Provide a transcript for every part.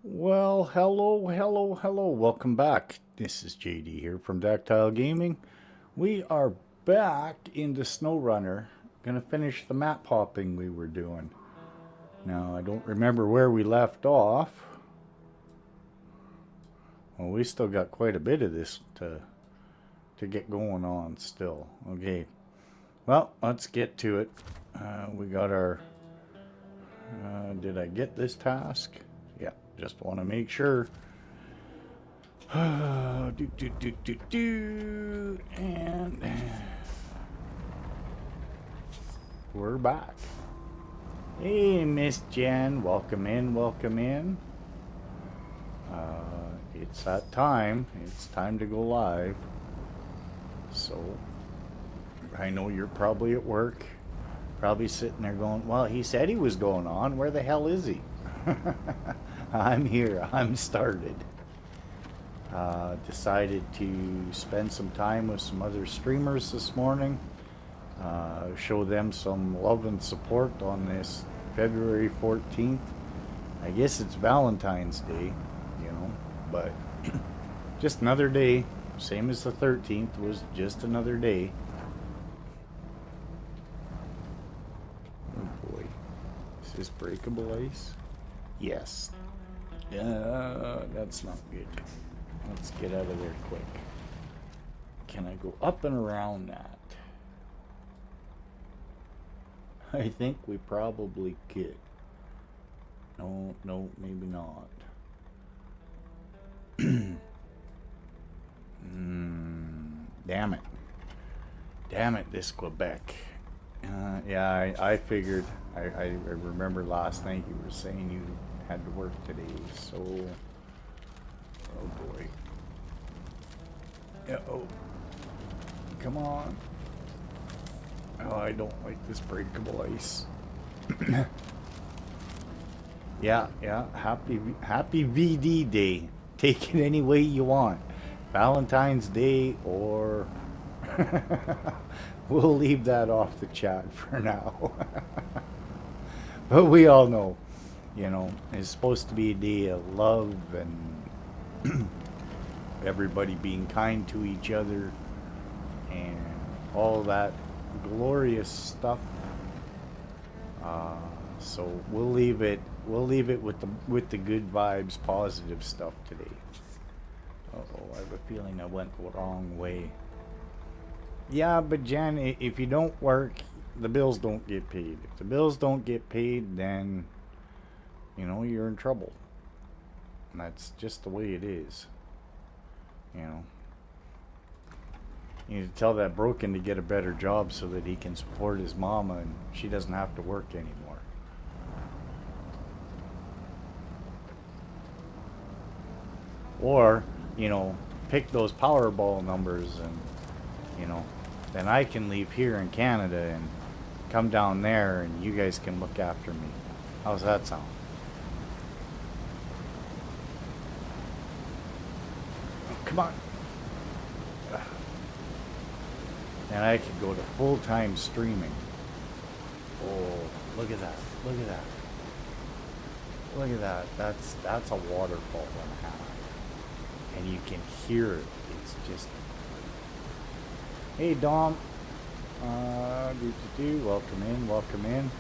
Well, hello. Welcome back. This is JD here from Dactile Gaming. We are back into Snowrunner. Gonna finish the map hopping we were doing. Now, I don't remember where we left off. Well, we still got quite a bit of this to get going on still. Okay. Well, let's get to it. We got our... did I get this task? Yeah, just want to make sure. And we're back. Hey, Miss Jen, welcome in, welcome in. It's that time. It's time to go live. So, I know you're probably at work, probably sitting there going, well, he said he was going on. Where the hell is he? I'm here. I'm started. Decided to spend some time with some other streamers this morning. Show them some love and support on this February 14th. I guess it's Valentine's Day, you know, but just another day. Same as the 13th was just another day. Oh boy. Is this breakable ice? Yes. That's not good. Let's get out of there quick. Can I go up and around that? I think we probably could. No, maybe not. Damn it. Damn it, this Quebec. Yeah, I figured. I remember last night you were saying you had to work today, so... Oh boy. Uh-oh. Come on. Oh, I don't like this breakable ice. Yeah. Happy VD Day. Take it any way you want. Valentine's Day or... We'll leave that off the chat for now. But we all know, you know, it's supposed to be a day of love and everybody being kind to each other and all that glorious stuff. So we'll leave it with the good vibes, positive stuff today. Uh-oh, I have a feeling I went the wrong way. Yeah, but Jen, if you don't work, the bills don't get paid. If the bills don't get paid, then, you know, you're in trouble. And that's just the way it is. You know. You need to tell that Broken to get a better job so that he can support his mama and she doesn't have to work anymore. Or, you know, pick those Powerball numbers and, you know, then I can leave here in Canada and come down there and you guys can look after me. How's that sound? Oh, come on. And I could go to full-time streaming. Oh, look at that. Look at that. Look at that. That's a waterfall on high. And you can hear it. It's just... Hey, Dom. Welcome in, welcome in.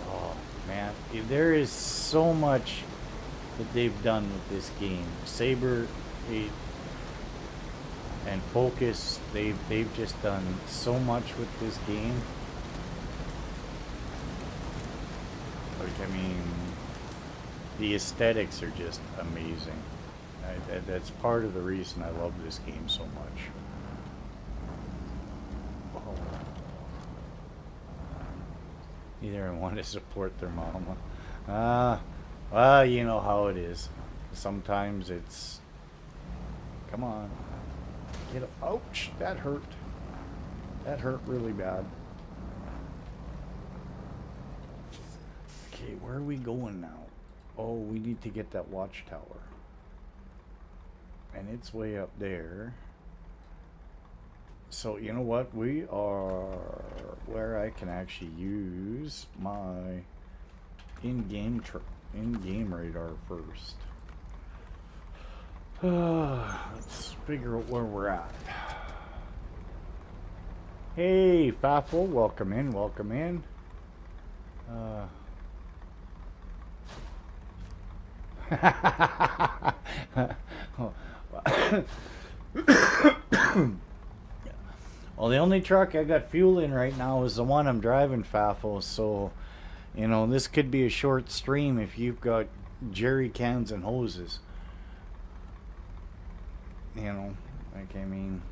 Oh, man. There is so much that they've done with this game. Saber and Focus, they've just done so much with this game. Like, I mean, the aesthetics are just amazing. That's part of the reason I love this game so much. Either I want to support their mama. Well, you know how it is. Sometimes it's... Come on. Get up. Ouch, that hurt. That hurt really bad. Okay, where are we going now? Oh, we need to get that watchtower. And it's way up there. So, you know what? We are where I can actually use my in-game in-game radar first. Let's figure out where we're at. Hey, Faffle, welcome in, welcome in. Well, the only truck I got fuel in right now is the one I'm driving, Faffle, so, you know, this could be a short stream if you've got jerry cans and hoses. You know, like, I mean,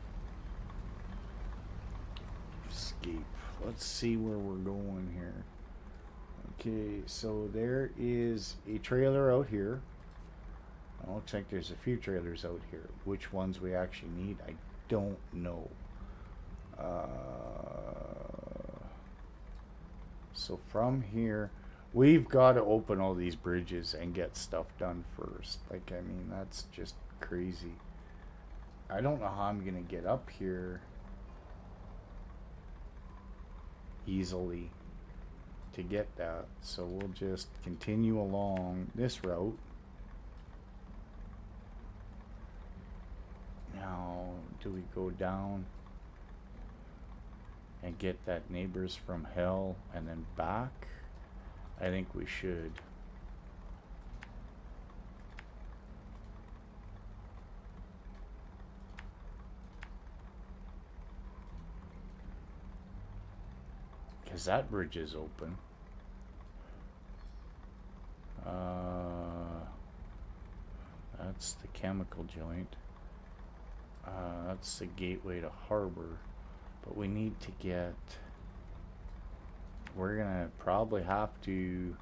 escape. Let's see where we're going here. Okay, so there is a trailer out here. It looks like there's a few trailers out here. Which ones we actually need, I don't know. So from here, we've got to open all these bridges and get stuff done first. Like, I mean, that's just crazy. I don't know how I'm gonna get up here easily to get that, so we'll just continue along this route. Now, do we go down and get that Neighbors from Hell and then back? I think we should. Because that bridge is open. That's the chemical joint. That's the gateway to harbor. But we need to get... We're gonna probably have to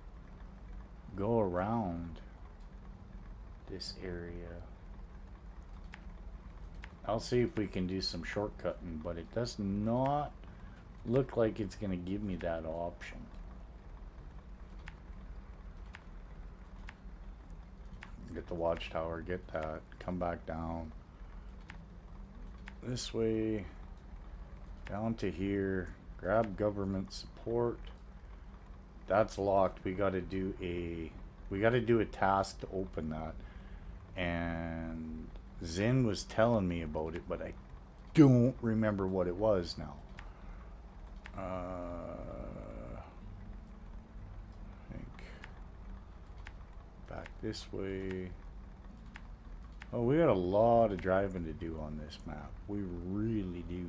go around this area. I'll see if we can do some shortcutting, but it does not look like it's gonna give me that option. Get the watchtower, get that, come back down this way, down to here, grab government support. That's locked. We got to do a task to open that, and Zin was telling me about it, but I don't remember what it was now. I think back this way. Oh, we got a lot of driving to do on this map. We really do.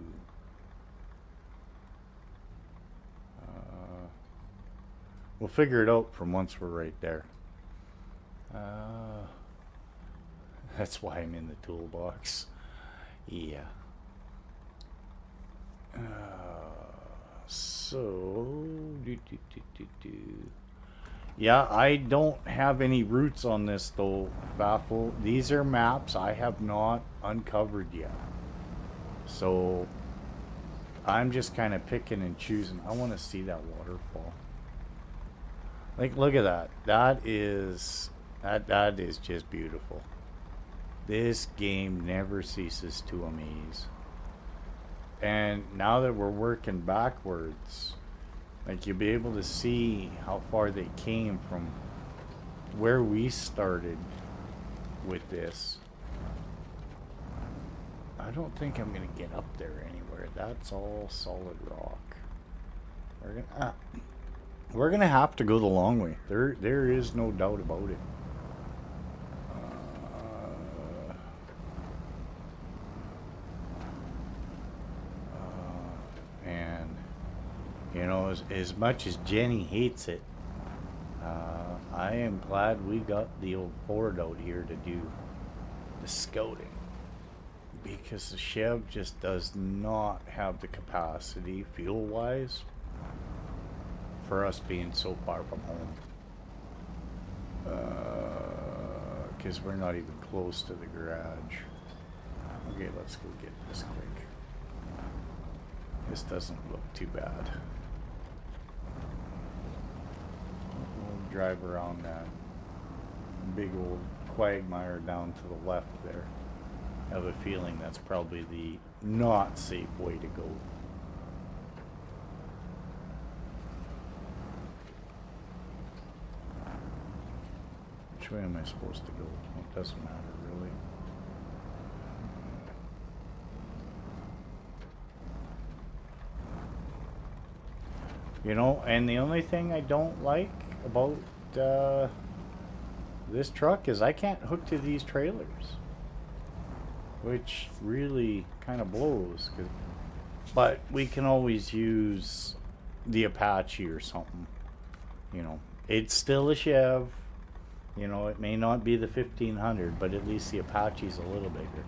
We'll figure it out from once we're right there. That's why I'm in the toolbox. Yeah. Yeah, I don't have any routes on this though, Baffle. These are maps I have not uncovered yet. So I'm just kind of picking and choosing. I want to see that waterfall. Like, look at that. That is just beautiful. This game never ceases to amaze. And now that we're working backwards, like, you'll be able to see how far they came from where we started with this. I don't think I'm gonna get up there anywhere. That's all solid rock. We're gonna have to go the long way. There is no doubt about it. And you know, as much as Jenny hates it, I am glad we got the old Ford out here to do the scouting, because the Chev just does not have the capacity fuel-wise for us being so far from home. Because we're not even close to the garage. Okay, let's go get this quick. This doesn't look too bad. We'll drive around that big old quagmire down to the left there. I have a feeling that's probably the not safe way to go. Which way am I supposed to go? Well, it doesn't matter, really. You know, and the only thing I don't like about this truck is I can't hook to these trailers, which really kind of blows. But we can always use the Apache or something. You know, it's still a Chev. You know, it may not be the 1500, but at least the Apache's a little bigger.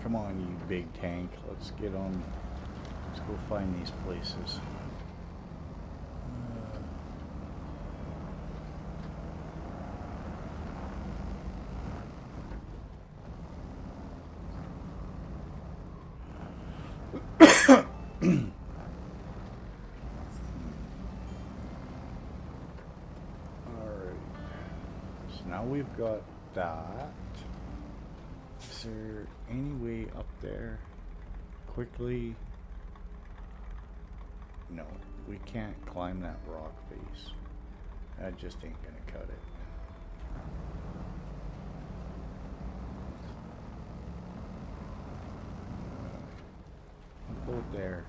Come on, you big tank. Let's get on. Let's go find these places. Alright. So now we've got that. Is there any way up there quickly? No, we can't climb that rock face. That just ain't gonna cut it. Go there.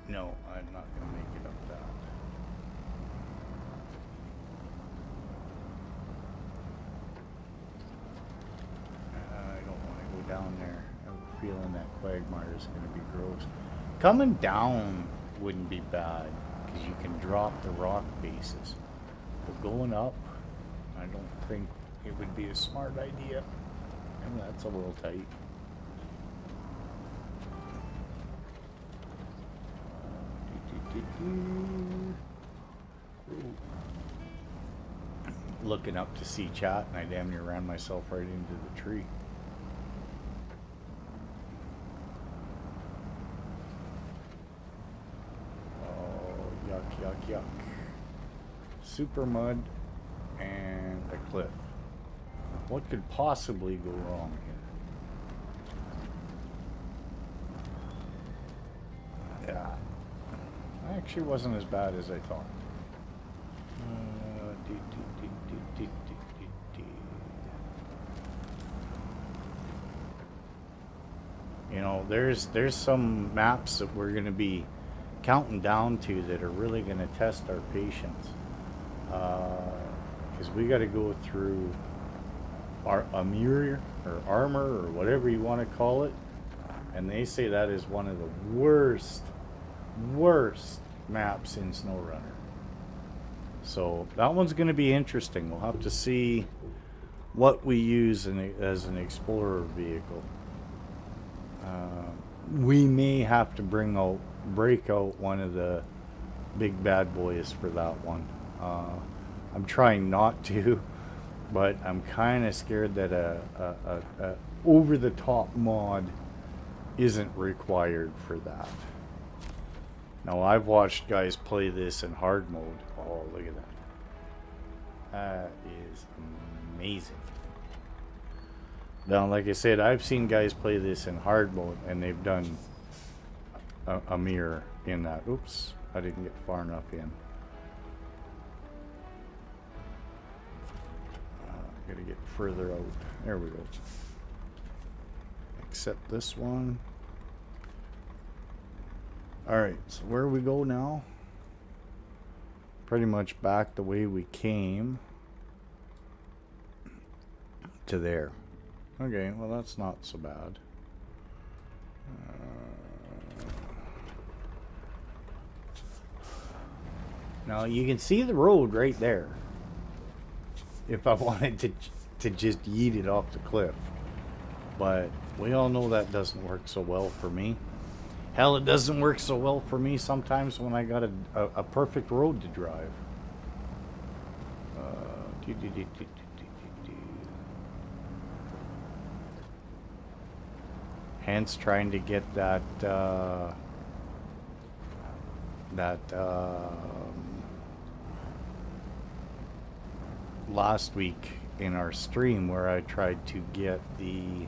No, I'm not gonna make it up that. Down there. I have a feeling that quagmire is going to be gross. Coming down wouldn't be bad because you can drop the rock faces. But going up, I don't think it would be a smart idea. And that's a little tight. Looking up to see chat, and I damn near ran myself right into the tree. Yuck. Super mud and a cliff. What could possibly go wrong here? Yeah. Actually wasn't as bad as I thought. You know, there's some maps that we're going to be counting down to that are really going to test our patience, because we got to go through a mirror or armor or whatever you want to call it, and they say that is one of the worst maps in Snowrunner. So that one's going to be interesting. We'll have to see what we use as an explorer vehicle. We may have to break out one of the big bad boys for that one. I'm trying not to, but I'm kind of scared that a over-the-top mod isn't required for that. Now, I've watched guys play this in hard mode. Oh, look at that. That is amazing. Now, like I said, I've seen guys play this in hard mode, and they've done a mirror in that. Oops, I didn't get far enough in. Gotta get further out. There we go. Except this one. Alright, so where we go now? Pretty much back the way we came to there. Okay, well that's not so bad. Now you can see the road right there. If I wanted to just yeet it off the cliff. But we all know that doesn't work so well for me. Hell, it doesn't work so well for me sometimes when I got a perfect road to drive. Hence trying to get that that last week in our stream where I tried to get the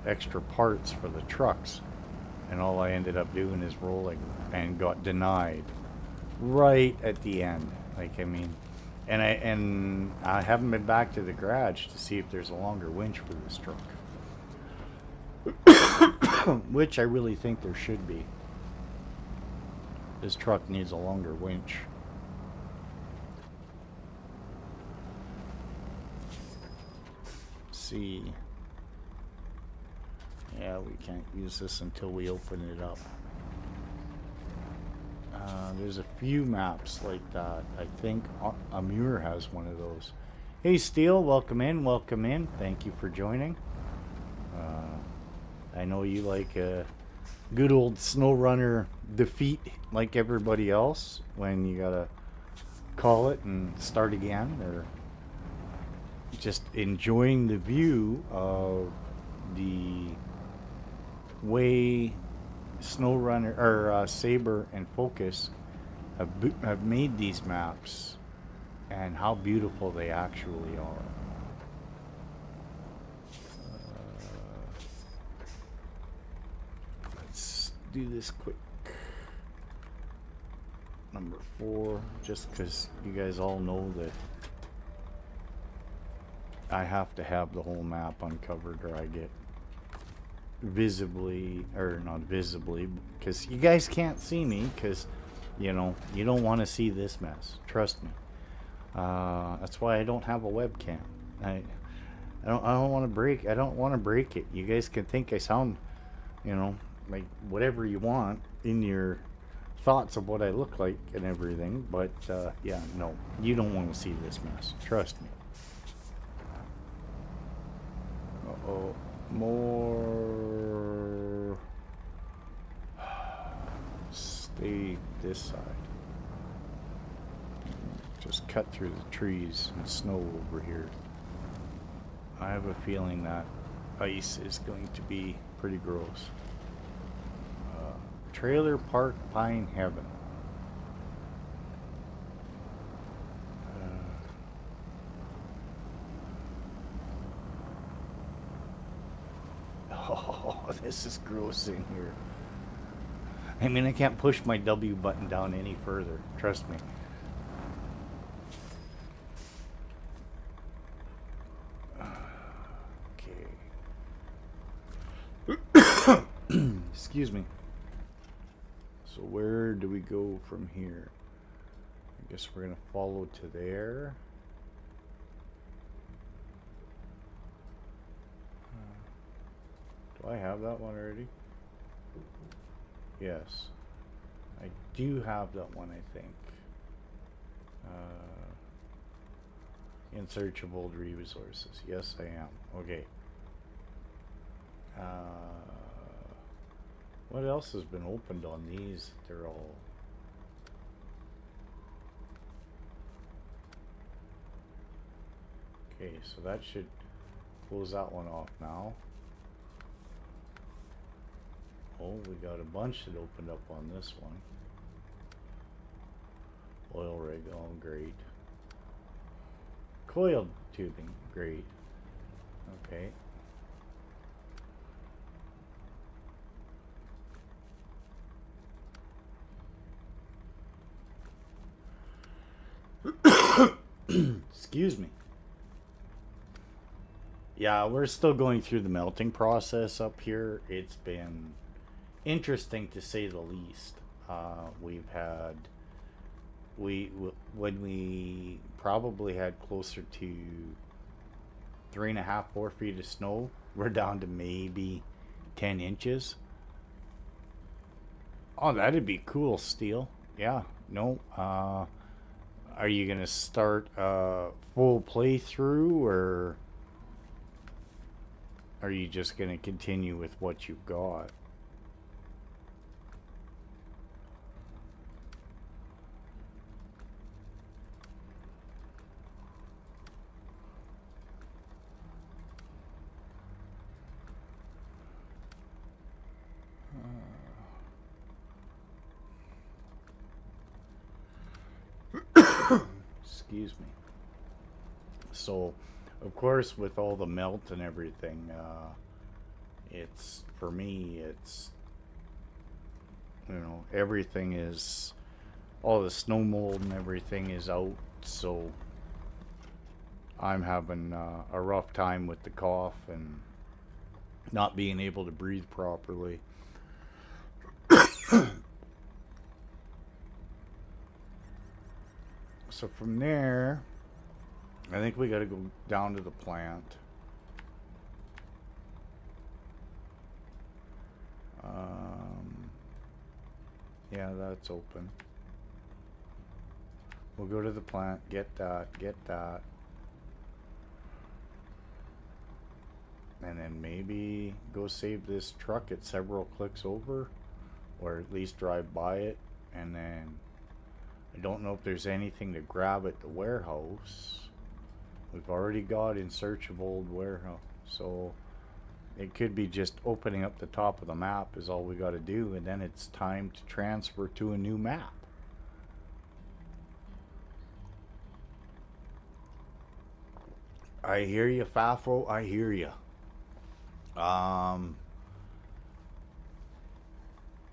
extra parts for the trucks, and all I ended up doing is rolling and got denied right at the end. Like, I mean, and I haven't been back to the garage to see if there's a longer winch for this truck. Which I really think there should be. This truck needs a longer winch. Let's see. Yeah, we can't use this until we open it up. There's a few maps like that. I think Amur has one of those. Hey, Steele, welcome in, welcome in. Thank you for joining. I know you like a good old SnowRunner defeat like everybody else when you gotta call it and start again, or just enjoying the view of the way SnowRunner or Saber and Focus have made these maps and how beautiful they actually are. Let's do this quick. Number 4, just because you guys all know that I have to have the whole map uncovered or I get visibly, or not visibly, because you guys can't see me, because you know you don't want to see this mess, trust me. That's why I don't have a webcam. I don't want to break it. You guys can think I sound, you know, like whatever you want in your thoughts of what I look like and everything, but yeah, no, you don't want to see this mess, trust me. Uh-oh. More. Stay this side. Just cut through the trees and snow over here. I have a feeling that ice is going to be pretty gross. Trailer Park Pine Heaven. Oh, this is gross in here. I mean, I can't push my W button down any further. Trust me. Okay. Excuse me. So where do we go from here? I guess we're gonna follow to there. Do I have that one already? Yes. I do have that one, I think. In search of old resources. Yes, I am. Okay. What else has been opened on these? They're all... Okay, so that should close that one off now. Oh, we got a bunch that opened up on this one. Oil rig, oh great. Coiled tubing, great. Okay. Excuse me. Yeah, we're still going through the melting process up here. It's been interesting to say the least. We've had, when we probably had closer to 3.5, 4 feet of snow, we're down to maybe 10 inches. Oh, that'd be cool, Steel. Yeah, no, are you gonna start a full playthrough, or are you just gonna continue with what you've got? Excuse me. So, of course, with all the melt and everything, it's, for me, it's, you know, everything is, all the snow mold and everything is out, so I'm having a rough time with the cough and not being able to breathe properly. So from there, I think we got to go down to the plant. Yeah, that's open. We'll go to the plant, get that. And then maybe go save this truck at several clicks over, or at least drive by it. And then I don't know if there's anything to grab at the warehouse. We've already got in search of old warehouse, so it could be just opening up the top of the map is all we got to do, and then it's time to transfer to a new map. I hear you, Fafo. I hear you.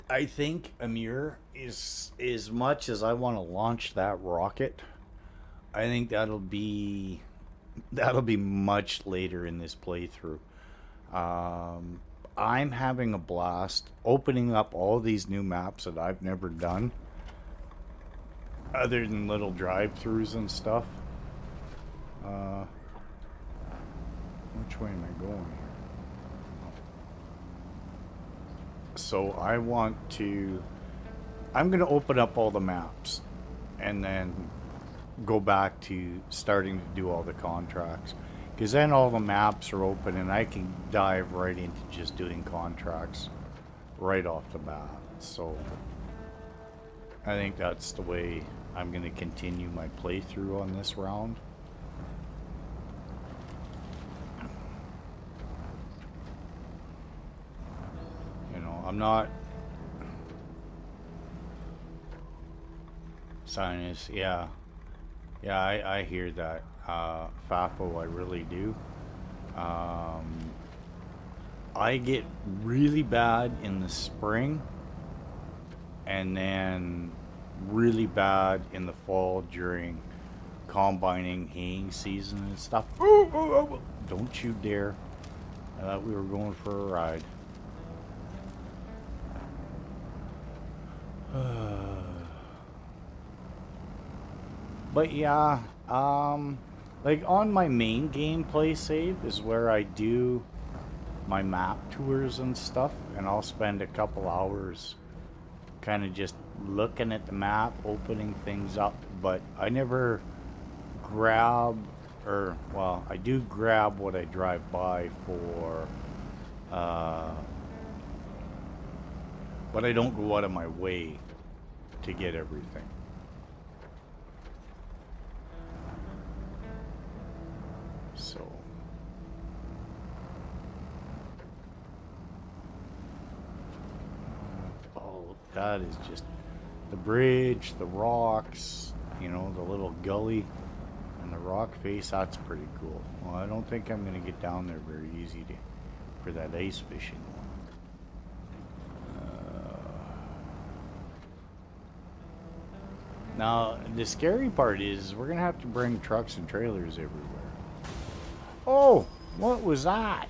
I think Amir is, as much as I want to launch that rocket, I think that'll be much later in this playthrough. I'm having a blast opening up all these new maps that I've never done, other than little drive-throughs and stuff. Which way am I going here? So I'm going to open up all the maps and then go back to starting to do all the contracts, because then all the maps are open and I can dive right into just doing contracts right off the bat. So I think that's the way I'm going to continue my playthrough on this round. I'm not sinus. Yeah, I hear that, Fafo. I really do. I get really bad in the spring, and then really bad in the fall during combining, haying season and stuff. Don't you dare! I thought we were going for a ride. But yeah, like on my main gameplay save is where I do my map tours and stuff, and I'll spend a couple hours kind of just looking at the map, opening things up, but I never grab, or, well, I do grab what I drive by for, but I don't go out of my way to get everything. So oh, that is just the bridge, the rocks, you know, the little gully and the rock face. That's pretty cool. Well, I don't think I'm gonna get down there very easy for that ice fishing one. Now, the scary part is we're going to have to bring trucks and trailers everywhere. Oh, what was that?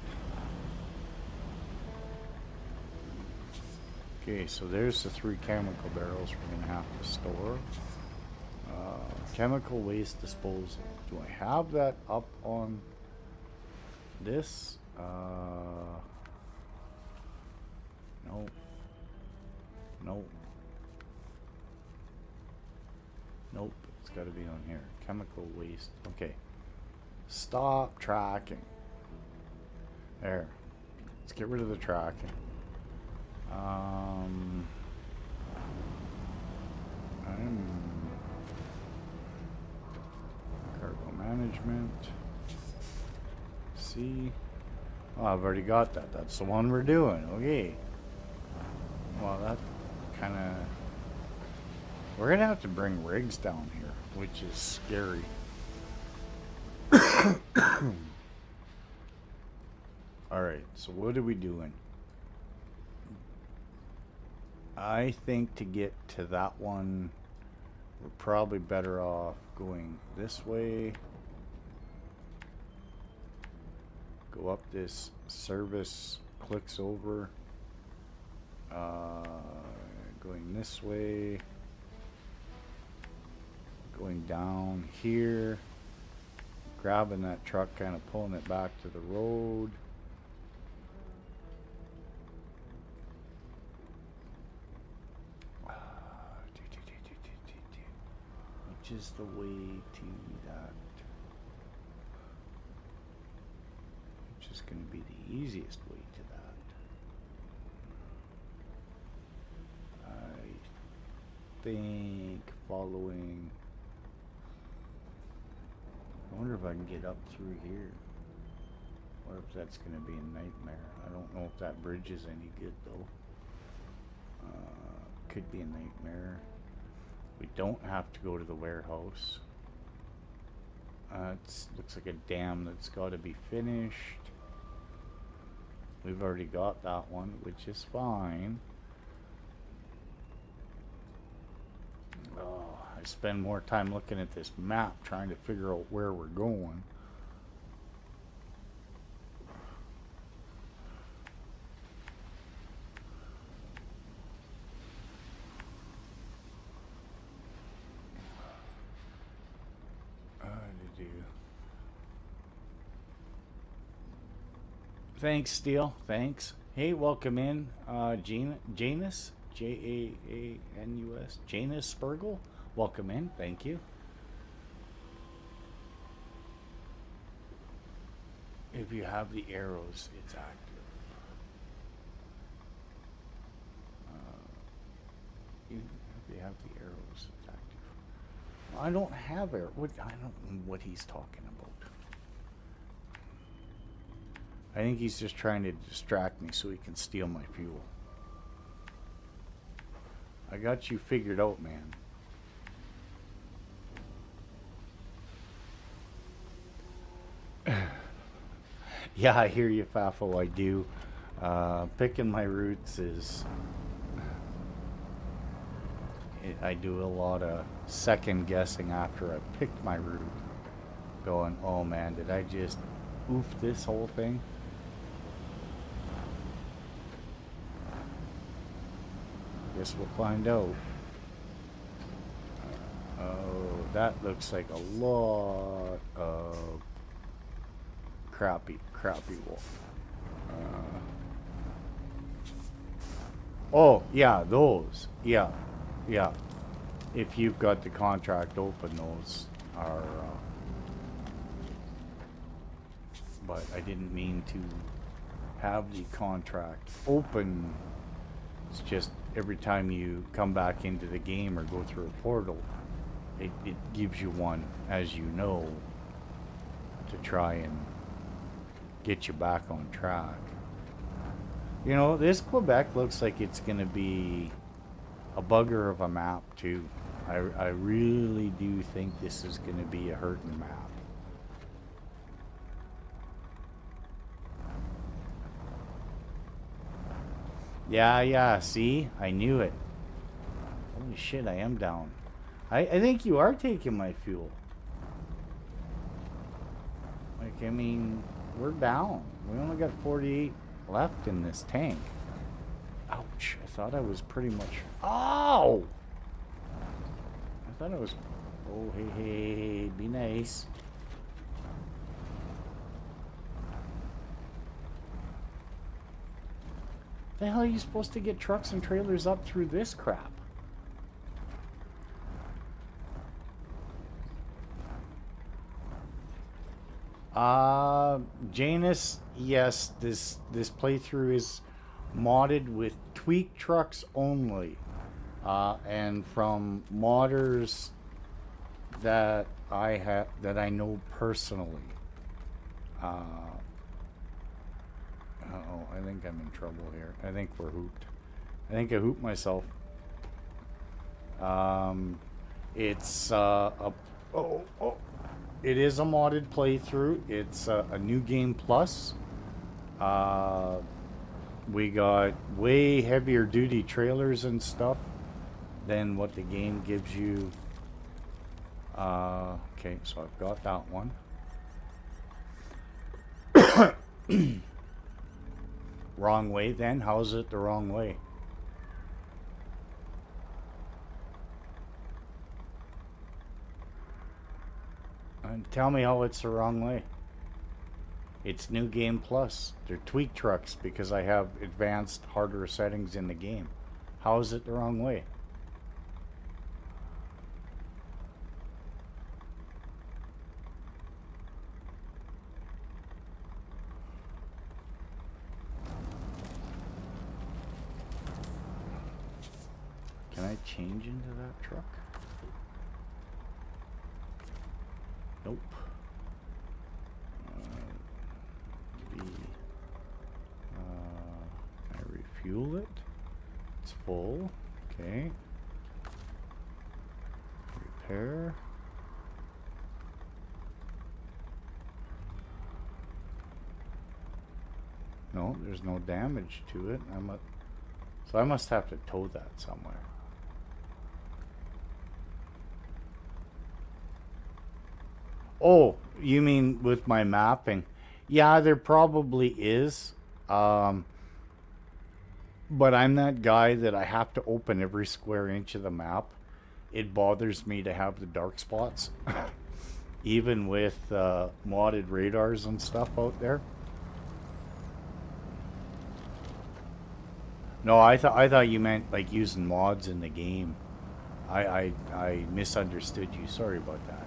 Okay, so there's the 3 chemical barrels we're going to have to store. Chemical waste disposal. Do I have that up on this? No. Nope. Nope, it's got to be on here. Chemical waste. Okay. Stop tracking. There. Let's get rid of the tracking. Cargo management. See. Oh, I've already got that. That's the one we're doing. Okay. Well, that kind of... We're going to have to bring rigs down here, which is scary. Alright, so what are we doing? I think to get to that one, we're probably better off going this way. Go up this service, clicks over. Going this way. Going down here. Grabbing that truck, kind of pulling it back to the road. Which is the way to that? Which is going to be the easiest way to that? I think following. I wonder if I can get up through here. Or if that's going to be a nightmare. I don't know if that bridge is any good though. Could be a nightmare. We don't have to go to the warehouse. It looks like a dam that's got to be finished. We've already got that one, which is fine. Oh, I spend more time looking at this map trying to figure out where we're going. Thanks, Steele. Thanks. Hey, welcome in, Janus, Janus, Janus Spurgle. Welcome in. Thank you. If you have the arrows, it's active. If you have the arrows, it's active. I don't have arrows. I don't know what he's talking about. I think he's just trying to distract me so he can steal my fuel. I got you figured out, man. Yeah, I hear you, Fafo, I do. Picking my routes is... I do a lot of second guessing after I picked my route. Going, oh man, did I just oof this whole thing? Guess we'll find out. Oh, that looks like a lot of crappy wolf. Oh, yeah, those. Yeah. If you've got the contract open, those are... but I didn't mean to have the contract open. It's just every time you come back into the game or go through a portal, it gives you one, as you know, to try and get you back on track. You know, this Quebec looks like it's going to be a bugger of a map, too. I really do think this is going to be a hurting map. Yeah, see? I knew it. Holy shit, I am down. I think you are taking my fuel. Like, I mean, we're down. We only got 48 left in this tank. Ouch. I thought I was pretty much... Ow! I thought I was... Oh, hey, be nice. The hell are you supposed to get trucks and trailers up through this crap? Janus, yes, this playthrough is modded with tweak trucks only. And from modders that I know personally. Uh-oh, I think I'm in trouble here. I think we're hooped. I think I hooped myself. It's oh. it is a modded playthrough. It's a new game plus. Uh, we got way heavier duty trailers and stuff than what the game gives you. Okay, so I've got that one. Wrong way then? How is it the wrong way? And tell me how it's the wrong way. It's New Game Plus. They're tweak trucks because I have advanced hardware settings in the game. How is it the wrong way? Can I change into that truck? Nope. Can I refuel it? It's full. Okay. Repair. No, there's no damage to it. So I must have to tow that somewhere. Oh, you mean with my mapping? Yeah, there probably is. But I'm that guy that I have to open every square inch of the map. It bothers me to have the dark spots. Even with modded radars and stuff out there. No, I thought you meant like using mods in the game. I misunderstood you. Sorry about that.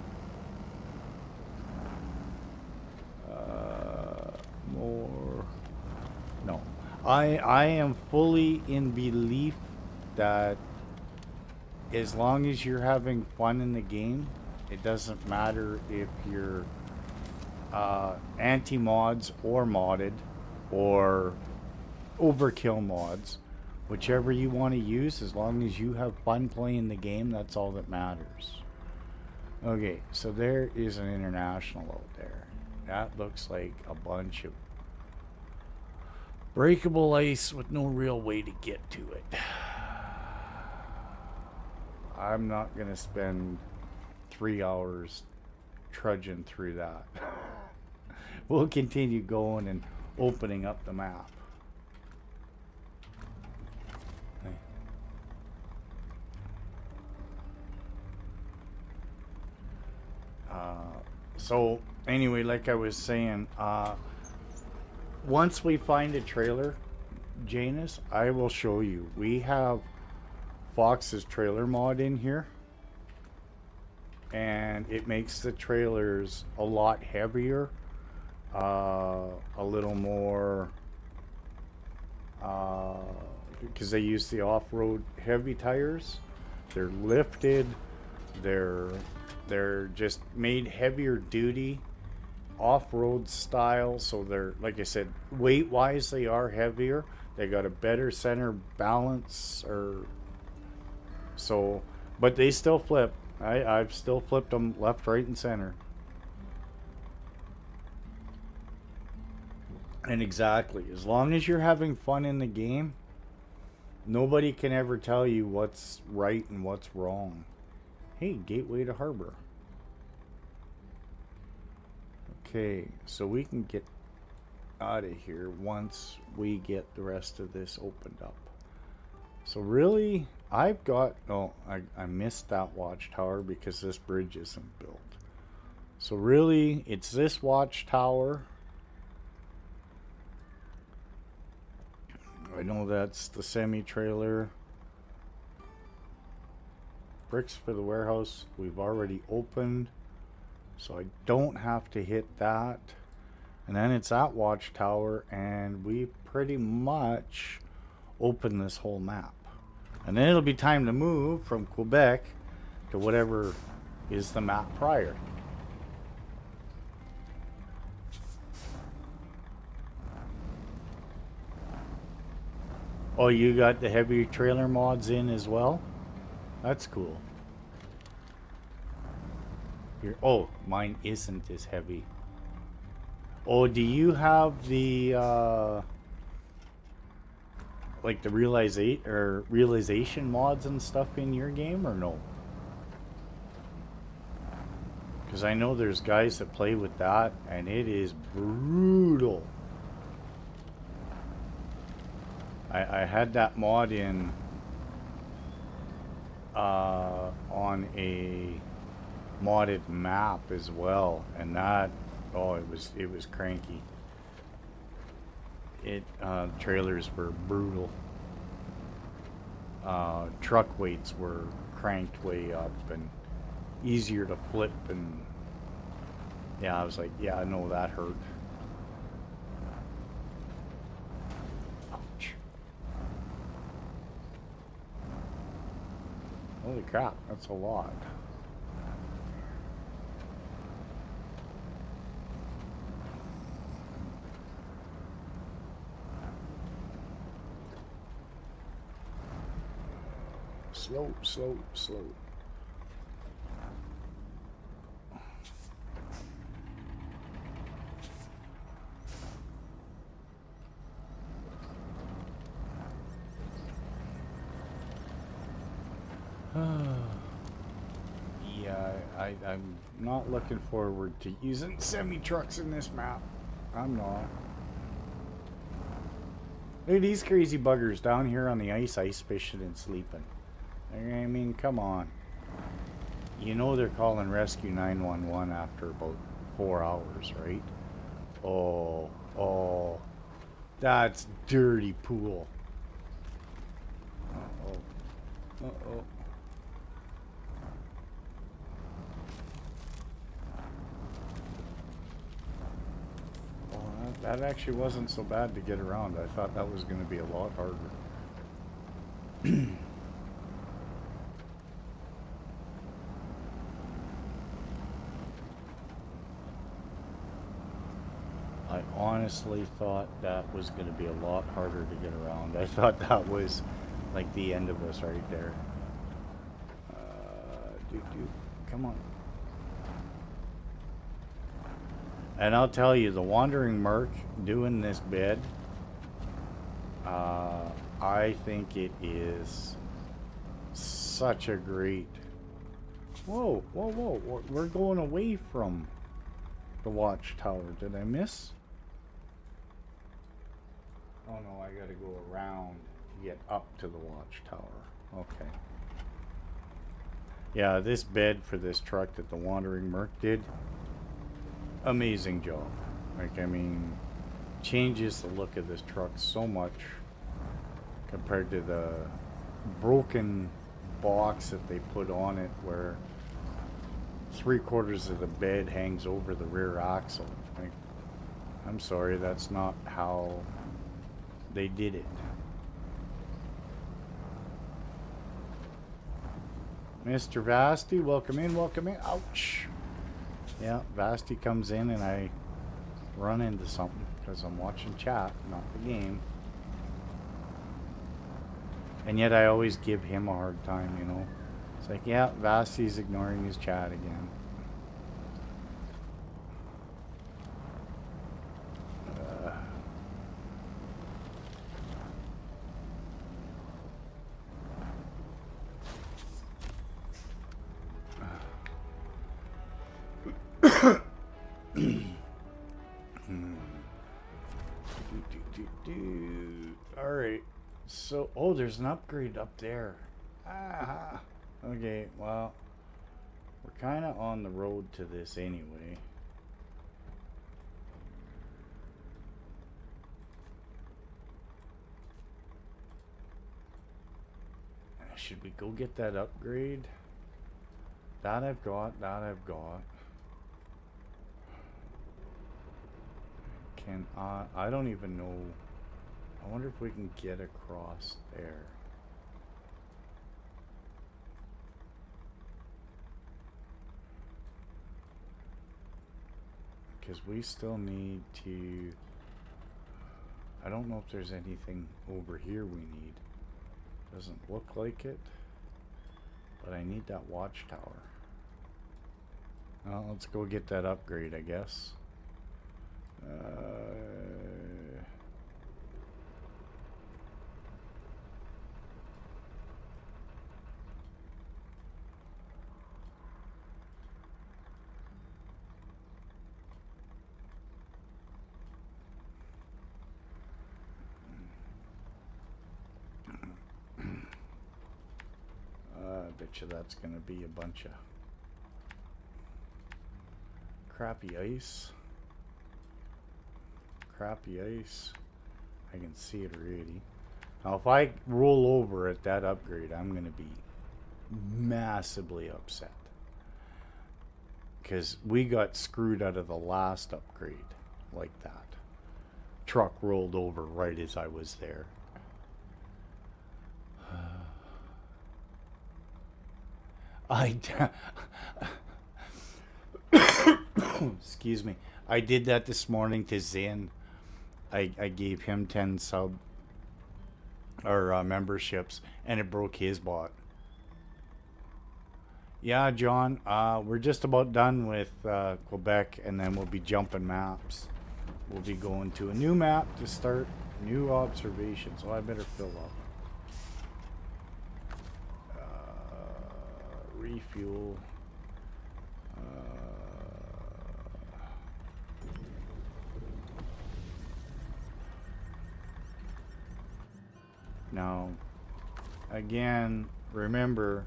More. No. I am fully in belief that as long as you're having fun in the game, it doesn't matter if you're anti-mods or modded or overkill mods. Whichever you want to use, as long as you have fun playing the game, that's all that matters. Okay, so there is an international out there. That looks like a bunch of breakable ice with no real way to get to it. I'm not going to spend 3 hours trudging through that. We'll continue going and opening up the map. So anyway, like I was saying, once we find a trailer, Janus, I will show you. We have Fox's trailer mod in here, and it makes the trailers a lot heavier, a little more, because they use the off-road heavy tires. They're lifted, they're just made heavier duty, off-road style. So they're, like I said, weight-wise they are heavier. They got a better center balance, but they still flip. I've still flipped them left, right, and center. And exactly, as long as you're having fun in the game, nobody can ever tell you what's right and what's wrong. Hey, gateway to harbor. Okay, so we can get out of here once we get the rest of this opened up. So really, I've got... Oh, I missed that watchtower because this bridge isn't built. So really, it's this watchtower. I know that's the semi-trailer. Bricks for the warehouse we've already opened, so I don't have to hit that. And then it's that watchtower, and we pretty much open this whole map. And then it'll be time to move from Quebec to whatever is the map prior. Oh, you got the heavy trailer mods in as well? That's cool. Here, oh, mine isn't as heavy. Oh, do you have the like the realization mods and stuff in your game, or no? Because I know there's guys that play with that, and it is brutal. I had that mod in on a modded map as well, and that, oh, it was cranky. Trailers were brutal. Truck weights were cranked way up and easier to flip, and yeah, I was like, yeah, I know that hurt. Ouch. Holy crap, that's a lot. Slow, slow, slow. Yeah, I'm not looking forward to using semi-trucks in this map. I'm not. Look at these crazy buggers down here on the ice fishing and sleeping. I mean, come on. You know they're calling Rescue 911 after about 4 hours, right? Oh, oh. That's dirty pool. Uh-oh. Uh-oh. Oh, that actually wasn't so bad to get around. I thought that was going to be a lot harder. I honestly thought that was going to be a lot harder to get around. I thought that was like the end of us right there. Come on. And I'll tell you, the Wandering Merc doing this bed, I think it is such a great... Whoa, whoa, whoa. We're going away from the watchtower. Did I miss? Oh no, I gotta go around to get up to the watchtower. Okay. Yeah, this bed for this truck that the Wandering Merc did, amazing job. Like, I mean, changes the look of this truck so much compared to the broken box that they put on it, where 3/4 of the bed hangs over the rear axle. Like, I'm sorry, that's not how they did it. Mr. Vasti, welcome in, welcome in. Ouch. Yeah, Vasti comes in and I run into something because I'm watching chat, not the game. And yet I always give him a hard time, you know. It's like, yeah, Vasti's ignoring his chat again. Alright, so, oh, there's an upgrade up there. Ah, okay, well, we're kind of on the road to this anyway. Should we go get that upgrade? That I've got, that I've got. Can I don't even know. I wonder if we can get across there. Because we still need to... I don't know if there's anything over here we need. Doesn't look like it. But I need that watchtower. Well, let's go get that upgrade, I guess. I bet you that's gonna be a bunch of crappy ice. Crappy ice. I can see it already. Now, if I roll over at that upgrade, I'm gonna be massively upset. Because we got screwed out of the last upgrade like that. Truck rolled over right as I was there. Excuse me. I did that this morning to Zen. I gave him 10 memberships, and it broke his bot. Yeah, John, we're just about done with Quebec, and then we'll be jumping maps. We'll be going to a new map to start new observations, so I better fill up. Refuel. Now, again, remember,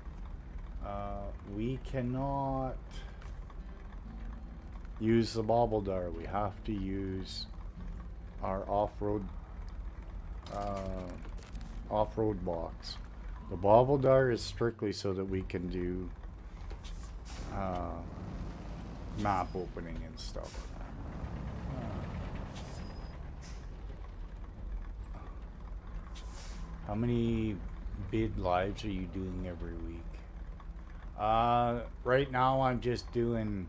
we cannot use the Bobbledar. We have to use our off-road box. The Bobbledar is strictly so that we can do map opening and stuff. How many bid lives are you doing every week? Right now I'm just doing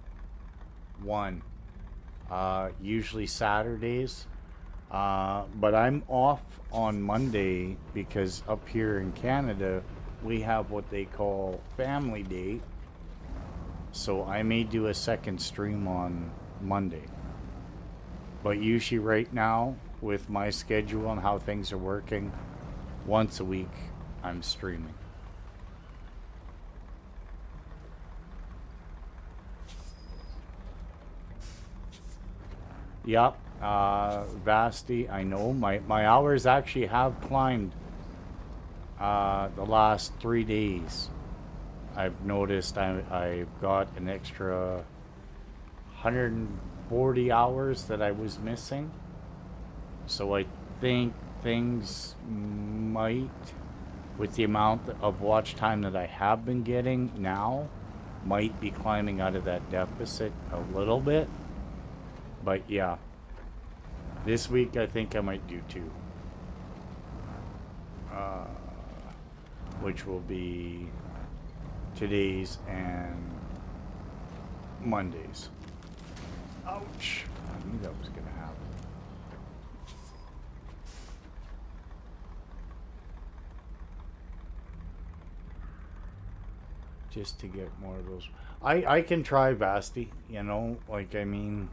one. Usually Saturdays. But I'm off on Monday because up here in Canada we have what they call Family Day. So I may do a second stream on Monday. But usually right now, with my schedule and how things are working, once a week I'm streaming. Yep, Vasti, I know. My hours actually have climbed the last 3 days. I've noticed I've got an extra 140 hours that I was missing. So I think things might, with the amount of watch time that I have been getting now, might be climbing out of that deficit a little bit. But yeah, this week I think I might do 2. Which will be today's and Monday's. Ouch! I knew that was gonna happen. Just to get more of those. I can try Vasti, you know, like, I mean,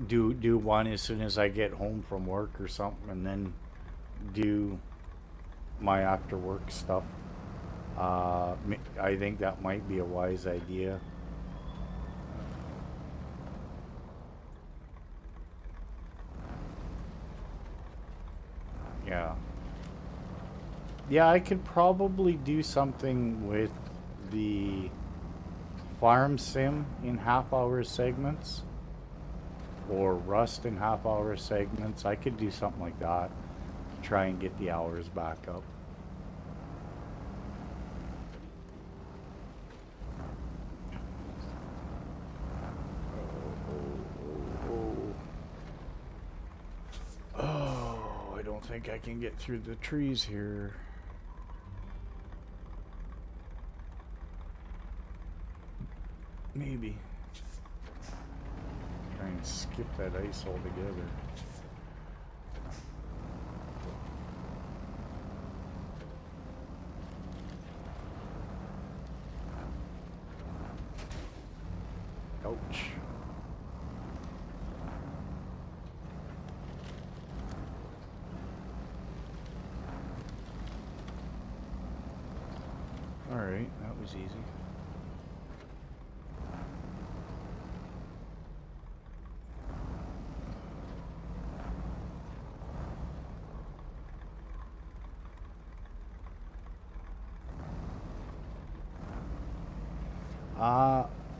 do one as soon as I get home from work or something, and then do my after work stuff. I think that might be a wise idea. Yeah. Yeah, I could probably do something with the farm sim in half-hour segments, or Rust in half-hour segments. I could do something like that to try and get the hours back up. Oh, I don't think I can get through the trees here. Maybe. Try and skip that ice altogether. Ouch. Alright, that was easy.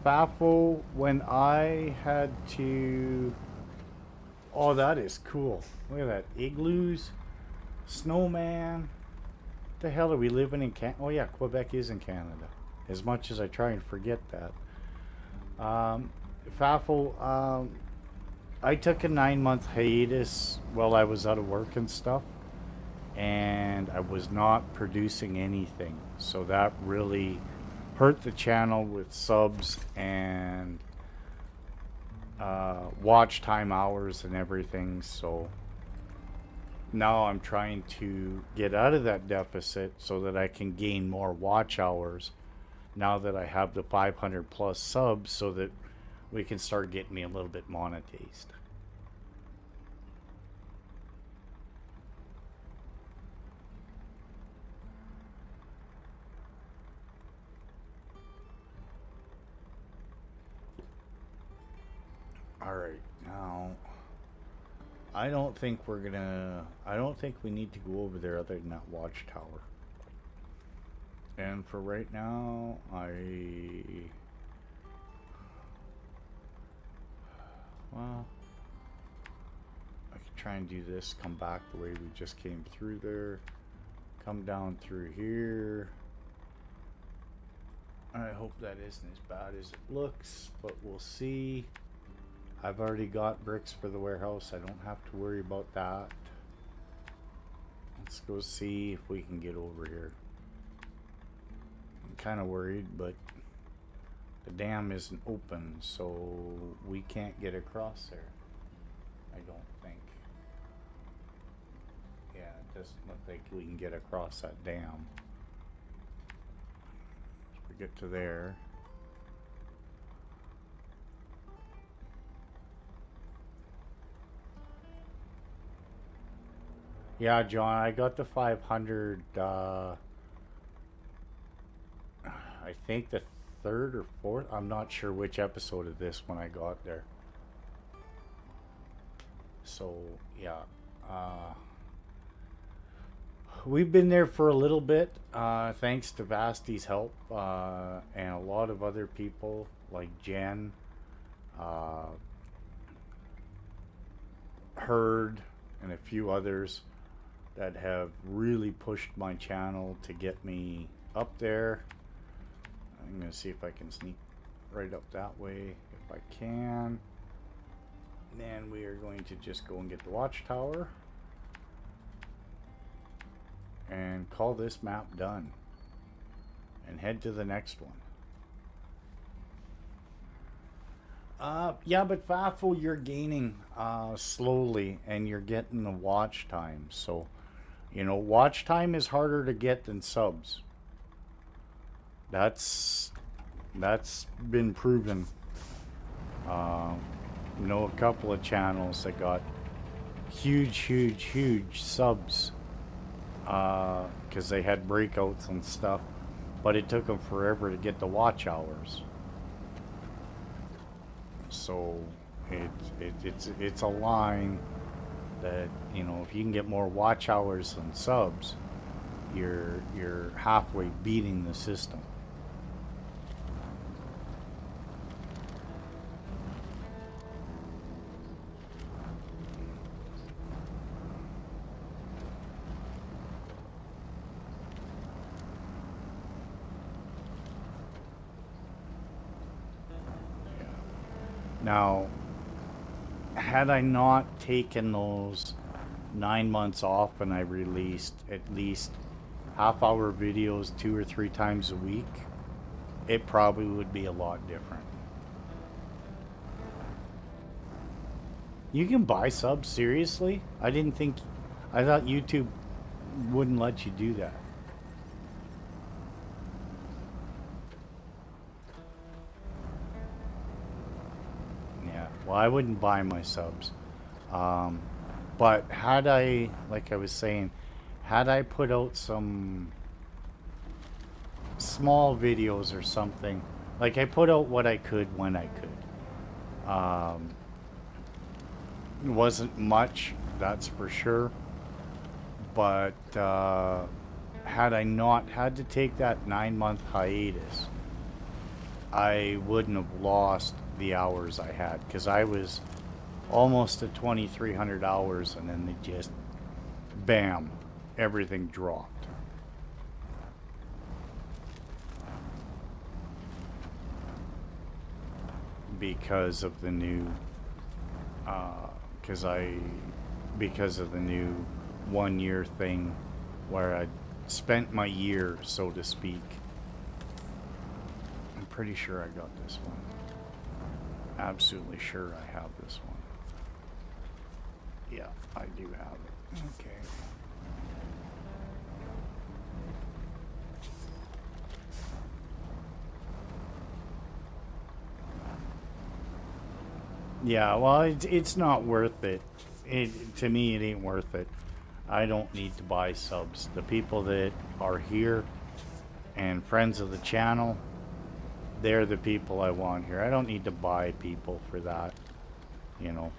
Fafo, when I had to... Oh, that is cool. Look at that. Igloos, snowman. What the hell are we living in Canada? Oh yeah, Quebec is in Canada. As much as I try and forget that. Fafo, I took a 9-month hiatus while I was out of work and stuff. And I was not producing anything. So that really hurt the channel with subs and watch time hours and everything. So now I'm trying to get out of that deficit so that I can gain more watch hours now that I have the 500 plus subs, so that we can start getting me a little bit monetized. Alright, now I don't think we need to go over there other than that watchtower. And for right now, well, I could try and do this, come back the way we just came through there, come down through here. I hope that isn't as bad as it looks, but we'll see. I've already got bricks for the warehouse. I don't have to worry about that. Let's go see if we can get over here. I'm kind of worried, but the dam isn't open, so we can't get across there. I don't think. Yeah, it doesn't look like we can get across that dam. So we get to there. Yeah, John, I got the 500, I think the 3rd or 4th. I'm not sure which episode of this when I got there. So, yeah. We've been there for a little bit, thanks to Vasty's help, and a lot of other people, like Jen, Herd, and a few others that have really pushed my channel to get me up there. I'm gonna see if I can sneak right up that way if I can. Then we are going to just go and get the watchtower and call this map done and head to the next one. Yeah, but Fafo, you're gaining slowly and you're getting the watch time. So, you know, watch time is harder to get than subs. That's been proven. You know, a couple of channels that got huge subs because they had breakouts and stuff, but it took them forever to get the watch hours. So it's a line that, you know, if you can get more watch hours than subs, you're halfway beating the system. Now, had I not taken those 9 months off and I released at least half-hour videos 2 or 3 times a week, it probably would be a lot different. You can buy subs, seriously? I thought YouTube wouldn't let you do that. Well, I wouldn't buy my subs. Um, but had I, like I was saying, had I put out some small videos or something, like I put out what I could when I could. It wasn't much, that's for sure. But had I not had to take that 9-month hiatus, I wouldn't have lost the hours I had, because I was almost at 2,300 hours, and then they just, bam, everything dropped. Because of the new, because of the new 1 year thing where I spent my year, so to speak. I'm pretty sure I got this one. Absolutely sure I have this one. Yeah, I do have it. Okay. Yeah, well, it's not worth it. To me, it ain't worth it. I don't need to buy subs. The people that are here and friends of the channel, they're the people I want here. I don't need to buy people for that, you know.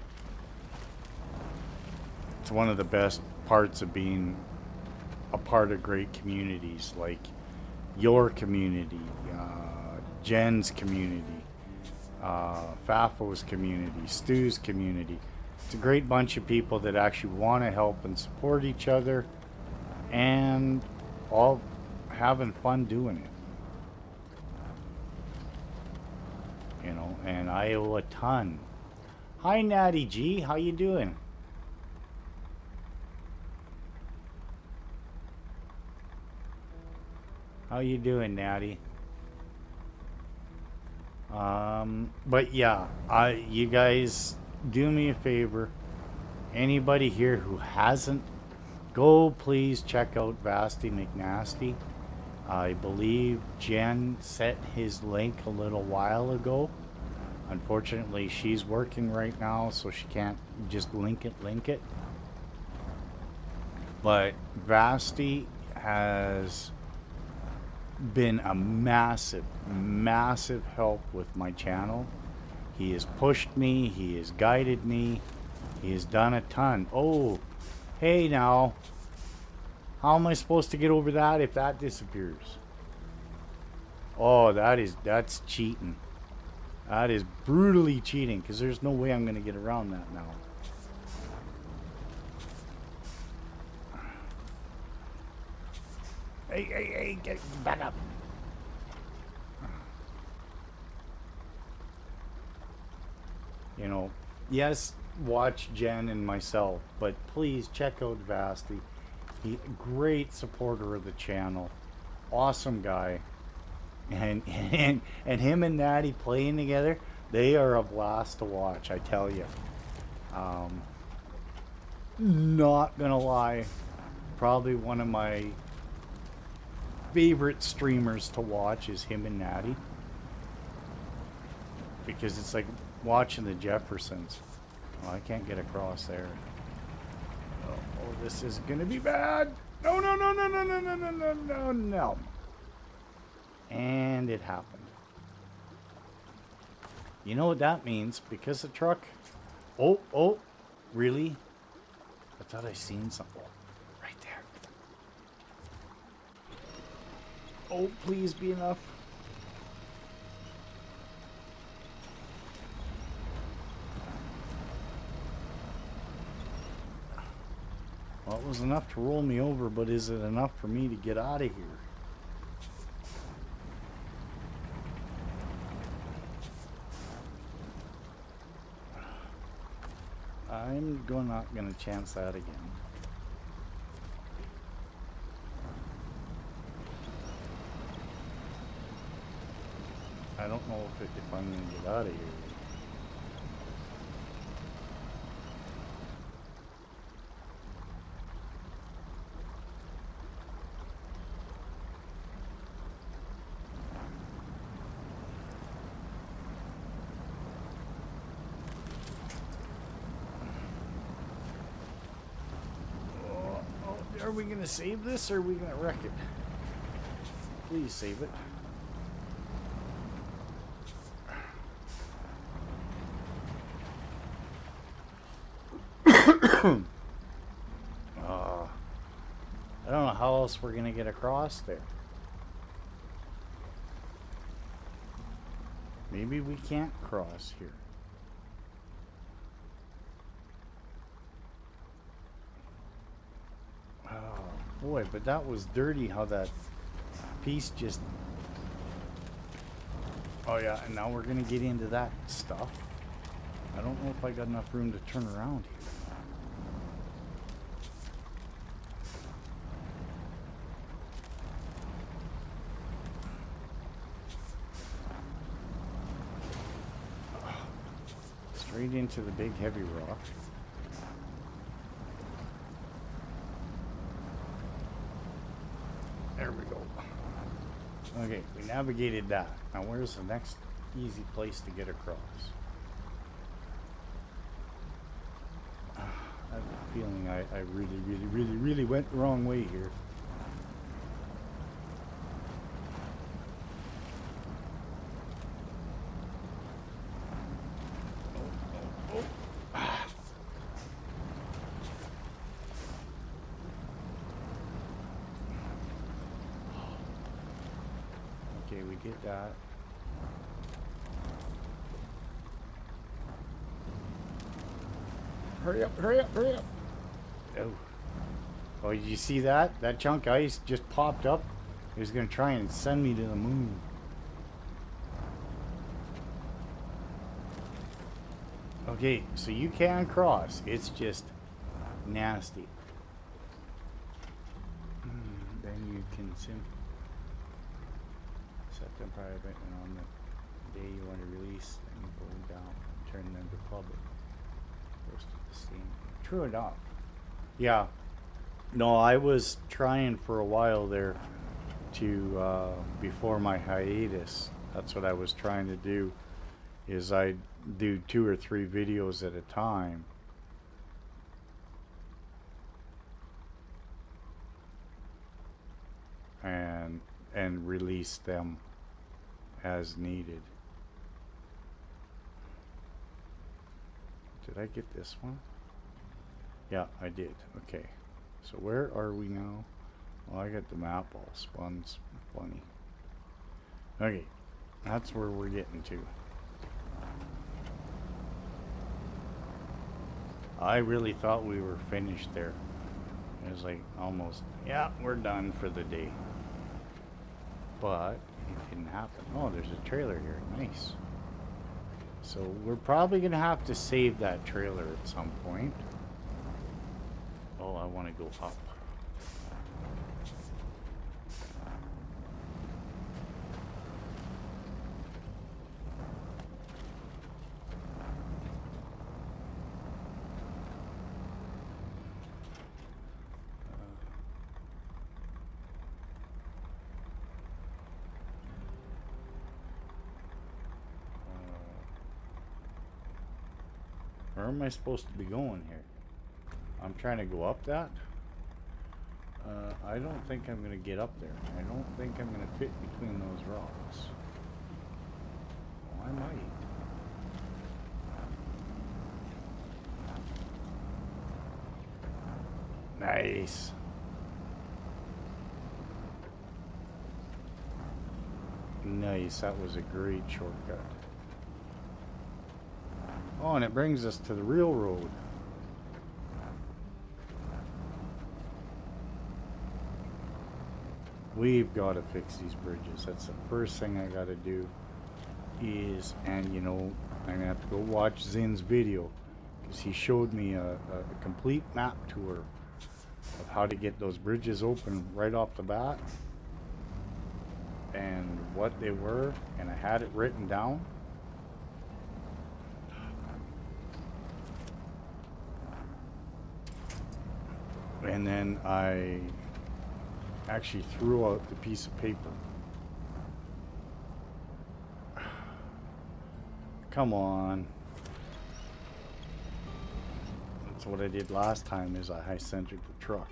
It's one of the best parts of being a part of great communities, like your community, Jen's community, Fafo's community, Stu's community. It's a great bunch of people that actually want to help and support each other, and all having fun doing it. You know, and I owe a ton. Hi Natty G, how you doing? How you doing, Natty? But yeah, you guys do me a favor. Anybody here who hasn't, go please check out Vasty McNasty. I believe Jen sent his link a little while ago. Unfortunately, she's working right now, so she can't just link it. But Vasty has been a massive help with my channel. He has pushed me, he has guided me, he has done a ton. Oh, hey now, how am I supposed to get over that if that disappears? Oh, that's cheating. That is brutally cheating, because there's no way I'm going to get around that now. Hey, get back up. You know, yes, watch Jen and myself, but please check out Vasty. He great supporter of the channel. Awesome guy. And him and Natty playing together, they are a blast to watch, I tell you. Not gonna lie, probably one of my favorite streamers to watch is him and Natty, because it's like watching the Jeffersons. Oh, I can't get across there. Oh, this is gonna be bad. No. And it happened. You know what that means? Because the truck... Oh, really? I thought I seen something. Oh, right there. Oh, please be enough. Well, it was enough to roll me over, but is it enough for me to get out of here? I'm not gonna chance that again. I don't know if I'm gonna get out of here. Are we gonna save this or are we gonna wreck it? Please save it. I don't know how else we're gonna get across there. Maybe we can't cross here. Oh boy, but that was dirty how that piece just... Oh yeah, and now we're gonna get into that stuff. I don't know if I got enough room to turn around here. Straight into the big heavy rock. There we go. Okay, we navigated that. Now where's the next easy place to get across? I have a feeling I really went the wrong way here. Okay, we did that. Hurry up, hurry up, hurry up. Oh. Oh, did you see that? That chunk of ice just popped up. It was going to try and send me to the moon. Okay, so you can cross. It's just nasty. Then you can simply set them private, and on the day you want to release them, go down and turn them to public. First at the scene. True enough. Yeah. No, I was trying for a while there to, before my hiatus, that's what I was trying to do, is I'd do 2 or 3 videos at a time. And release them as needed. Did I get this one? Yeah, I did. Okay. So where are we now? Well, I got the map all spun funny. Okay. That's where we're getting to. I really thought we were finished there. It was like almost, yeah, we're done for the day. But it didn't happen. Oh, there's a trailer here. Nice. So we're probably going to have to save that trailer at some point. Oh, I want to go up. Where am I supposed to be going here? I'm trying to go up that. I don't think I'm going to get up there. I don't think I'm going to fit between those rocks. Oh, I might. Nice. Nice. That was a great shortcut. Oh, and it brings us to the real road. We've got to fix these bridges. That's the first thing I got to do is, and you know, I'm going to have to go watch Zin's video because he showed me a complete map tour of how to get those bridges open right off the bat and what they were, and I had it written down. And then I actually threw out the piece of paper. Come on. That's what I did last time, is I high-centered the truck.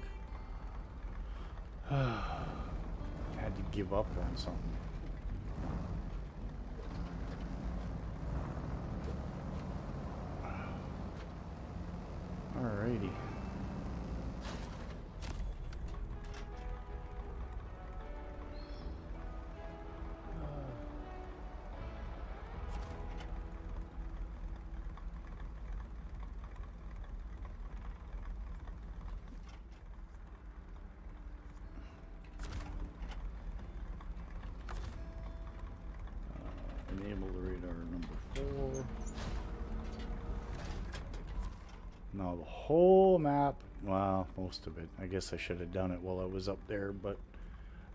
Had to give up on something. Alrighty. Enable the radar number 4. Now the whole map, well, most of it. I guess I should have done it while I was up there, but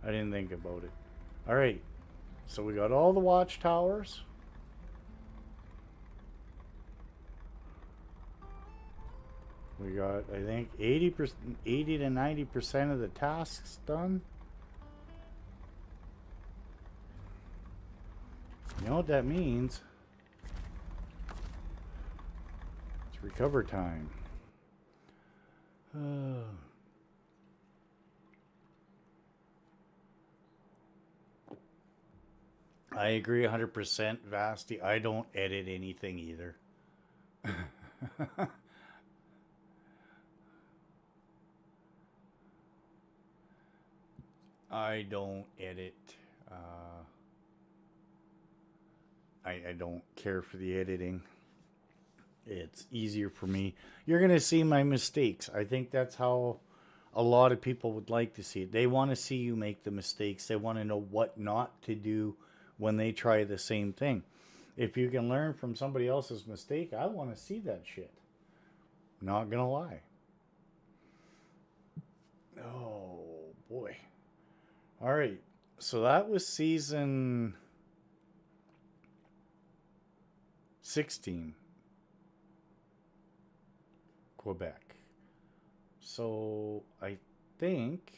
I didn't think about it. Alright, so we got all the watchtowers. We got, I think, 80 to 90% of the tasks done. You know what that means? It's recover time. I agree 100%, Vasty. I don't edit anything either. I don't edit. I don't care for the editing. It's easier for me. You're going to see my mistakes. I think that's how a lot of people would like to see it. They want to see you make the mistakes. They want to know what not to do when they try the same thing. If you can learn from somebody else's mistake, I want to see that shit. Not going to lie. Oh, boy. All right. So that was season 16. Quebec. So I think,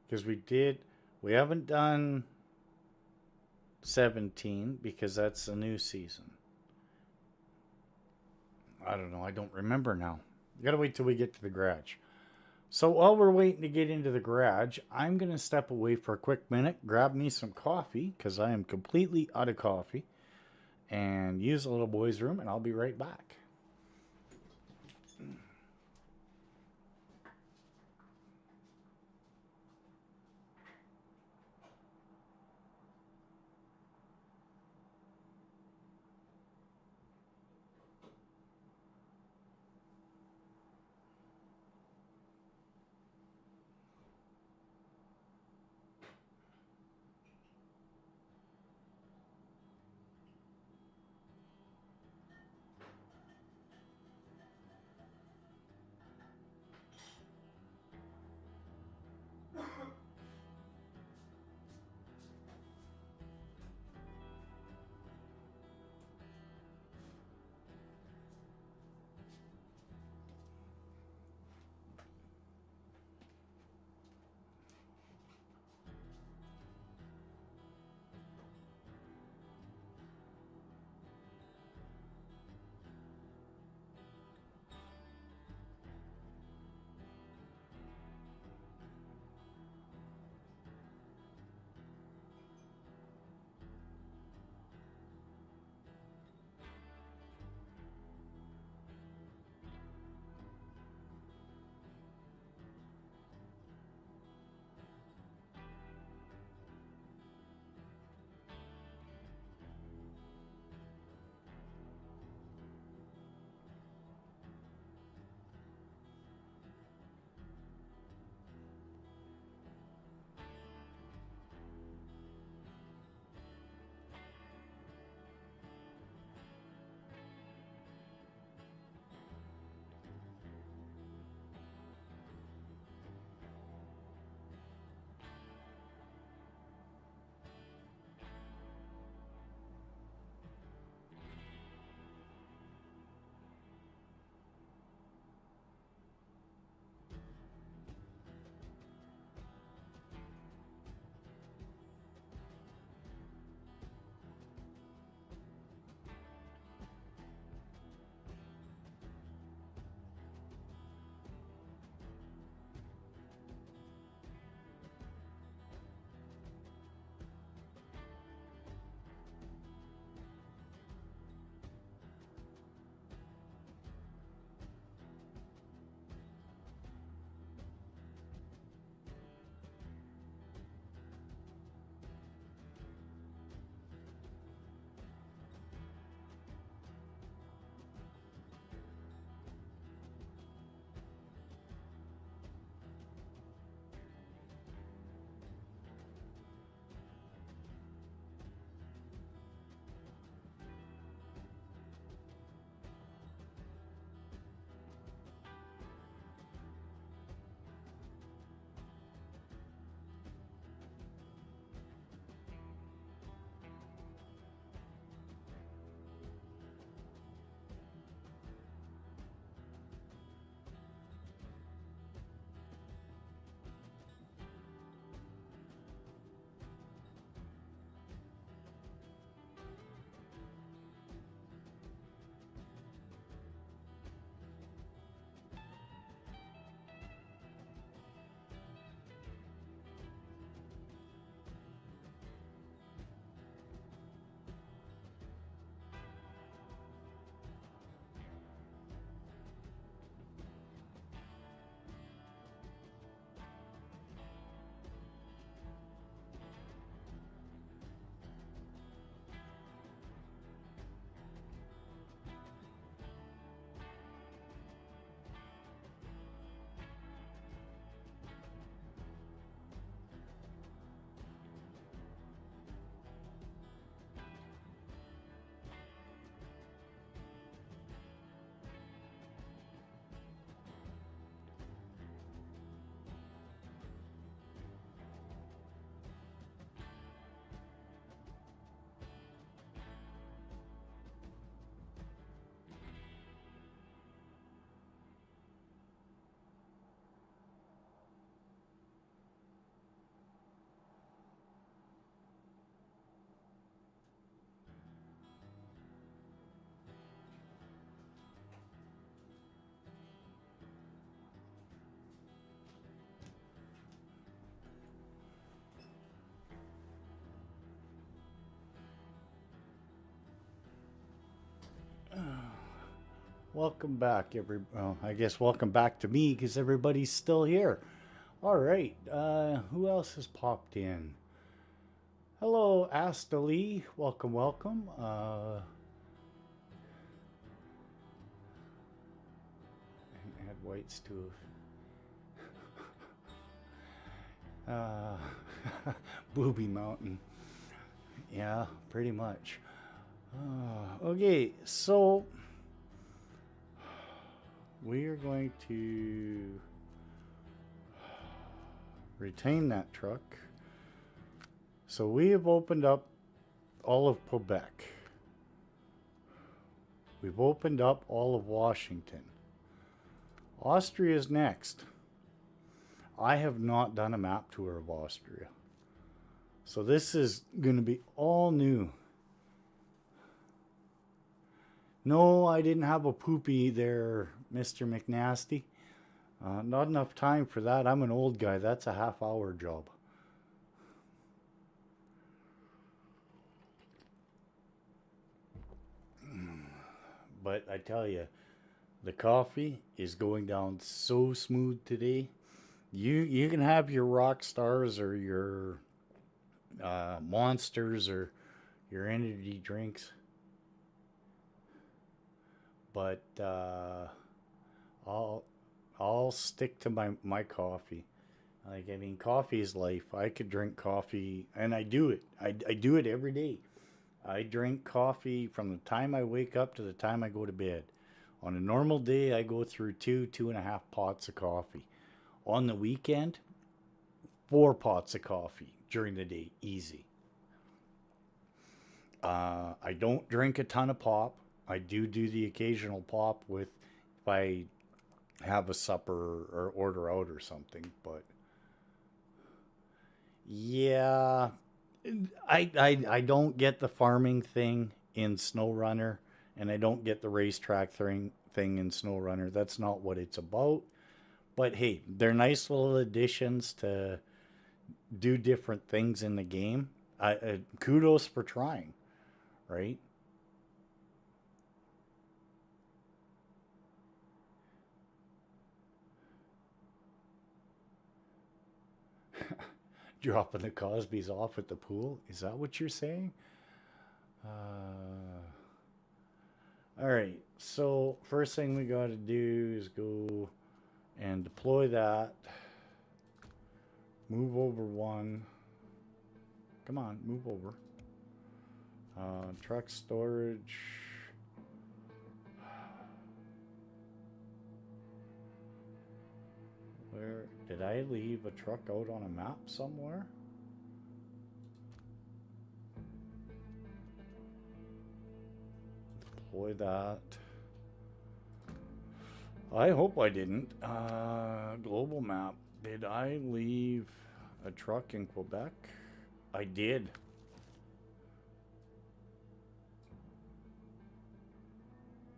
because we haven't done 17 because that's a new season. I don't know. I don't remember now. You gotta wait till we get to the garage. So while we're waiting to get into the garage, I'm going to step away for a quick minute, grab me some coffee, because I am completely out of coffee, and use the little boy's room, and I'll be right back. Welcome back, well, I guess welcome back to me because everybody's still here. All right, who else has popped in? Hello, Asta Lee. Welcome, welcome. And add whites to. Booby Mountain. Yeah, pretty much. Okay, so we are going to retain that truck. So we have opened up all of Quebec. We've opened up all of Washington. Austria is next. I have not done a map tour of Austria. So this is going to be all new. No, I didn't have a poopy there, Mr. McNasty. Not enough time for that. I'm an old guy. That's a half-hour job. But I tell you, the coffee is going down so smooth today. You can have your rock stars or your monsters or your energy drinks, but I'll stick to my coffee. Like, I mean, coffee is life. I could drink coffee, and I do it. I do it every day. I drink coffee from the time I wake up to the time I go to bed. On a normal day, I go through 2.5 pots of coffee. On the weekend, 4 pots of coffee during the day, easy. I don't drink a ton of pop. I do the occasional pop with if I have a supper or order out or something. But yeah, I don't get the farming thing in Snowrunner, and I don't get the racetrack thing in Snowrunner. That's not what it's about. But hey, they're nice little additions to do different things in the game. Kudos for trying, right? Dropping the Cosbys off at the pool. Is that what you're saying? All right. So first thing we got to do is go and deploy that. Move over one. Come on, move over. Truck storage. Where did I leave a truck out on a map somewhere? Deploy that. I hope I didn't. Global map. Did I leave a truck in Quebec? I did.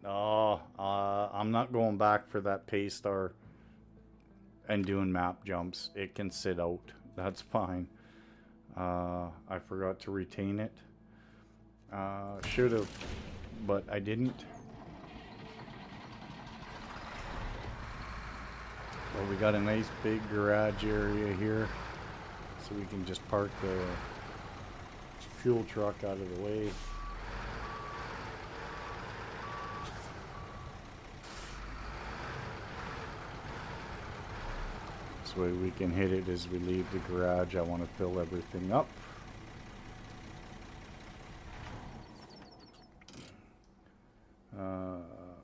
Oh, I'm not going back for that Paystar and doing map jumps. It can sit out. That's fine. I forgot to retain it. Should have, but I didn't. Well, we got a nice big garage area here, so we can just park the fuel truck out of the way. This way we can hit it as we leave the garage. I want to fill everything up.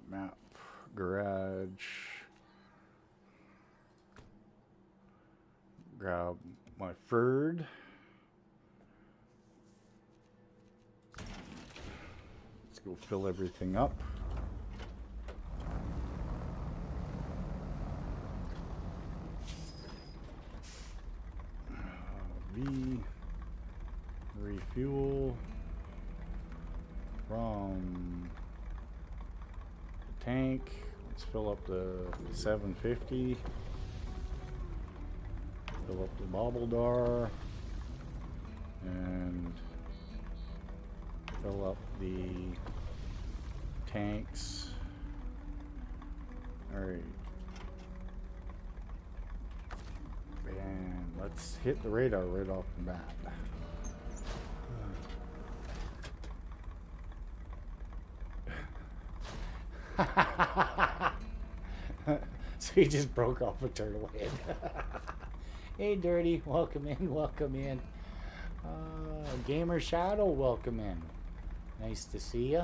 Map, garage. Grab my Ford. Let's go fill everything up. V. Refuel from the tank. Let's fill up the 750. Fill up the bobble dar and fill up the tanks Alright. And let's hit the radar right off the bat. So he just broke off a turtle head. Hey, Dirty, welcome in, welcome in. Gamer Shadow, welcome in. Nice to see you.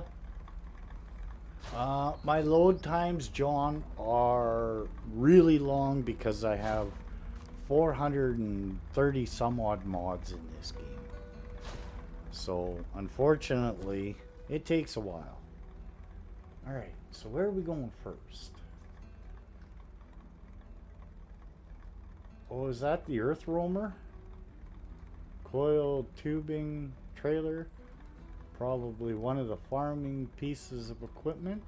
My load times, John, are really long because I have 430 some odd mods in this game. So, unfortunately, it takes a while. Alright, so where are we going first? Oh, is that the Earth Roamer? Coiled tubing trailer. Probably one of the farming pieces of equipment.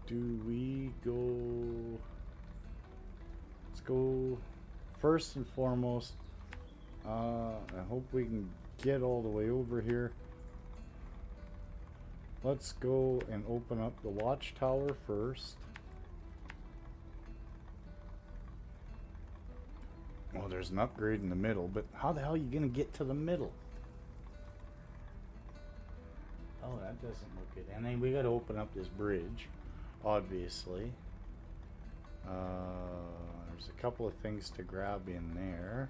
Do we go... Let's go first and foremost. I hope we can get all the way over here. Let's go and open up the watchtower first. Well, there's an upgrade in the middle, but how the hell are you going to get to the middle? Oh, that doesn't look good. And then we got to open up this bridge, obviously. There's a couple of things to grab in there.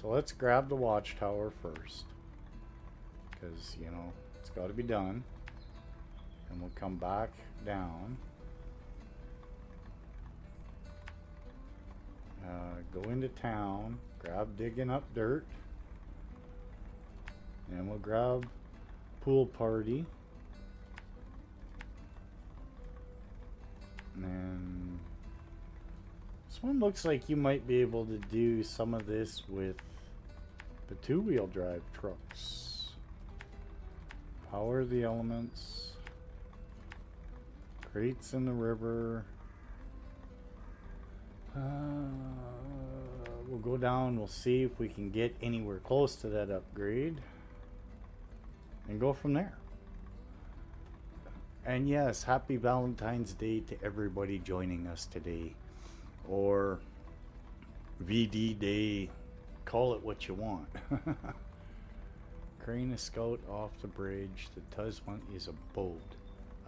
So let's grab the watchtower first, because, you know, it's got to be done. And we'll come back down. Go into town, grab digging up dirt, and we'll grab pool party. And then this one looks like you might be able to do some of this with the two-wheel drive trucks. Power the elements. Crates in the river. We'll go down, we'll see if we can get anywhere close to that upgrade. And go from there. And yes, happy Valentine's Day to everybody joining us today. Or VD Day, call it what you want. Crane a scout off the bridge. The Tasman is a boat.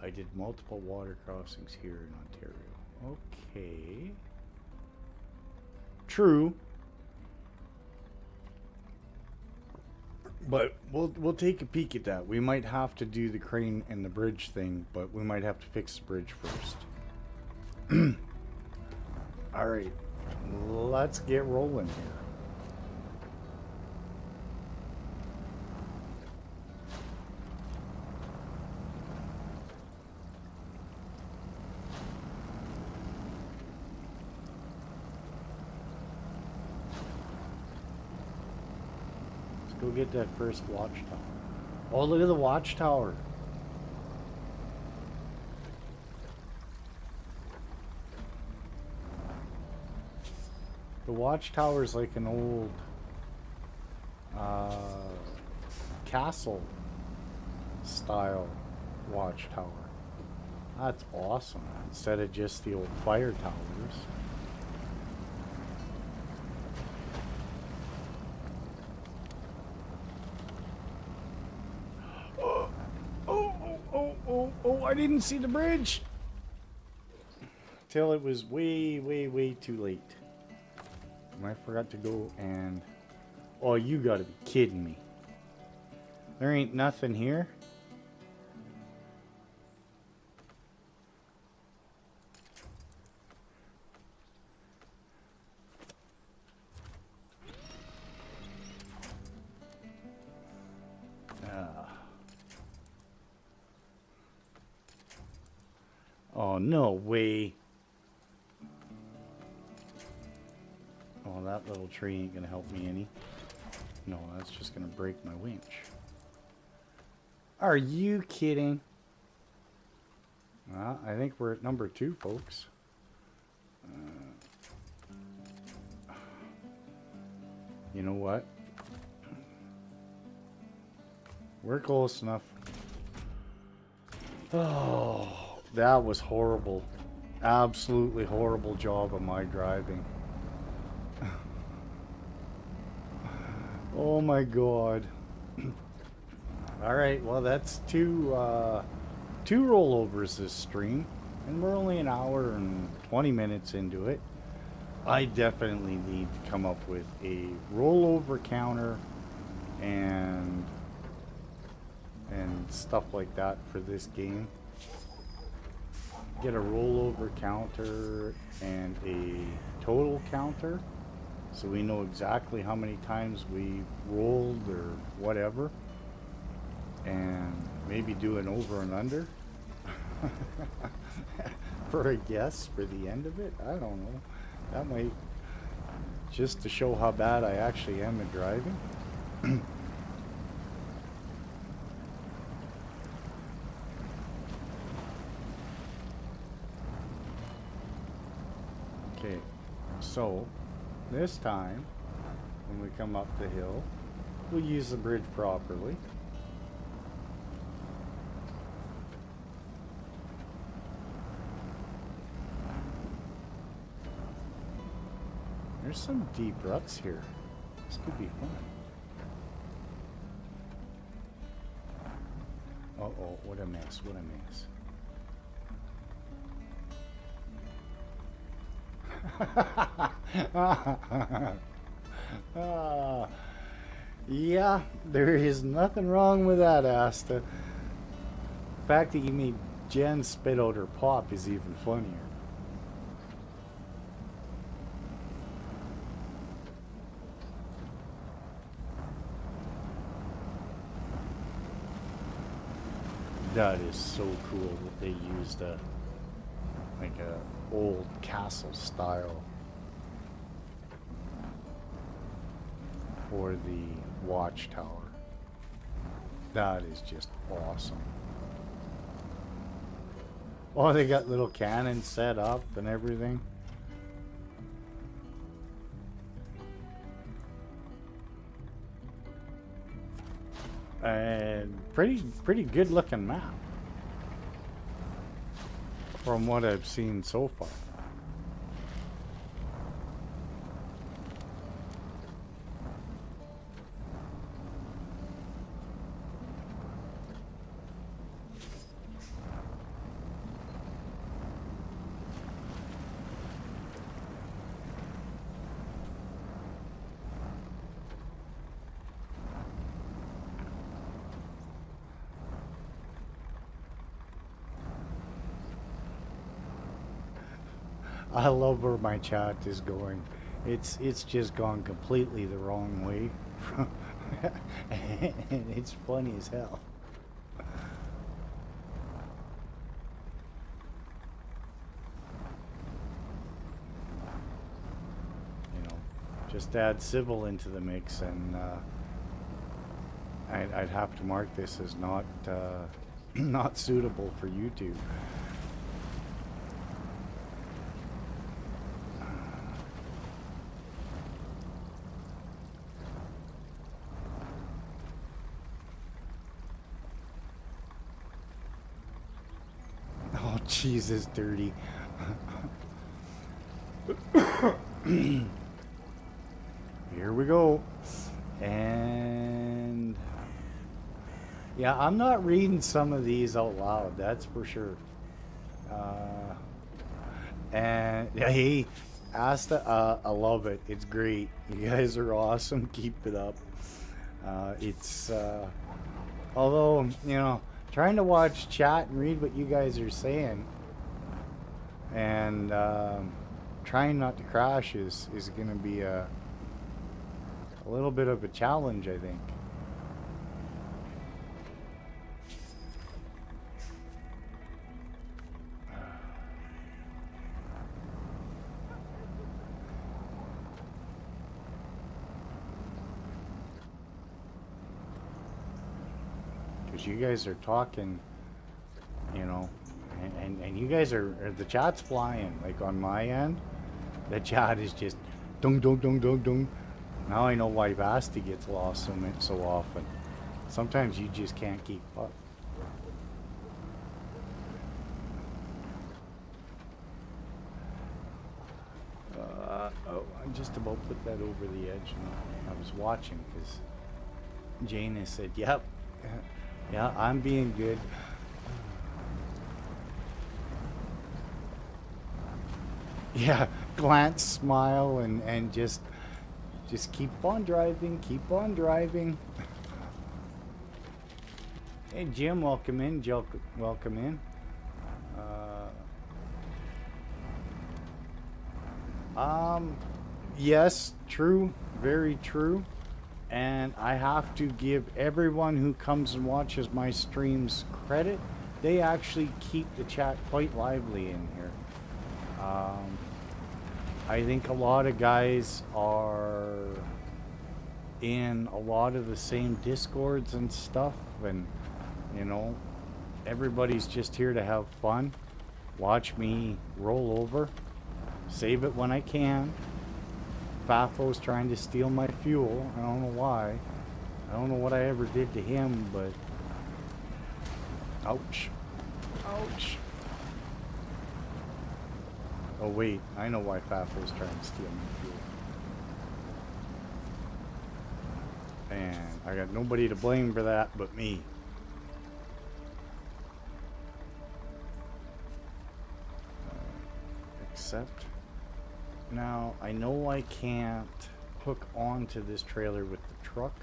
I did multiple water crossings here in Ontario. Okay. True. But we'll take a peek at that. We might have to do the crane and the bridge thing, but we might have to fix the bridge first. Alright, let's get rolling here. Let's go get that first watchtower. Oh, look at the watchtower. The watchtower is like an old castle style watchtower. That's awesome. Instead of just the old fire towers. Oh, I didn't see the bridge till it was way too late. And I forgot to go and... Oh, you gotta be kidding me. There ain't nothing here. Oh, no way. Oh, that little tree ain't gonna help me any. No, that's just gonna break my winch. Are you kidding? Well, I think we're at number 2, folks. You know what? We're close enough. Oh, that was horrible. Absolutely horrible job of my driving. Oh my god. Alright, well that's two rollovers this stream. And we're only an hour and 20 minutes into it. I definitely need to come up with a rollover counter and stuff like that for this game. Get a rollover counter and a total counter so we know exactly how many times we rolled or whatever, and maybe do an over and under for a guess for the end of it. I don't know, that might just to show how bad I actually am at driving. Okay, so this time when we come up the hill, we'll use the bridge properly. There's some deep ruts here. This could be fun. Uh-oh, what a mess, what a mess. Yeah, there is nothing wrong with that, Asta. The fact that you made Jen spit out her pop is even funnier. That is so cool that they used a like a old castle style for the watchtower. That is just awesome. Oh, they got little cannons set up and everything. And pretty good looking map from what I've seen so far. I love where my chat is going. It's just gone completely the wrong way. And it's funny as hell. You know, just add civil into the mix, and I'd have to mark this as not not suitable for YouTube. Jesus, dirty. Here we go. And yeah, I'm not reading some of these out loud, that's for sure. And hey, Asta, I love it. It's great. You guys are awesome. Keep it up. It's although, you know, trying to watch chat and read what you guys are saying, and trying not to crash is going to be a little bit of a challenge, I think. You guys are talking, you know, and you guys are the chat's flying. Like on my end, the chat is just dung dung dung dung dung. Now I know why Basti gets lost so often. Sometimes you just can't keep up. Oh, I just about put that over the edge now. I was watching because Jana said, yep, yeah, I'm being good. Yeah, glance, smile, and just keep on driving, keep on driving. Hey, Jim, welcome in. Jill, welcome in. Yes, true, very true. And I have to give everyone who comes and watches my streams credit. They actually keep the chat quite lively in here. I think a lot of guys are in a lot of the same discords and stuff, and you know, everybody's just here to have fun, watch me roll over, save it when I can. Fafo's trying to steal my fuel. I don't know why. I don't know what I ever did to him, but ouch, ouch. Oh wait, I know why Fafo's trying to steal my fuel. And I got nobody to blame for that but me. Except, now I know I can't hook onto this trailer with the truck,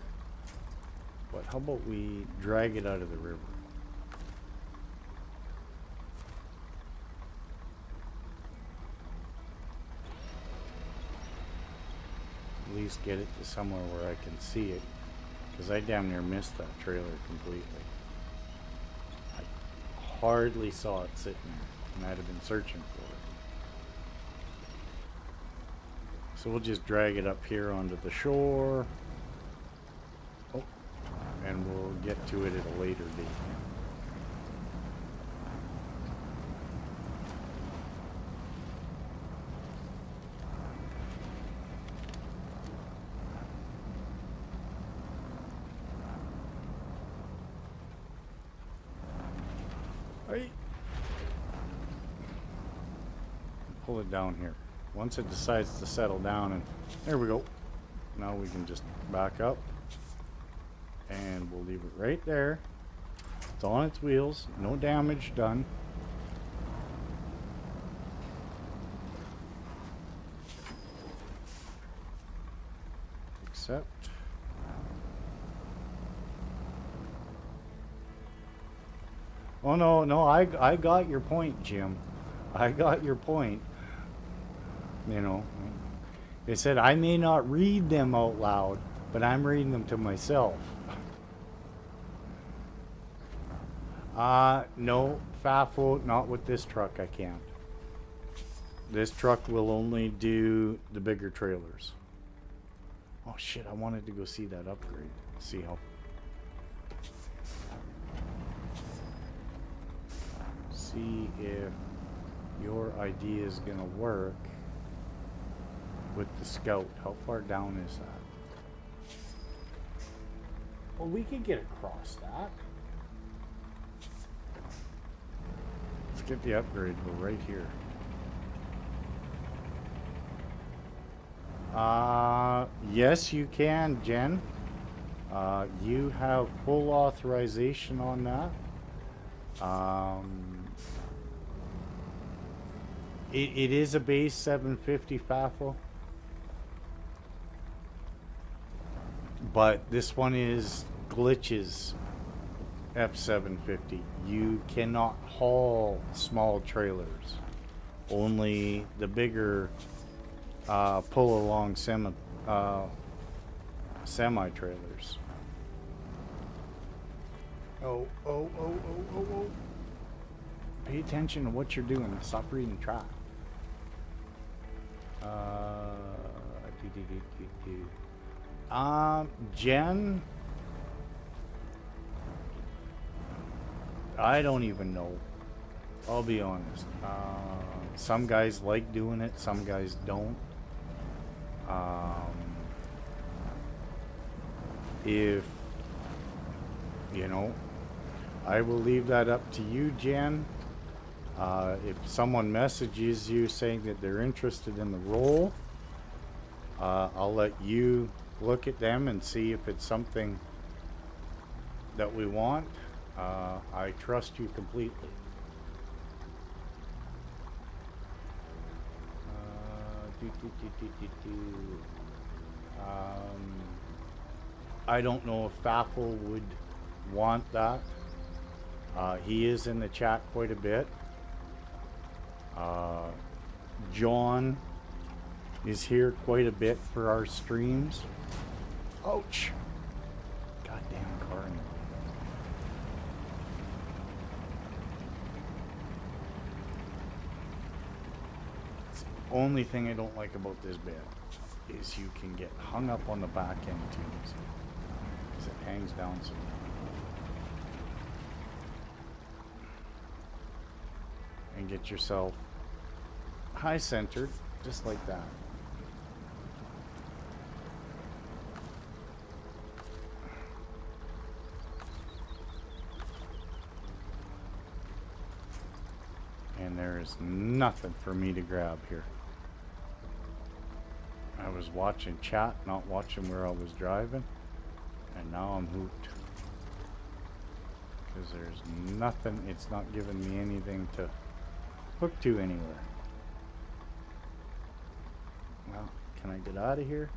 but how about we drag it out of the river? At least get it to somewhere where I can see it, because I damn near missed that trailer completely. I hardly saw it sitting there, and I'd have been searching for it. So we'll just drag it up here onto the shore. Oh, and we'll get to it at a later date. Right. Pull it down here. Once it decides to settle down, and there we go. Now we can just back up, and we'll leave it right there. It's on its wheels, no damage done. Except oh no, I got your point, Jim. I got your point. You know, they said I may not read them out loud, but I'm reading them to myself. No, Fafo, not with this truck, I can't. This truck will only do the bigger trailers. Oh shit, I wanted to go see that upgrade. See how... See if your idea is gonna work with the Scout. How far down is that? Well, we could get across that. Let's get the upgrade. We're right here. Yes, you can, Jen. You have full authorization on that. It is a base 750 FAFO. But this one is glitches F750. You cannot haul small trailers. Only the bigger pull along semi trailers. Oh. Pay attention to what you're doing. Stop reading track. Jen, I don't even know. I'll be honest. Some guys like doing it, some guys don't. if, you know, I will leave that up to you, Jen. If someone messages you saying that they're interested in the role, I'll let you look at them and see if it's something that we want. I trust you completely. I don't know if Faffel would want that. He is in the chat quite a bit. John is here quite a bit for our streams. Ouch! Goddamn car in the way. It's the only thing I don't like about this bed is you can get hung up on the back end too easy. Because it hangs down so much. And get yourself high centered just like that. And there is nothing for me to grab here. I was watching chat, not watching where I was driving, and now I'm hooked. Because there's nothing, it's not giving me anything to hook to anywhere. Well, can I get out of here?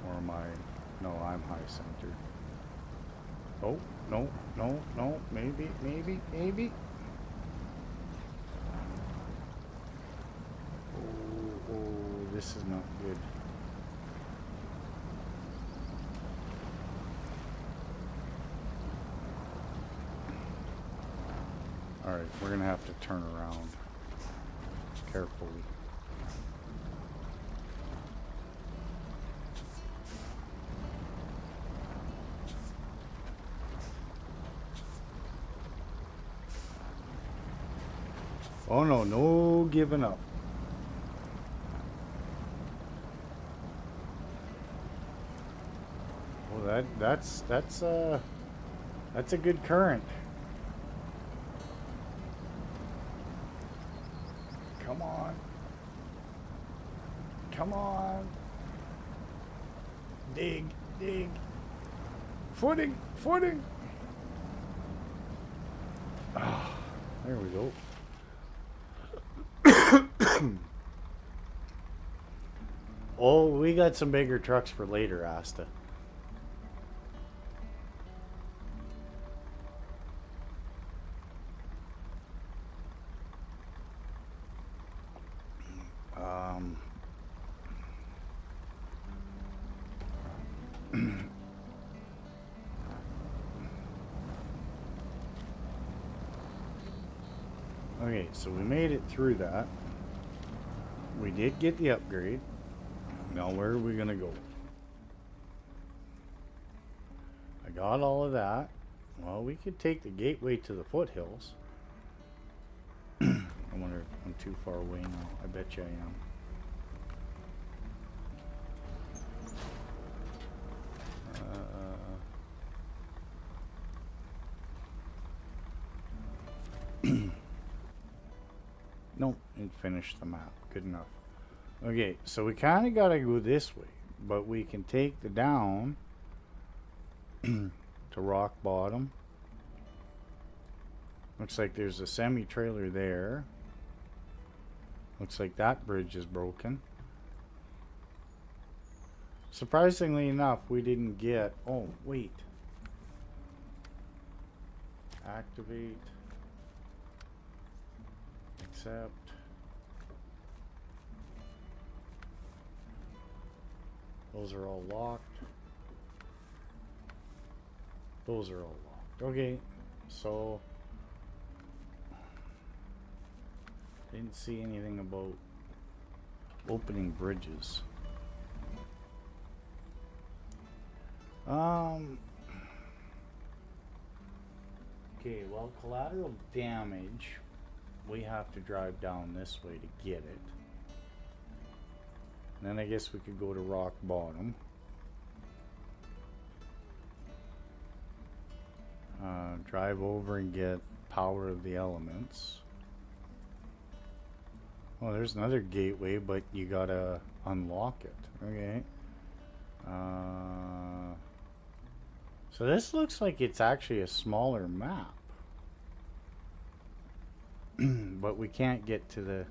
Or am I? No, I'm high centered. Oh, no, no, no, maybe, maybe, maybe. Oh, oh, this is not good. Alright, we're gonna have to turn around carefully. Oh no, no giving up. Well, that's a good current. Come on. Come on. Dig, dig. Footing, footing. Ah, there we go. Oh, we got some bigger trucks for later, Asta. Okay, so we made it through that. We did get the upgrade. Now where are we gonna go? I got all of that. Well, we could take the gateway to the foothills. I wonder if I'm too far away now. I bet you I am. Nope, it finished the map. Good enough. Okay, so we kind of got to go this way, but we can take the down to rock bottom. Looks like there's a semi-trailer there. Looks like that bridge is broken. Surprisingly enough, we didn't get... Oh, wait. Activate. Accept. Those are all locked. Those are all locked. Okay, so didn't see anything about opening bridges. Okay, well, collateral damage, we have to drive down this way to get it. And then I guess we could go to rock bottom. Drive over and get power of the elements. Oh, there's another gateway, but you gotta unlock it. Okay. So this looks like it's actually a smaller map. But we can't get to the...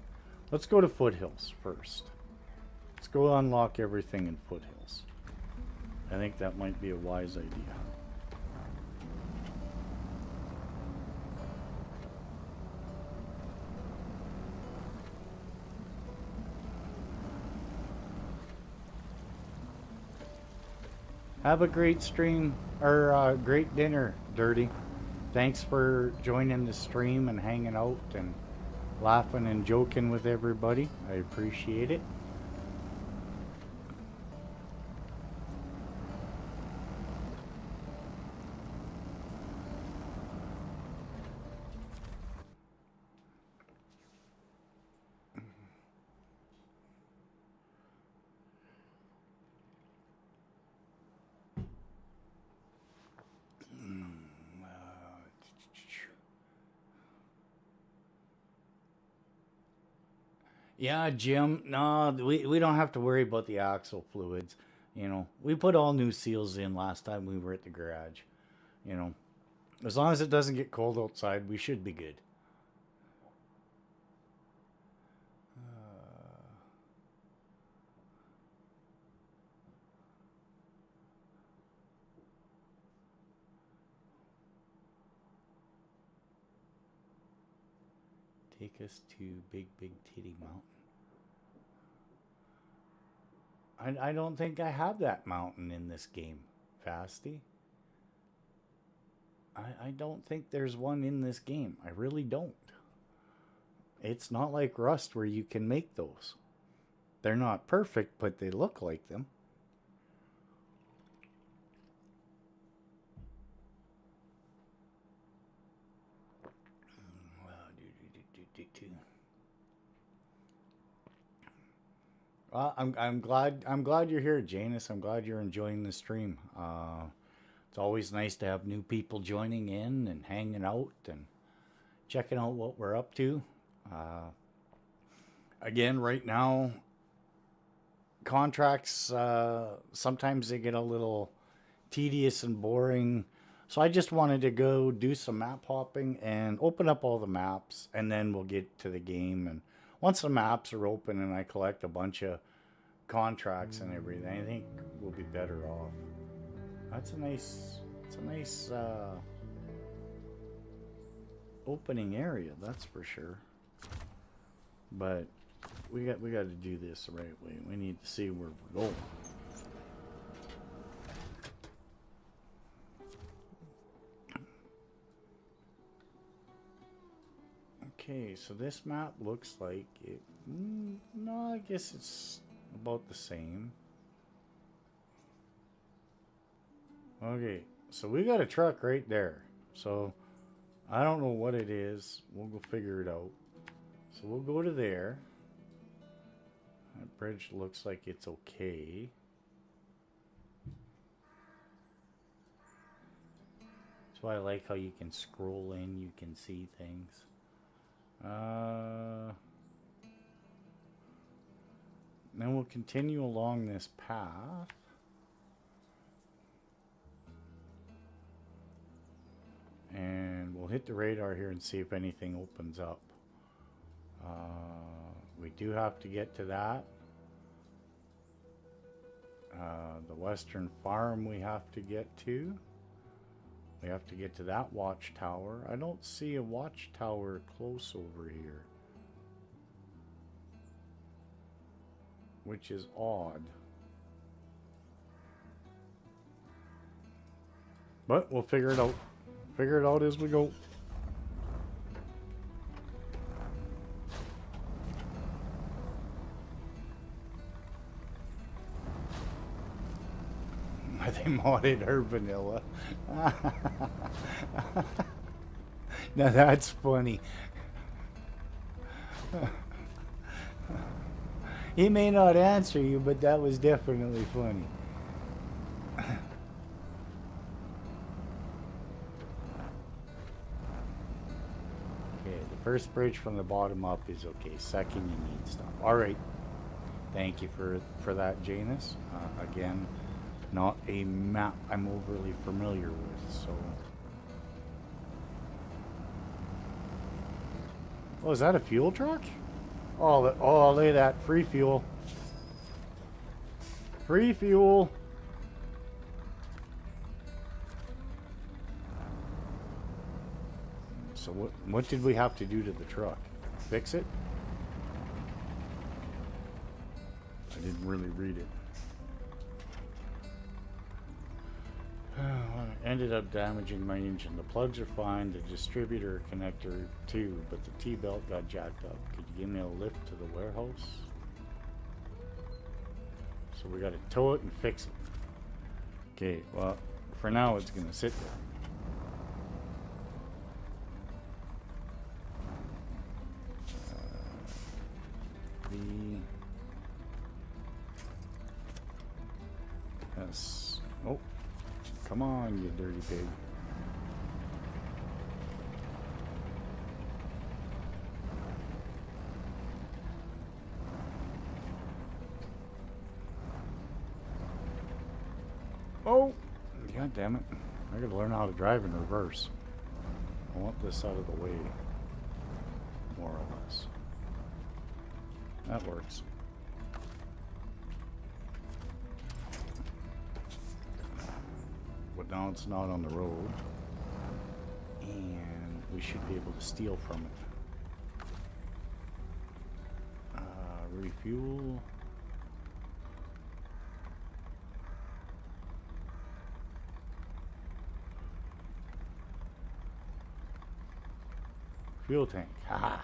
Let's go to Foothills first. Let's go unlock everything in Foothills. I think that might be a wise idea. Have a great stream, or great dinner, Dirty. Thanks for joining the stream and hanging out and laughing and joking with everybody. I appreciate it. Yeah, Jim. No, we don't have to worry about the axle fluids. You know, we put all new seals in last time we were at the garage. You know, as long as it doesn't get cold outside, we should be good. Take us to Big Titty Mountain. I don't think I have that mountain in this game, Fasty. I don't think there's one in this game. I really don't. It's not like Rust where you can make those. They're not perfect, but they look like them. Well, I'm glad you're here, Janus. I'm glad you're enjoying the stream. It's always nice to have new people joining in and hanging out and checking out what we're up to. Again, right now, contracts sometimes they get a little tedious and boring. So I just wanted to go do some map hopping and open up all the maps, and then we'll get to the game. And once the maps are open and I collect a bunch of contracts and everything, I think we'll be better off. It's a nice opening area, that's for sure. But we got to do this the right way. We need to see where we're going. Okay, so this map looks like it. No, I guess it's about the same. Okay, so we got a truck right there. So I don't know what it is. We'll go figure it out. So we'll go to there. That bridge looks like it's okay. That's why I like how you can scroll in, you can see things. Then we'll continue along this path. And we'll hit the radar here and see if anything opens up. We do have to get to that. The Western Farm we have to get to. We have to get to that watchtower. I don't see a watchtower close over here, which is odd. But we'll figure it out. Figure it out as we go. They modded her vanilla. Now that's funny. He may not answer you, but that was definitely funny. Okay, the first bridge from the bottom up is okay. Second, you need stuff. All right. Thank you for that, Janus. Again, not a map I'm overly familiar with, so. Oh, is that a fuel truck? Oh, oh, look at that. Free fuel. Free fuel. So what did we have to do to the truck? Fix it? I didn't really read it. Ended up damaging my engine. The plugs are fine, the distributor connector too, but the T-belt got jacked up. Could you give me a lift to the warehouse? So we gotta tow it and fix it. Okay, well, for now it's gonna sit there. Yes. Oh, come on, you dirty pig. Oh, god damn it. I gotta learn how to drive in reverse. I want this out of the way, more or less. That works. But now it's not on the road, and we should be able to steal from it. Refuel. Fuel tank. Haha. So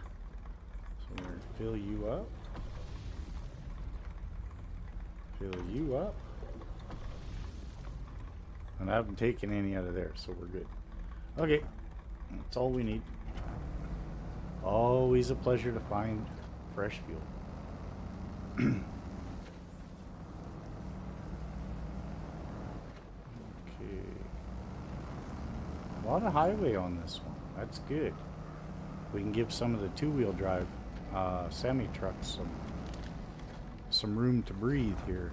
we're gonna fill you up. Fill you up. And I haven't taken any out of there, so we're good. Okay, that's all we need. Always a pleasure to find fresh fuel. Okay. A lot of highway on this one. That's good. We can give some of the two-wheel drive semi-trucks some room to breathe here.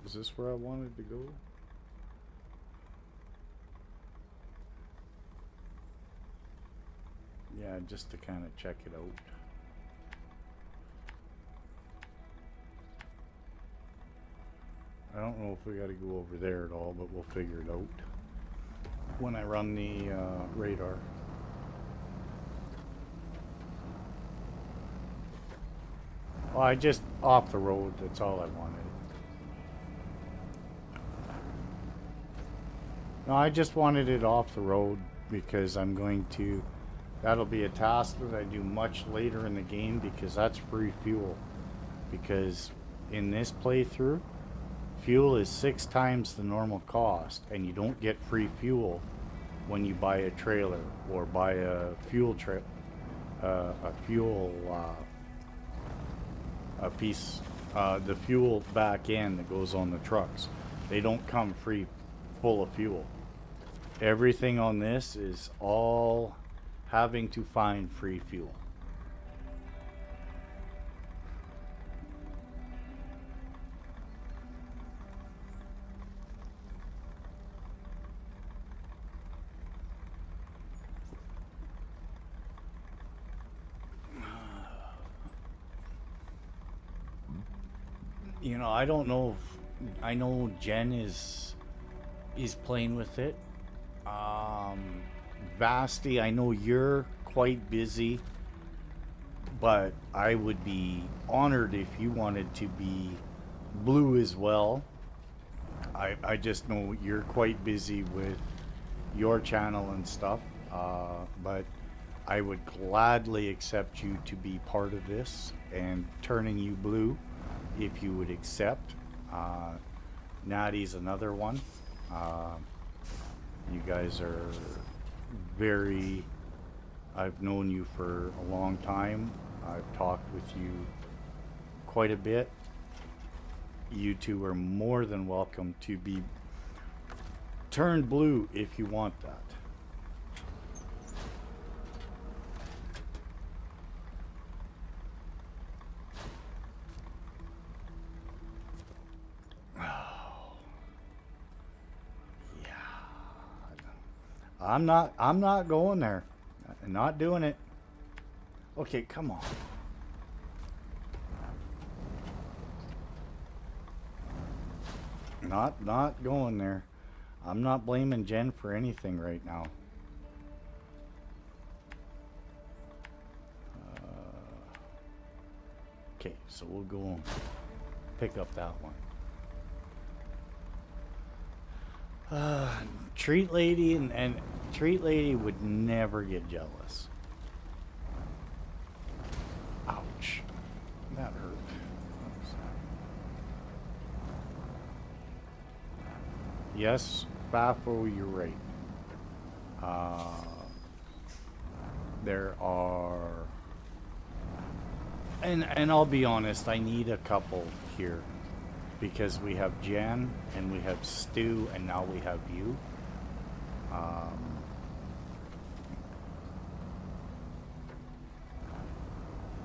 Is this where I wanted to go? Yeah, just to kind of check it out. I don't know if we got to go over there at all, but we'll figure it out when I run the radar. Well, I just off the road, that's all I wanted. No, I just wanted it off the road because I'm going to, that'll be a task that I do much later in the game because that's free fuel. Because in this playthrough, fuel is 6 times the normal cost, and you don't get free fuel when you buy a trailer or buy a fuel piece, the fuel back end that goes on the trucks. They don't come free full of fuel. Everything on this is all having to find free fuel. You know, I don't know if, I know Jen is playing with it. Vasti, I know you're quite busy, but I would be honored if you wanted to be blue as well. I just know you're quite busy with your channel and stuff, but I would gladly accept you to be part of this and turning you blue if you would accept. Natty's another one. You guys are very I've known you for a long time. I've talked with you quite a bit. You two are more than welcome to be turned blue if you want that. I'm not going there. I'm not doing it. Okay, come on. Not going there. I'm not blaming Jen for anything right now. Okay, so we'll go and pick up that one. Treat Lady and Treat Lady would never get jealous. Ouch. That hurt. Yes, Fafo, you're right. There are... And I'll be honest, I need a couple here. Because we have Jen, and we have Stu, and now we have you.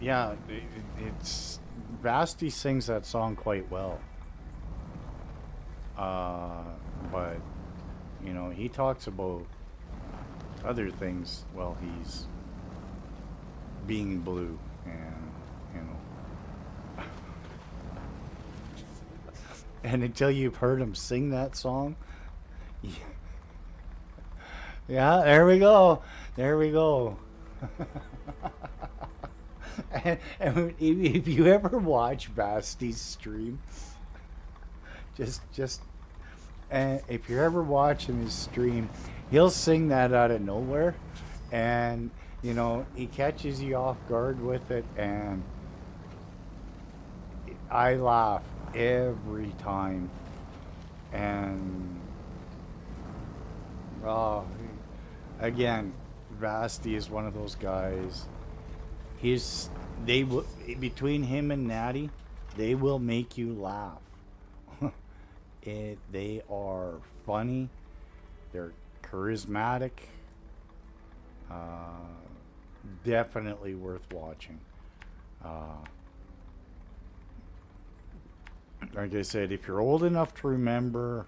Yeah, it's... Vasti sings that song quite well. But, you know, he talks about other things while he's being blue, and, you know. And until you've heard him sing that song, yeah, there we go. There we go. And if you ever watch Basti's stream, and if you're ever watching his stream, he'll sing that out of nowhere, and you know he catches you off guard with it, and I laugh every time. And again, Vasti is one of those guys. Between him and Natty, they will make you laugh. They are funny. They're charismatic. Definitely worth watching. Like I said, if you're old enough to remember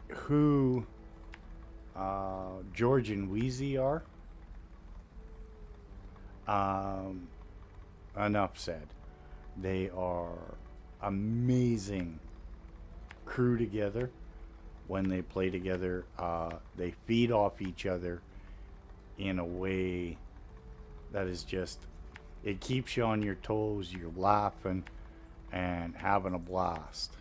who George and Wheezy are, enough said. They are amazing crew together. When they play together, they feed off each other in a way that is just, it keeps you on your toes. You're laughing and having a blast.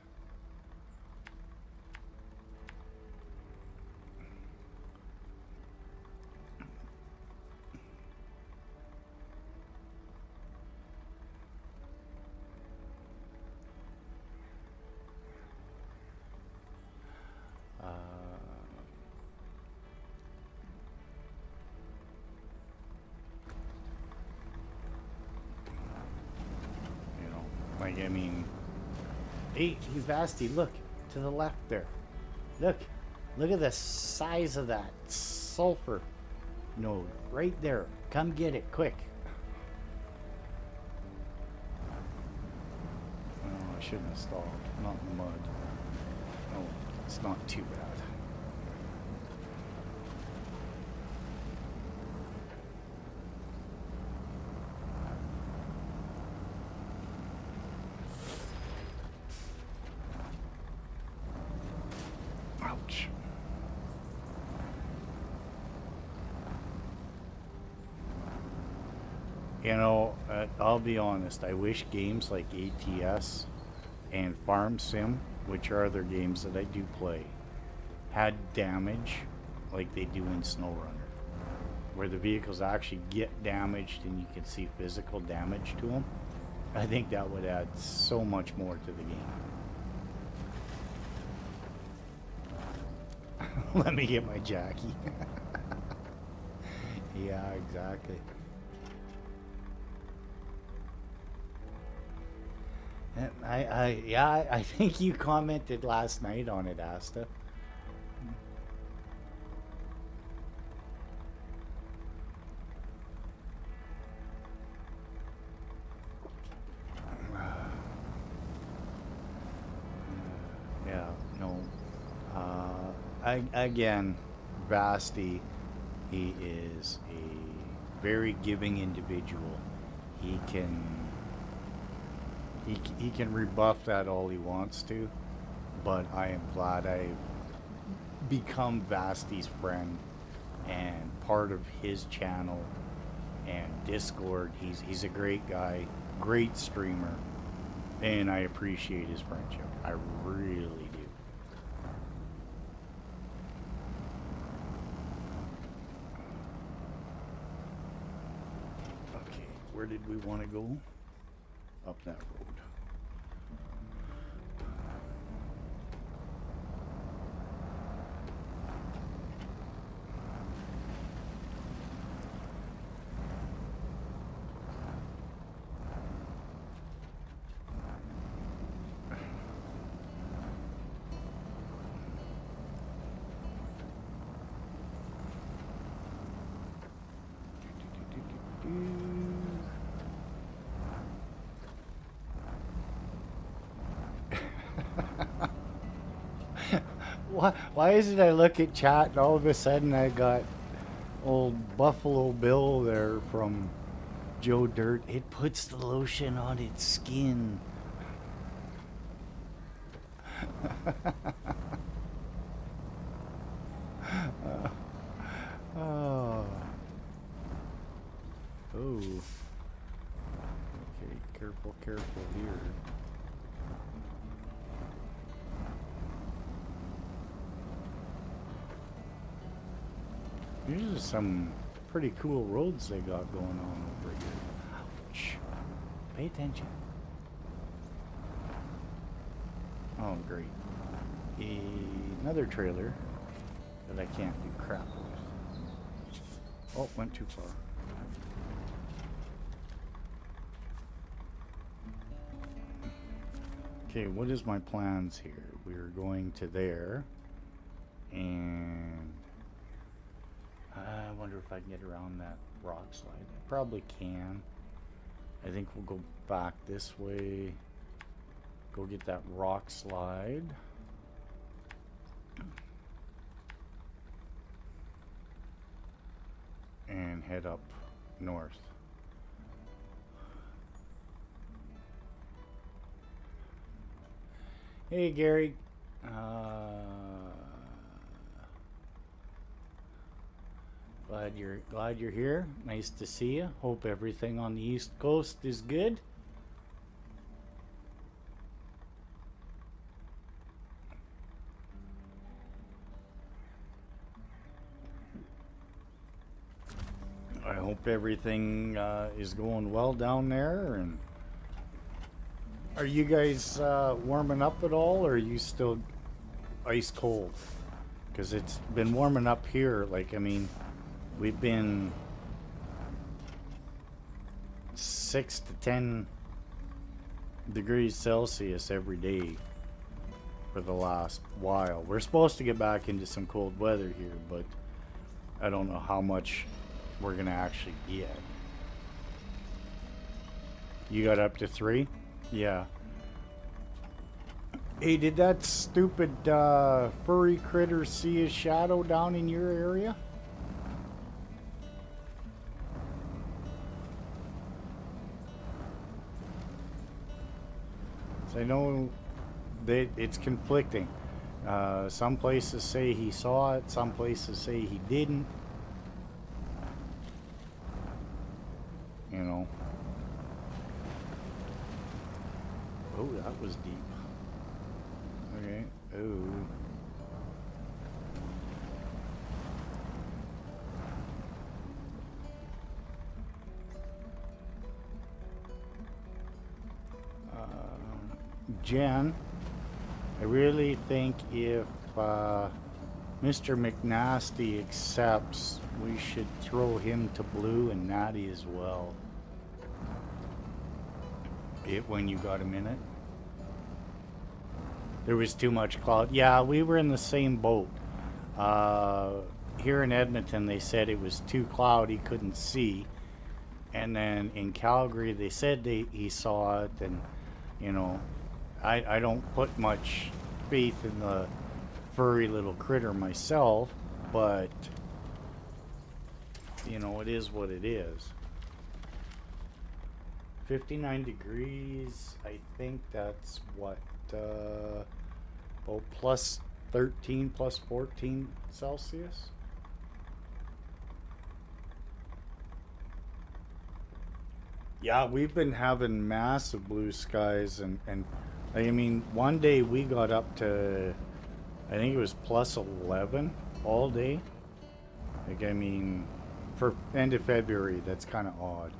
I mean, hey, Vasti, look to the left there. Look at the size of that sulfur node right there. Come get it quick. Oh, I shouldn't have stalled. Not in the mud. Oh, it's not too bad. Ouch. You know, I'll be honest, I wish games like ATS and Farm Sim, which are other games that I do play, had damage like they do in Snowrunner, where the vehicles actually get damaged and you can see physical damage to them. I think that would add so much more to the game. Let me get my Jackie. Yeah, exactly. And I think you commented last night on it, Asta. Yeah, no. Again, Vasti, he is a very giving individual. He can he can rebuff that all he wants to, but I am glad I've become Vasti's friend and part of his channel and Discord. He's a great guy, great streamer, and I appreciate his friendship. I really do. Okay, where did we want to go? Up that road. Why is it I look at chat and all of a sudden I got old Buffalo Bill there from Joe Dirt? It puts the lotion on its skin. Oh. Oh. Okay, careful, careful here. These are some pretty cool roads they got going on over here. Ouch. Pay attention. Oh, great. Another trailer that I can't do crap with. Oh, went too far. Okay, what is my plans here? We're going to there. And I wonder if I can get around that rock slide. I probably can. I think we'll go back this way. Go get that rock slide. And head up north. Hey Gary. Glad you're here. Nice to see you. Hope everything on the East Coast is good. I hope everything is going well down there. And are you guys warming up at all, or are you still ice cold? Because it's been warming up here. Like, I mean, we've been 6 to 10 degrees Celsius every day for the last while. We're supposed to get back into some cold weather here, but I don't know how much we're gonna actually get. You got up to 3? Yeah. Hey, did that stupid furry critter see his shadow down in your area? So I know that it's conflicting. Some places say he saw it, some places say he didn't. You know. Oh, that was deep. Okay. Oh. Jen, I really think if Mr. McNasty accepts. We should throw him to blue and Natty as well. When you got a minute. There was too much cloud. Yeah, we were in the same boat. Here in Edmonton, they said it was too cloudy, couldn't see. And then in Calgary, they said he saw it. And, you know, I don't put much faith in the furry little critter myself, but, you know, it is what it is. 59 degrees, I think that's what, about plus 13, plus 14 Celsius. Yeah, we've been having massive blue skies, and I mean, one day we got up to, I think it was plus 11 all day. Like, I mean, for end of February, that's kind of odd.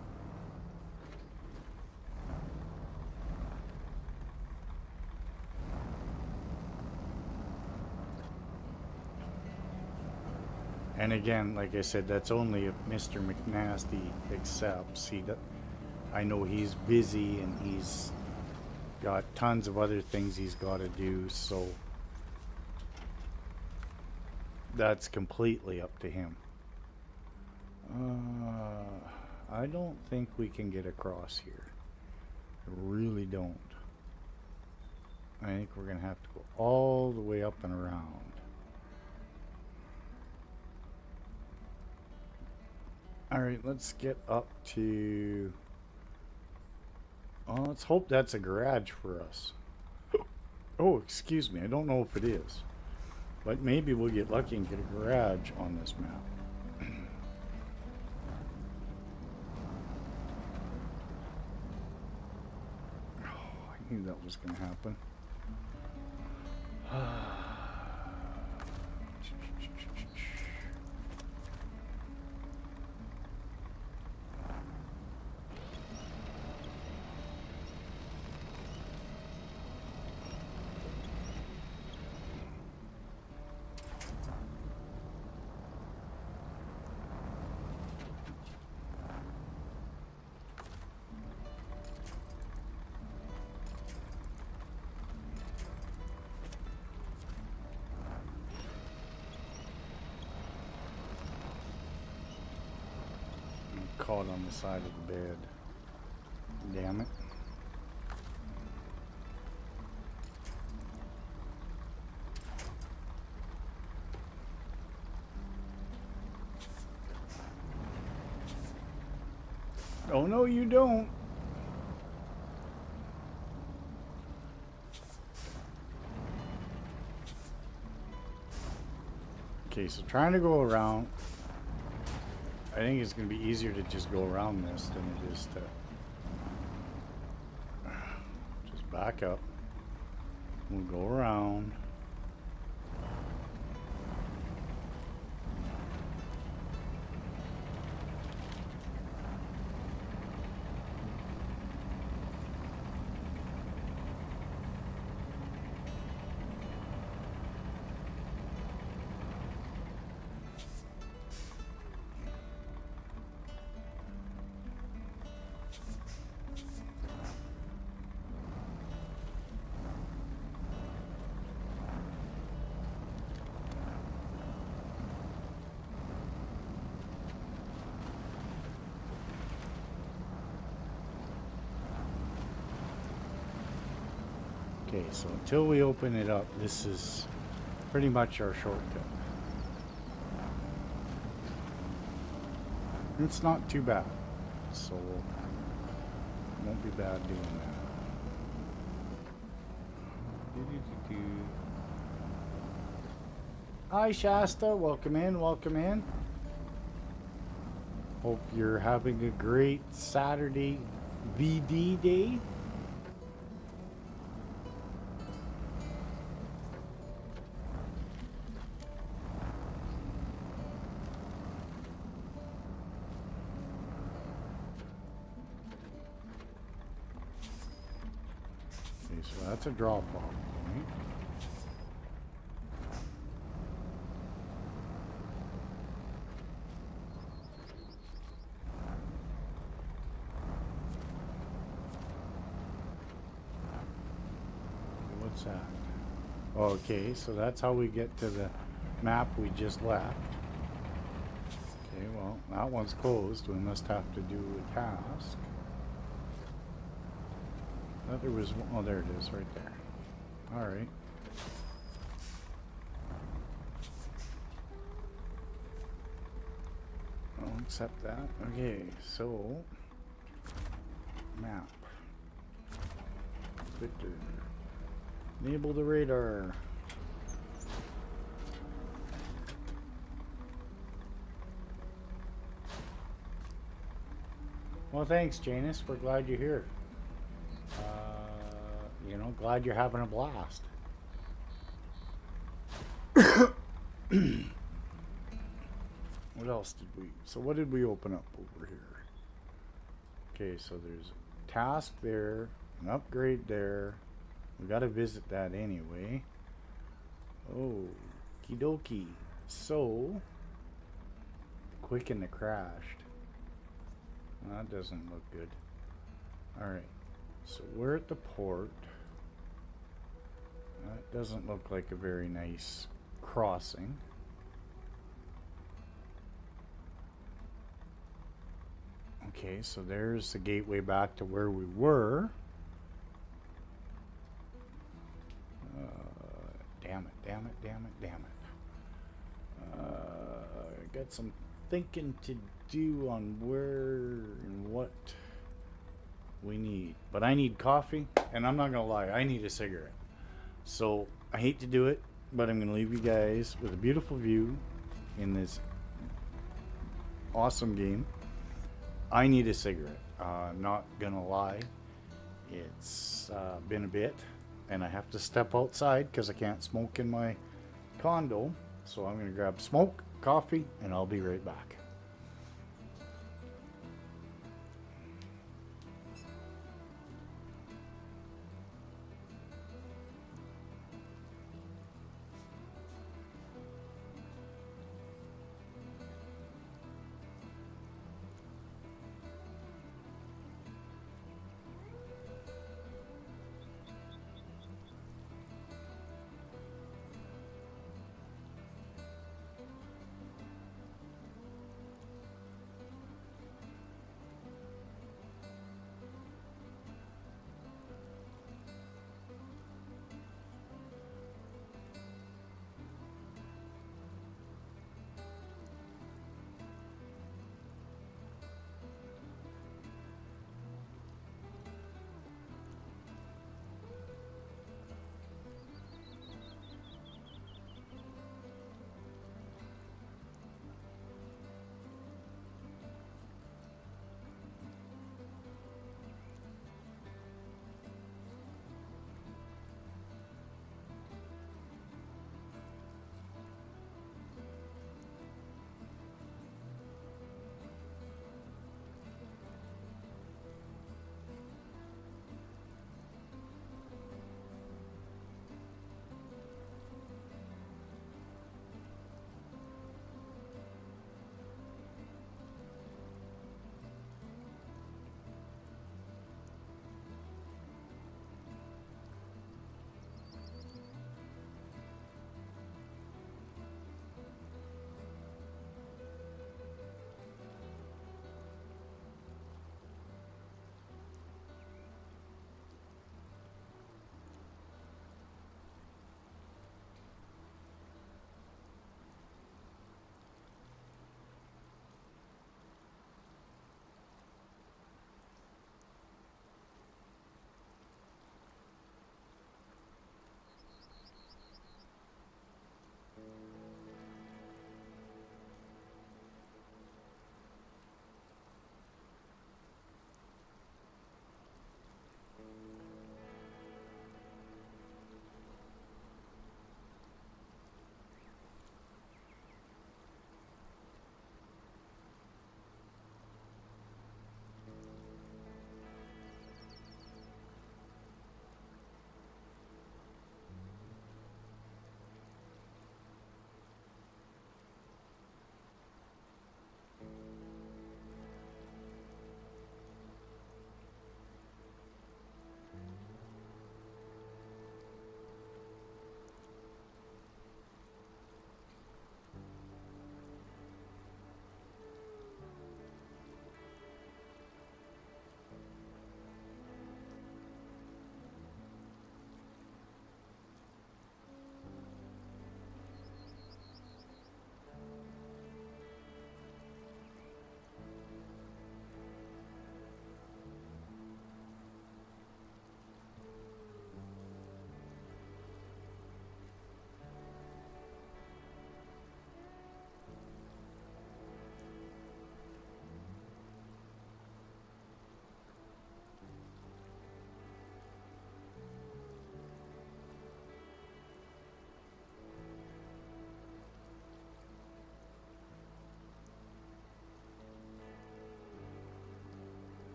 And again, like I said, that's only if Mr. McNasty accepts. I know he's busy and he's got tons of other things he's got to do, so that's completely up to him. I don't think we can get across here. I really don't. I think we're gonna have to go all the way up and around. Alright, let's get up to... Oh, let's hope that's a garage for us. Oh, excuse me, I don't know if it is. But maybe we'll get lucky and get a garage on this map. Oh, I knew that was going to happen. Caught on the side of the bed. Damn it. Oh no, you don't. Okay, so trying to go around. I think it's going to be easier to just go around this than it is to just back up. We'll go around. Okay, so until we open it up, this is pretty much our shortcut. It's not too bad, so it won't be bad doing that. Hi Shasta, welcome in, welcome in. Hope you're having a great Saturday VD day. So that's a drop off point. What's that? Okay, so that's how we get to the map we just left. Okay, well, that one's closed. We must have to do a task. I thought there was one. Oh, there it is, right there. Alright. I'll accept that. Okay, so map. Victor. Enable the radar. Well, thanks, Janus. We're glad you're here. You know, glad you're having a blast. What else did we... So what did we open up over here? Okay, so there's a task there, an upgrade there. We got to visit that anyway. Oh, okie dokie. So, quicken the crashed. That doesn't look good. Alright, so we're at the port. That doesn't look like a very nice crossing. Okay, so there's the gateway back to where we were. Damn it, damn it, damn it, damn it. Got some thinking to do on where and what we need. But I need coffee, and I'm not going to lie, I need a cigarette. So, I hate to do it, but I'm going to leave you guys with a beautiful view in this awesome game. I need a cigarette. Not going to lie, it's been a bit. And I have to step outside because I can't smoke in my condo. So I'm going to grab smoke, coffee, and I'll be right back.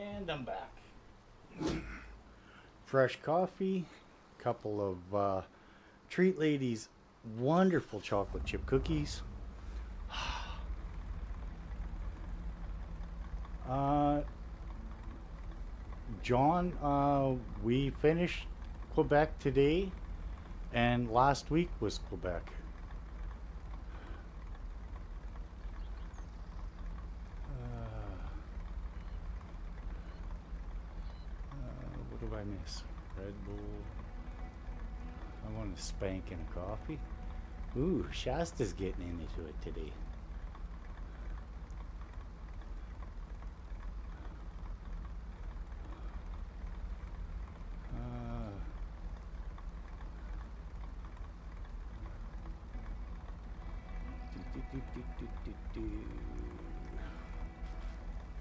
And I'm back. Fresh coffee, couple of Treat Lady's wonderful chocolate chip cookies. John, we finished Quebec today, and last week was Quebec. What do I miss? Red Bull. I want a spank and a coffee. Ooh, Shasta's getting into it today.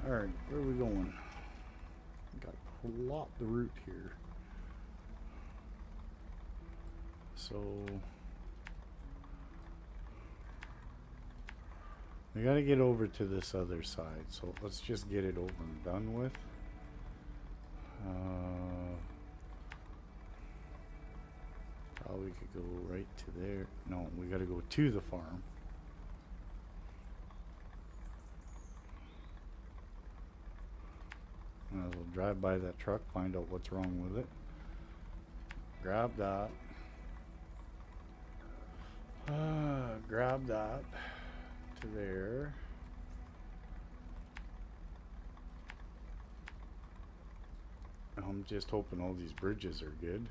Alright, where are we going? Got to plot the route here. So we got to get over to this other side. So let's just get it over and done with. Probably could go right to there. No, we got to go to the farm. We'll drive by that truck, find out what's wrong with it. Grab that. Grab that to there. I'm just hoping all these bridges are good.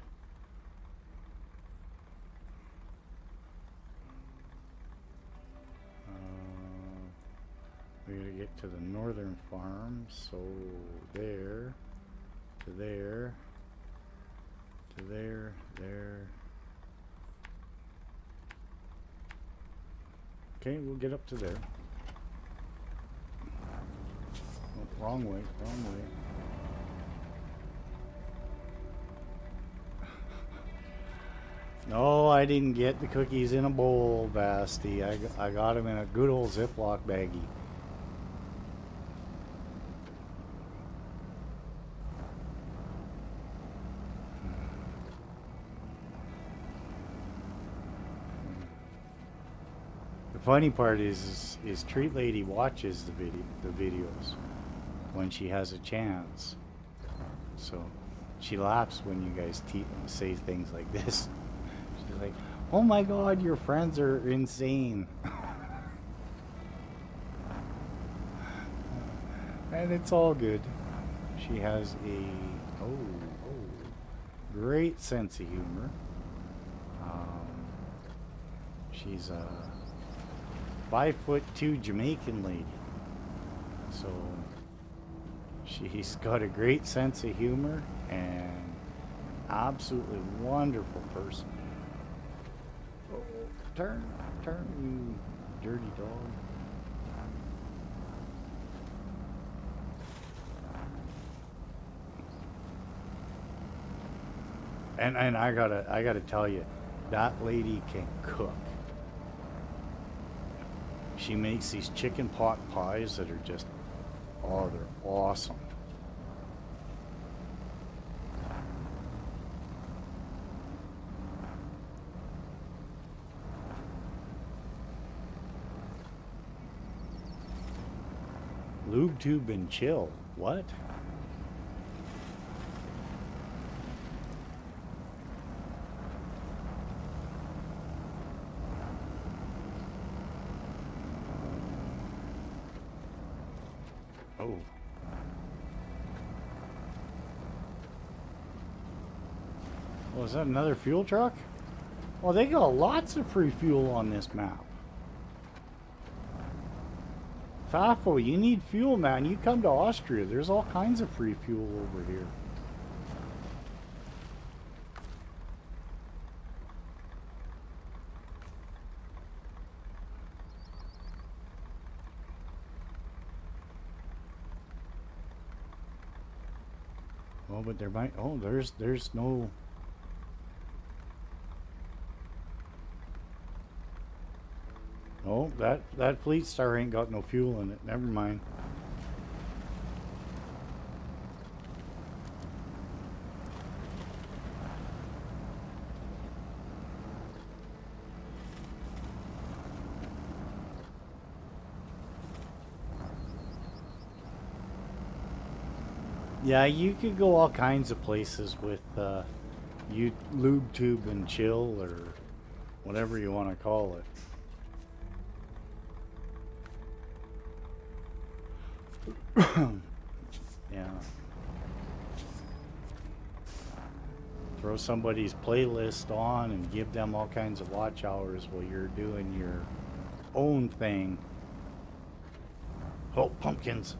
We gotta get to the northern farm, so there, to there, to there, there. Okay, we'll get up to there. Oh, wrong way, wrong way. No, I didn't get the cookies in a bowl, Basti. I got them in a good old Ziploc baggie. The funny part is Treat Lady watches the videos when she has a chance. So she laughs when you guys say things like this. She's like, "Oh my God, your friends are insane." And it's all good. She has a great sense of humor. She's a 5'2" Jamaican lady, so she's got a great sense of humor and absolutely wonderful person. Oh, turn, you dirty dog. And I gotta tell you, that lady can cook. She makes these chicken pot pies that are just, oh, they're awesome. Lube tube and chill. What? Oh. Oh, is that another fuel truck? Well, they got lots of free fuel on this map. Fafo, you need fuel, man. You come to Austria. There's all kinds of free fuel over here. Oh, but there might. Oh, there's no. Oh, that Fleet Star ain't got no fuel in it. Never mind. Yeah, you could go all kinds of places with you lube tube and chill or whatever you want to call it. Yeah. Throw somebody's playlist on and give them all kinds of watch hours while you're doing your own thing. Oh, pumpkins.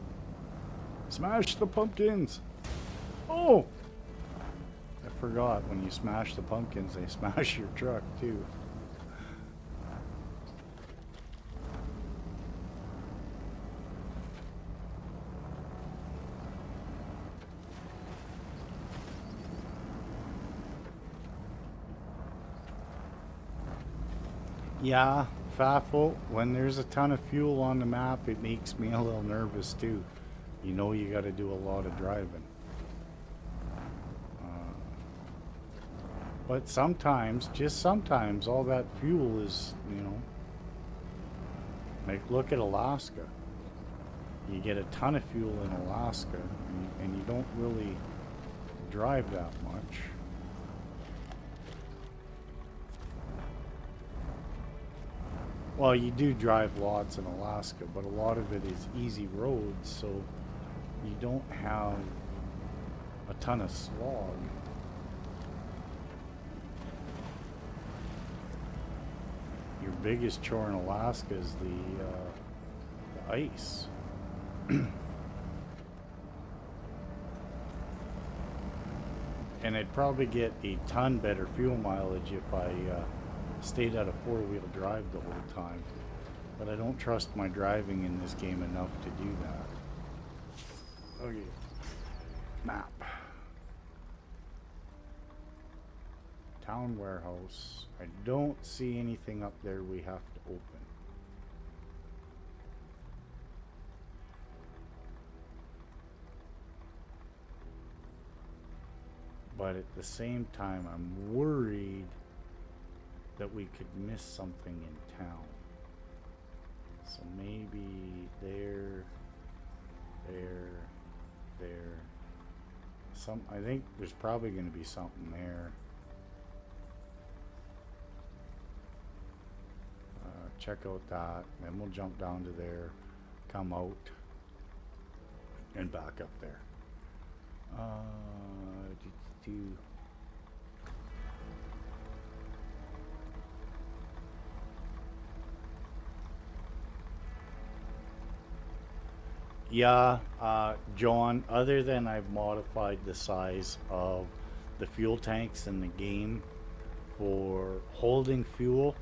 Smash the pumpkins. Oh! I forgot when you smash the pumpkins, they smash your truck too. Yeah, Faffle, when there's a ton of fuel on the map, it makes me a little nervous too. You know you got to do a lot of driving. But sometimes, just sometimes, all that fuel is, you know, like look at Alaska. You get a ton of fuel in Alaska, and you don't really drive that much. Well, you do drive lots in Alaska, but a lot of it is easy roads, so you don't have a ton of slog. Your biggest chore in Alaska is the ice. And I'd probably get a ton better fuel mileage if I stayed out of four-wheel drive the whole time. But I don't trust my driving in this game enough to do that. Okay. Map. Town warehouse. I don't see anything up there we have to open. But at the same time, I'm worried that we could miss something in town. So maybe there. I think there's probably going to be something there. Check out that, then we'll jump down to there, come out, and back up there. Yeah, John, other than I've modified the size of the fuel tanks in the game for holding fuel,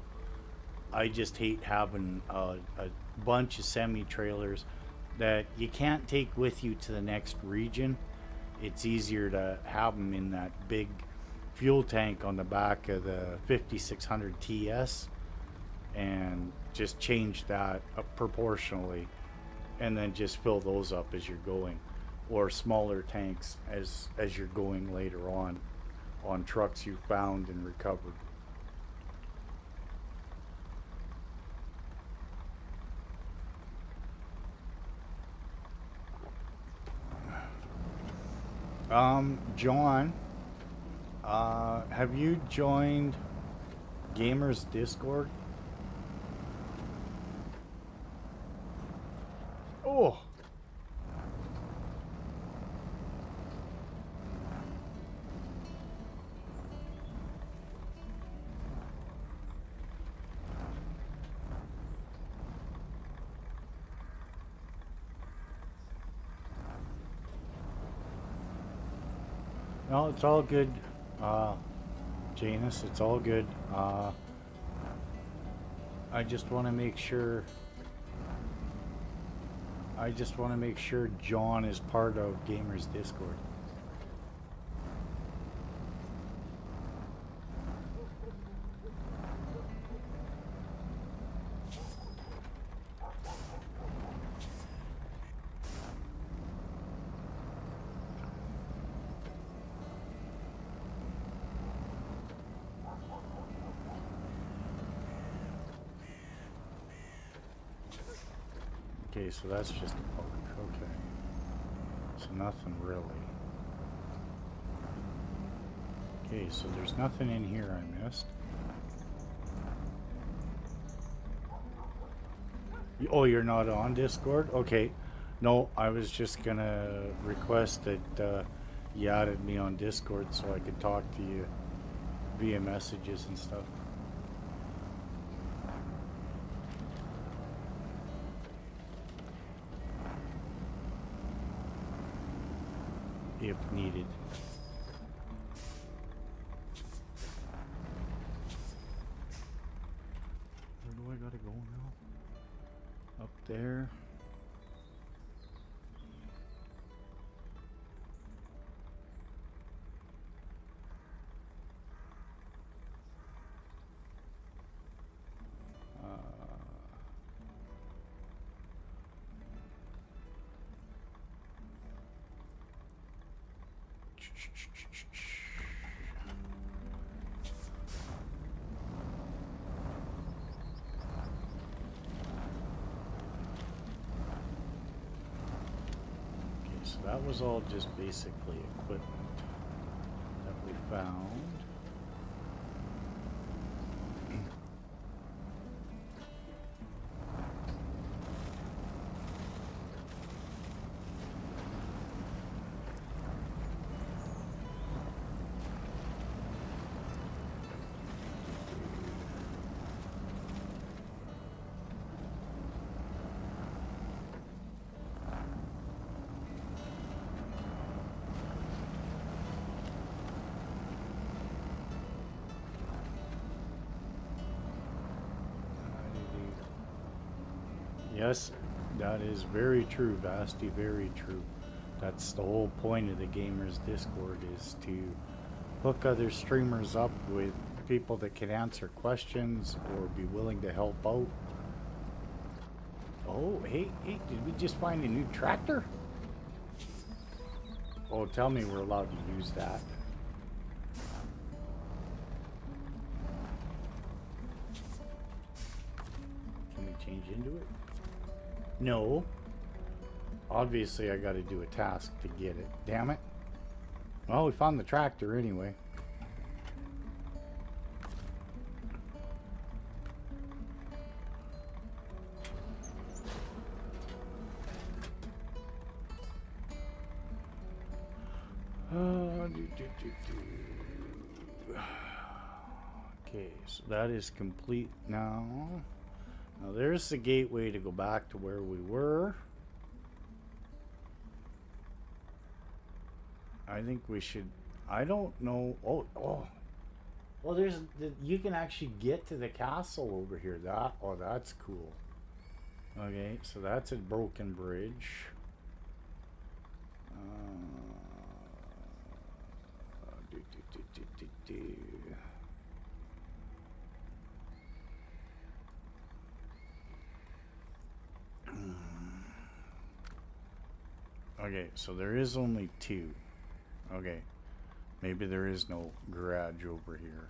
I just hate having a bunch of semi-trailers that you can't take with you to the next region. It's easier to have them in that big fuel tank on the back of the 5600 TS and just change that up proportionally and then just fill those up as you're going, or smaller tanks as you're going later on trucks you found and recovered. John, have you joined Gamers Discord? Oh. No, it's all good, Janus. It's all good. I just want to make sure. I just want to make sure John is part of Gamers Discord. Okay, so that's just a park. Okay. So nothing really. Okay, so there's nothing in here I missed. Oh, you're not on Discord? Okay. No, I was just gonna request that you added me on Discord so I could talk to you via messages and stuff. If needed. Where do I gotta go now? Up there. So that was all just basically equipment that we found. Yes, that is very true, Basti, very true. That's the whole point of the Gamers Discord, is to hook other streamers up with people that can answer questions or be willing to help out. Oh, hey, did we just find a new tractor? Oh, tell me we're allowed to use that. Can we change into it? No. Obviously, I got to do a task to get it. Damn it. Well, we found the tractor anyway. Okay, so that is complete now. Now there's the gateway to go back to where we were. I think we should, I don't know. Oh. Well, you can actually get to the castle over here. That's cool. Okay, so that's a broken bridge. Okay, so there is only two. Okay, maybe there is no garage over here.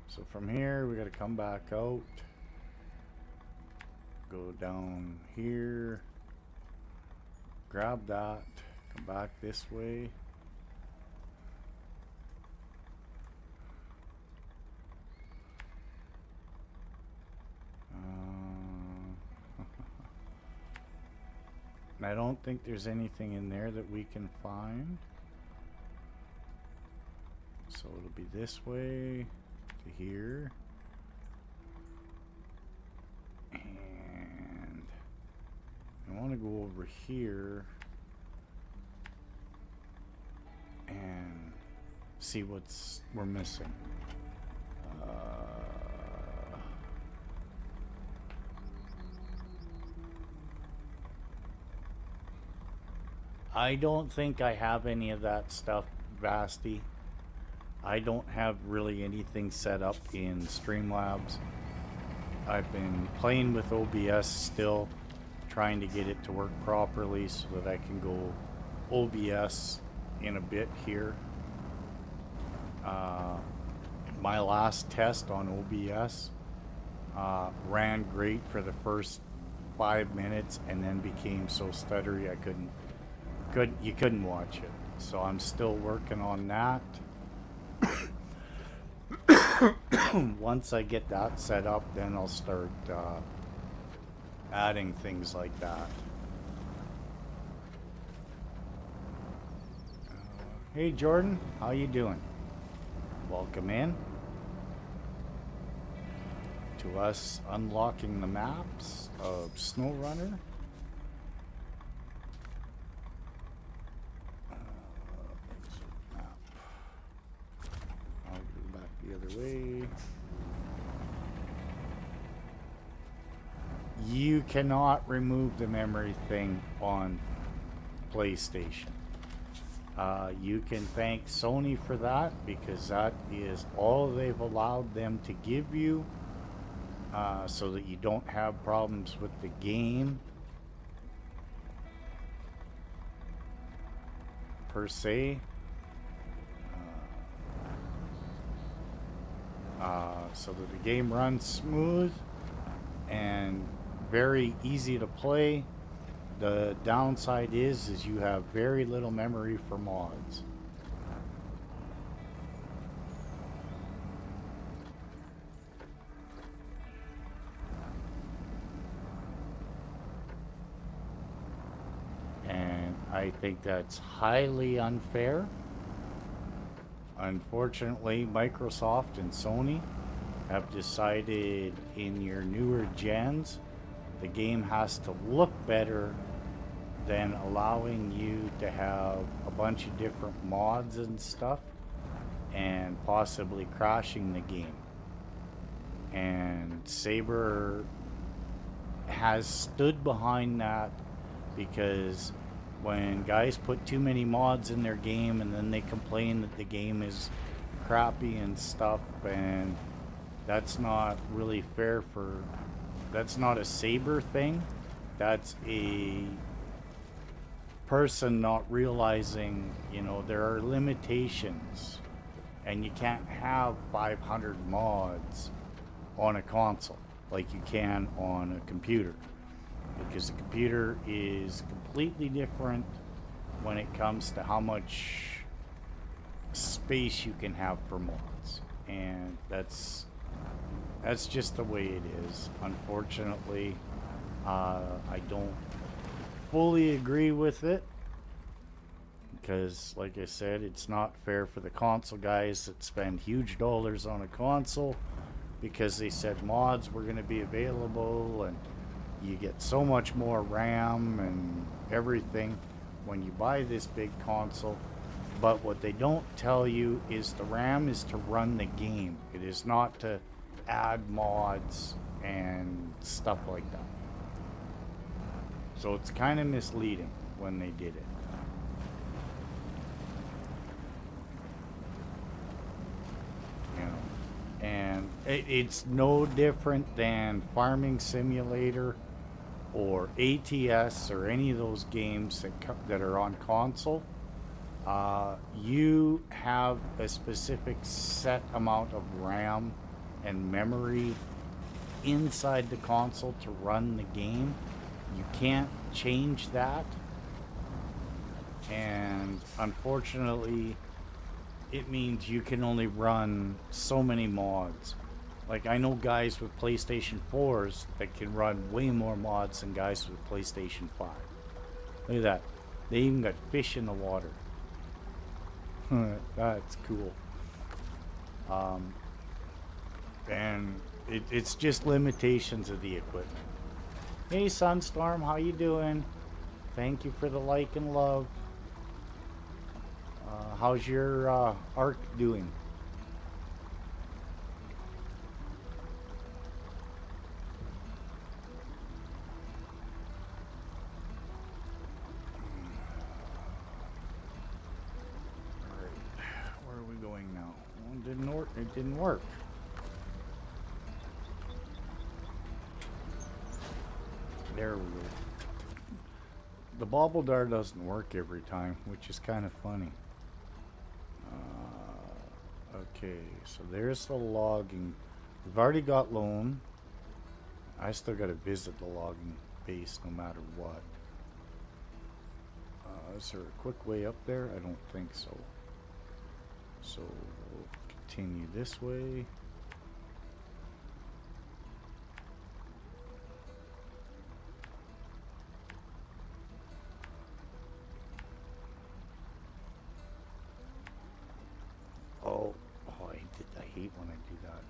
So from here we gotta come back out, go down here, grab that, come back this way. I don't think there's anything in there that we can find. So it'll be this way to here. And I want to go over here and see what's we're missing. I don't think I have any of that stuff, Basti. I don't have really anything set up in Streamlabs. I've been playing with OBS still, trying to get it to work properly so that I can go OBS in a bit here. My last test on OBS ran great for the first 5 minutes and then became so stuttery I you couldn't watch it. So I'm still working on that. Once I get that set up, then I'll start adding things like that. Hey Jordan, how you doing? Welcome in to us unlocking the maps of Snowrunner. I'll go back the other way. You cannot remove the memory thing on PlayStation. You can thank Sony for that, because that is all they've allowed them to give you, so that you don't have problems with the game per se. So that the game runs smooth and very easy to play. The downside is you have very little memory for mods. And I think that's highly unfair. Unfortunately, Microsoft and Sony have decided in your newer gens the game has to look better than allowing you to have a bunch of different mods and stuff and possibly crashing the game. And Saber has stood behind that, because when guys put too many mods in their game and then they complain that the game is crappy and stuff, and that's not really fair for... That's not a Saber thing. That's a person not realizing, you know, there are limitations, and you can't have 500 mods on a console like you can on a computer, because the computer is completely different when it comes to how much space you can have for mods, and that's just the way it is. Unfortunately, I don't fully agree with it, because like I said, it's not fair for the console guys that spend huge dollars on a console, because they said mods were going to be available and you get so much more RAM and everything when you buy this big console. But what they don't tell you is the RAM is to run the game. It is not to add mods and stuff like that. So it's kind of misleading when they did it. You know, and it's no different than Farming Simulator or ATS or any of those games that are on console. You have a specific set amount of RAM and memory inside the console to run the game. You can't change that, and unfortunately it means you can only run so many mods. Like, I know guys with PlayStation 4s that can run way more mods than guys with PlayStation 5. Look at that, they even got fish in the water. That's cool. And it's just limitations of the equipment. Hey Sunstorm, how you doing? Thank you for the like and love. How's your ARC doing? Alright, where are we going now? Well, it didn't work. There we go. The bobble dart doesn't work every time, which is kind of funny. Okay, so there's the logging. We've already got loan. I still got to visit the logging base no matter what. Is there a quick way up there? I don't think so. So we'll continue this way. Oh, I hate when I do that.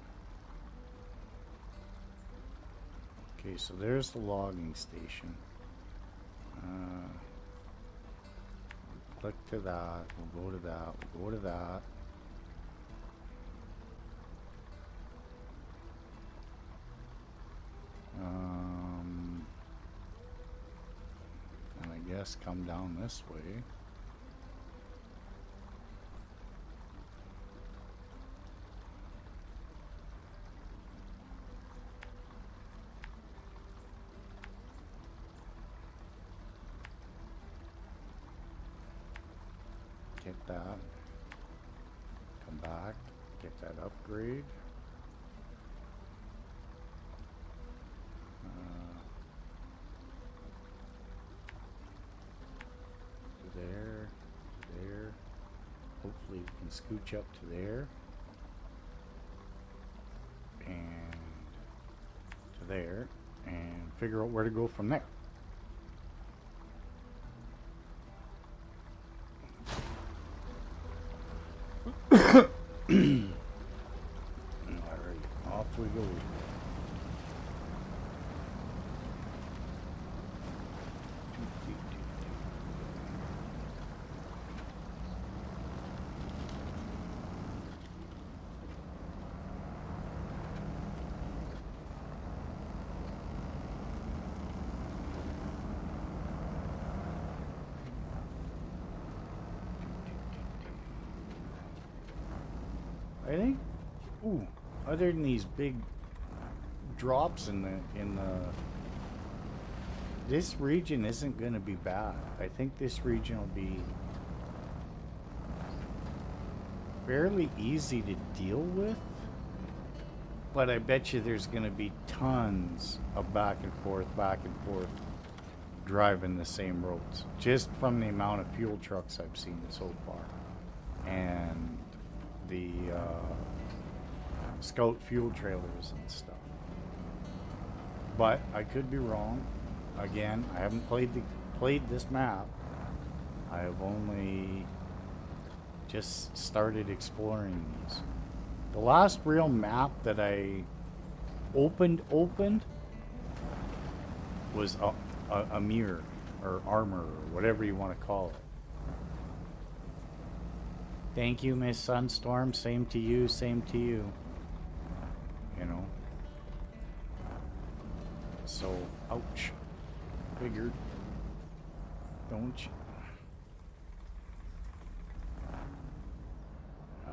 Okay, so there's the logging station. Click to that, we'll go to that, we'll go to that. And I guess come down this way. Get that. Come back. Get that upgrade. There. There. Hopefully we can scooch up to there. And to there. And figure out where to go from there. Alright, off we go. I think, other than these big drops in the this region isn't going to be bad. I think this region will be fairly easy to deal with, but I bet you there's going to be tons of back and forth driving the same roads, just from the amount of fuel trucks I've seen so far, and the scout fuel trailers and stuff. But I could be wrong. Again, I haven't played this map. I have only just started exploring these. The last real map that I opened was a mirror or armor or whatever you want to call it. Thank you, Miss Sunstorm. Same to you, same to you. You know. So, ouch. Figured. Don't you?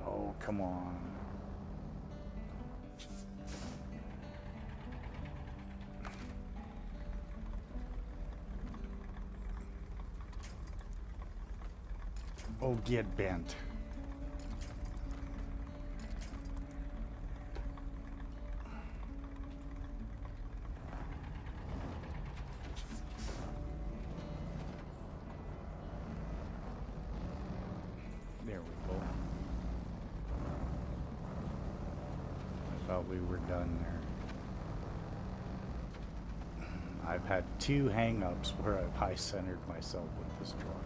Oh, come on. Oh, get bent. There we go. I thought we were done there. I've had 2 hang-ups where I've high-centered myself with this truck.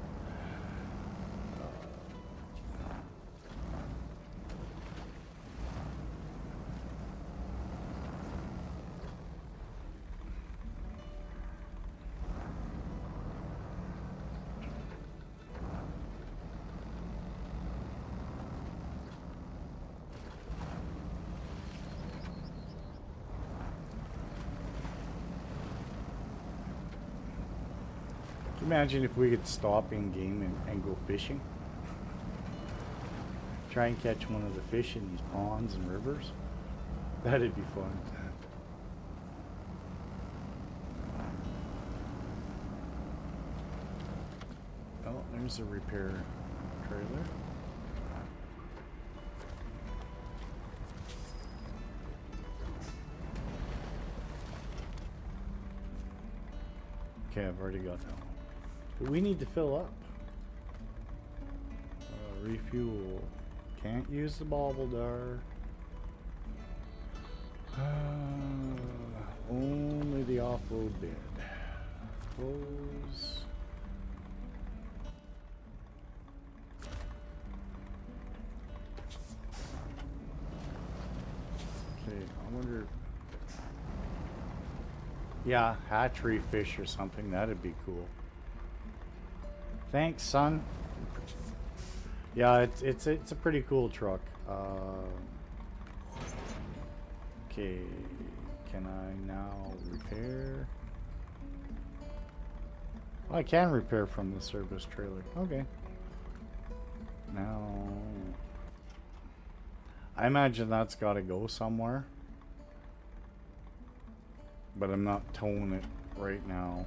Imagine if we could stop in game and go fishing. Try and catch one of the fish in these ponds and rivers. That'd be fun. Oh, there's a repair trailer. Okay, I've already got that one. But we need to fill up. Refuel. Can't use the bobble dar. Only the off-road bid. Close. Okay, I wonder. Yeah, hatchery fish or something. That'd be cool. Thanks, son. Yeah, it's a pretty cool truck. Okay, can I now repair? Oh, I can repair from the service trailer. Okay. Now, I imagine that's got to go somewhere, but I'm not towing it right now.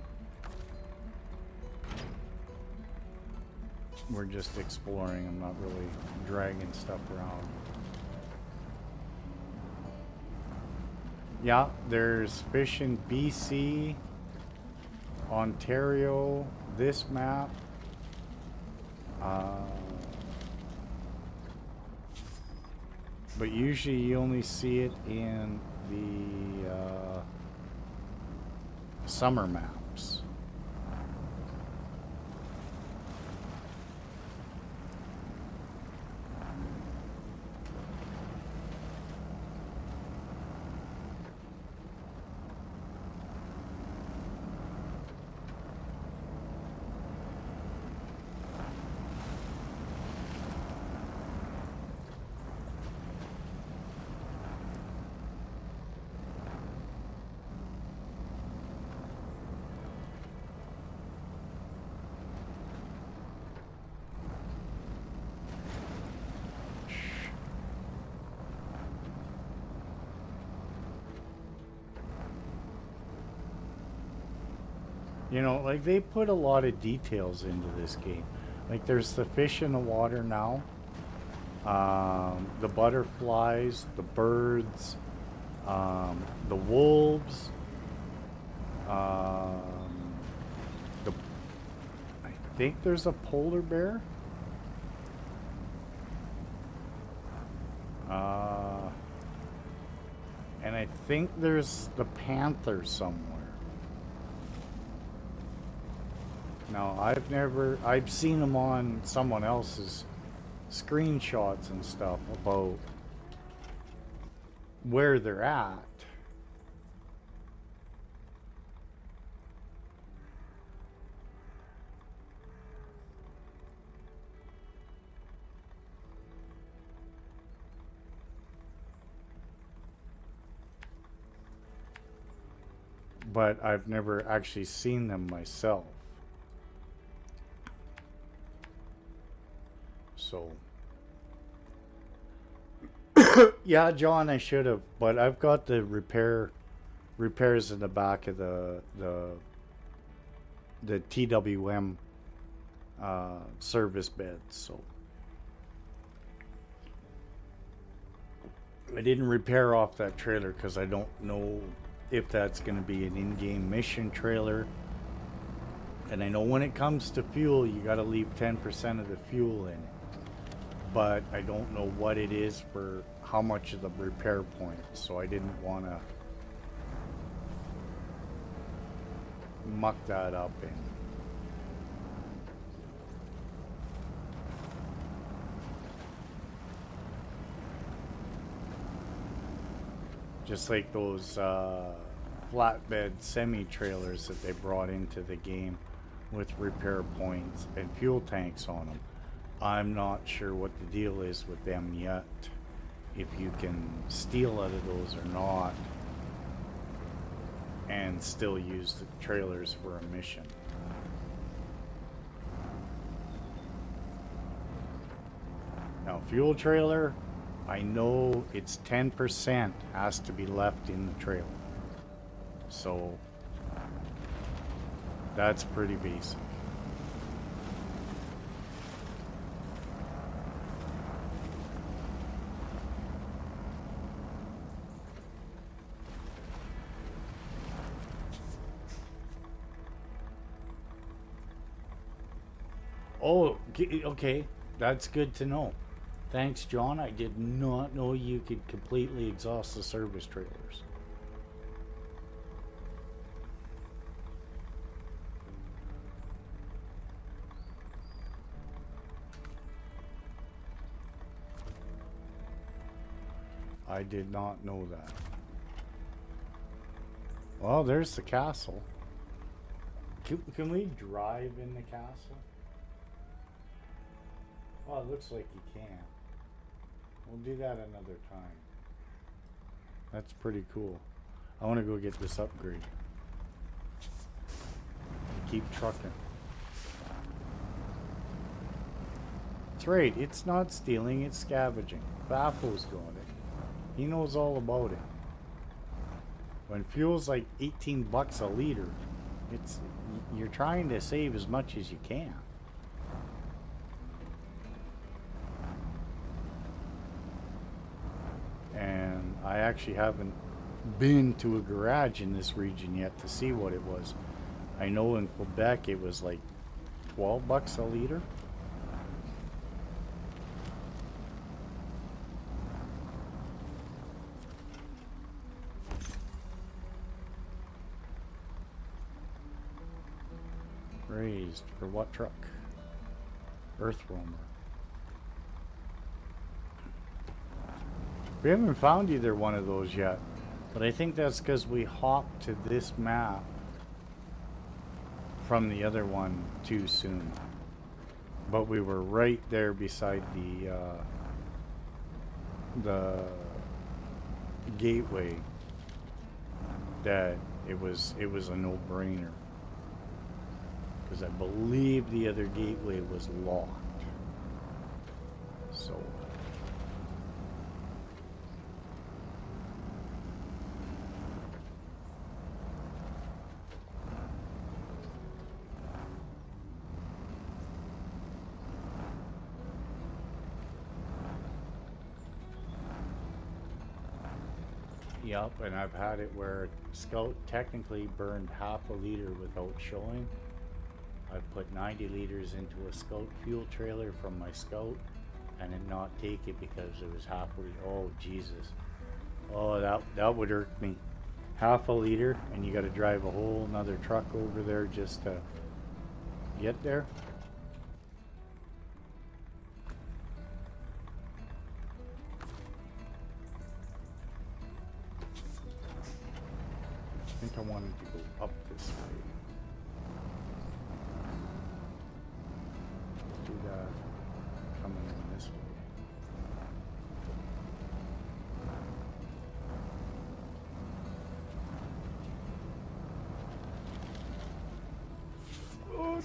We're just exploring. I'm not really dragging stuff around. Yeah, there's fish in BC, Ontario, this map. But usually you only see it in the summer maps. You know, like they put a lot of details into this game. Like there's the fish in the water now, the butterflies, the birds, the wolves, I think there's a polar bear. And I think there's the panther somewhere. Now, I've seen them on someone else's screenshots and stuff about where they're at. But I've never actually seen them myself. So, yeah, John, I should have, but I've got the repairs in the back of the TWM service bed. So I didn't repair off that trailer because I don't know if that's going to be an in-game mission trailer. And I know when it comes to fuel, you got to leave 10% of the fuel in it. But I don't know what it is for how much of the repair point, so I didn't want to muck that up in. Just like those flatbed semi-trailers that they brought into the game with repair points and fuel tanks on them. I'm not sure what the deal is with them yet, if you can steal out of those or not, and still use the trailers for a mission. Now, fuel trailer, I know it's 10% has to be left in the trailer. So, that's pretty basic. Oh, okay. That's good to know. Thanks, John. I did not know you could completely exhaust the service trailers. I did not know that. Well, there's the castle. Can we drive in the castle? Well, it looks like you can. We'll do that another time. That's pretty cool. I want to go get this upgrade. Keep trucking. That's right, it's not stealing, it's scavenging. Bafo's got it. He knows all about it. When fuel's like 18 bucks a liter, you're trying to save as much as you can. And I actually haven't been to a garage in this region yet to see what it was. I know in Quebec it was like 12 bucks a liter. Raised for what truck? Earth Roamer. We haven't found either one of those yet, but I think that's because we hopped to this map from the other one too soon. But we were right there beside the gateway that it was a no-brainer. Because I believe the other gateway was locked. So yep, and I've had it where Scout technically burned half a liter without showing. I put 90 liters into a Scout fuel trailer from my Scout and it not take it because it was half a liter. Oh, Jesus. Oh, that would irk me. Half a liter and you got to drive a whole nother truck over there just to get there. I think I wanted to go up this way. Do that coming in this way. Oh,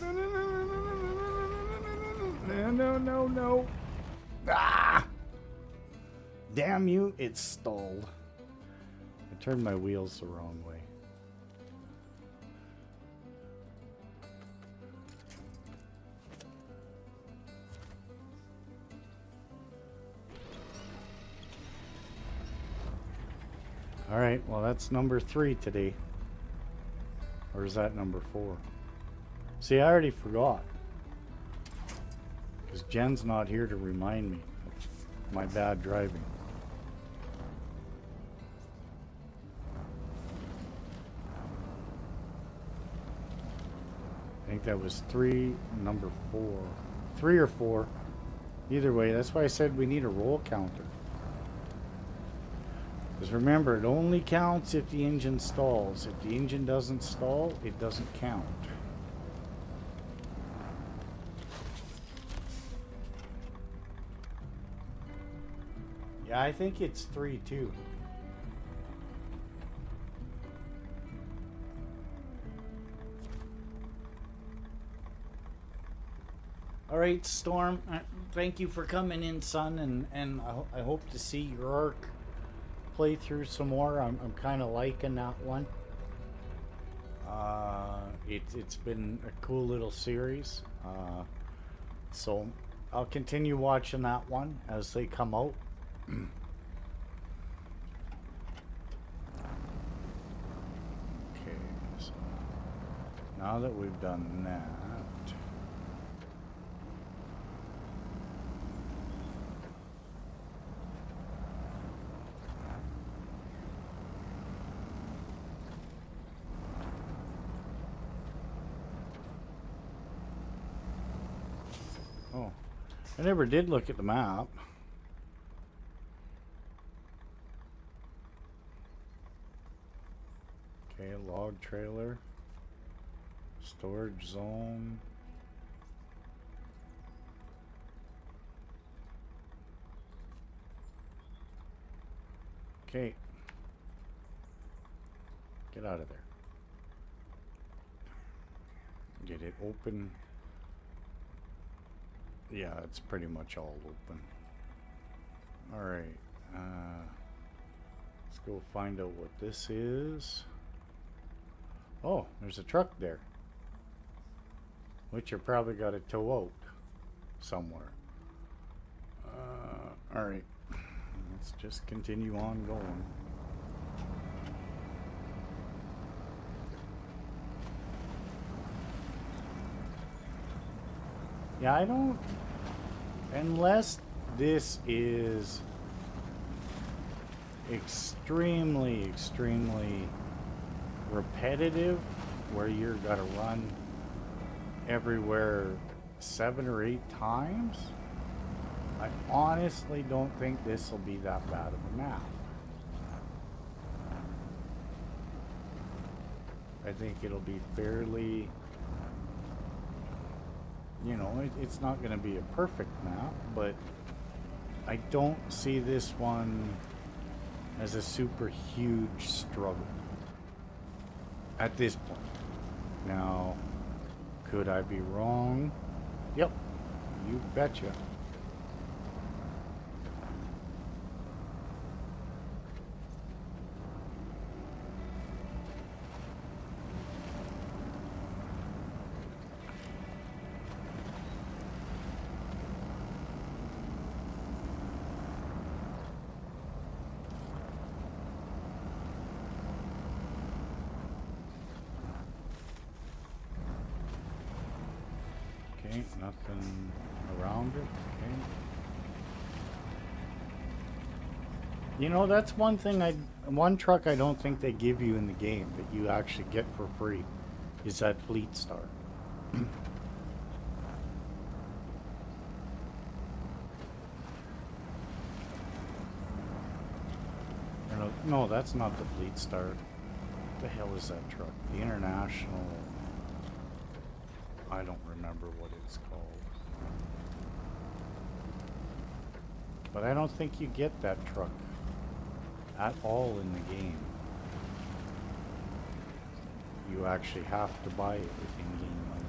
no. Ah! Damn you, it's stalled. I turned my wheels the wrong way. Alright, well that's number 3 today. Or is that number 4? See, I already forgot. Because Jen's not here to remind me of my bad driving. I think that was 3, number 4. 3 or 4. Either way, that's why I said we need a roll counter. Because remember, it only counts if the engine stalls. If the engine doesn't stall, it doesn't count. Yeah, I think it's 3 too. Alright, Storm, thank you for coming in, son, and I hope to see your arc play through some more. I'm kind of liking that one. It's been a cool little series. So I'll continue watching that one as they come out. Okay, so now that we've done that, Oh, I never did look at the map. Okay, log trailer. Storage zone. Okay. Get out of there. Get it open. Yeah, it's pretty much all open. Alright. Let's go find out what this is. Oh, there's a truck there. Which you probably got to tow out somewhere. Alright. Let's just continue on going. Yeah, I don't... Unless this is extremely repetitive, where you're gotta run everywhere 7 or 8 times, I honestly don't think this will be that bad of a map. I think it'll be fairly, you know, it's not going to be a perfect map, but I don't see this one as a super huge struggle at this point. Now, could I be wrong? Yep, you betcha. Okay, nothing around it. Okay. You know, that's one thing one truck I don't think they give you in the game that you actually get for free is that Fleet Star. No, that's not the Fleet Star. What the hell is that truck? The International... I don't remember what it's called. But I don't think you get that truck at all in the game. You actually have to buy it with in-game money.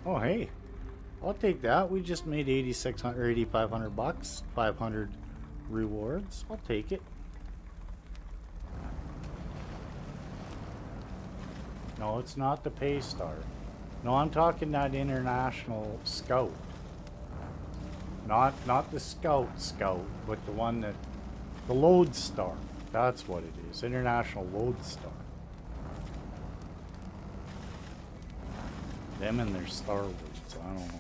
Oh, hey. I'll take that. We just made 8,600 or 8,500 bucks, 500 rewards. I'll take it. No, it's not the pay star. No, I'm talking that International Scout. Not the Scout, but the one that... The Lodestar. That's what it is. International Lodestar. Them and their Star Wars. I don't know.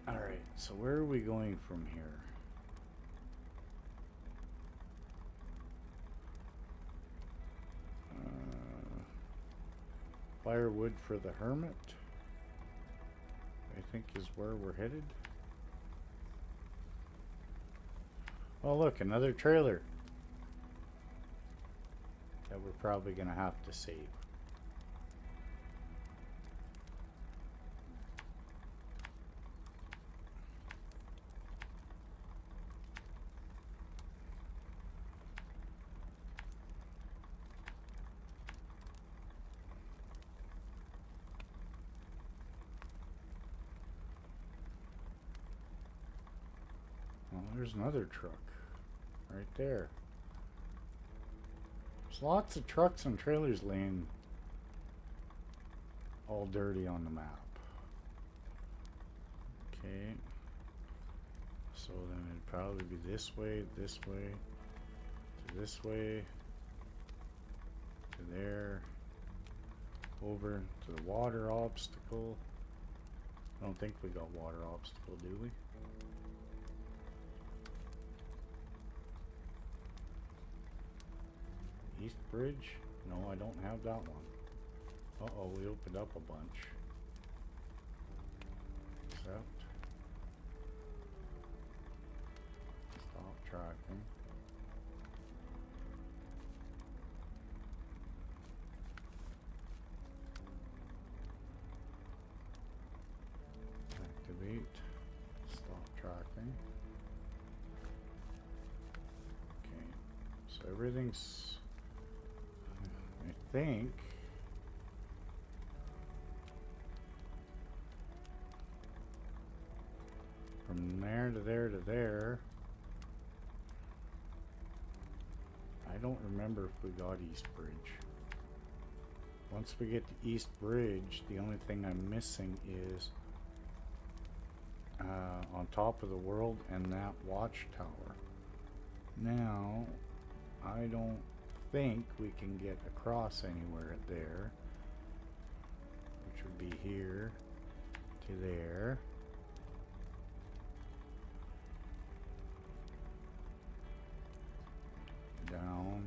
Alright, so where are we going from here? Firewood for the Hermit, I think, is where we're headed. Oh, look, another trailer that we're probably going to have to save. There's another truck right there. There's lots of trucks and trailers laying all dirty on the map. Okay. So then it'd probably be this way, to this way, to there, over to the water obstacle. I don't think we got water obstacle, do we? East Bridge? No, I don't have that one. Uh-oh, we opened up a bunch. Accept. Stop tracking. Activate. Stop tracking. Okay. So everything's... I think... From there to there to there. I don't remember if we got East Bridge. Once we get to East Bridge, the only thing I'm missing is on top of the world and that watchtower. Now, I don't think we can get across anywhere there, which would be here to there. Down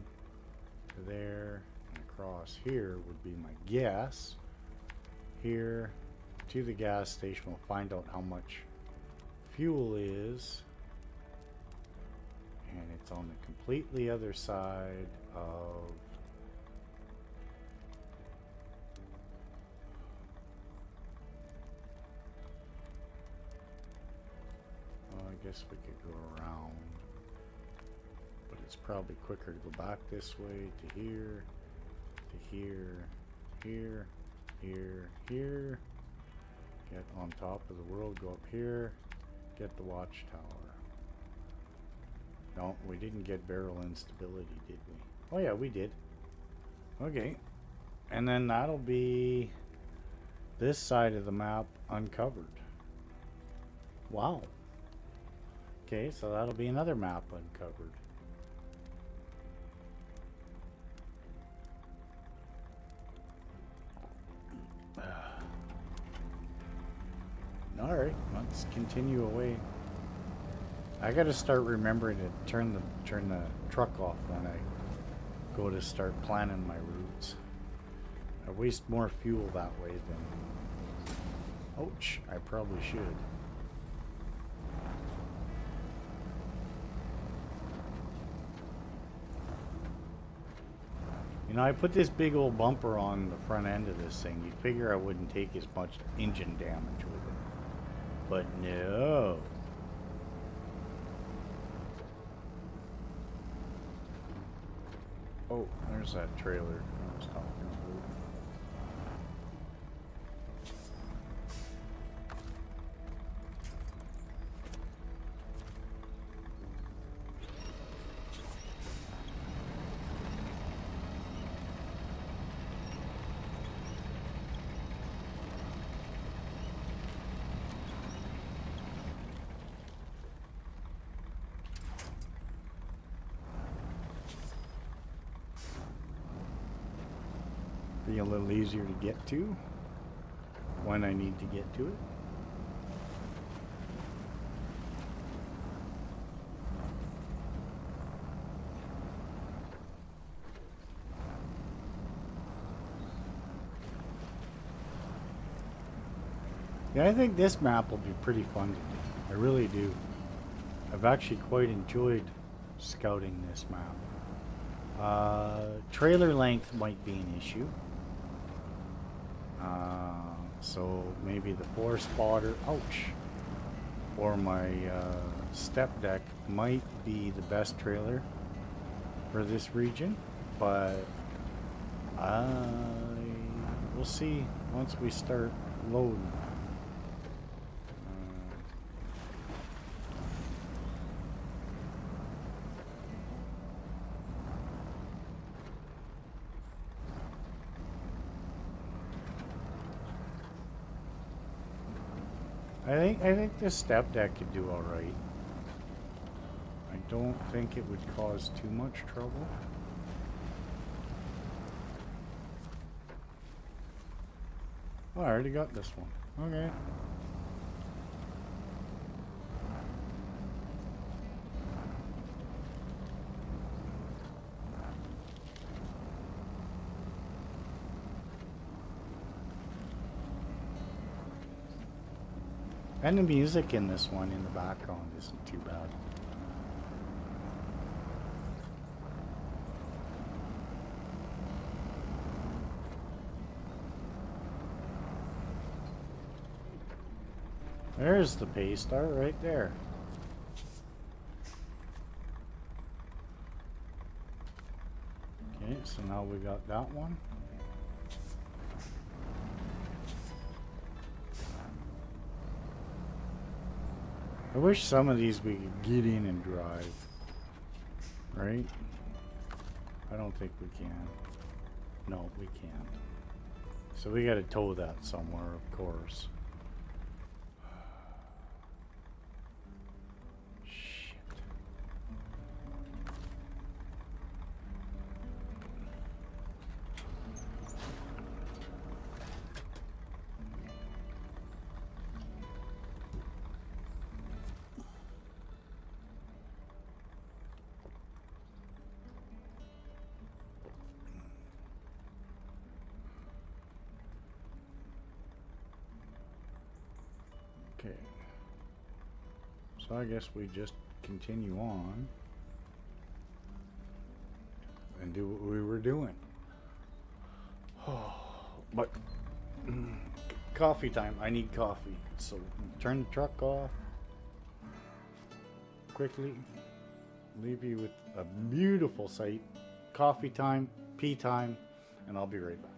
to there and across here would be my guess. Here to the gas station, we'll find out how much fuel is, and it's on the completely other side of well, I guess we could go around. But it's probably quicker to go back this way to here, here, here. Get on top of the world, go up here, get the watchtower. No, we didn't get barrel instability, did we? Oh yeah, we did. Okay. And then that'll be this side of the map uncovered. Wow. Okay, so that'll be another map uncovered. Alright, let's continue away. I gotta start remembering to turn the truck off when I go to start planning my routes. I waste more fuel that way than... Ouch, I probably should. You know, I put this big old bumper on the front end of this thing. You'd figure I wouldn't take as much engine damage with it. But no. Oh, there's that trailer I was talking about. Be a little easier to get to when I need to get to it. Yeah, I think this map will be pretty fun to do. I really do. I've actually quite enjoyed scouting this map. Trailer length might be an issue. So maybe the 4-spotter, ouch, or my step deck might be the best trailer for this region, but we'll see once we start loading. I think this step deck could do all right. I don't think it would cause too much trouble. Oh, I already got this one. Okay. And the music in this one in the background isn't too bad. There's the pay star right there. Okay, so now we got that one. I wish some of these we could get in and drive. Right? I don't think we can. No, we can't. So we gotta tow that somewhere, of course. Shit. Okay. So I guess we just continue on and do what we were doing. But coffee time. I need coffee. So turn the truck off quickly. Leave you with a beautiful sight. Coffee time, pee time, and I'll be right back.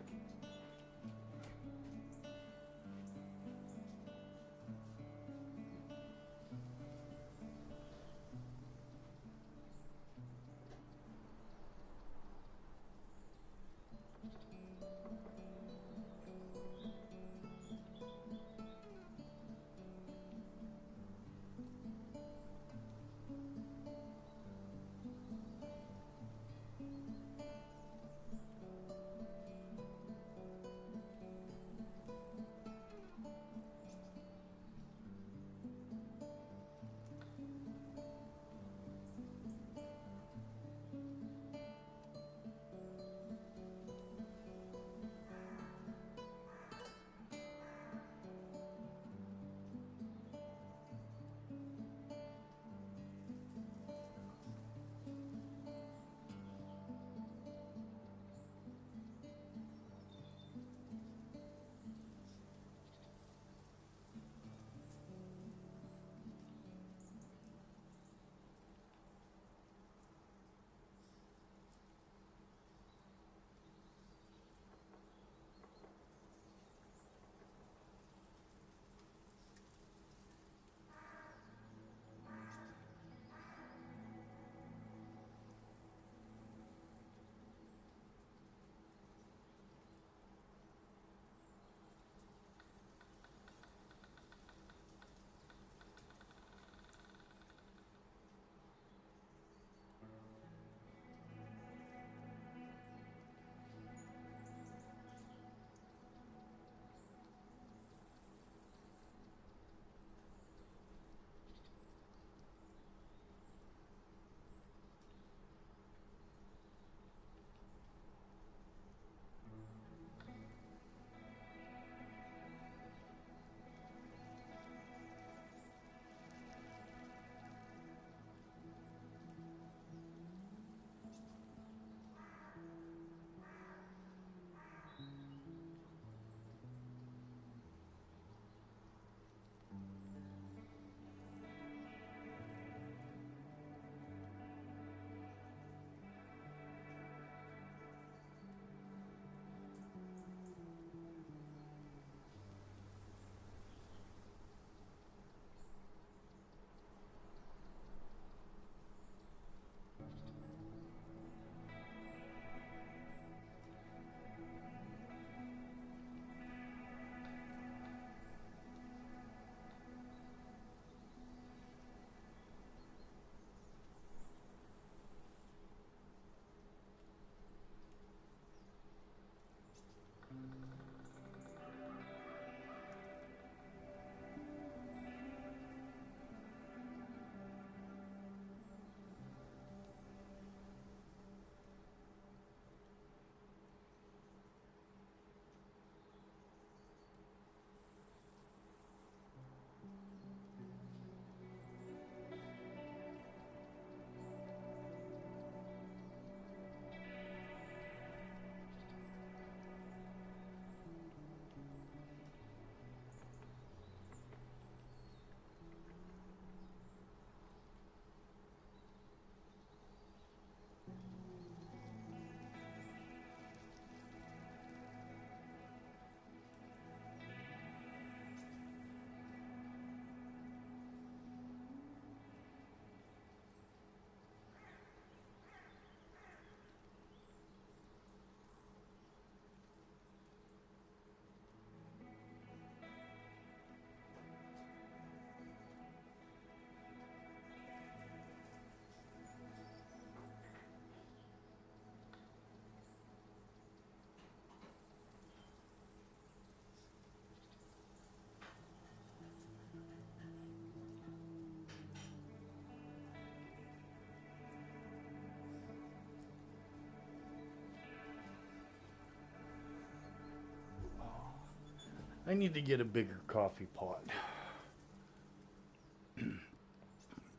I need to get a bigger coffee pot.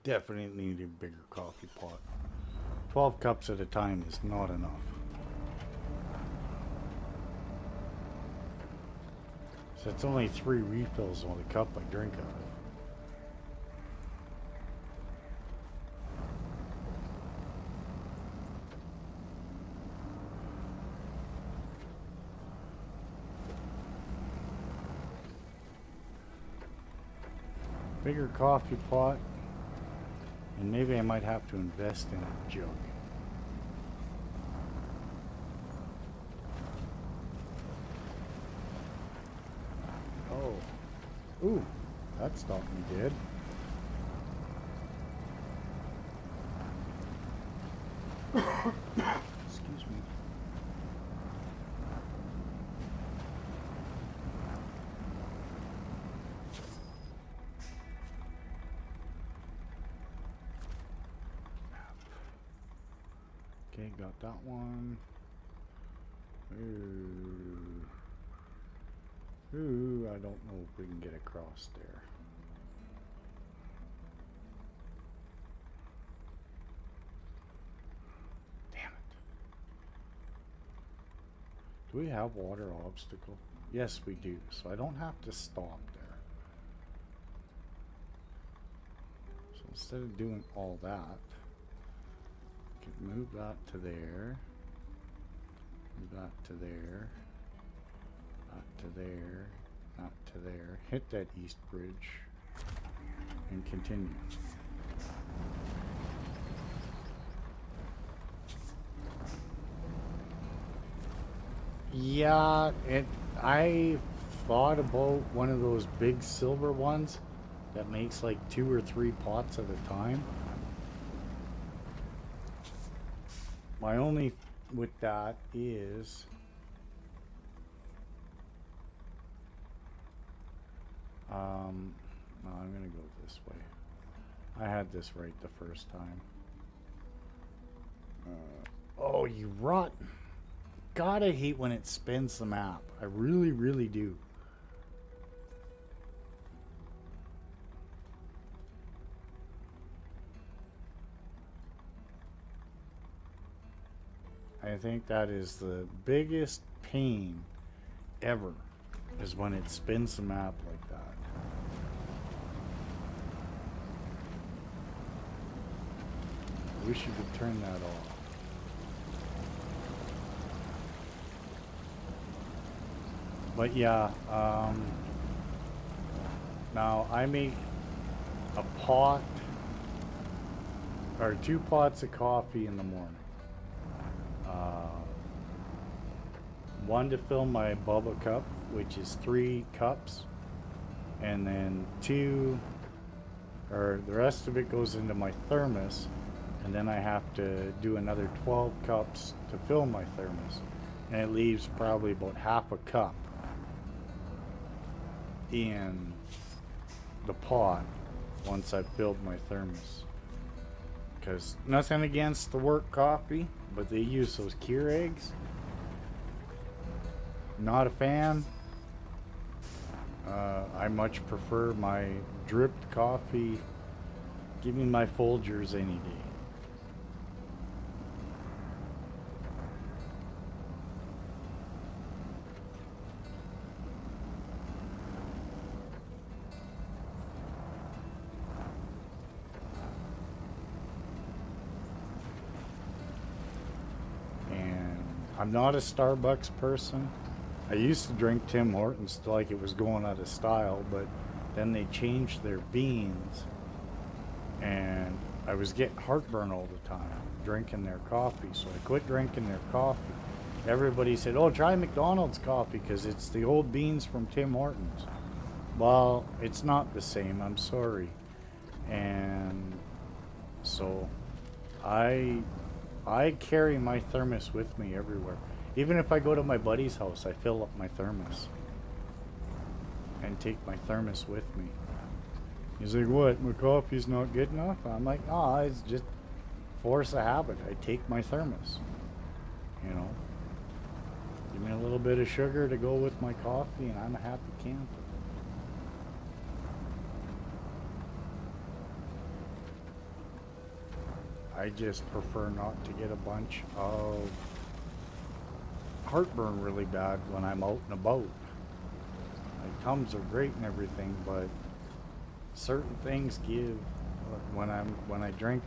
Definitely need a bigger coffee pot. 12 cups at a time is not enough. So it's only 3 refills on the cup I drink out of. Bigger coffee pot, and maybe I might have to invest in a jug. Oh, ooh, that stopped me dead. Excuse me. Okay, got that one. Ooh, I don't know if we can get across there. Damn it. Do we have water obstacle? Yes, we do. So I don't have to stop there. So instead of doing all that, I can move that to there. Move that to there. That to there. That to there. Hit that east bridge. And continue. Yeah, I thought about one of those big silver ones that makes like 2 or 3 pots at a time. My only with that is no, I'm gonna go this way. I had this right the first time. Oh, you rot. God, I hate when it spins the map. I really, really do. I think that is the biggest pain ever, is when it spins the map like that. I wish you could turn that off. But yeah, now I make a pot or 2 pots of coffee in the morning. One to fill my bubble cup, which is 3 cups, and then 2, or the rest of it goes into my thermos, and then I have to do another 12 cups to fill my thermos, and it leaves probably about half a cup in the pot once I've filled my thermos. Because nothing against the work coffee, but they use those Keurigs. Not a fan. I much prefer my dripped coffee. Give me my Folgers any day. And I'm not a Starbucks person. I used to drink Tim Hortons like it was going out of style, but then they changed their beans, and I was getting heartburn all the time drinking their coffee, so I quit drinking their coffee. Everybody said, oh, try McDonald's coffee because it's the old beans from Tim Hortons. Well, it's not the same, I'm sorry. And so I carry my thermos with me everywhere. Even if I go to my buddy's house, I fill up my thermos and take my thermos with me. He's like, what, my coffee's not good enough? I'm like, no, it's just force of habit. I take my thermos, you know. Give me a little bit of sugar to go with my coffee, and I'm a happy camper. I just prefer not to get a bunch of heartburn really bad when I'm out and about. My Tums are great and everything, but certain things give when I drink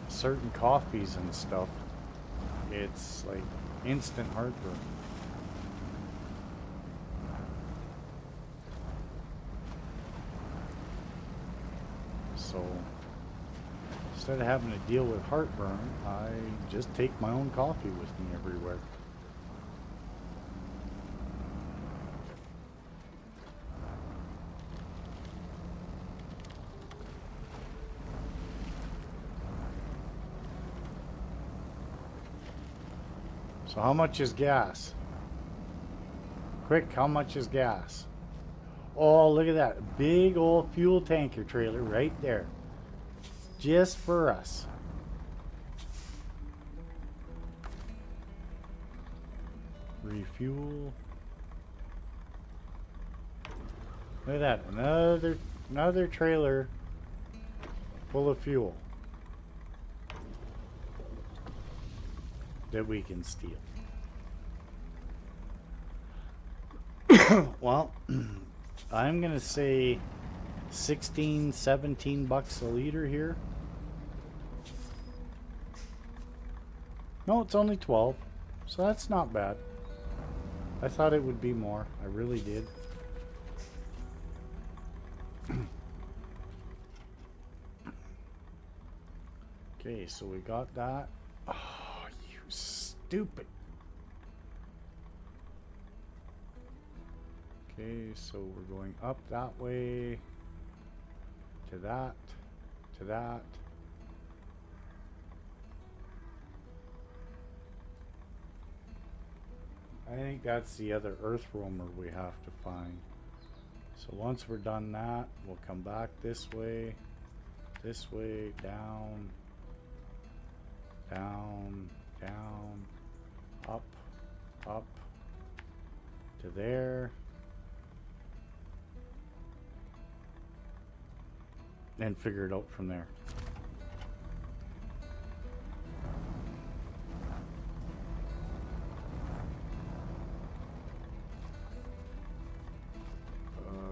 certain coffees and stuff, it's like instant heartburn. So instead of having to deal with heartburn, I just take my own coffee with me everywhere. So how much is gas? Quick, how much is gas? Oh, look at that. Big old fuel tanker trailer right there. Just for us. Refuel. Look at that. Another trailer full of fuel that we can steal. Well, I'm gonna say 16, 17 bucks a liter here. No, it's only 12, so that's not bad. I thought it would be more. I really did. Okay, so we got that. Oh, you stupid. Okay, so we're going up that way, to that, to that. I think that's the other earth roamer we have to find. So once we're done that, we'll come back this way, down, down, down, up, up, to there. And figure it out from there.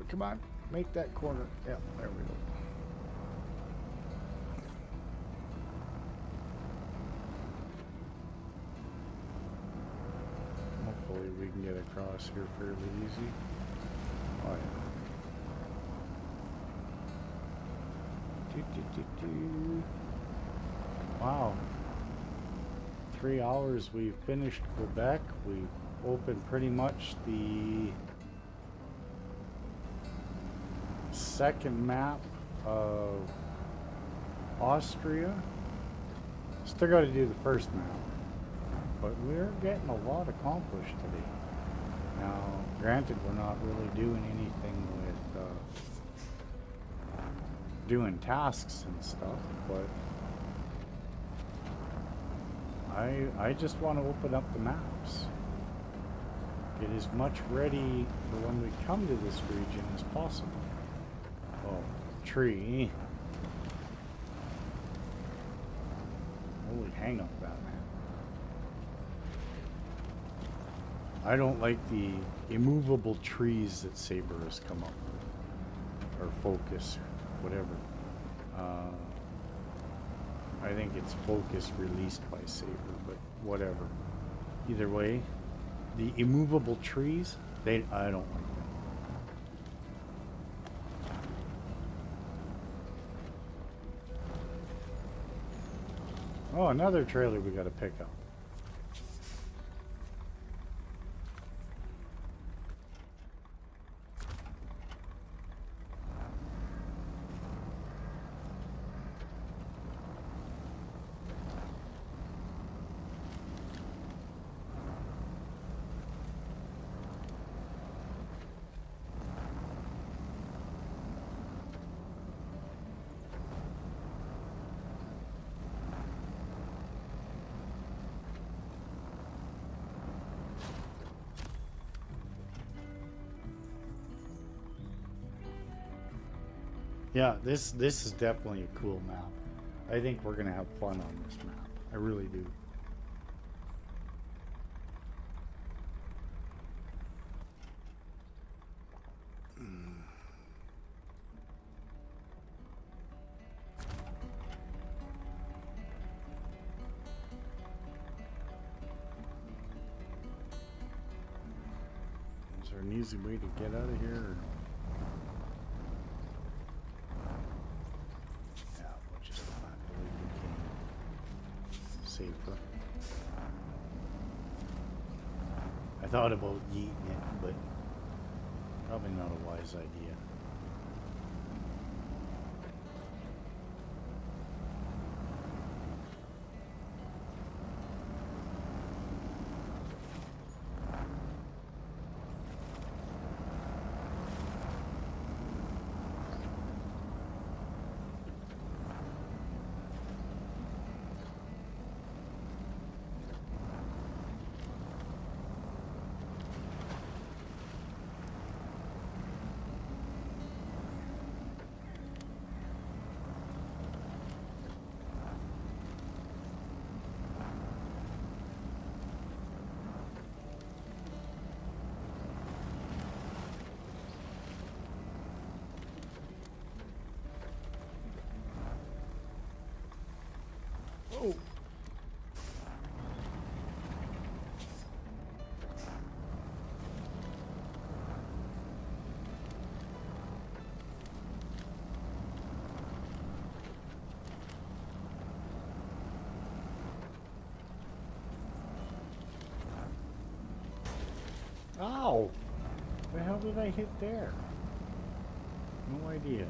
Come on, make that corner. Yeah, there we go. Hopefully we can get across here fairly easy. Oh yeah. Wow. 3 hours we've finished Quebec. We've opened pretty much the second map of Austria. Still got to do the first map. But we're getting a lot accomplished today. Now, granted, we're not really doing anything with doing tasks and stuff, but I just want to open up the maps. Get as much ready for when we come to this region as possible. Oh, tree. Holy hang up that, man. I don't like the immovable trees that Saber has come up with. Or Focus, whatever. I think it's Focus released by Saber, but whatever. Either way, the immovable trees, I don't like them. Oh, another trailer we gotta pick up. Yeah, this is definitely a cool map. I think we're gonna have fun on this map. I really do. Is there an easy way to get out of here? Or... Yeah, we'll just not believe we can. Safer. I thought about yeeting it, but probably not a wise idea. Oh. Ow! The hell did I hit there? No idea.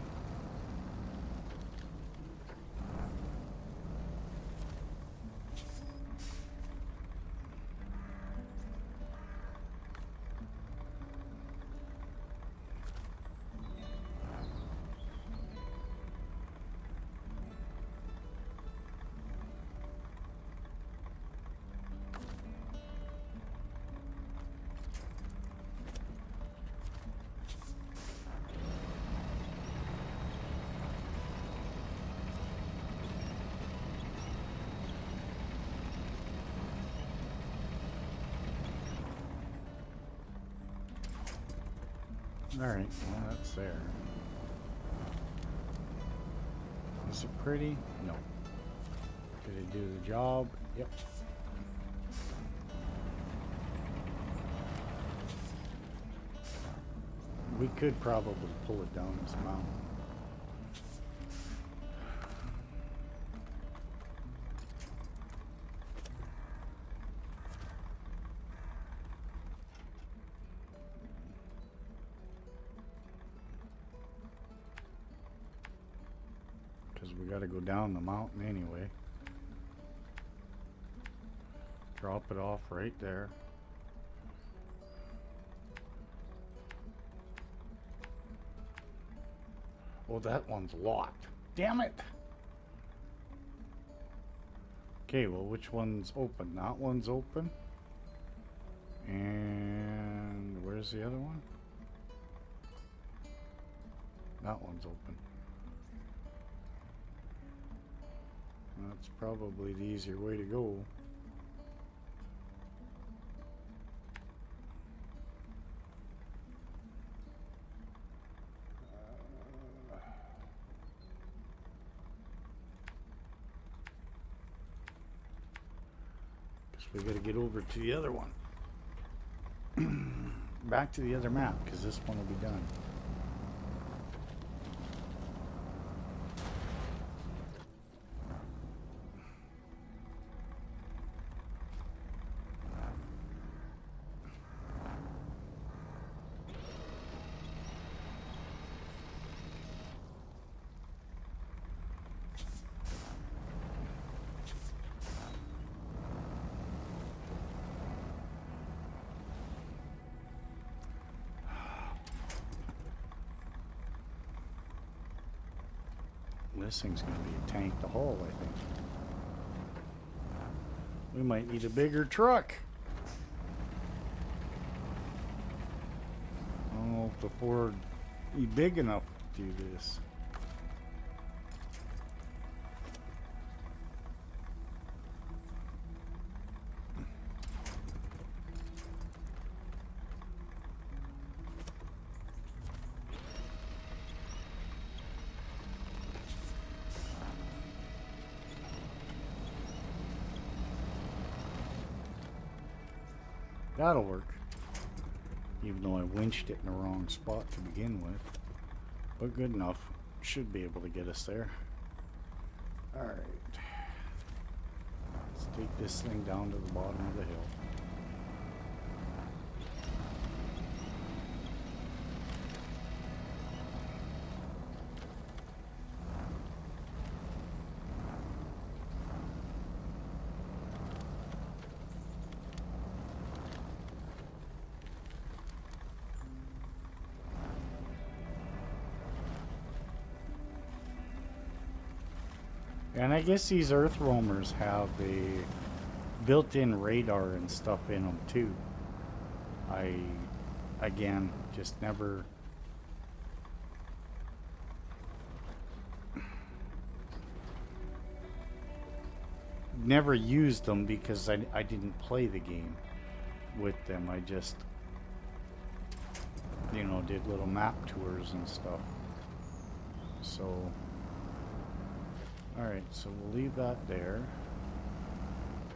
Alright, well that's there. Is it pretty? No. Did it do the job? Yep. We could probably pull it down this mountain. Because we got to go down the mountain anyway. Drop it off right there. Oh, that one's locked. Damn it! Okay, well, which one's open? That one's open. And where's the other one? That one's open. That's probably the easier way to go. Guess we gotta get over to the other one. Back to the other map, because this one will be done. This thing's going to be a tank to haul, I think. We might need a bigger truck. I don't know if the Ford be big enough to do this. That'll work. Even though I winched it in the wrong spot to begin with. But good enough. Should be able to get us there. Alright. Let's take this thing down to the bottom of the hill. And I guess these Earth roamers have a built-in radar and stuff in them too. I, again, just never... never used them because I didn't play the game with them. I just, you know, did little map tours and stuff. So... Alright, so we'll leave that there.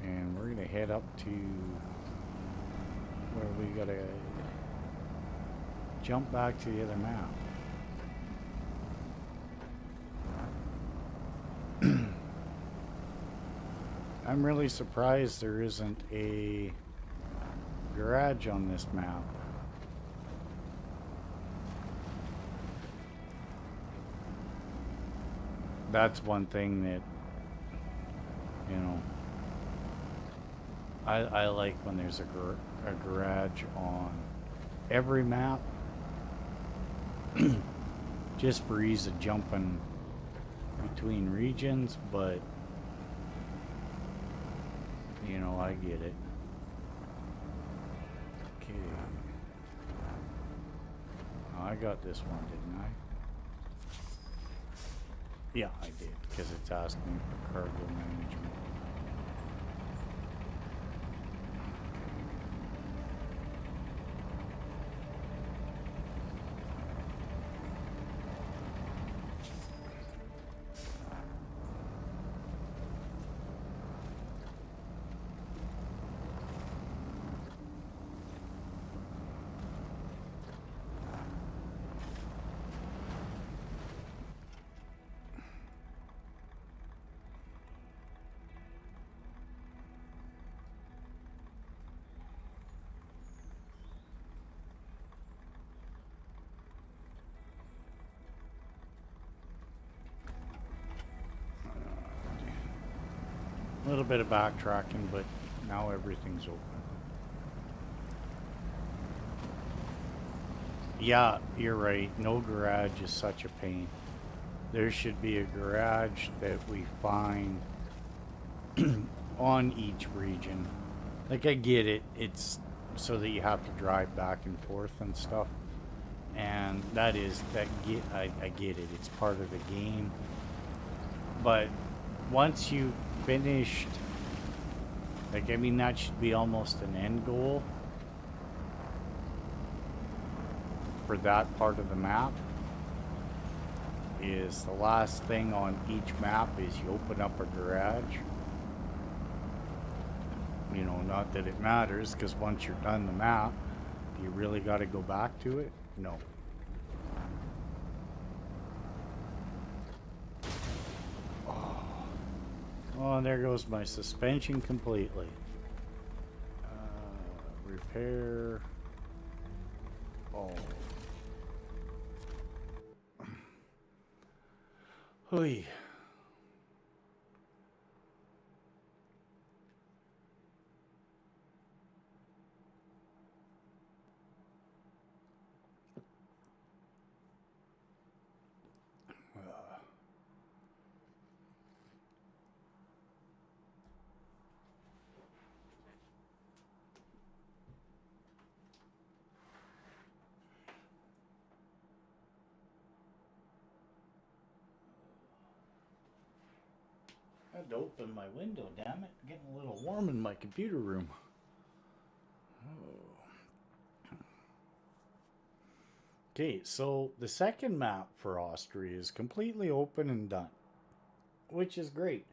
And we're going to head up to where we got to jump back to the other map. I'm really surprised there isn't a garage on this map. That's one thing that, you know, I like when there's a garage on every map, just for ease of jumping between regions, but, you know, I get it. Okay. Oh, I got this one, didn't I? Yeah, I did, because it's asking for cargo management. A little bit of backtracking, but now everything's open. Yeah, you're right. No garage is such a pain. There should be a garage that we find on each region. Like, I get it. It's so that you have to drive back and forth and stuff. And I get it. It's part of the game. But once you finished, like, I mean, that should be almost an end goal for that part of the map. Is the last thing on each map is you open up a garage. You know, not that it matters, because once you're done the map, you really got to go back to it? No. Oh, there goes my suspension completely. Repair. Oh. Hoi. I had to open my window, damn it. Getting a little warm in my computer room. Oh. Okay, so the second map for Austria is completely open and done, which is great.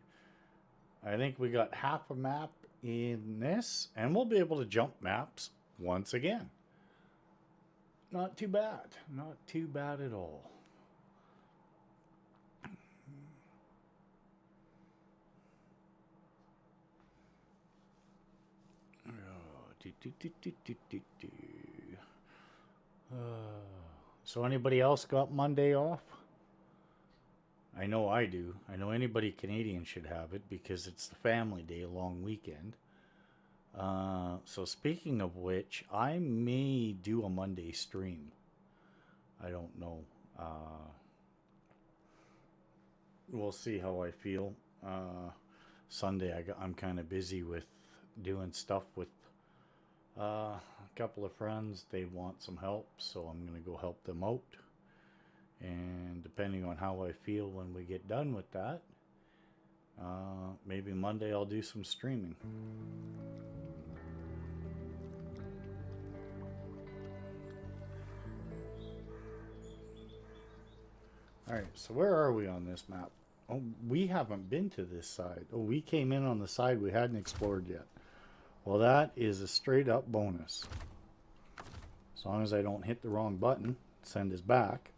I think we got half a map in this, and we'll be able to jump maps once again. Not too bad. Not too bad at all. So anybody else got Monday off? I know I do. I know anybody Canadian should have it because it's the family day, long weekend. So speaking of which, I may do a Monday stream. I don't know. We'll see how I feel. Sunday, I'm kind of busy with doing stuff with a couple of friends. They want some help, so I'm going to go help them out. And depending on how I feel when we get done with that, maybe Monday I'll do some streaming. Alright, so where are we on this map? Oh, we haven't been to this side. Oh, we came in on the side we hadn't explored yet. Well, that is a straight up bonus. As long as I don't hit the wrong button, send us back.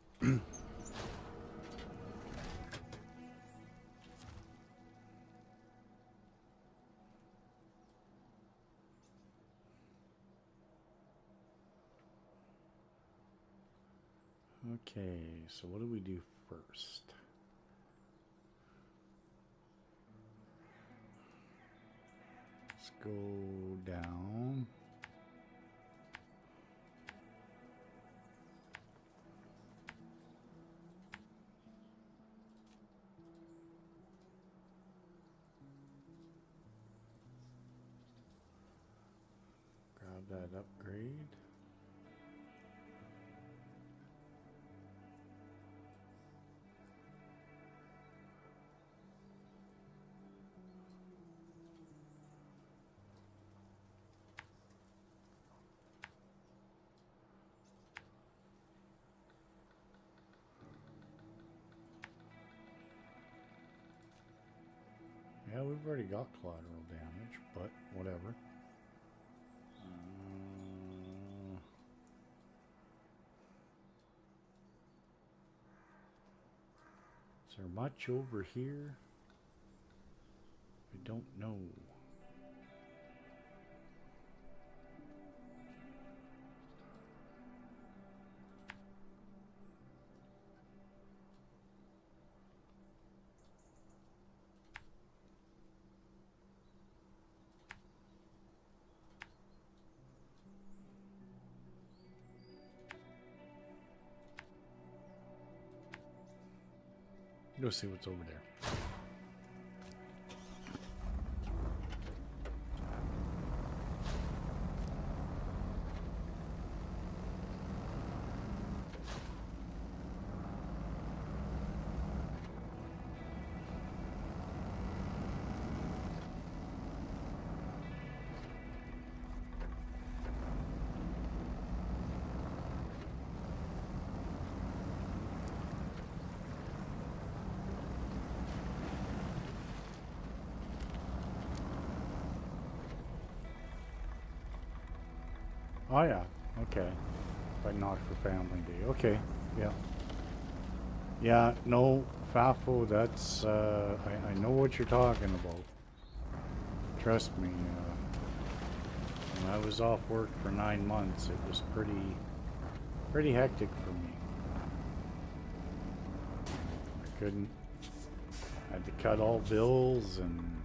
Okay, so what do we do first? Let's go down. Grab that upgrade. Yeah, we've already got collateral damage, but whatever. Is there much over here? I don't know. Go see what's over there. Oh yeah, okay. But not for family day. Okay, yeah. Yeah, no, FAFO, that's, I know what you're talking about. Trust me, when I was off work for 9 months, it was pretty hectic for me. I couldn't, I had to cut all bills and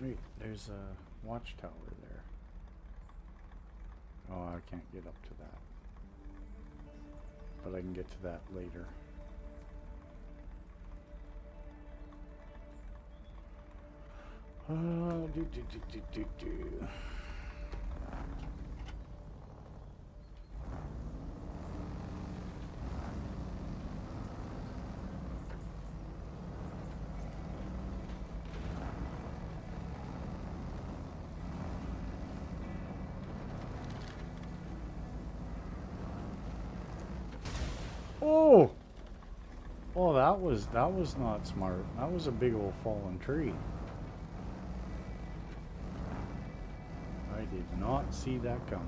wait, there's a watchtower there. Oh, I can't get up to that. But I can get to that later. Do. Oh! Oh, that was not smart. That was a big old fallen tree. not see that coming.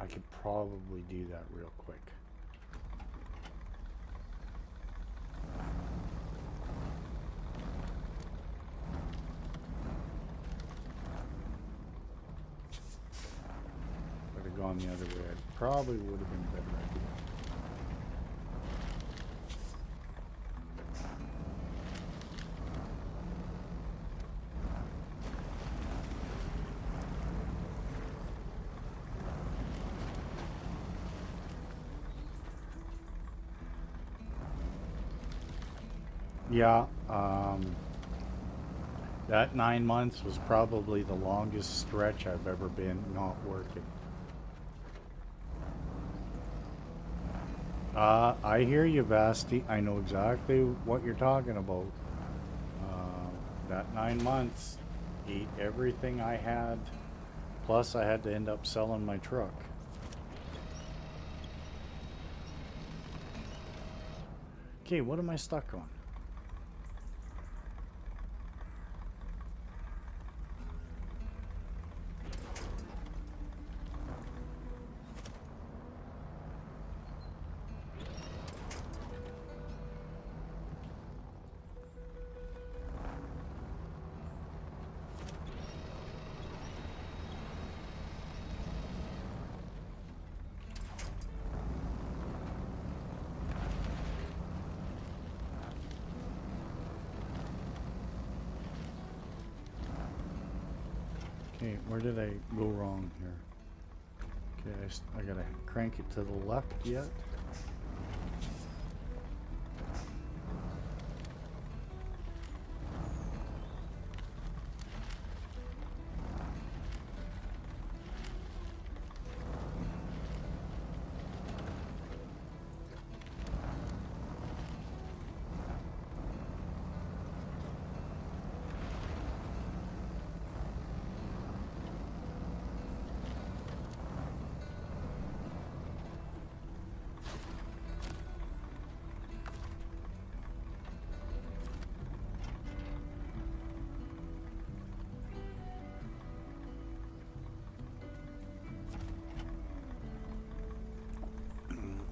I could probably do that real quick. Would have gone the other way. It probably would have been a better idea. Yeah, that 9 months was probably the longest stretch I've ever been not working. I hear you, Basti. I know exactly what you're talking about. That 9 months, ate everything I had, plus I had to end up selling my truck. Okay, what am I stuck on? Okay, where did I go wrong here? Okay, I gotta crank it to the left yet.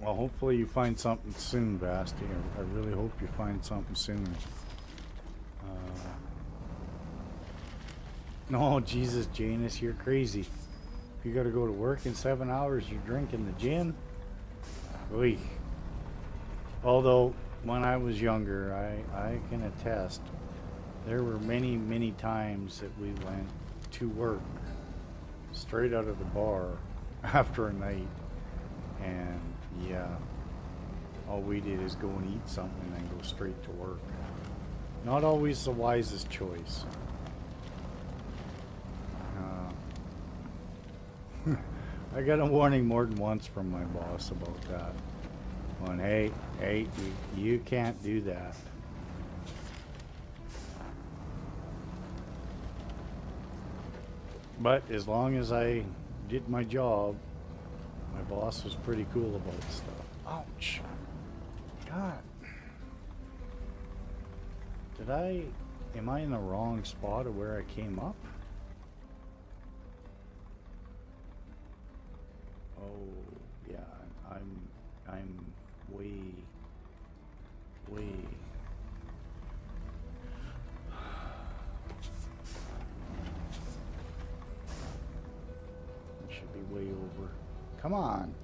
Well, hopefully you find something soon, Basti. I really hope you find something soon. No, Jesus, Janus, you're crazy. If you gotta go to work in 7 hours, you drink in the gym? Oy. Although, when I was younger, I can attest, there were many, many times that we went to work straight out of the bar after a night, and yeah, all we did is go and eat something and then go straight to work. Not always the wisest choice. I got a warning more than once from my boss about that. Going, hey, you can't do that. But as long as I did my job, my boss was pretty cool about stuff. Ouch. God. Am I in the wrong spot of where I came up? Oh, yeah, I'm way. It should be way over. Come on.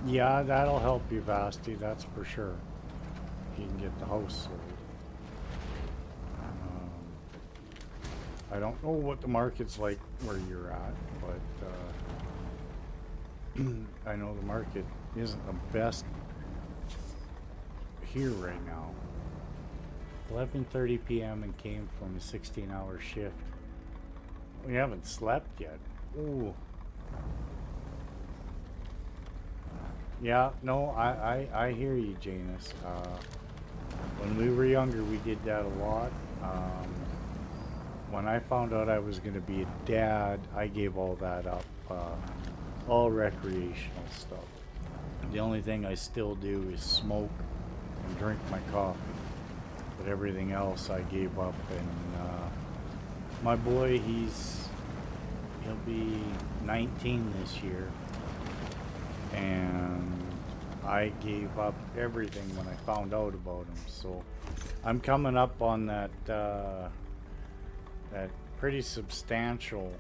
Yeah, that'll help you, Vasti, that's for sure. If you can get the house sold. I don't know what the market's like where you're at, but I know the market isn't the best here right now. 11:30 p.m. and came from a 16-hour shift. We haven't slept yet. Ooh. Yeah, no, I hear you, Janus. When we were younger, we did that a lot. When I found out I was going to be a dad, I gave all that up. All recreational stuff. The only thing I still do is smoke and drink my coffee. But everything else I gave up. And my boy, he'll be 19 this year. And I gave up everything when I found out about him. So I'm coming up on that pretty substantial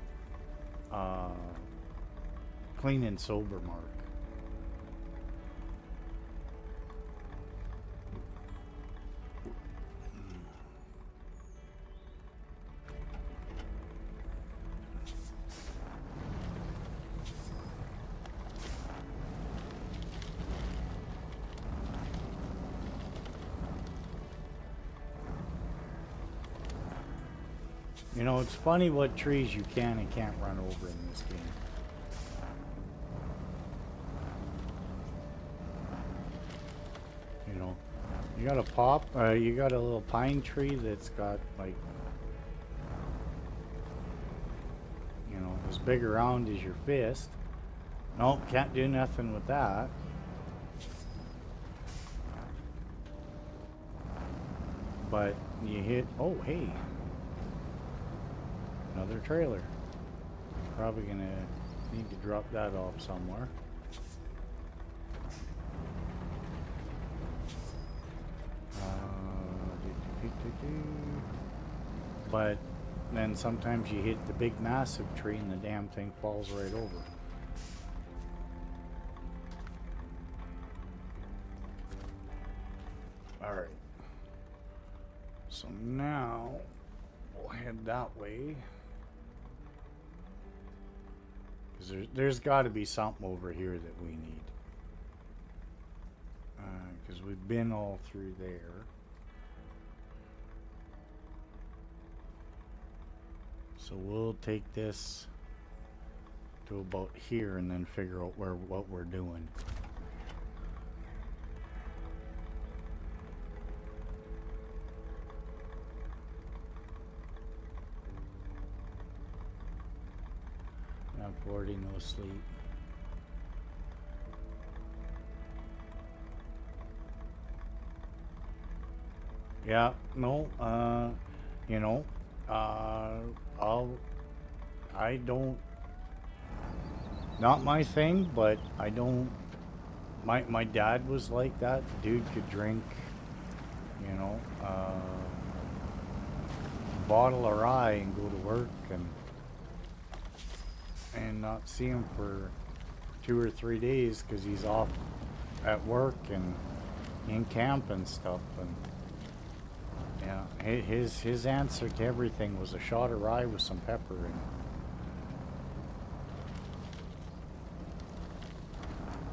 clean and sober mark. You know, it's funny what trees you can and can't run over in this game. You know, you got you got a little pine tree that's got like, you know, as big around as your fist. Nope, can't do nothing with that. But you hit, oh hey. Another trailer. Probably gonna need to drop that off somewhere. But then sometimes you hit the big massive tree and the damn thing falls right over. Alright. So now we'll head that way. There's got to be something over here that we need. Because we've been all through there. So we'll take this to about here and then figure out what we're doing. Not 40, no sleep. Yeah, no, you know, I don't, not my thing, but I don't, my dad was like that. The dude could drink, you know, a bottle of rye and go to work and not see him for 2 or 3 days because he's off at work and in camp and stuff. And yeah, his answer to everything was a shot of rye with some pepper in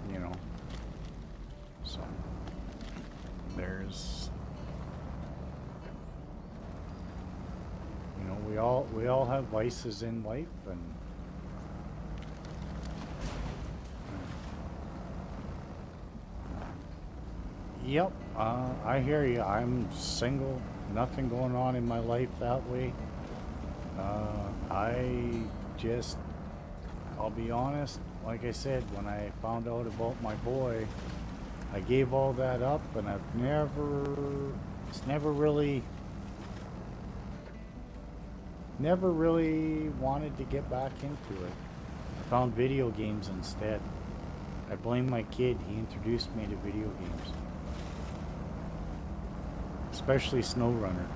it. You know, so there's, you know, we all have vices in life, and yep, I hear you. I'm single, nothing going on in my life that way. I'll be honest, like I said, when I found out about my boy, I gave all that up, and it's never really wanted to get back into it. I found video games instead. I blame my kid. He introduced me to video games. Especially Snowrunner.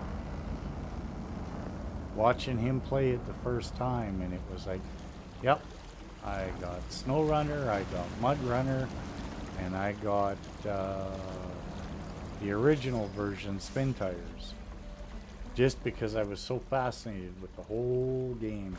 Watching him play it the first time, and it was like, yep, I got Snowrunner, I got Mud Runner, and I got the original version spin tires, just because I was so fascinated with the whole game.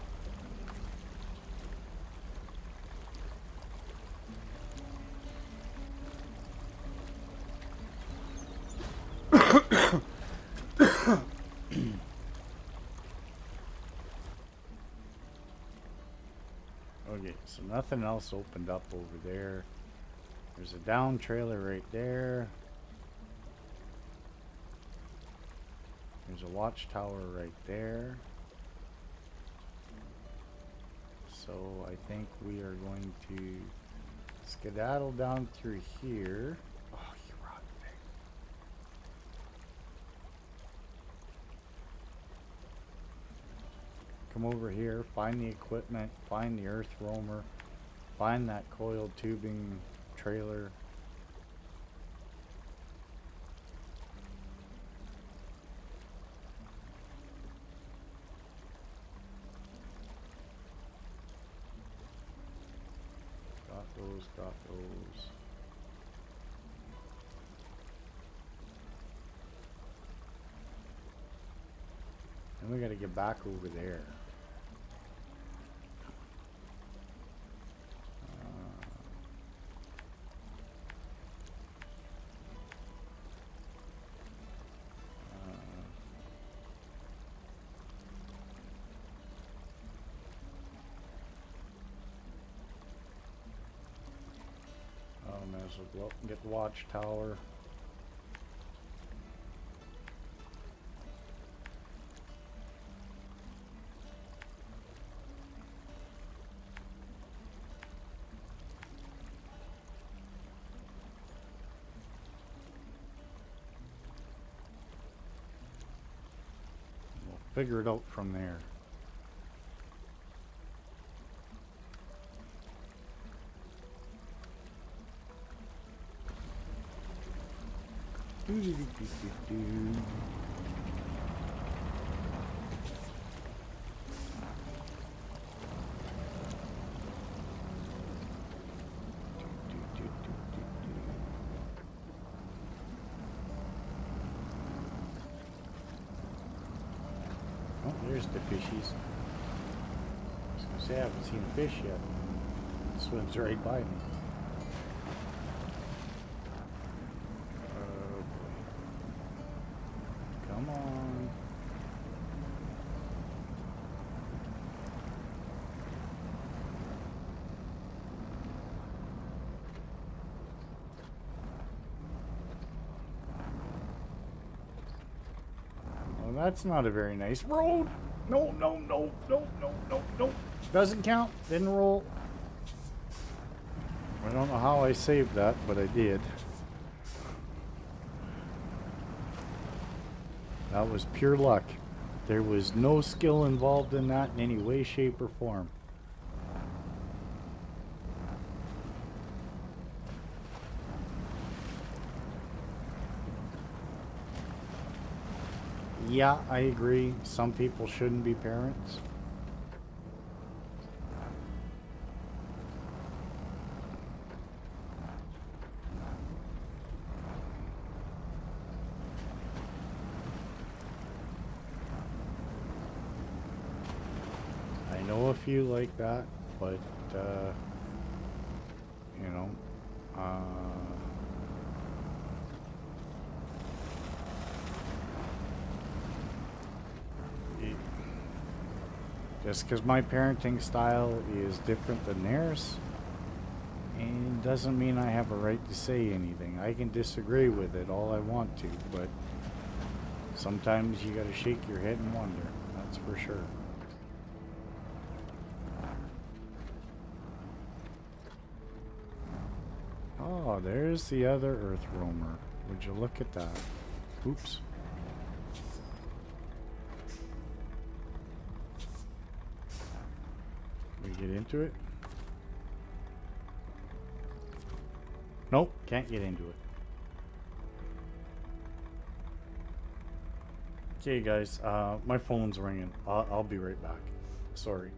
Okay, so nothing else opened up over there. There's a down trailer right there. There's a watchtower right there. So I think we are going to skedaddle down through here. Oh, you rotten thing. Come over here, find the equipment, find the earth roamer, find that coiled tubing trailer. Got those. And we gotta get back over there. Might as well go up and get the watchtower. We'll figure it out from there. Oh, there's the fishies. I was gonna say I haven't seen a fish yet. It swims right by me. Come on. Well, that's not a very nice road. No, no, no, no, no, no, no. Doesn't count. Didn't roll. I don't know how I saved that, but I did. That was pure luck. There was no skill involved in that in any way, shape, or form. Yeah, I agree. Some people shouldn't be parents. I know a few like that, but, you know, just because my parenting style is different than theirs, and doesn't mean I have a right to say anything. I can disagree with it all I want to, but sometimes you gotta shake your head and wonder, that's for sure. Oh, there's the other earth roamer. Would you look at that? Oops. We get into it? Nope, can't get into it. Okay, guys, my phone's ringing. I'll be right back. Sorry.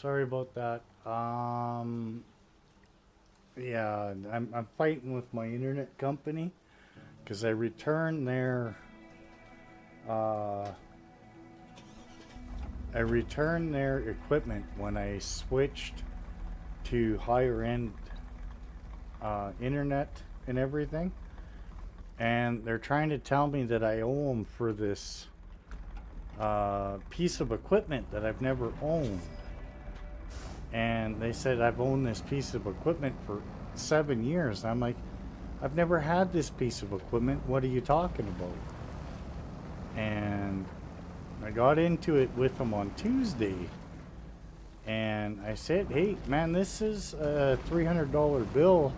Sorry about that. Yeah, I'm fighting with my internet company because uh, I returned their equipment when I switched to higher end internet and everything, and they're trying to tell me that I owe them for this piece of equipment that I've never owned. And they said I've owned this piece of equipment for 7 years. I'm like, I've never had this piece of equipment. What are you talking about? And I got into it with them on Tuesday. And I said, hey, man, this is a $300 bill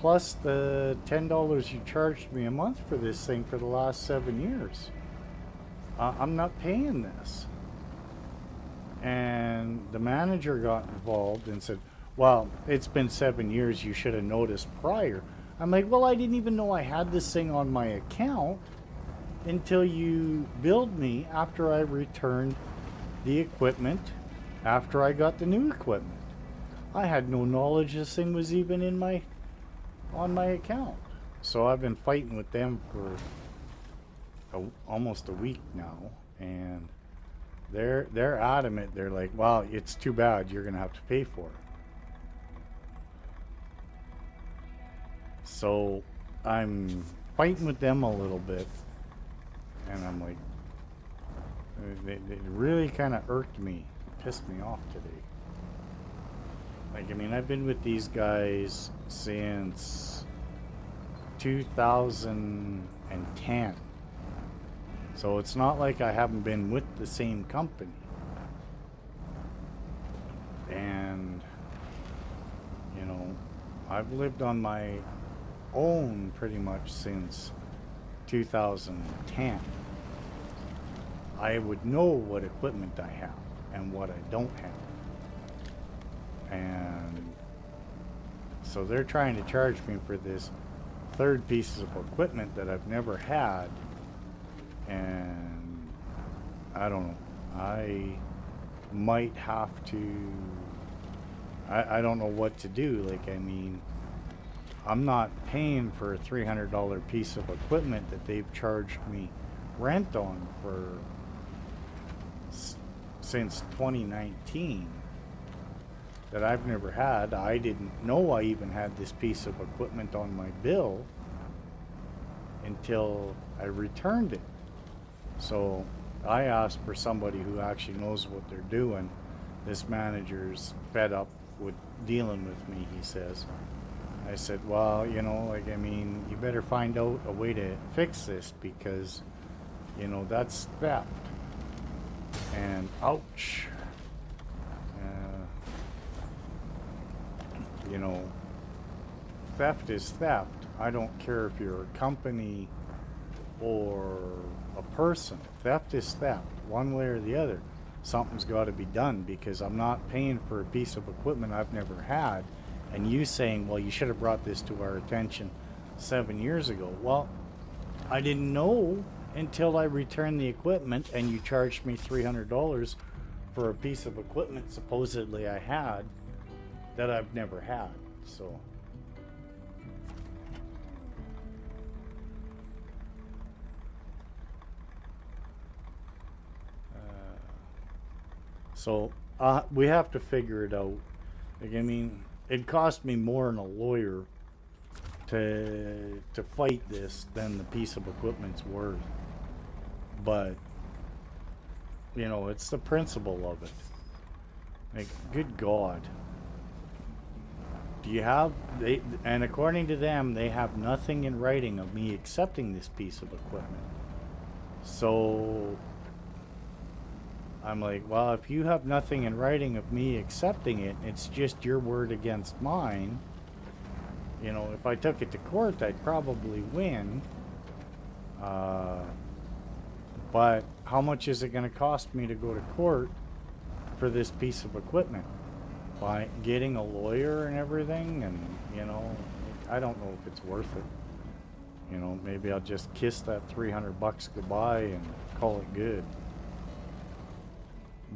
plus the $10 you charged me a month for this thing for the last 7 years. I'm not paying this. And the manager got involved and said, well, it's been 7 years. You should have noticed prior. I'm like, well, I didn't even know I had this thing on my account until you billed me after I returned the equipment, after I got the new equipment. I had no knowledge this thing was even on my account. So I've been fighting with them for almost a week now, and they're adamant. They're like, well, it's too bad, you're gonna have to pay for it. So I'm fighting with them a little bit, and I'm like, they really kind of irked me, pissed me off today. Like, I mean, I've been with these guys since 2010. So it's not like I haven't been with the same company. And, you know, I've lived on my own pretty much since 2010. I would know what equipment I have and what I don't have. And so they're trying to charge me for this third piece of equipment that I've never had. And I don't know. I might have to. I don't know what to do. Like, I mean, I'm not paying for a $300 piece of equipment that they've charged me rent on for since 2019 that I've never had. I didn't know I even had this piece of equipment on my bill until I returned it. So I asked for somebody who actually knows what they're doing. This manager's fed up with dealing with me, he says. I said, well, you know, like, I mean, you better find out a way to fix this because, you know, that's theft. And ouch. You know, theft is theft. I don't care if you're a company or a person. Theft is theft, one way or the other. Something's got to be done because I'm not paying for a piece of equipment I've never had. And you saying, well, you should have brought this to our attention 7 years ago. Well, I didn't know until I returned the equipment and you charged me $300 for a piece of equipment supposedly I had that I've never had. So we have to figure it out. Like, I mean, it cost me more than a lawyer to fight this than the piece of equipment's worth. But you know, it's the principle of it. Like, good God. Do you have and according to them, they have nothing in writing of me accepting this piece of equipment. So I'm like, well, if you have nothing in writing of me accepting it, it's just your word against mine. You know, if I took it to court, I'd probably win. But how much is it going to cost me to go to court for this piece of equipment? By getting a lawyer and everything, and, you know, I don't know if it's worth it. You know, maybe I'll just kiss that $300 goodbye and call it good.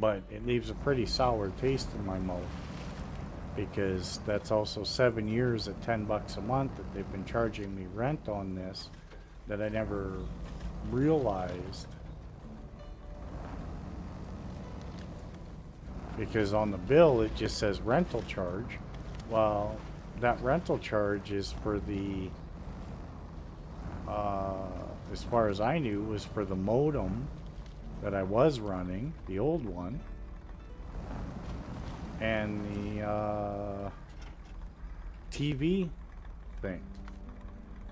but it leaves a pretty sour taste in my mouth because that's also 7 years at $10 a month that they've been charging me rent on this that I never realized, because on the bill it just says rental charge. Well, that rental charge is for the as far as I knew, was for the modem that I was running, the old one, and the TV thing.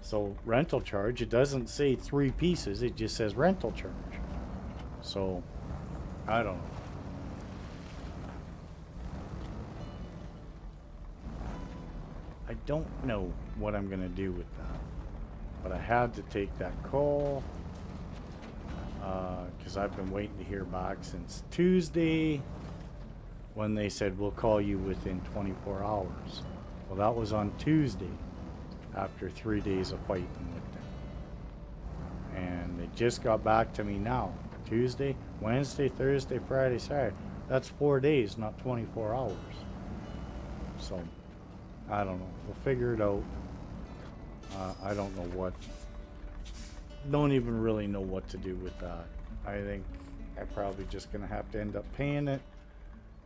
So rental charge, it doesn't say 3 pieces, it just says rental charge. So I don't know. I don't know what I'm gonna do with that, but I had to take that call because I've been waiting to hear back since Tuesday when they said we'll call you within 24 hours. Well, that was on Tuesday after 3 days of fighting with them, and they just got back to me now. Tuesday, Wednesday, Thursday, Friday, Saturday. That's 4 days, not 24 hours. So I don't know. We'll figure it out. I don't know what. Don't even really know what to do with that. I think I'm probably just gonna have to end up paying it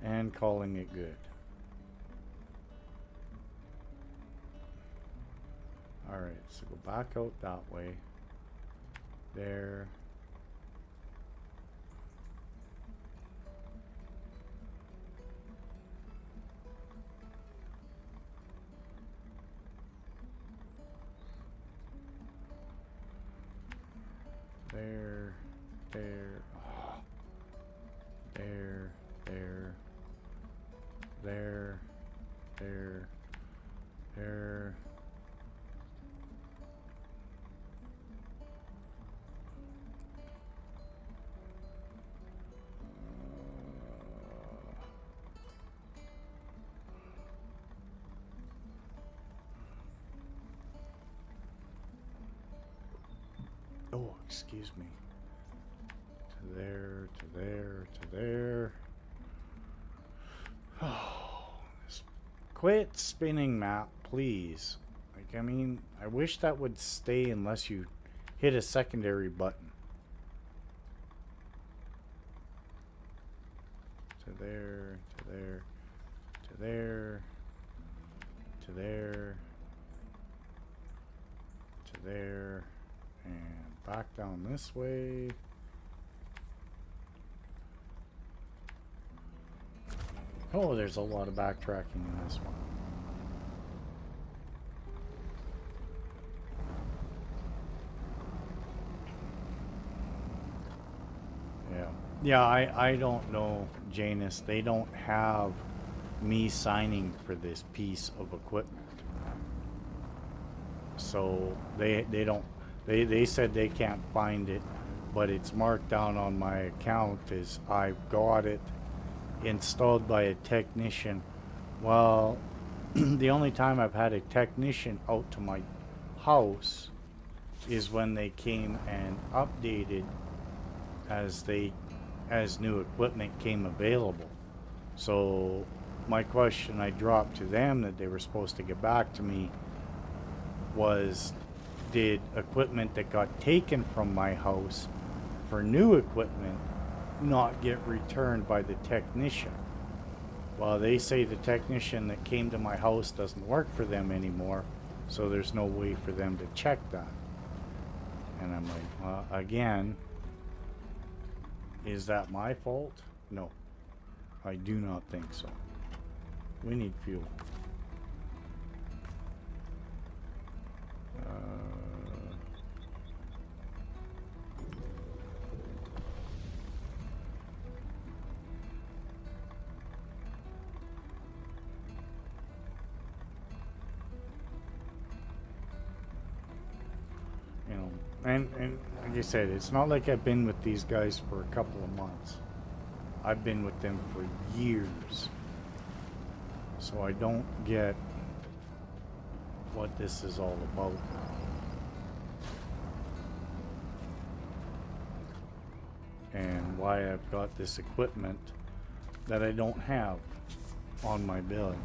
and calling it good. Alright, so go back out that way. There. There, there, oh. There, there, there, there, there. Oh, excuse me. To there, to there, to there. Oh, quit spinning, map, please. Like, I mean, I wish that would stay unless you hit a secondary button. To there, to there, to there, to there, to there, and back down this way. Oh, there's a lot of backtracking in this one. Yeah, I don't know, Janus. They don't have me signing for this piece of equipment. So they don't. They said they can't find it, but it's marked down on my account as I got it installed by a technician. Well, the only time I've had a technician out to my house is when they came and updated as new equipment came available. So my question I dropped to them that they were supposed to get back to me was, did equipment that got taken from my house for new equipment not get returned by the technician? Well, they say the technician that came to my house doesn't work for them anymore, so there's no way for them to check that. And I'm like, well, again, is that my fault? No, I do not think so. We need fuel. You know, and like I said, it's not like I've been with these guys for a couple of months. I've been with them for years. So I don't get what this is all about. And why I've got this equipment that I don't have on my bill.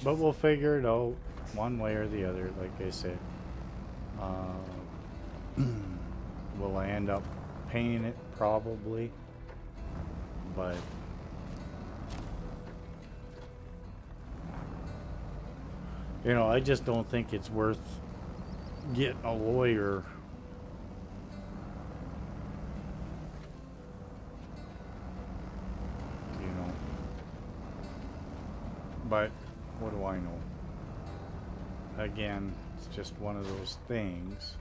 But we'll figure it out one way or the other. Like I said, will I end up paying it? Probably, but you know, I just don't think it's worth getting a lawyer. You know, but what do I know? Again, it's just one of those things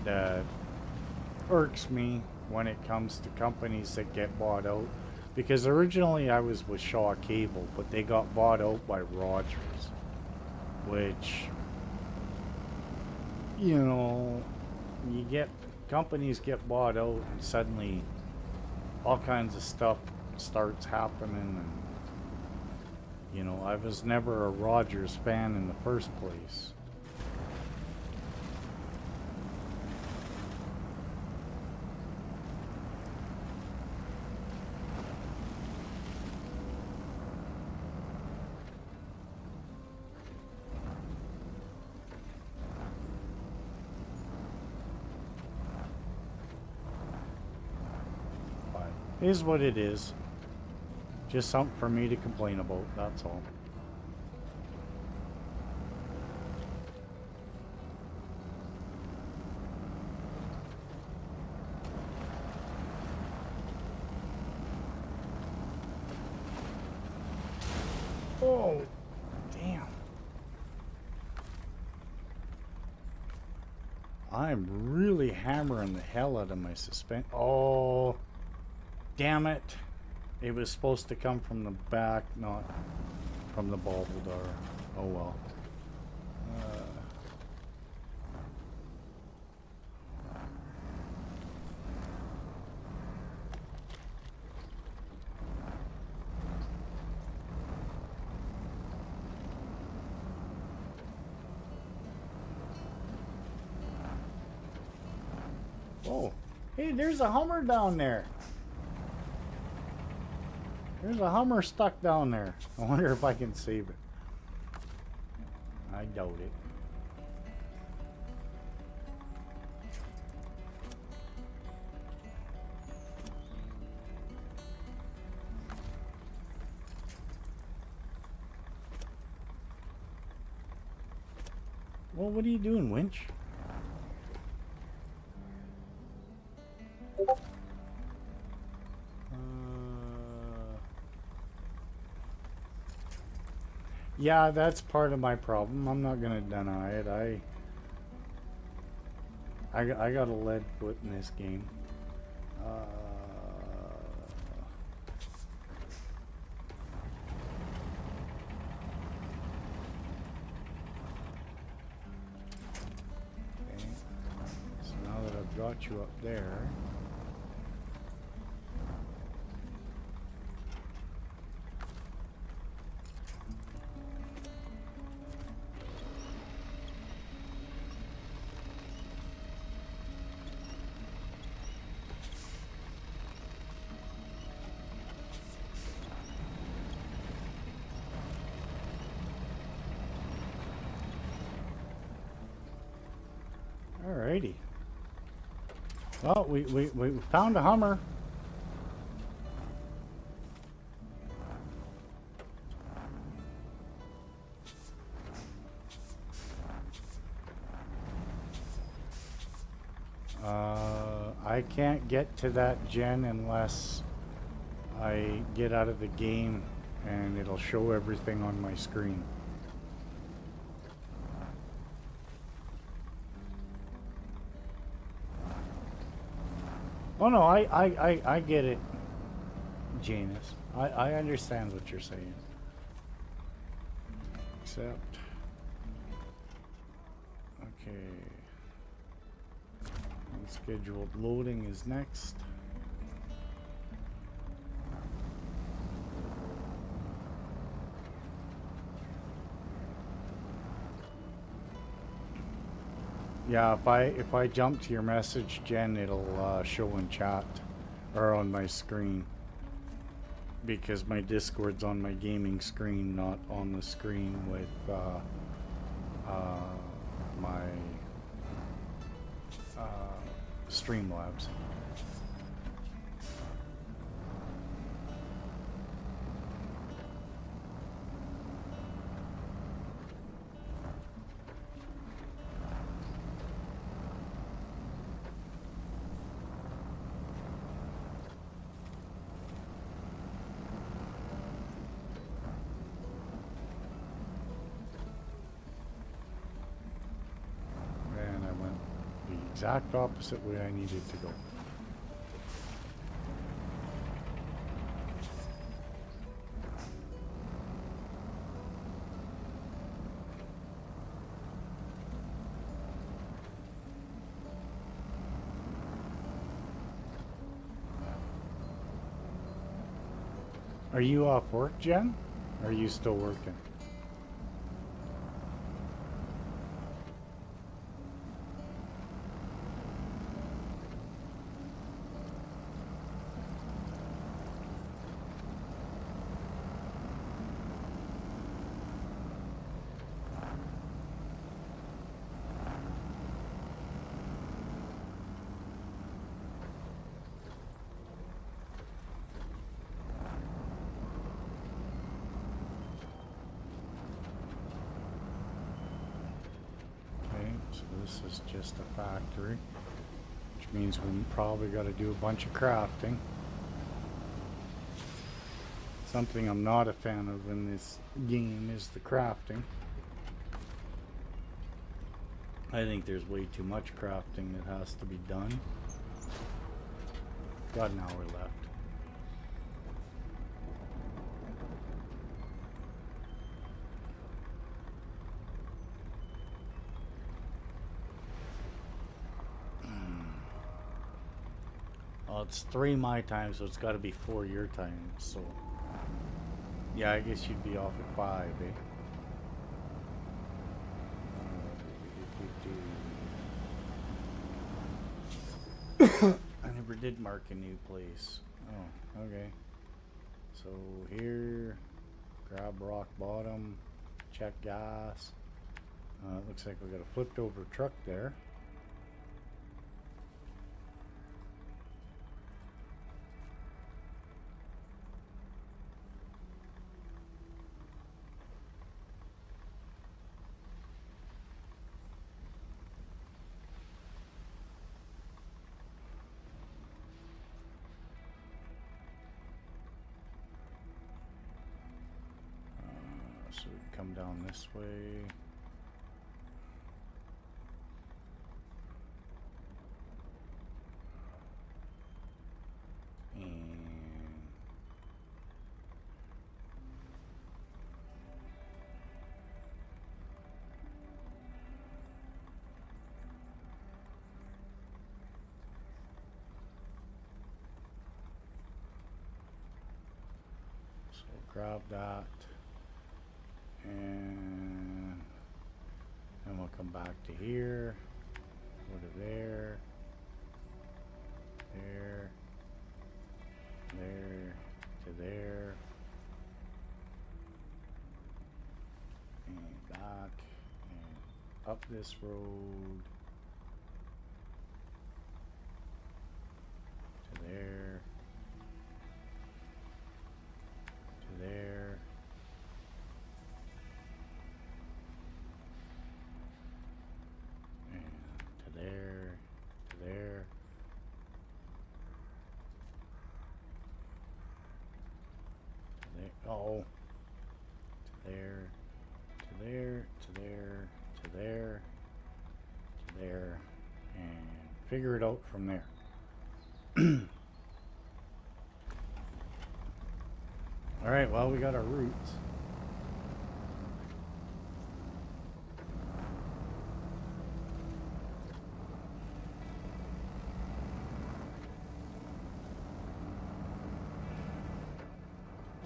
that irks me when it comes to companies that get bought out. Because originally I was with Shaw Cable, but they got bought out by Rogers, which, you know, you get companies get bought out and suddenly all kinds of stuff starts happening, and you know, I was never a Rogers fan in the first place. But it is what it is. Just something for me to complain about, that's all. Oh, damn. I'm really hammering the hell out of my suspension. Oh, damn it. It was supposed to come from the back, not from the ball door. Oh well. Oh, hey, there's a Hummer down there. There's a Hummer stuck down there. I wonder if I can save it. I doubt it. Well, what are you doing, winch? Yeah, that's part of my problem. I'm not gonna deny it. I got a lead foot in this game. Okay. So now that I've got you up there. Alrighty. Well, we found a Hummer. I can't get to that gen unless I get out of the game and it'll show everything on my screen. Oh no, I get it, Janus. I understand what you're saying. Except, okay. Scheduled loading is next. Yeah, if I jump to your message, Jen, it'll show in chat, Or on my screen. Because my Discord's on my gaming screen, not on the screen with my Streamlabs. Exact opposite way I needed to go. Are you off work, Jen? Or are you still working? This is just a factory, which means we probably got to do a bunch of crafting. Something I'm not a fan of in this game is the crafting. I think there's way too much crafting that has to be done. Got an hour left. Well, it's 3 my time, so it's got to be 4 your time. So, yeah, I guess you'd be off at 5, eh? I never did mark a new place. Oh, okay. So here, grab rock bottom, check gas. It looks like we got a flipped over truck there. So we can come down this way. And so grab that. And then we'll come back to here, go to there, there, there, to there, and back, and up this road, to there, to there. There, to there, to there, oh, to there, to there, to there, to there, to there, and figure it out from there. All right, well, we got our routes.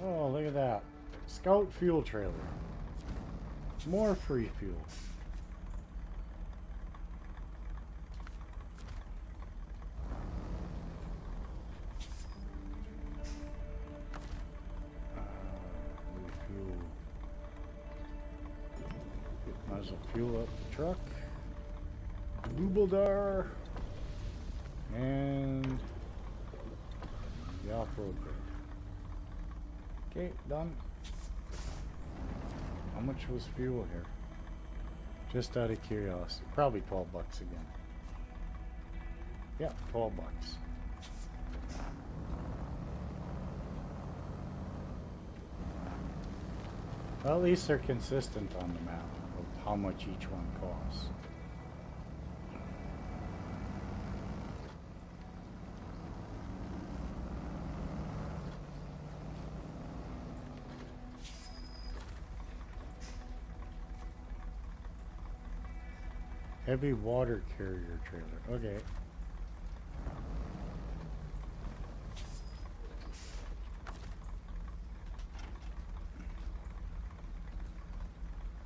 Oh, look at that. Scout fuel trailer. More free fuel. will fuel up the truck. Boobledar. And the off-road bed. Okay, done. How much was fuel here? Just out of curiosity. Probably 12 bucks again. Yeah, 12 bucks. Well, at least they're consistent on the map of how much each one costs. Heavy water carrier trailer. Okay.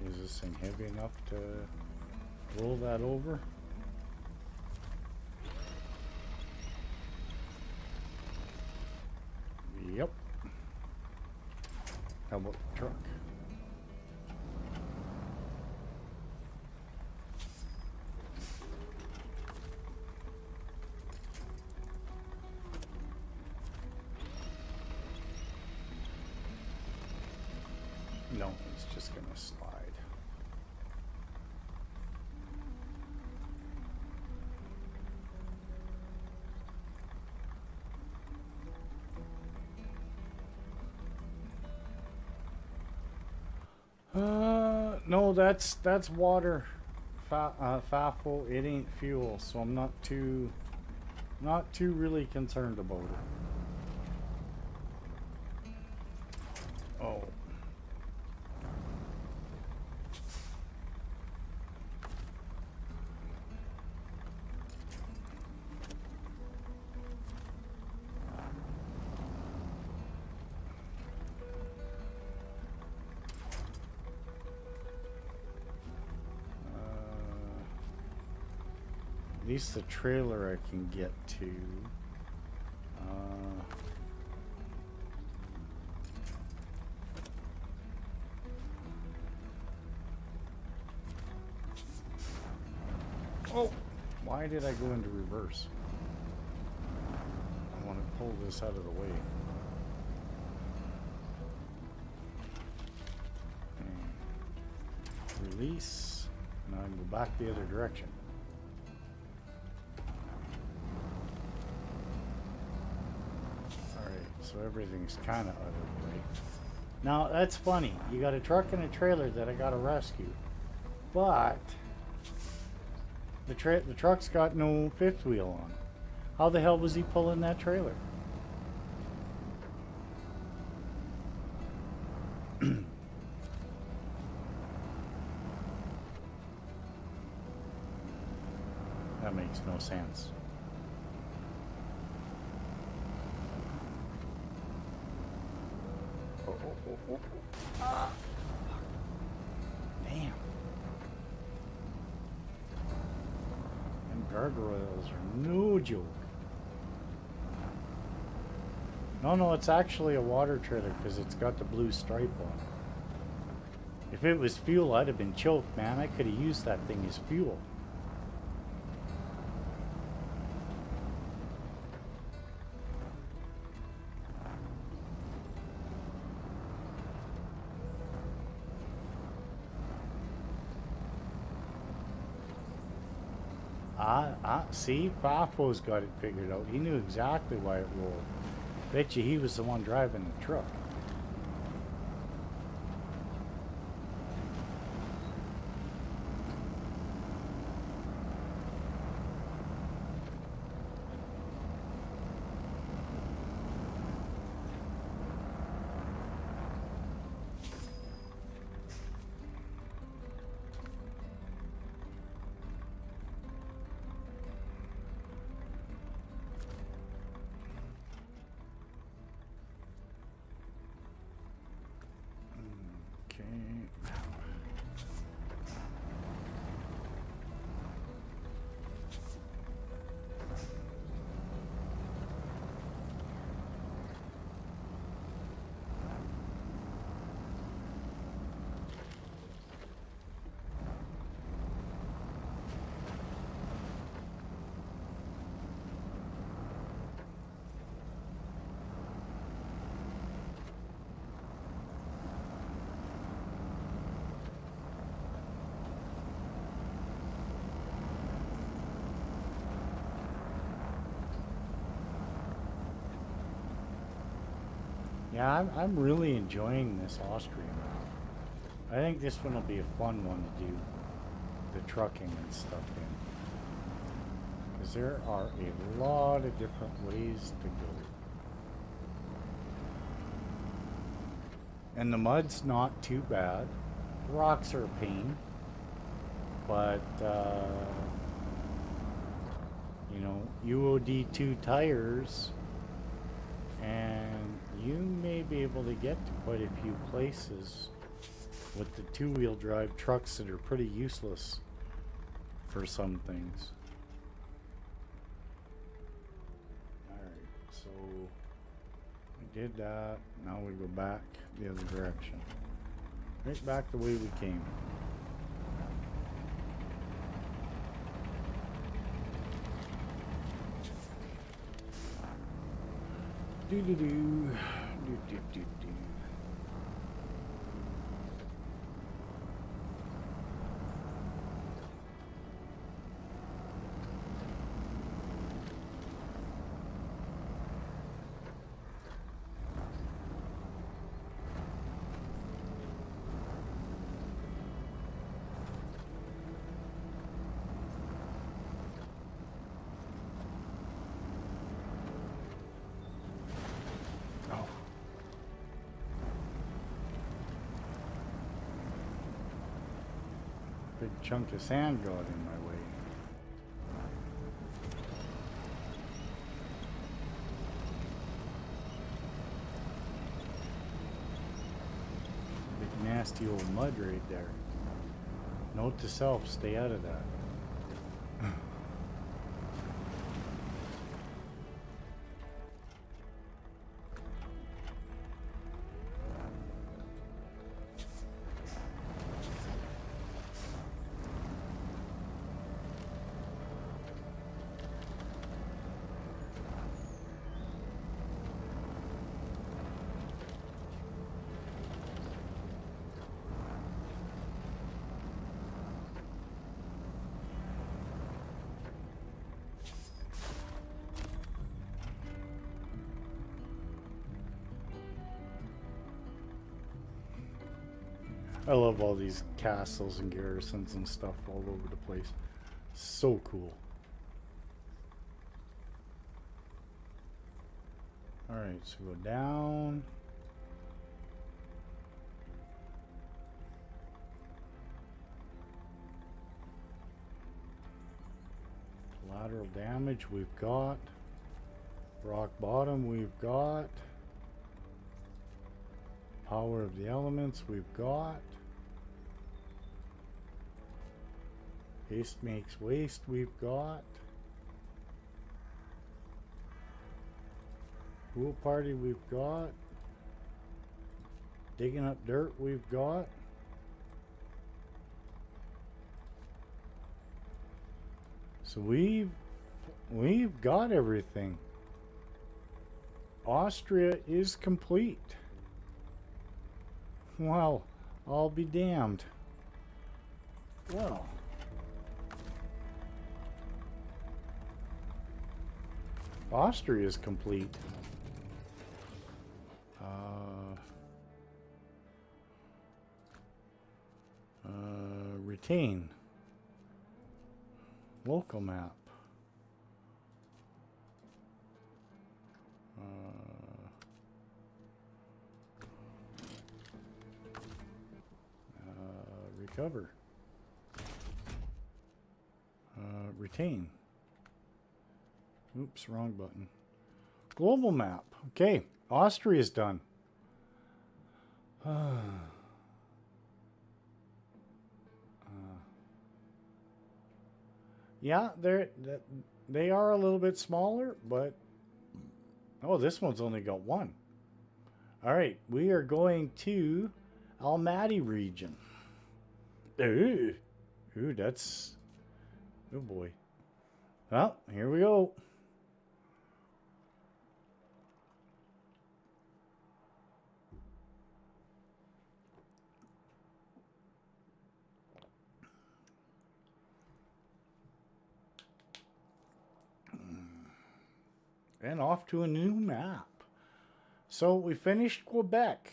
Is this thing heavy enough to roll that over? Yep. How about the truck? No, it's just gonna slide. No, that's water. FAFO, it ain't fuel, so I'm not too really concerned about it. Oh. At least the trailer I can get to. Oh! Why did I go into reverse? I want to pull this out of the way. And release. Now I can go back the other direction. So everything's kind of out of the way. Now that's funny. You got a truck and a trailer that I got to rescue, but the truck's got no fifth wheel on. How the hell was he pulling that trailer? That makes no sense. Damn. Them gargoyles are no joke. No, it's actually a water trailer because it's got the blue stripe on it. If it was fuel, I'd have been choked, man. I could have used that thing as fuel. See, Papo's got it figured out. He knew exactly why it rolled. Bet you he was the one driving the truck. Yeah, I'm really enjoying this Austrian route. I think this one will be a fun one to do the trucking and stuff in. Because there are a lot of different ways to go. And the mud's not too bad. The rocks are a pain. But, you know, UOD2 tires, and you may be able to get to quite a few places with the two-wheel drive trucks that are pretty useless for some things. Alright, so we did that. Now we go back the other direction. Right back the way we came. Do do do do do do do. Big chunk of sand got in my way. Big nasty old mud right there. Note to self, stay out of that. I love all these castles and garrisons and stuff all over the place. So cool. Alright, so go down. Collateral damage we've got. Rock bottom we've got. Power of the elements we've got. Haste makes waste we've got. Pool party we've got. Digging up dirt we've got. So we've got everything. Austria is complete. Well, I'll be damned. Well. Austria is complete. Retain. Local map. Recover. Retain. Oops, wrong button. Global map. Okay, Austria's done. Yeah, they are a little bit smaller, but oh, this one's only got one. All right, we are going to Almaty region. Ooh, that's, oh boy. Well, here we go. And off to a new map. So we finished Quebec.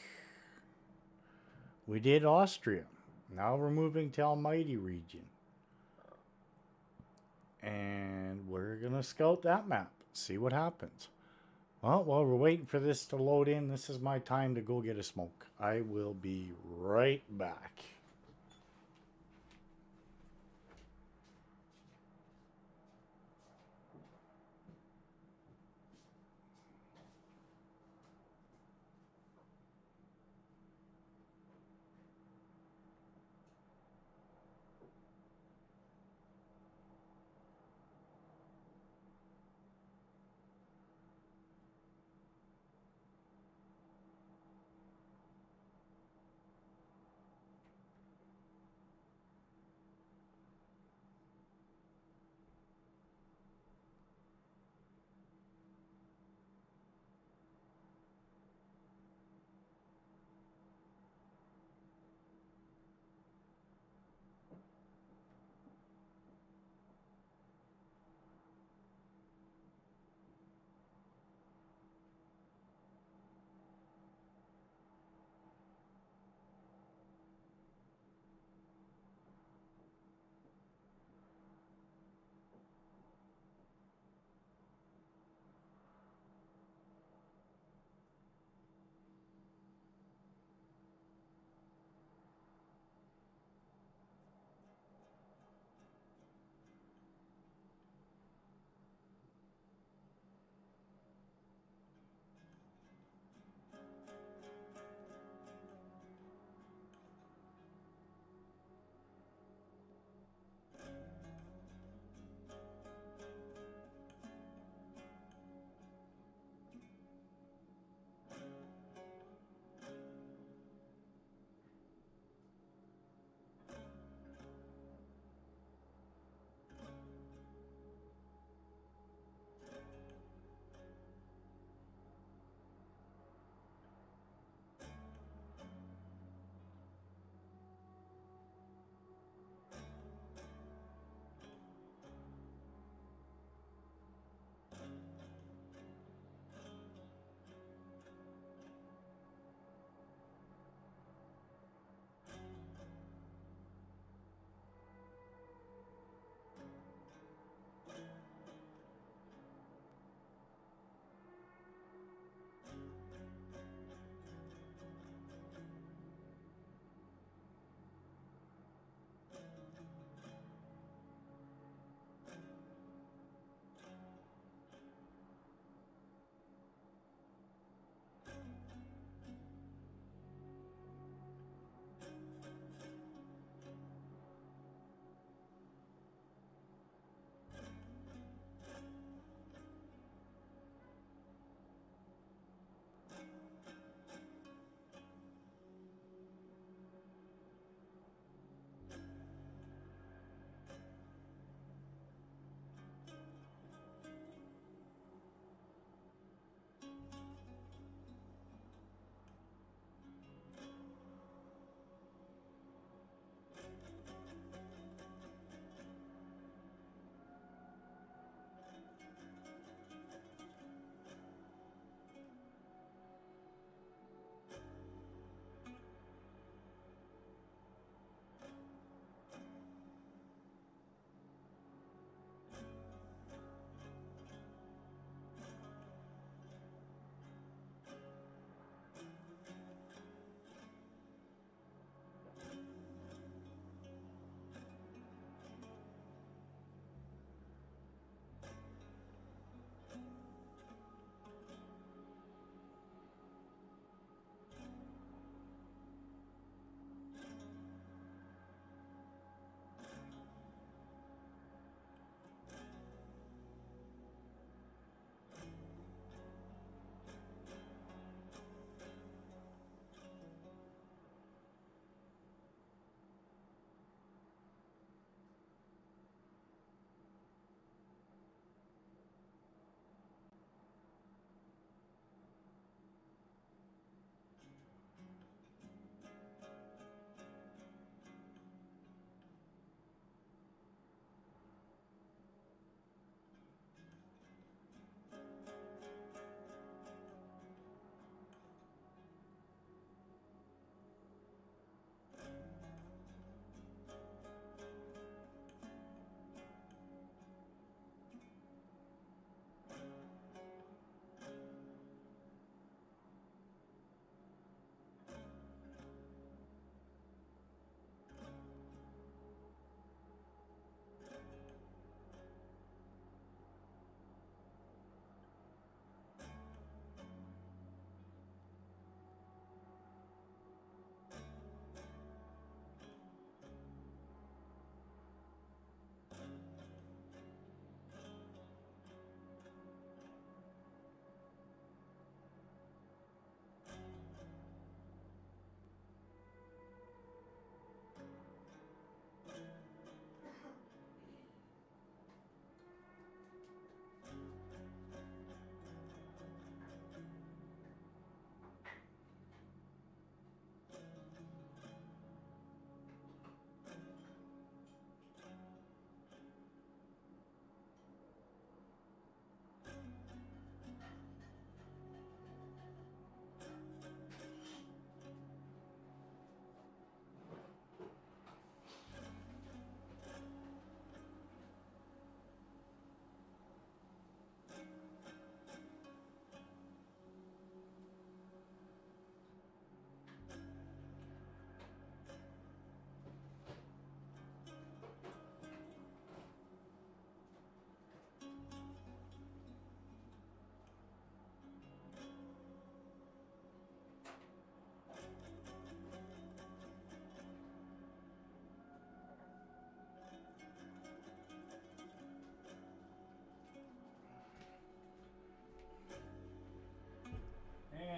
We did Austria. Now we're moving to Almighty region. And we're going to scout that map. See what happens. Well, while we're waiting for this to load in, this is my time to go get a smoke. I will be right back.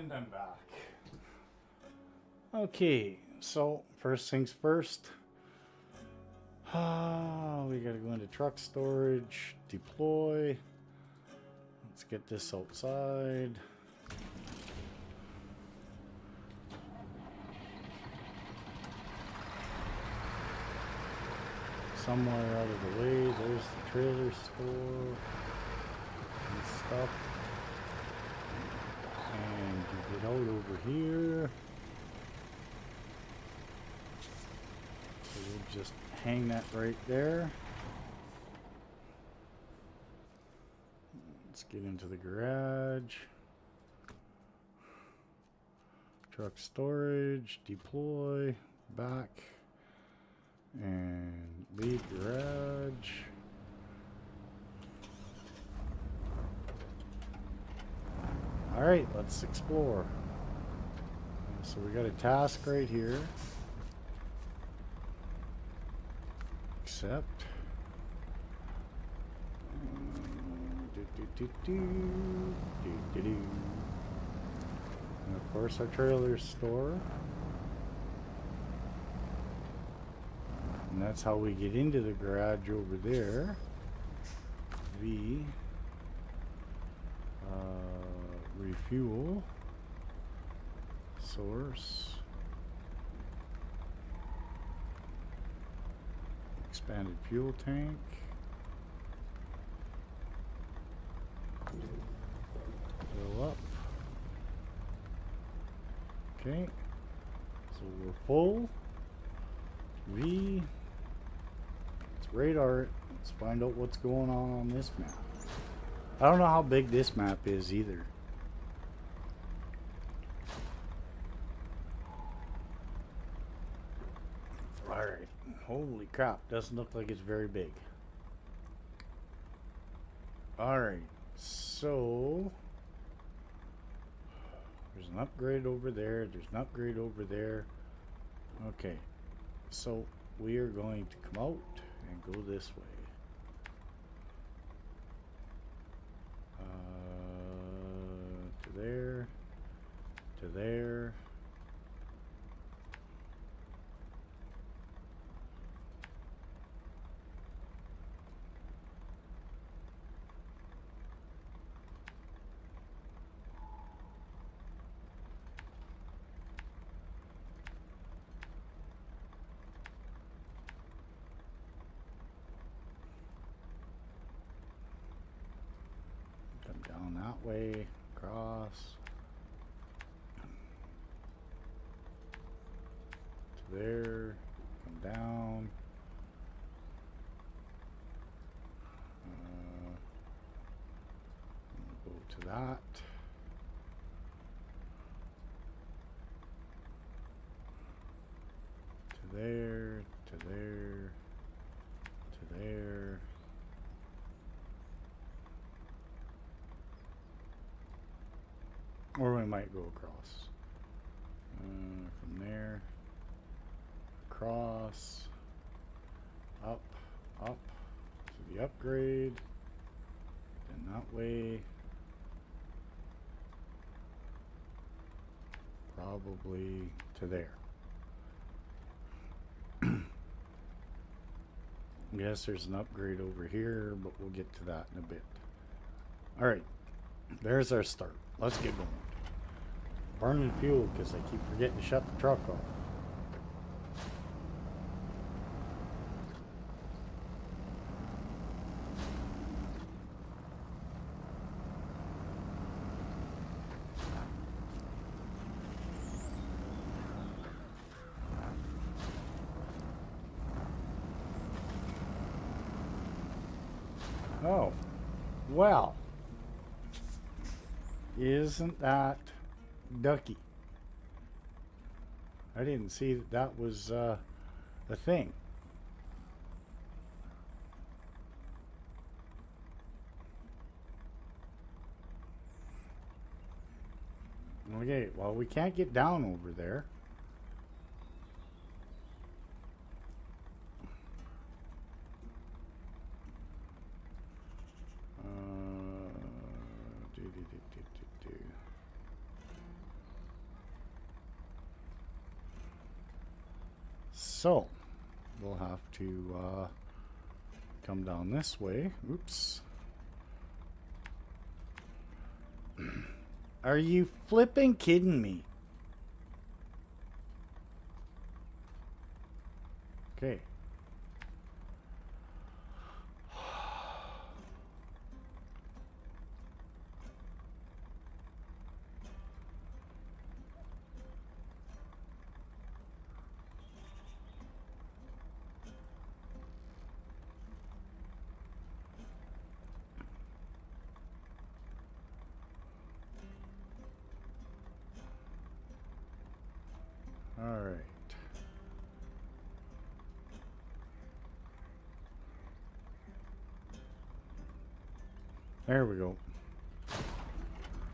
And I'm back. Okay, so first things first. We gotta go into truck storage, deploy. Let's get this outside. Somewhere out of the way, there's the trailer store and stuff. And you get out over here. So we'll just hang that right there. Let's get into the garage. Truck storage, deploy, back, and leave garage. Alright, let's explore. So we got a task right here. Accept. And of course our trailer store. And that's how we get into the garage over there. V. Refuel. Source. Expanded fuel tank. Fill up. Okay. So we're full. V. Let's radar it. Let's find out what's going on this map. I don't know how big this map is either. Alright. Holy crap. Doesn't look like it's very big. Alright. So there's an upgrade over there. There's an upgrade over there. Okay. So we are going to come out and go this way. To there. To there. Come down that way, across. To there, come down. Go to that. To there, to there, to there. Or we might go across. From there, across, up, up to the upgrade, and that way, probably to there. I guess there's an upgrade over here, but we'll get to that in a bit. Alright, there's our start. Let's get going. Burning fuel because I keep forgetting to shut the truck off. Oh, well, isn't that ducky? I didn't see that that was a thing. Okay, well, we can't get down over there. So, we'll have to come down this way. Oops. Are you flipping kidding me? Okay. All right. There we go.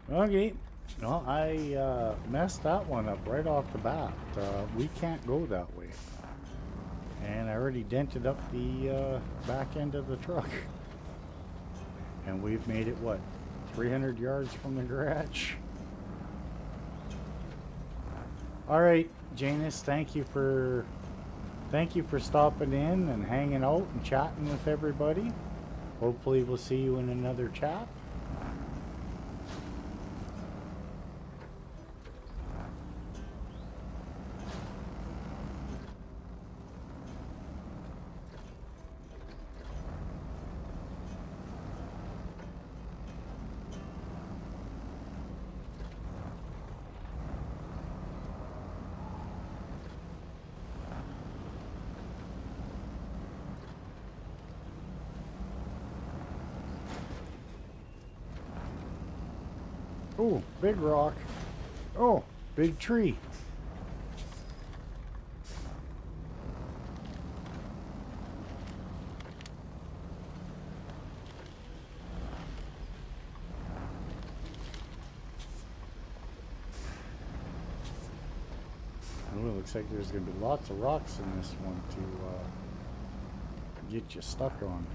Okay. Well, I messed that one up right off the bat. We can't go that way. And I already dented up the back end of the truck. And we've made it, what, 300 yards from the garage? All right, Janus, thank you for stopping in and hanging out and chatting with everybody. Hopefully we'll see you in another chat. Oh, big rock. Oh, big tree. Oh, it looks like there's going to be lots of rocks in this one to get you stuck on.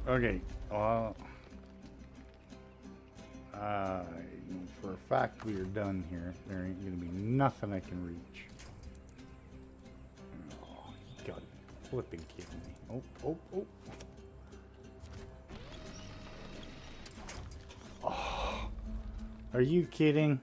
Okay, well, for a fact we are done here. There ain't gonna be nothing I can reach. Oh, you got flipping kidding me. Oh, oh, oh. Oh, are you kidding?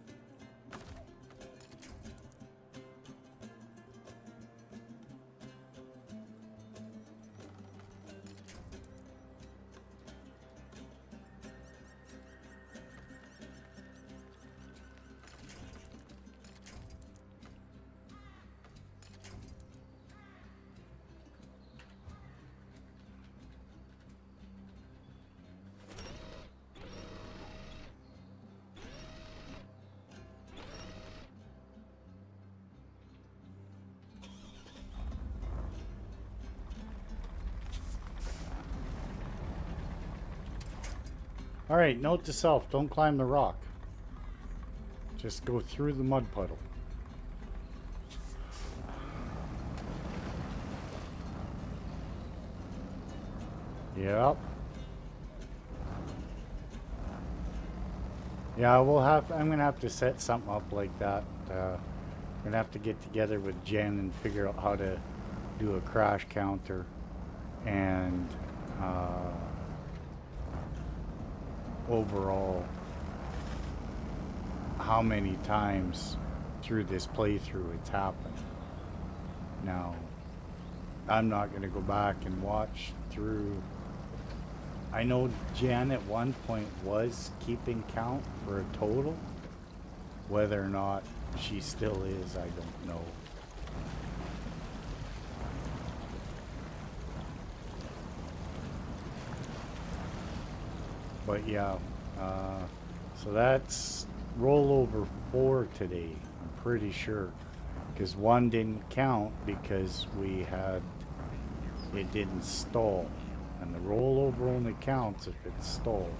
All right, note to self, don't climb the rock. Just go through the mud puddle. Yep. Yeah, I'm gonna have to set something up like that. I'm gonna have to get together with Jen and figure out how to do a crash counter and overall how many times through this playthrough it's happened. Now, I'm not going to go back and watch through. I know Jen at one point was keeping count for a total, Whether or not she still is, I don't know. But yeah, so that's rollover 4 today, I'm pretty sure. Because 1 didn't count because it didn't stall. And the rollover only counts if it stalls.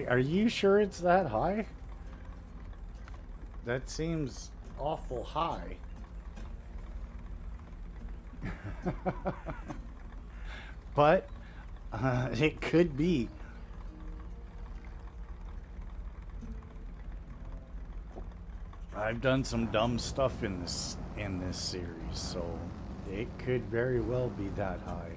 Are you sure it's that high? That seems awful high. But it could be. I've done some dumb stuff in this series, so it could very well be that high.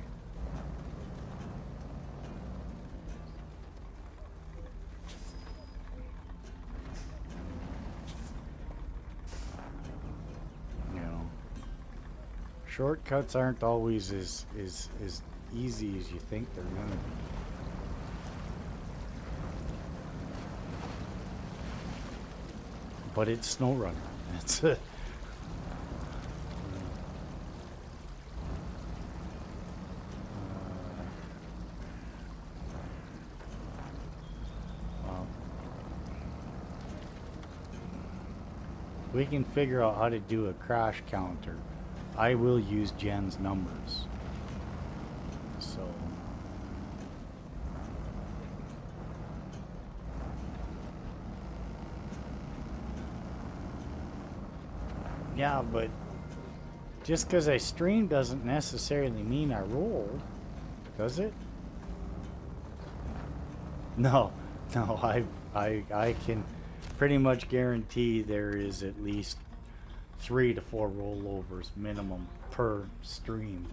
Shortcuts aren't always as easy as you think they're going to be. But it's Snowrunner. That's it. We can figure out how to do a crash counter. I will use Jen's numbers. So yeah, but just because I stream doesn't necessarily mean I rolled, does it? No, I can pretty much guarantee there is at least 3 to 4 rollovers minimum per stream.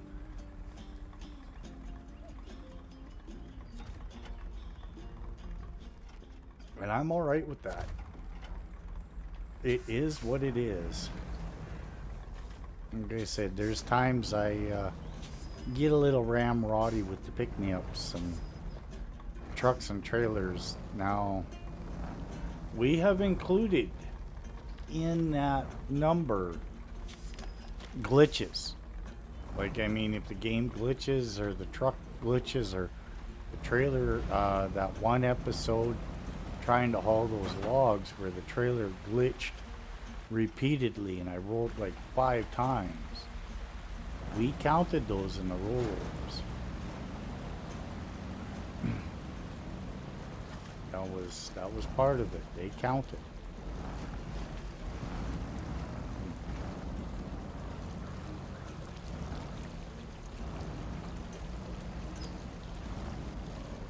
And I'm alright with that. It is what it is. Like I said, there's times I get a little ramroddy with the pick-me-ups and trucks and trailers. Now, we have included in that number glitches. Like, I mean, if the game glitches or the truck glitches or the trailer, that one episode trying to haul those logs where the trailer glitched repeatedly and I rolled like 5 times. We counted those in the rollovers. That was part of it. They counted.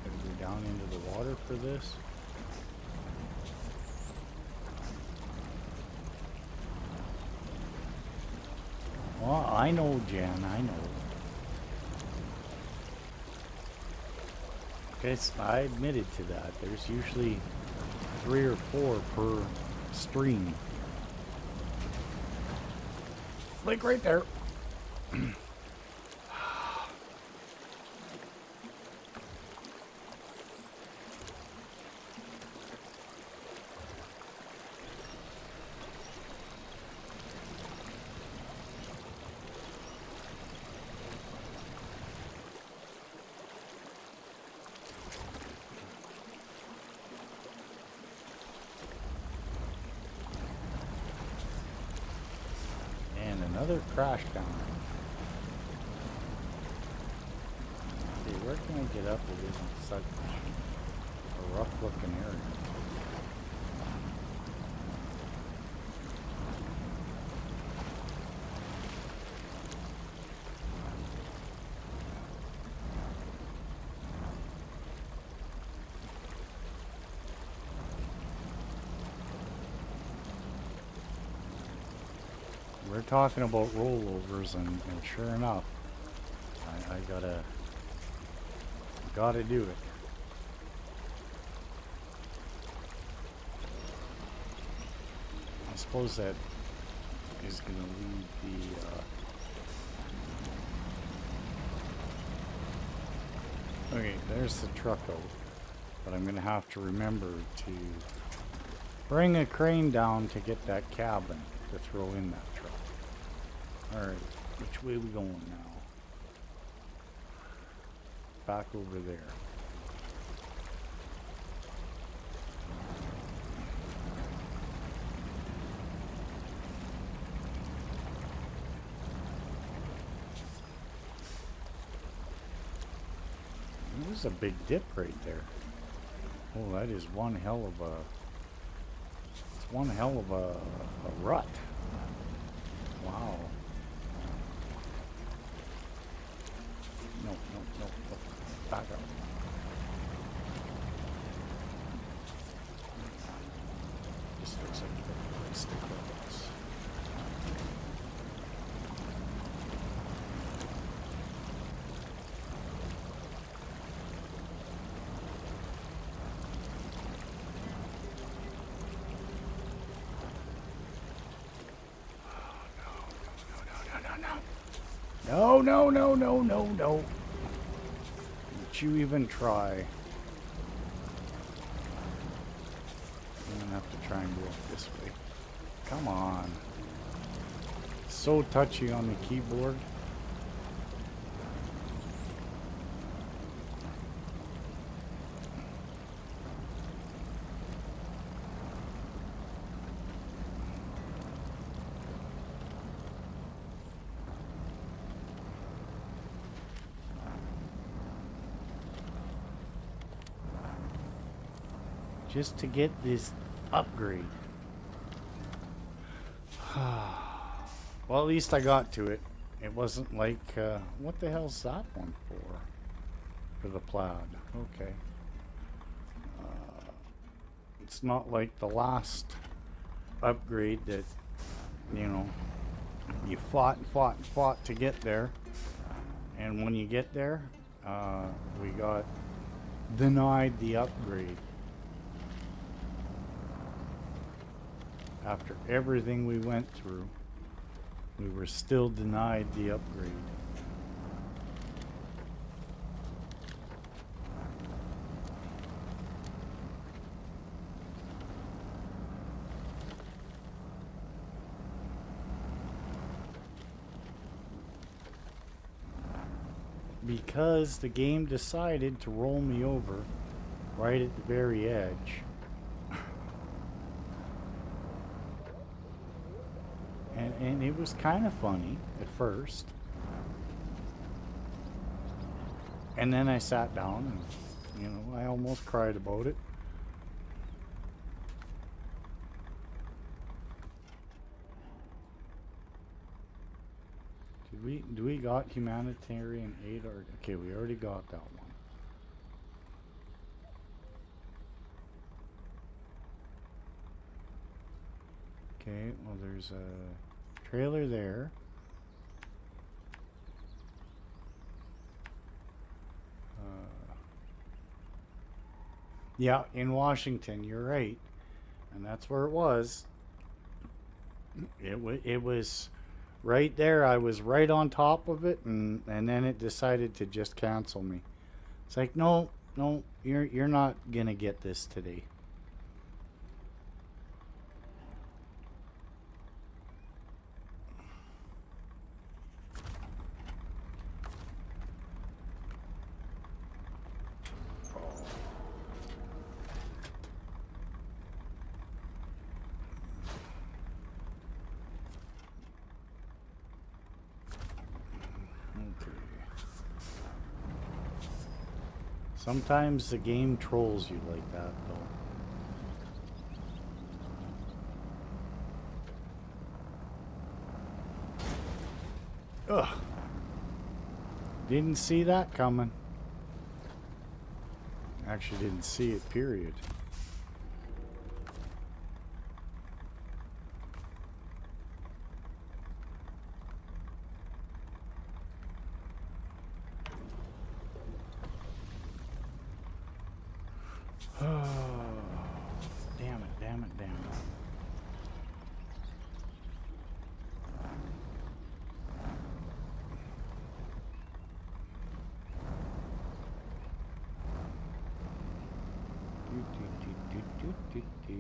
Gotta go down into the water for this. Well, I know, Jan, I know. Guess I admitted to that. There's usually 3 or 4 per stream. Like right there. Another crash counter. See, where can I get up that isn't such a rough looking area? We're talking about rollovers, and sure enough, I gotta Gotta do it. I suppose that is gonna lead the okay, there's the truck out. But I'm gonna have to remember to bring a crane down to get that cabin to throw in that truck. Alright, which way are we going now? Back over there. There's a big dip right there. Oh, that is one hell of a... It's one hell of a rut. Wow. No, no, no, no. Back up. This looks like a place to cross. No, no, no, no, no, no. Don't you even try. I'm gonna have to try and go up this way. Come on. It's so touchy on the keyboard. Just to get this upgrade. Well, at least I got to it. It wasn't like, what the hell's that one for? For the plaid. Okay. It's not like the last upgrade that, you know, you fought and fought and fought to get there. And when you get there, we got denied the upgrade. After everything we went through, we were still denied the upgrade. Because the game decided to roll me over right at the very edge. And it was kind of funny at first. And then I sat down and, you know, I almost cried about it. Do we got humanitarian aid or okay, we already got that one. Okay, well there's a trailer there. Yeah, in Washington, you're right. And that's where it was. It was right there. I was right on top of it, and then it decided to just cancel me. It's like, no, you're not gonna get this today. Sometimes the game trolls you like that, though. Ugh. Didn't see that coming. Actually didn't see it, period. Oh, damn it, damn it, damn it. Do.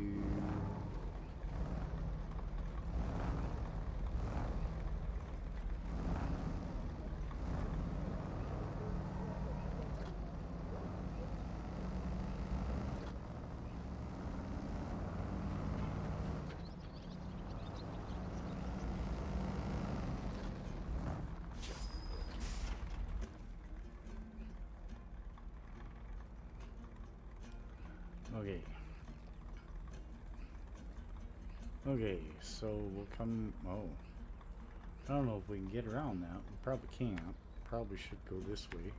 Okay. Okay, so we'll come. Oh. I don't know if we can get around that. We probably can't. Probably should go this way.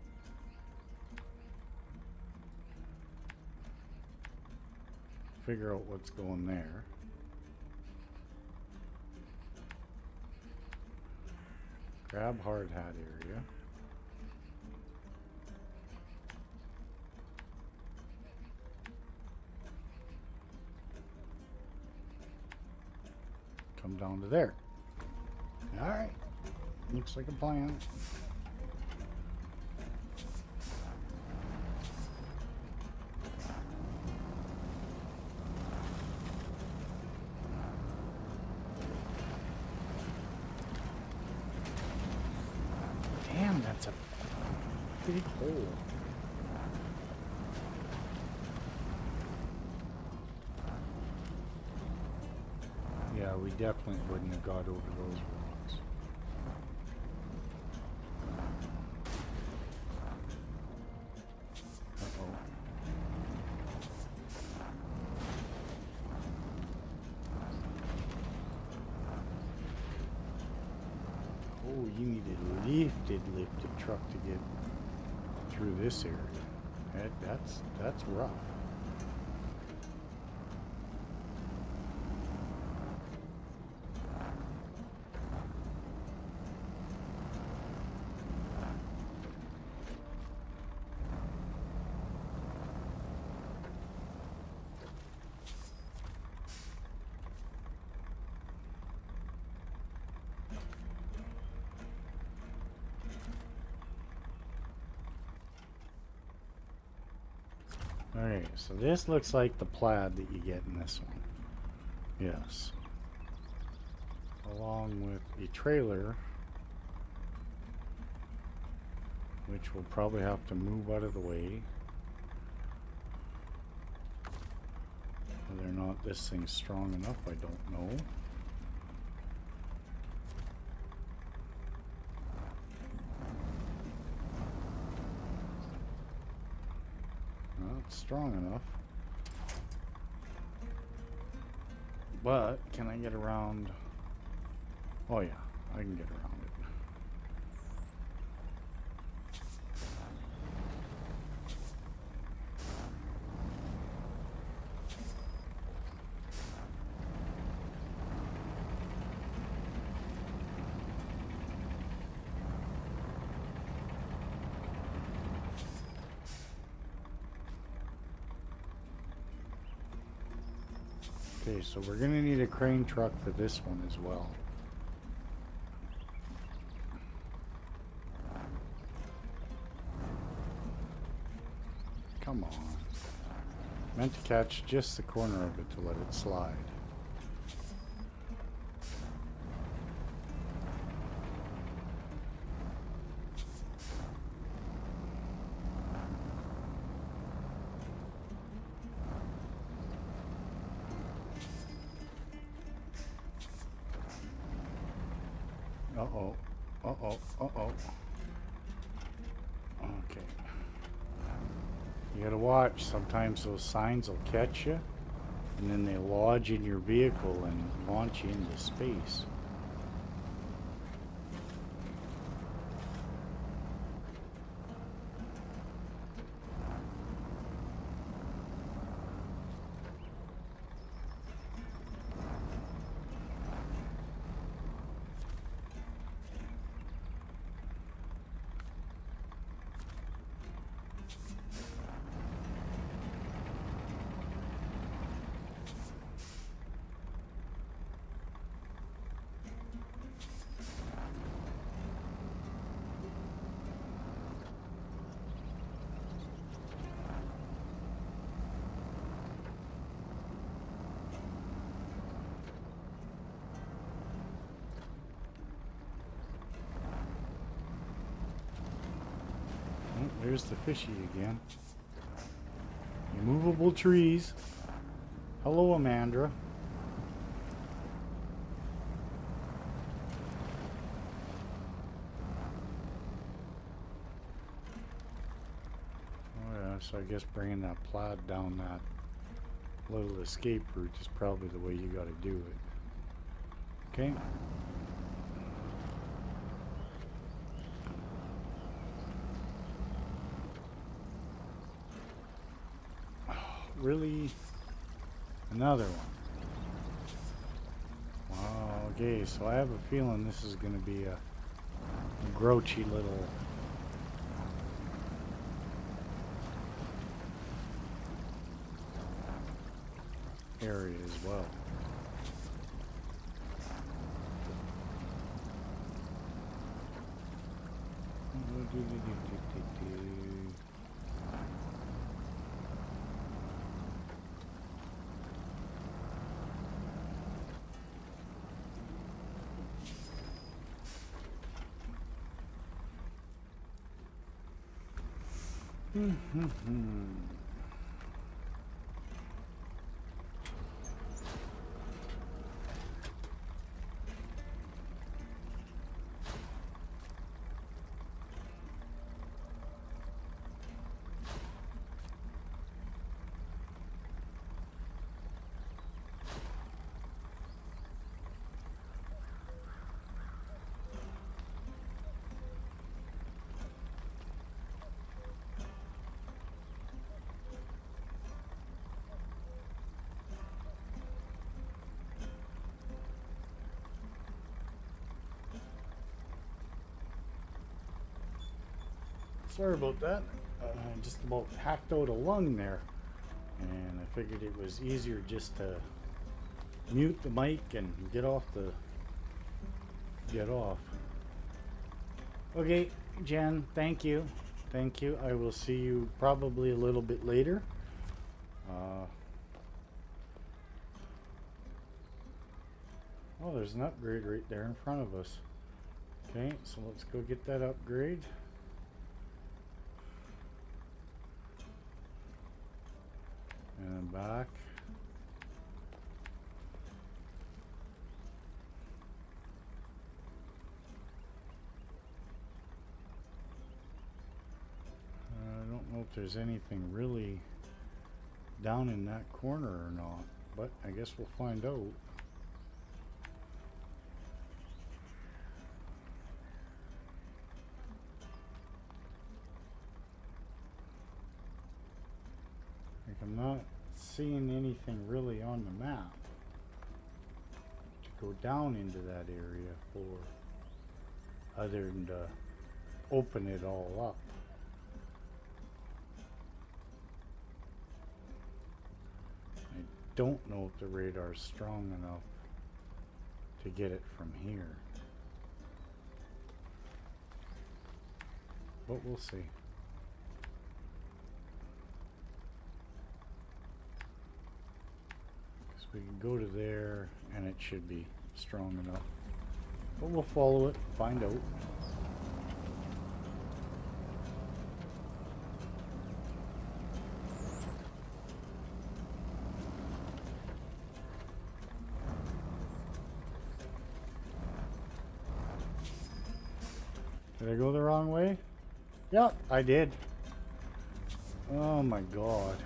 Figure out what's going there. Grab hard hat area. Come down to there. Alright. Looks like a plan. Damn, that's a big hole. Yeah, we definitely wouldn't have got over those rocks. Uh-oh. Oh, you need a lifted truck to get through this area. That's rough. Alright, so this looks like the plaid that you get in this one. Yes. Along with a trailer, which we'll probably have to move out of the way. Whether or not this thing's strong enough, I don't know. Well, it's strong enough. But, can I get around? Oh yeah, I can get around it. Okay, so we're gonna need a crane truck for this one as well. Come on. Meant to catch just the corner of it to let it slide. Uh-oh. Uh-oh. Uh-oh. Okay. You gotta watch. Sometimes those signs will catch you, and then they lodge in your vehicle and launch you into space. there's the fishy again. Immovable trees. Hello, Amandra. Oh yeah, so I guess bringing that plaid down that little escape route is probably the way you gotta do it. Okay. Really? Another one. Wow, okay, so I have a feeling this is going to be a grouchy little area as well. Sorry about that. Just about hacked out a lung there. And I figured it was easier just to mute the mic and get off. Okay, Jen, thank you. Thank you. I will see you probably a little bit later. Oh, there's an upgrade right there in front of us. Okay, so let's go get that upgrade. And back. I don't know if there's anything really down in that corner or not, but I guess we'll find out. Like I'm not seeing anything really on the map to go down into that area for, other than to open it all up. I don't know if the radar's strong enough to get it from here, but we'll see. We can go to there and it should be strong enough, but we'll follow it, find out. Did I go the wrong way? Yep, I did. Oh my god.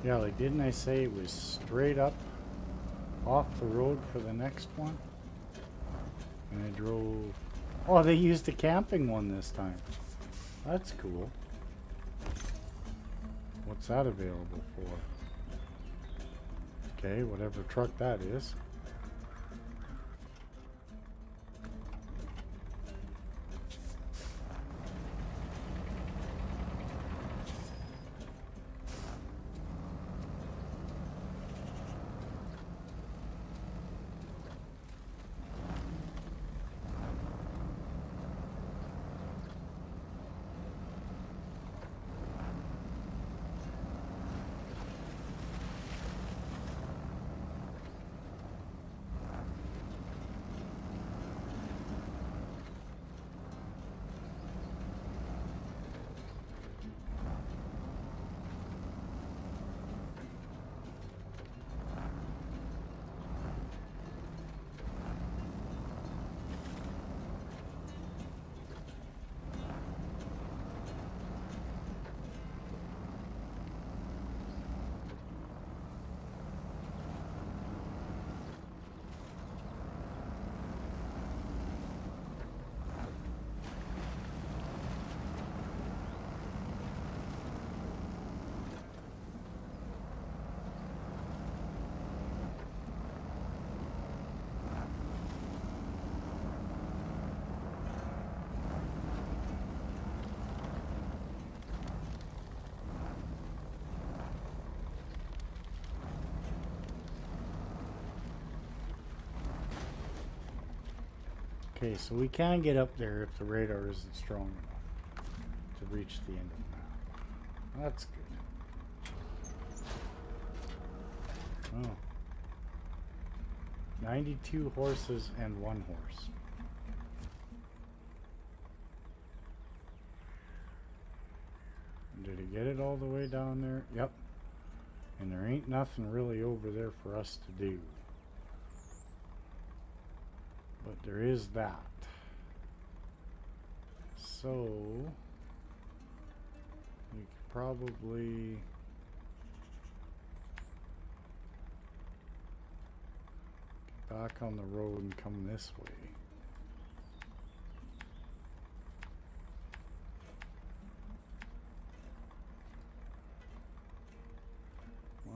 Yeah, like didn't I say it was straight up off the road for the next one? And I drove... Oh, they used the camping one this time. That's cool. What's that available for? Okay, whatever truck that is. Okay, so we can get up there if the radar isn't strong enough to reach the end of the map. That's good. Oh. 92 horses and 1 horse. Did he get it all the way down there? Yep. And there ain't nothing really over there for us to do. But there is that. So we could probably get back on the road and come this way. No.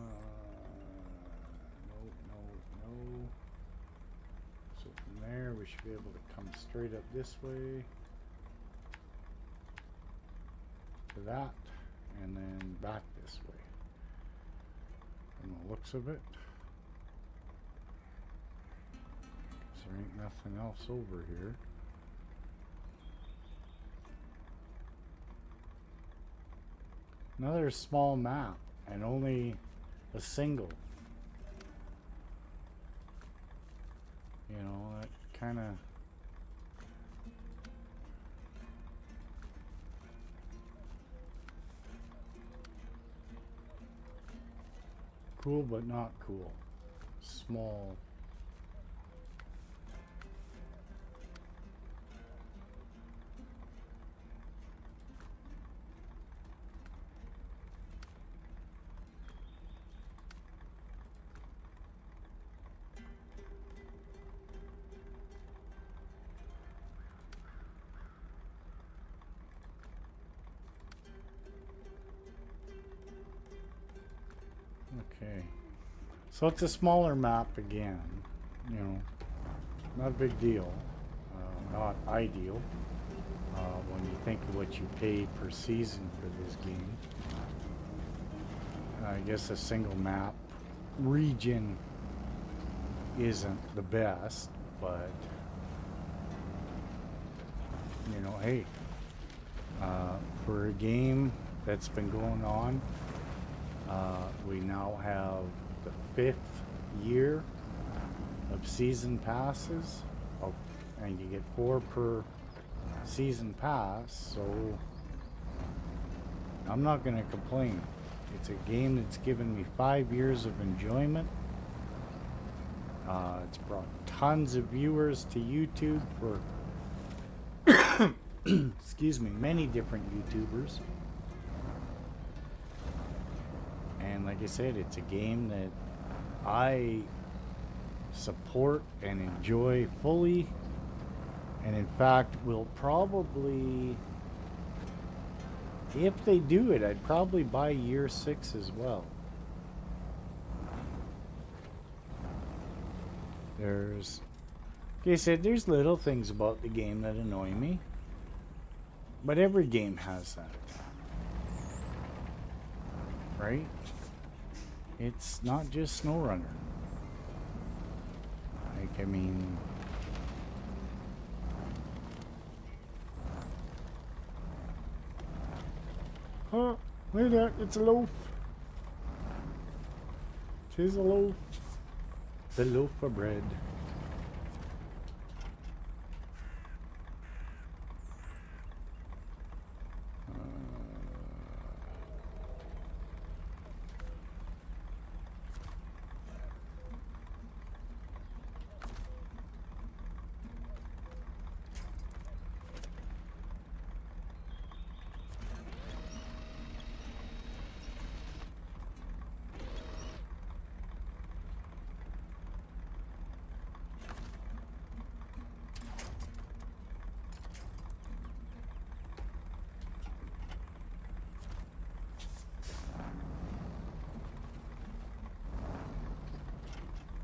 So from there we should be able to come straight up this way to that, and then back this way. From the looks of it, there ain't nothing else over here. Another small map, and only a single. You know, that kind of cool, but not cool. Small. Okay, so it's a smaller map again, you know, not a big deal, not ideal when you think of what you pay per season for this game. I guess a single map region isn't the best, but you know, hey, for a game that's been going on, we now have the 5th year of season passes, and you get 4 per season pass, so I'm not going to complain. It's a game that's given me 5 years of enjoyment. It's brought tons of viewers to YouTube for excuse me, many different YouTubers. And like I said, it's a game that I support and enjoy fully. And in fact, will probably, if they do it, I'd probably buy year 6 as well. There's, like I said, there's little things about the game that annoy me. But every game has that. Right? It's not just Snowrunner. Like, I mean, oh, look at that, it's a loaf. Tis a loaf. The loaf of bread.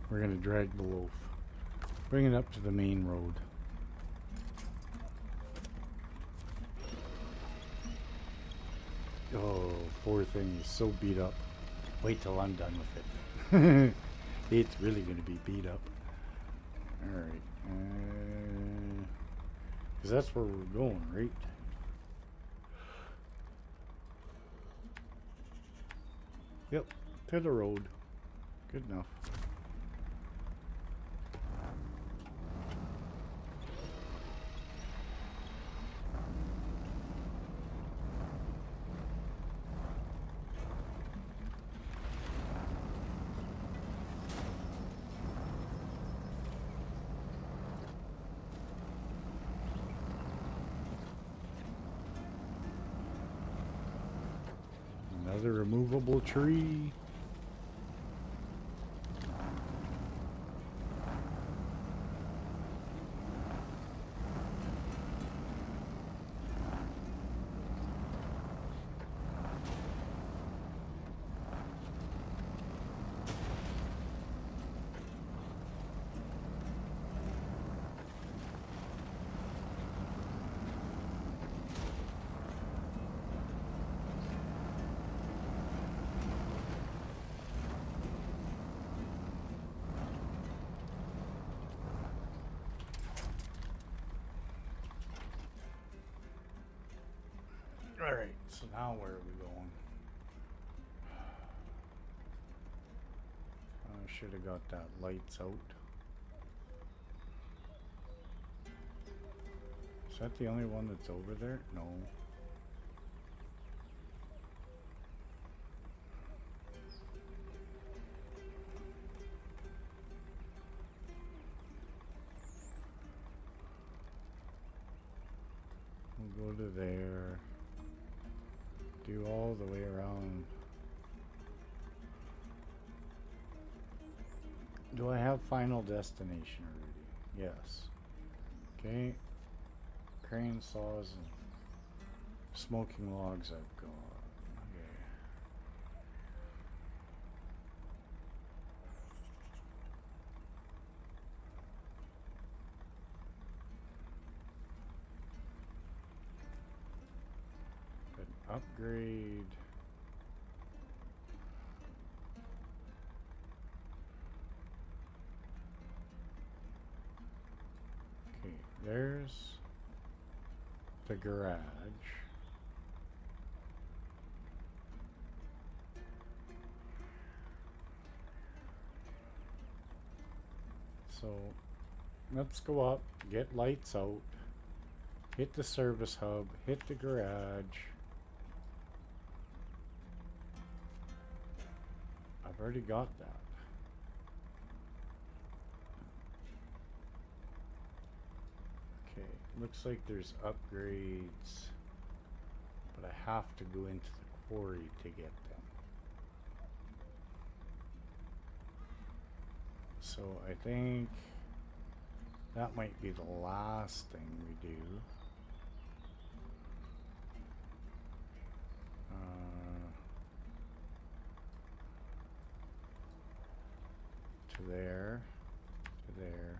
We're going to drag the loaf. Bring it up to the main road. Oh, poor thing is so beat up. Wait till I'm done with it. It's really going to be beat up. Alright. Because that's where we're going, right? Yep, to the road. Good enough. Another removable tree. Alright, so now where are we going? I should have got that lights out. Is that the only one that's over there? No. We'll go to there. Do all the way around. Do I have final destination already? Yes. Okay. Crane saws and smoking logs I've got. Okay. An upgrade. Okay, there's the garage. So let's go up, get lights out, hit the service hub, hit the garage. I've already got that. Okay, looks like there's upgrades, but I have to go into the quarry to get them. So I think that might be the last thing we do. To there, to there.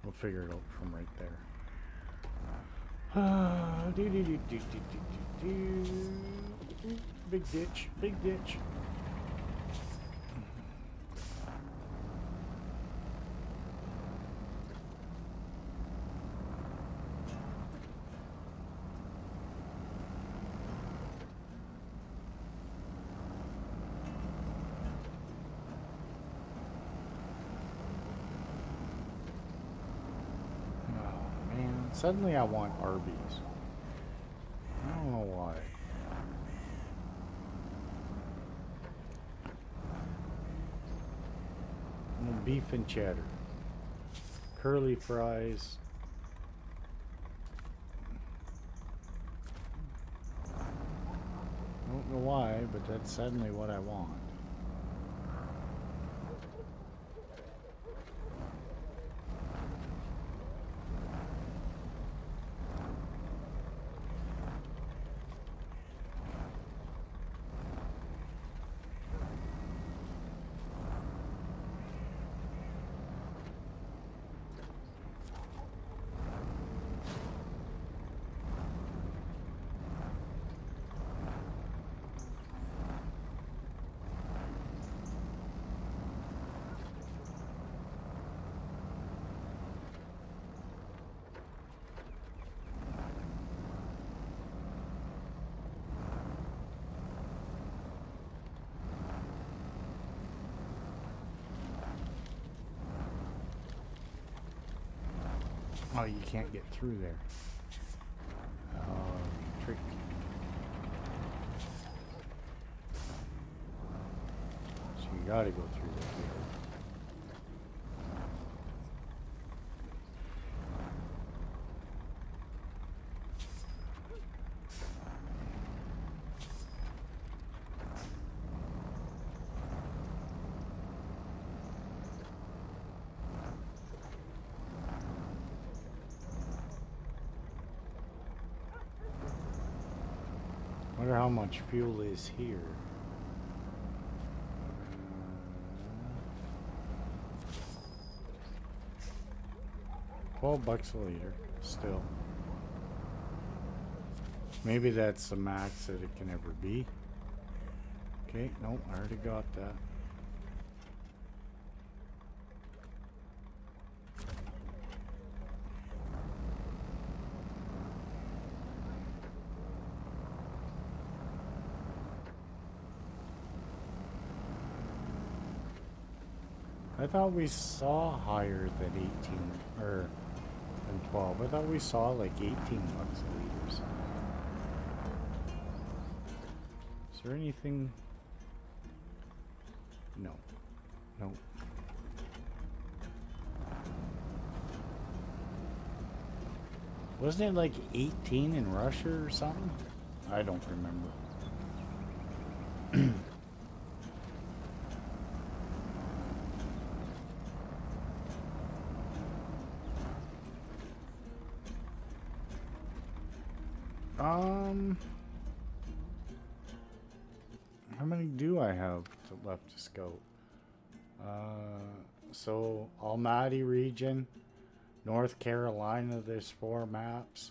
We'll figure it out from right there. Big ditch, big ditch. Suddenly I want Arby's. I don't know why. Beef and cheddar. Curly fries. I don't know why, but that's suddenly what I want. Oh, you can't get through there. Trick. So you gotta go through the field. Wonder how much fuel is here. 12 bucks a liter, still. Maybe that's the max that it can ever be. Okay, no, I already got that. I thought we saw higher than 18 or than 12. I thought we saw like 18 bucks a liter or something. Is there anything? No. No. Wasn't it like 18 in Russia or something? I don't remember. How many do I have left to scout? So Almaty region, North Carolina, there's 4 maps.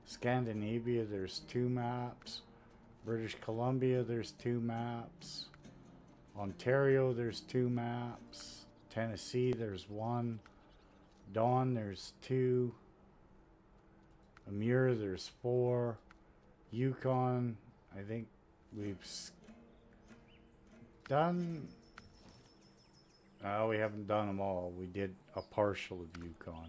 Scandinavia, there's 2 maps. British Columbia, there's 2 maps. Ontario, there's 2 maps. Tennessee, there's 1. Dawn, there's 2. Amur, there's 4. Yukon, I think we've done. We haven't done them all. We did a partial of Yukon.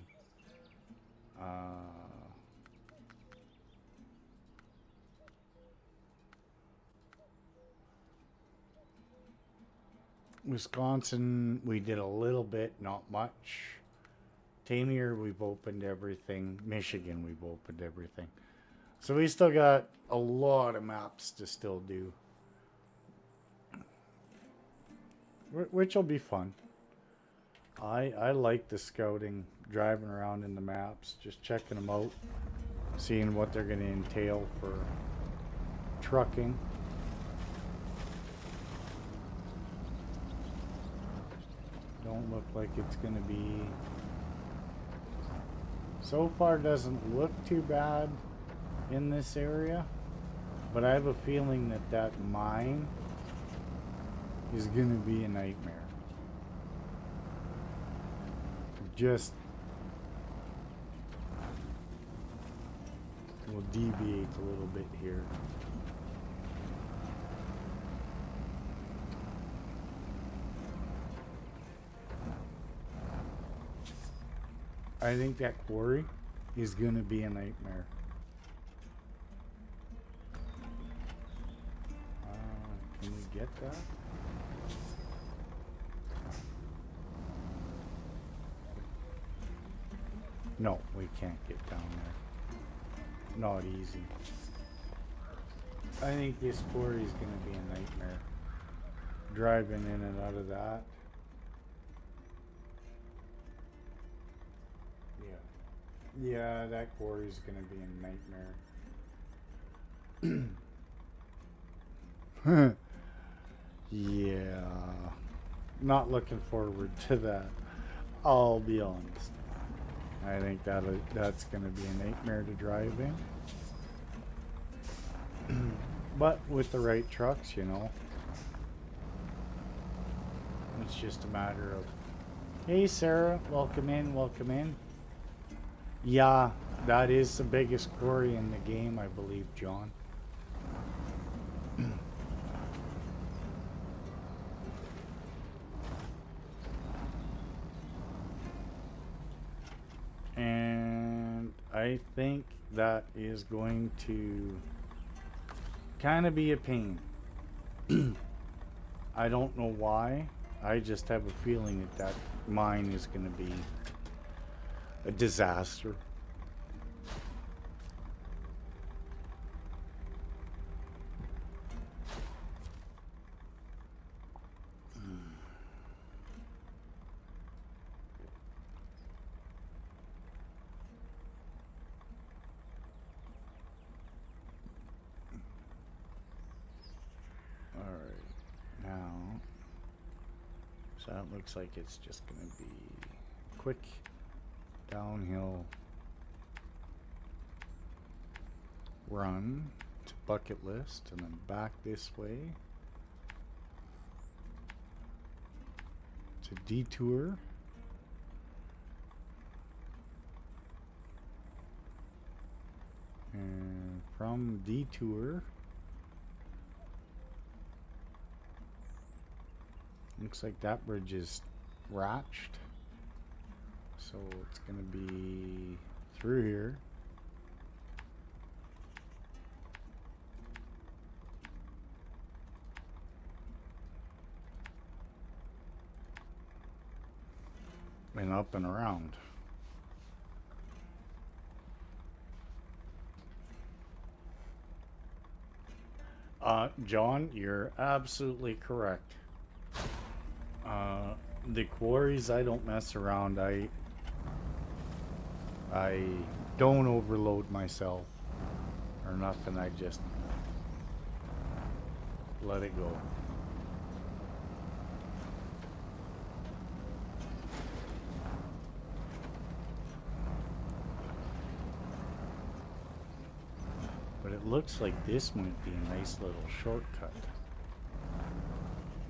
Wisconsin, we did a little bit, not much. Tamier, we've opened everything. Michigan, we've opened everything. So we still got a lot of maps to still do. Which will be fun. I like the scouting, driving around in the maps, just checking them out, seeing what they're going to entail for trucking. Don't look like it's going to be... So far doesn't look too bad in this area, but I have a feeling that that mine is going to be a nightmare. Just we'll deviate a little bit here. I think that quarry is going to be a nightmare. Can we get that? No, we can't get down there. Not easy. I think this quarry is going to be a nightmare. Driving in and out of that. Yeah, that quarry is going to be a nightmare. Yeah. Not looking forward to that. I'll be honest. I think that's going to be a nightmare to drive in. But with the right trucks, you know. It's just a matter of... Hey, Sarah. Welcome in. Welcome in. Yeah, that is the biggest quarry in the game, I believe, John. And I think that is going to kind of be a pain. I don't know why. I just have a feeling that mine is going to be a disaster. So that looks like it's just going to be quick downhill run to bucket list and then back this way to detour. And from detour, looks like that bridge is ratched, so it's going to be through here. And up and around. John, you're absolutely correct. The quarries, I don't mess around. I don't overload myself or nothing. I just let it go. But it looks like this might be a nice little shortcut,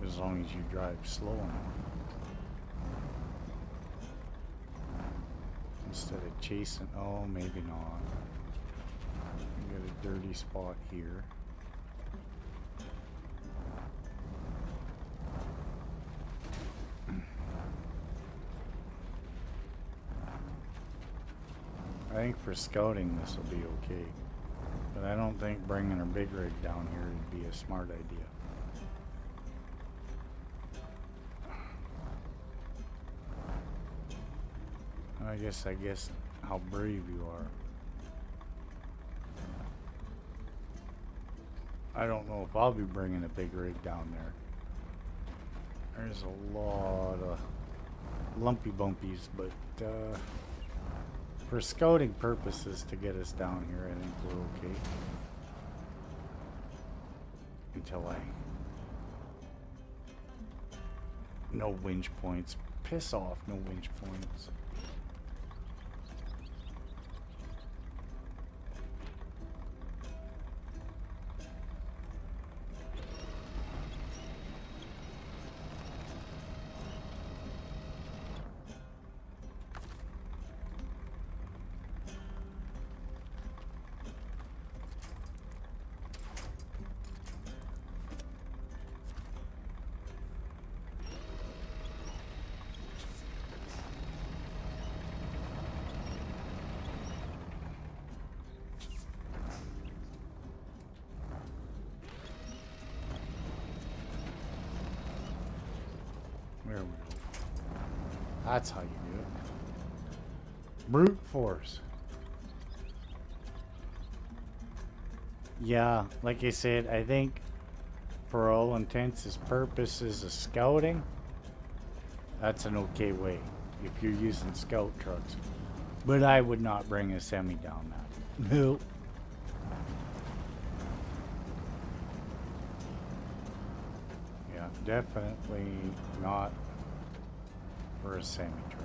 as long as you drive slow enough. Instead of chasing, oh, maybe not. You got a dirty spot here. I think for scouting this will be okay. But I don't think bringing a big rig down here would be a smart idea. I guess how brave you are. I don't know if I'll be bringing a big rig down there. There's a lot of lumpy bumpies, but for scouting purposes to get us down here, I think we're okay. Until no winch points. Piss off, no winch points. There we go. That's how you do it. Brute force. Yeah, like I said, I think for all intents and purposes of scouting, that's an okay way if you're using scout trucks. But I would not bring a semi down that. No. Yeah, definitely not for a semi truck.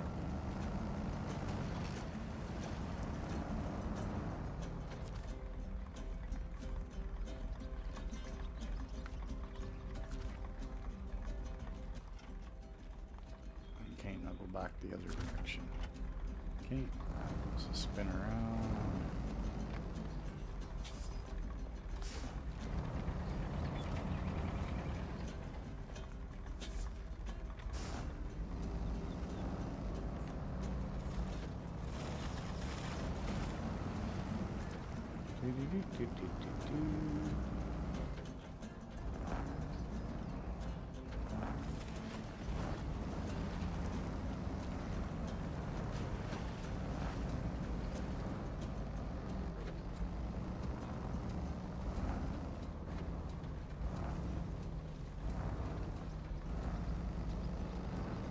Okay, now go back the other direction. Okay, so spin around.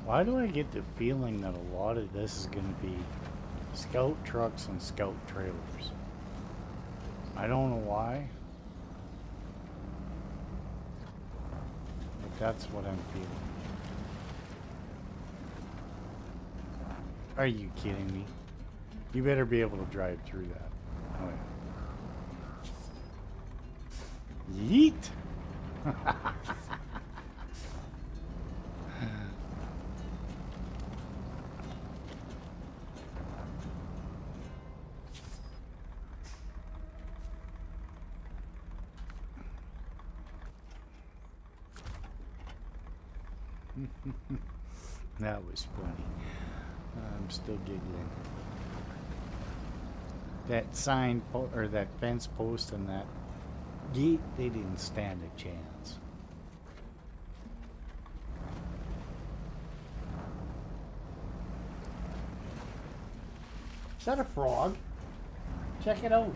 Why do I get the feeling that a lot of this is going to be scout trucks and scout trailers? I don't know why, but that's what I'm feeling. Are you kidding me? You better be able to drive through that. Oh yeah. Yeet! That was funny. I'm still giggling. That sign or that fence post and that gate, they didn't stand a chance. Is that a frog? Check it out.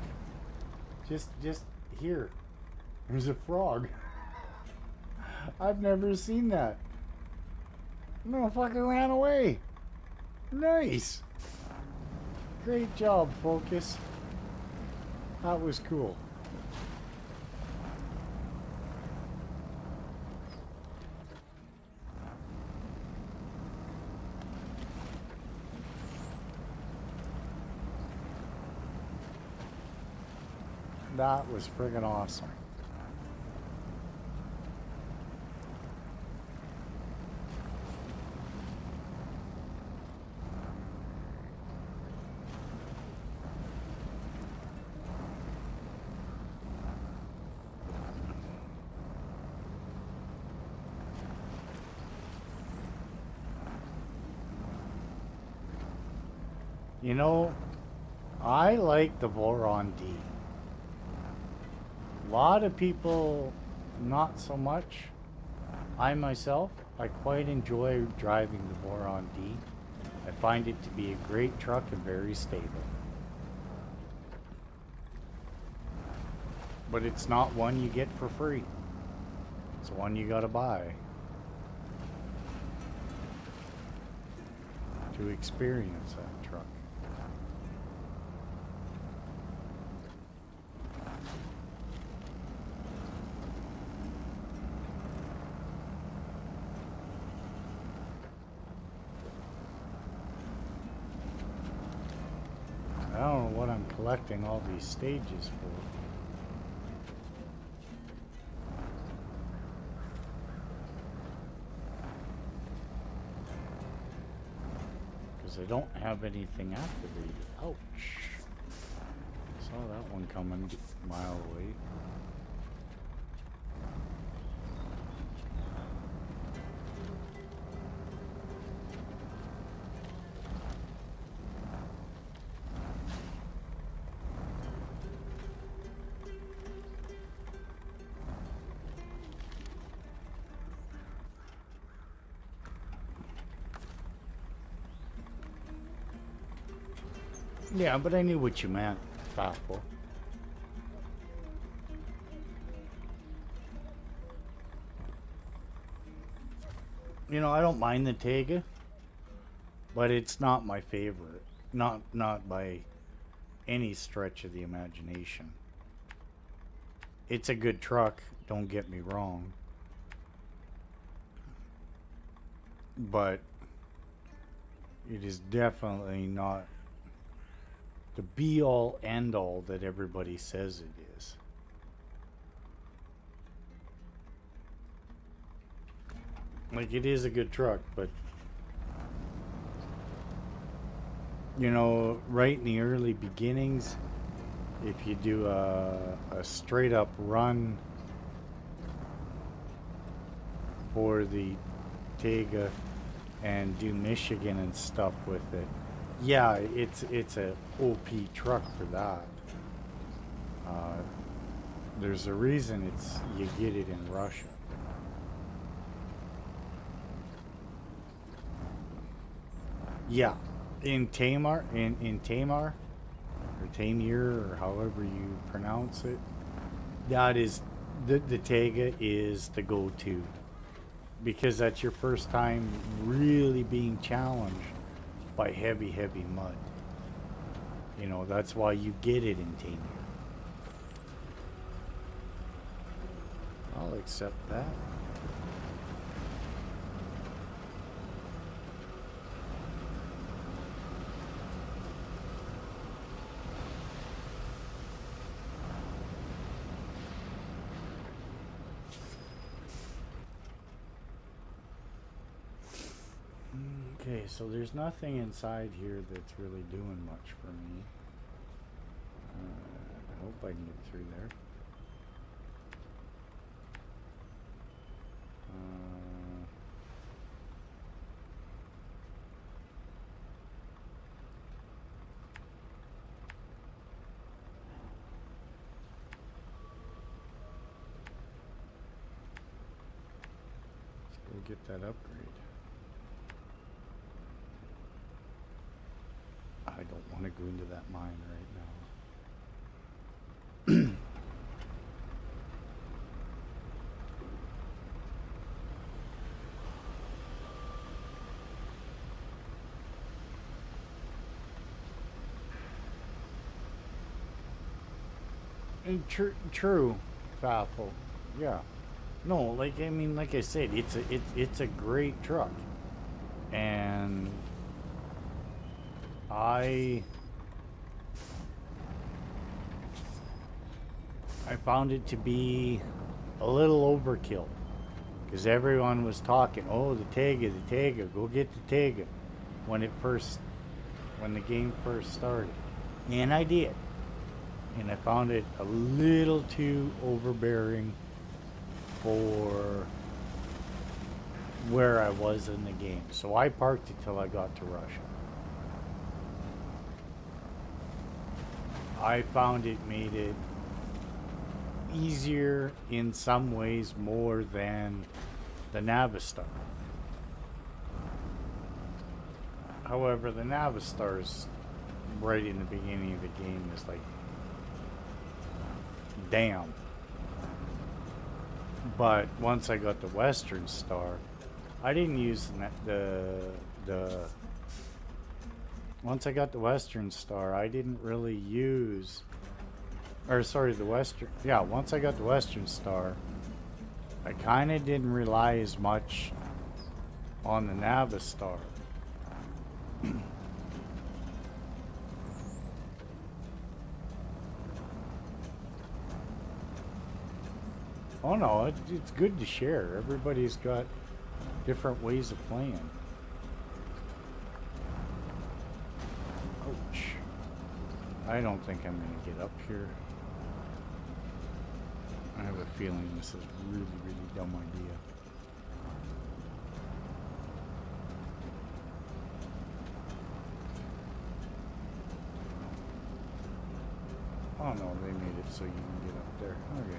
Just here. There's a frog. I've never seen that. No, fucking ran away. Nice. Great job, Focus. That was cool. That was friggin' awesome. You know, I like the Voron D. A lot of people, not so much. I myself, I quite enjoy driving the Voron D. I find it to be a great truck and very stable. But it's not one you get for free. It's one you gotta buy to experience that truck. I don't know what I'm collecting all these stages for. Because I don't have anything activated. Ouch. Saw that one coming a mile away. Yeah, but I knew what you meant, Thoughtful. You know, I don't mind the Tega, but it's not my favorite. Not by any stretch of the imagination. It's a good truck, don't get me wrong. But it is definitely not the be-all, end-all that everybody says it is. Like, it is a good truck, but you know, right in the early beginnings, if you do a straight up run for the Tega and do Michigan and stuff with it, yeah, it's a OP truck for that. There's a reason you get it in Russia. Yeah, in Tamar, in Tamar, or Tamir, or however you pronounce it, that is the Tega is the go-to because that's your first time really being challenged by heavy, heavy mud. You know, that's why you get it in Tamir. I'll accept that. Okay, so there's nothing inside here that's really doing much for me. I hope I can get through there. Let's go get that upgrade. I don't want to go into that mine right now. And true, Faffle. Yeah. No, like I mean, like I said, it's a great truck, and I found it to be a little overkill because everyone was talking, oh, the Tega, go get the Tega when the game first started, and I did, and I found it a little too overbearing for where I was in the game, so I parked it till I got to Russia. I found it made it easier in some ways more than the Navistar. However, the Navistar's right in the beginning of the game is like, damn. But once I got the Western Star, I didn't use the once I got the Western Star, I didn't really use, or sorry, once I got the Western Star, I kind of didn't rely as much on the Navistar. Oh no, it's good to share. Everybody's got different ways of playing. Ouch. I don't think I'm going to get up here. I have a feeling this is a really, really dumb idea. Oh no, they made it so you can get up there. Okay.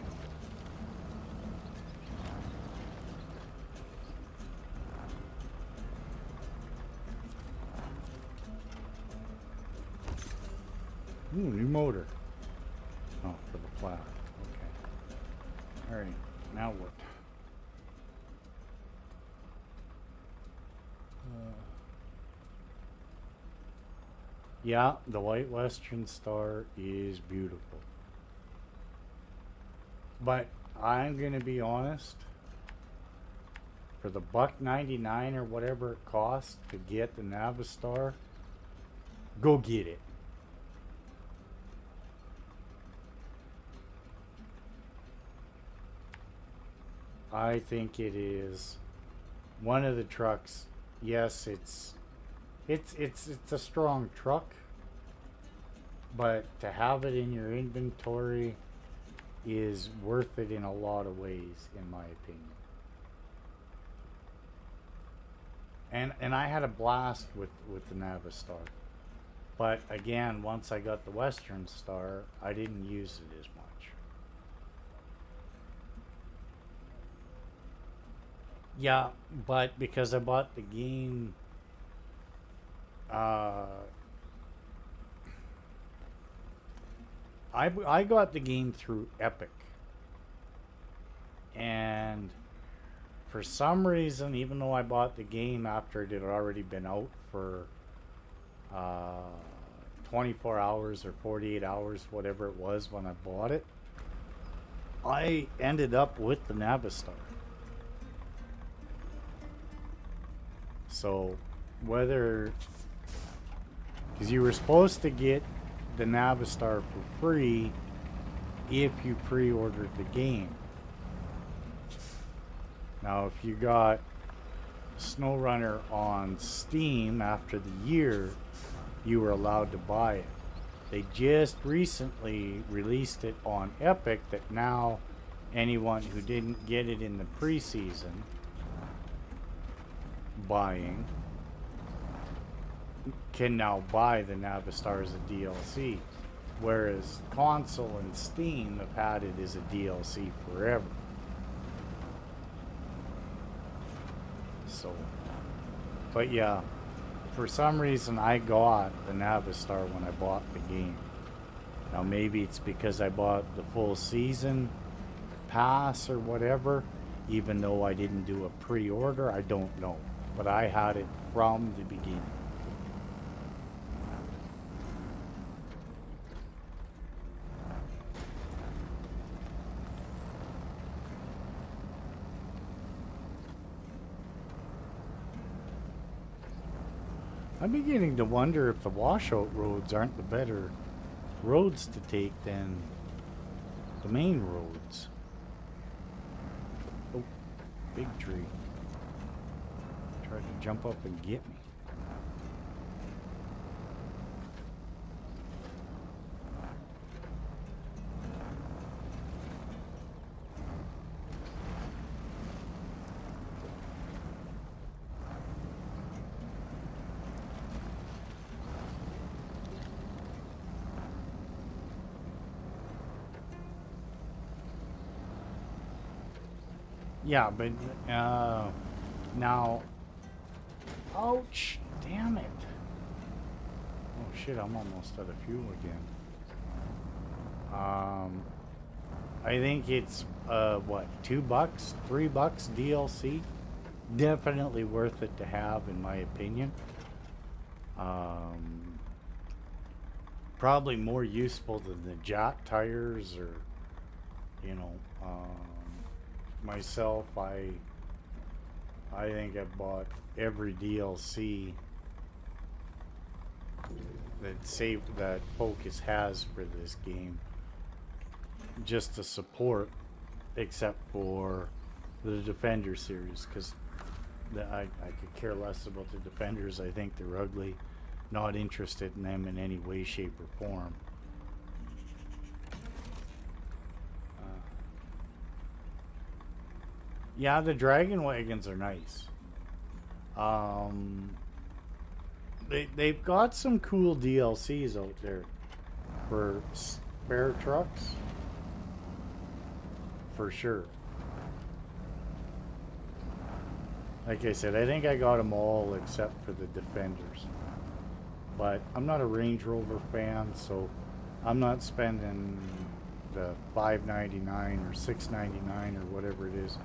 Ooh, new motor. Oh, for the plow. Okay. Alright, now what? Yeah, the white Western Star is beautiful. But I'm going to be honest. For the $1.99 or whatever it costs to get the Navistar, go get it. I think it is one of the trucks. Yes, it's a strong truck, but to have it in your inventory is worth it in a lot of ways, in my opinion. And I had a blast with the Navistar, But again, once I got the Western Star, I didn't use it as much. Yeah, but because I bought the game, uh, I got the game through Epic, and for some reason, even though I bought the game after it had already been out for uh, 24 hours or 48 hours, whatever it was when I bought it, I ended up with the Navistar. So whether, because you were supposed to get the Navistar for free if you pre-ordered the game. Now if you got Snowrunner on Steam after the year, you were allowed to buy it. They just recently released it on Epic that now anyone who didn't get it in the preseason buying can now buy the Navistar as a DLC, whereas console and Steam have had it as a DLC forever. So, but yeah, for some reason I got the Navistar when I bought the game. Now maybe it's because I bought the full season pass or whatever, even though I didn't do a pre-order, I don't know. But I had it from the beginning. I'm beginning to wonder if the washout roads aren't the better roads to take than the main roads. Oh, big tree. Tried to jump up and get me. Yeah, but now, ouch, damn it. Oh shit, I'm almost out of fuel again. I think it's what, $2, $3 DLC? Definitely worth it to have, in my opinion. Probably more useful than the Jot tires, or you know, myself, I think I bought every DLC that Focus has for this game just to support, except for the Defender series, because I could care less about the Defenders. I think they're ugly. Not interested in them in any way, shape, or form. Yeah, the Dragon Wagons are nice. They've got some cool DLCs out there for spare trucks, for sure. Like I said, I think I got them all except for the Defenders. But I'm not a Range Rover fan, so I'm not spending the $5.99 or $6.99 or whatever it is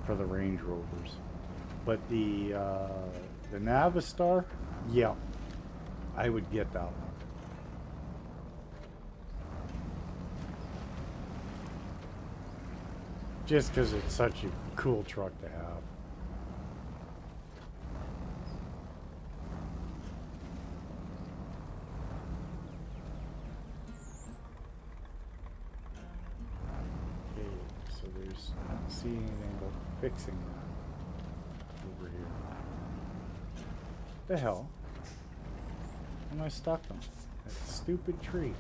for the Range Rovers. But the Navistar, yeah, I would get that one. Just because it's such a cool truck to have. I don't see anything about fixing that over here. The hell? Am I stuck on that stupid tree?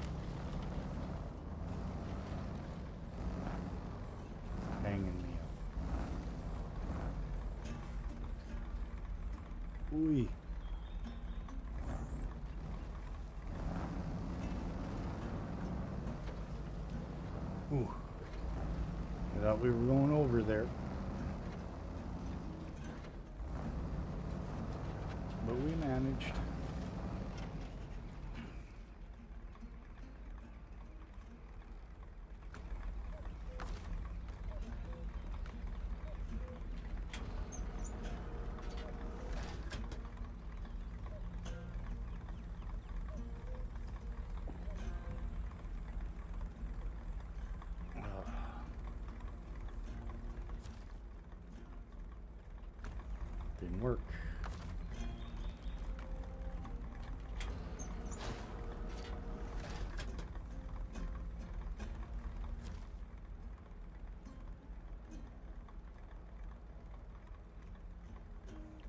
Hanging me up. Ooh. thought we were going over there. But we managed. Didn't work.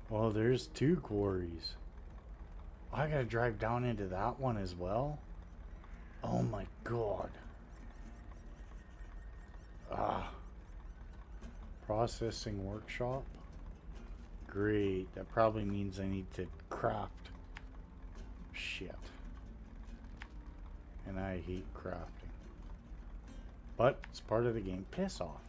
Oh, there's 2 quarries. Oh, I gotta drive down into that one as well? Oh my god. Ah. Processing workshop? Great. That probably means I need to craft. Shit. And I hate crafting. But it's part of the game. Piss off.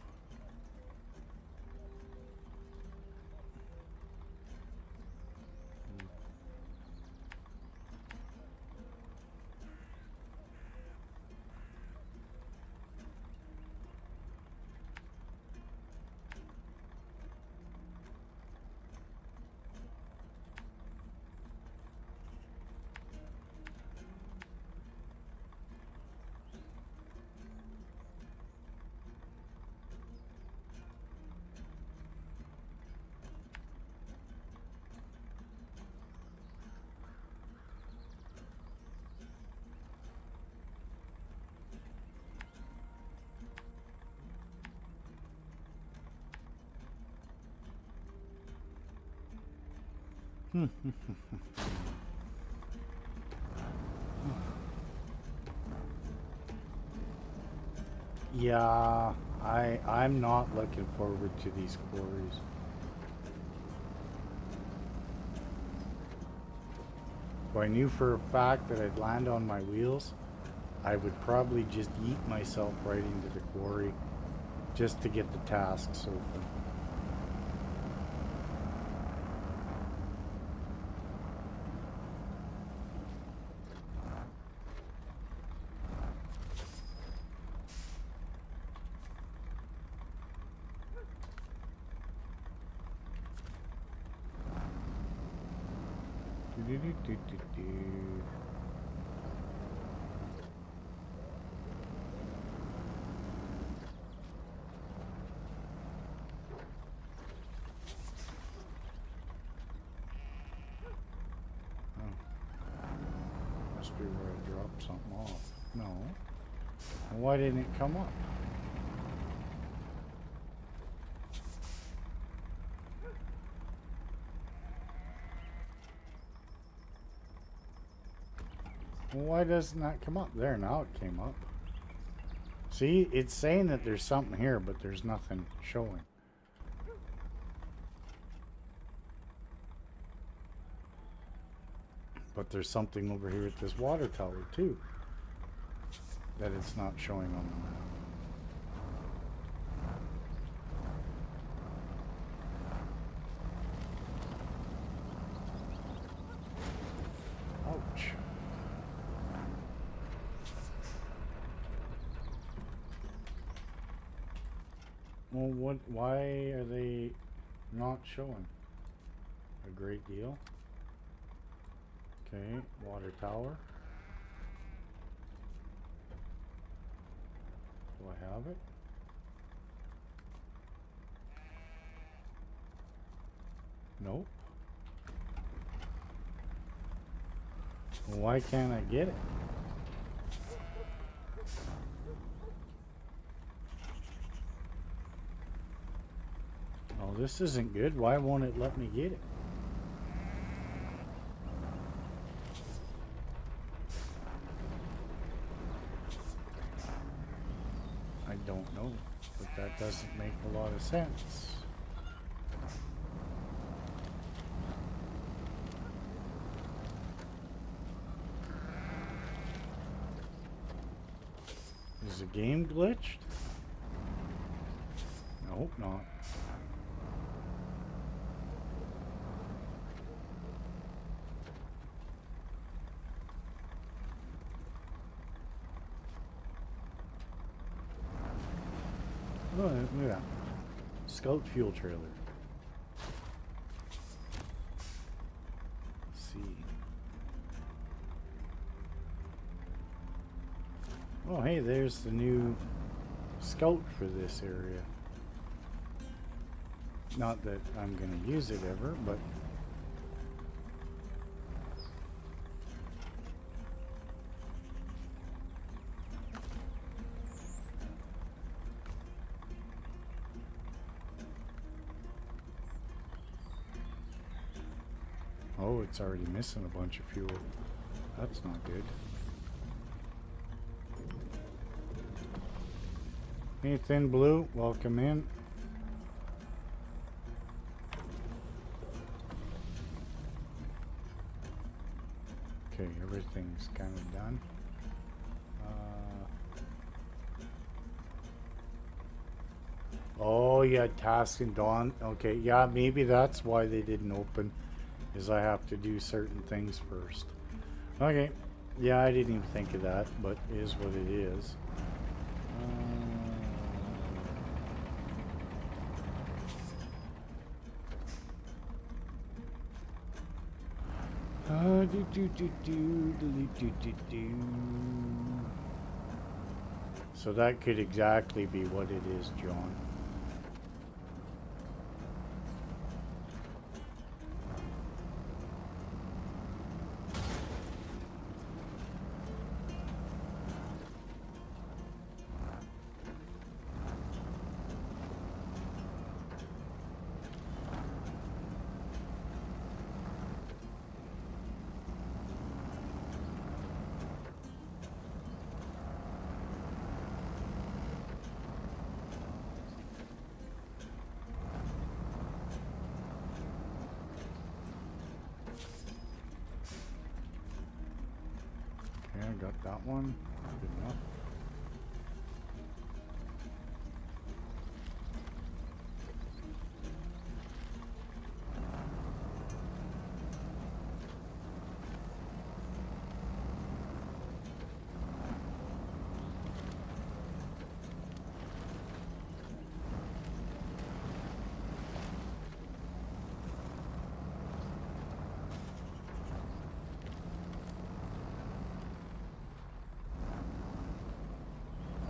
Yeah, I'm not looking forward to these quarries. If I knew for a fact that I'd land on my wheels, I would probably just yeet myself right into the quarry just to get the tasks open. Must be where I dropped something off. No. Why didn't it come up? Why doesn't that come up? There, now it came up. See, it's saying that there's something here, but there's nothing showing. But there's something over here at this water tower, too, that it's not showing on the map. Ouch. Well, why are they not showing? A great deal. Okay, water tower. Do I have it? Nope. Well, why can't I get it? Oh, this isn't good. Why won't it let me get it? I don't know, but that doesn't make a lot of sense. Is the game glitched? I hope not. Oh, look at that. Scout fuel trailer. Let's see. Oh, hey, there's the new scout for this area. Not that I'm going to use it ever, but... Oh, it's already missing a bunch of fuel. That's not good. Hey, Thin Blue, welcome in. Okay, everything's kind of done. Oh, yeah, Task and Dawn. Okay, yeah, maybe that's why they didn't open, is I have to do certain things first. Okay, yeah, I didn't even think of that, but it is what it is. So that could exactly be what it is, John. Okay, I got that one. Good enough.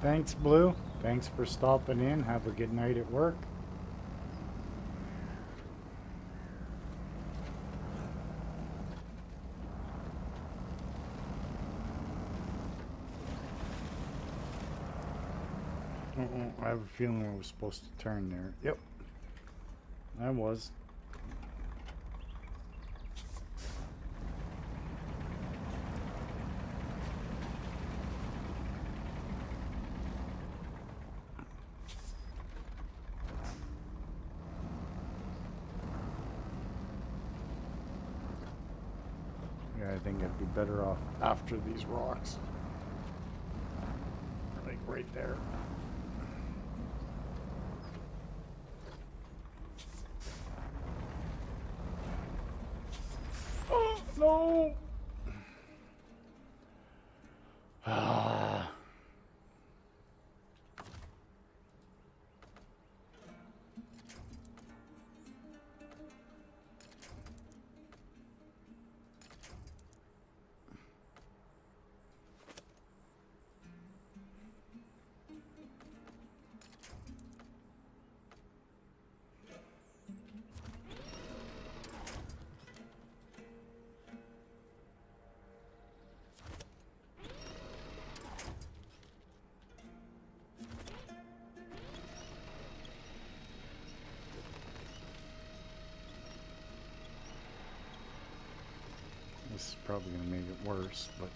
Thanks, Blue. Thanks for stopping in. Have a good night at work. I have a feeling I was supposed to turn there. Yep, I was. Yeah, I think I'd be better off after these rocks. Like right there. Oh, no! Ah. This is probably going to make it worse, but...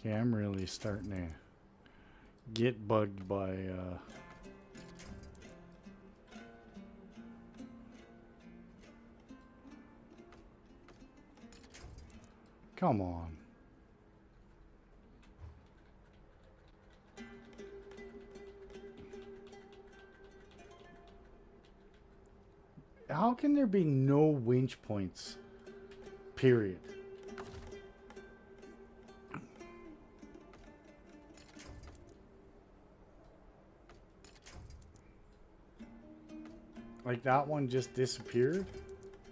Okay, I'm really starting to get bugged by come on. How can there be no winch points? Period. Like that one just disappeared?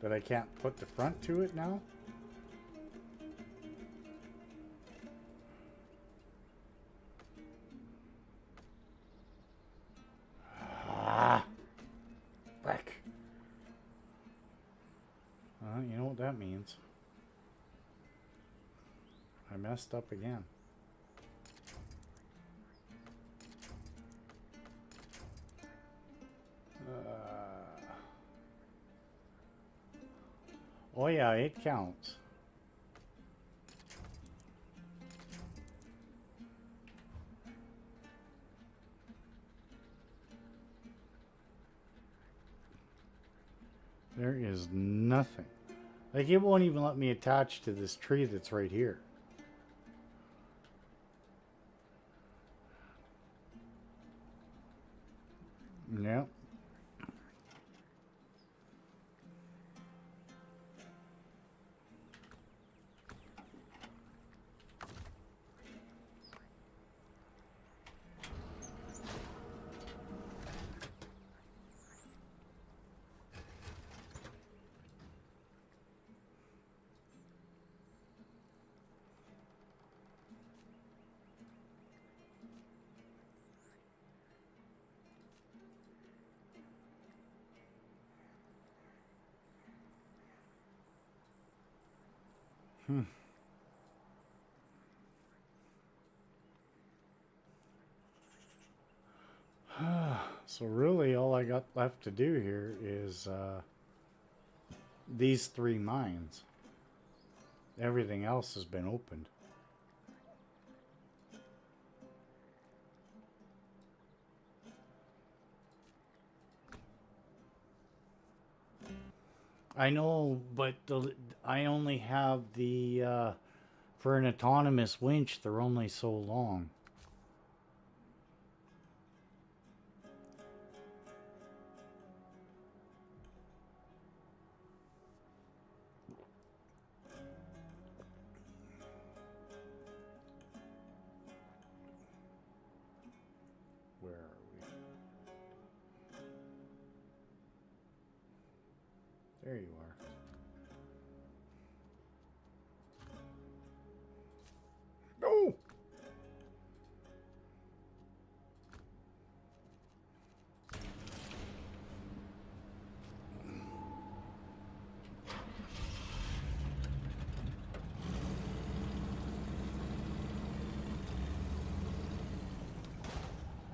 That I can't put the front to it now? Ah! Back. You know what that means. I messed up again. Oh yeah, it counts. There is nothing. Like, it won't even let me attach to this tree that's right here. Yep. So really all I got left to do here is these 3 mines. Everything else has been opened. I know, but I only have the for an autonomous winch, they're only so long. Where are we? There you are. No!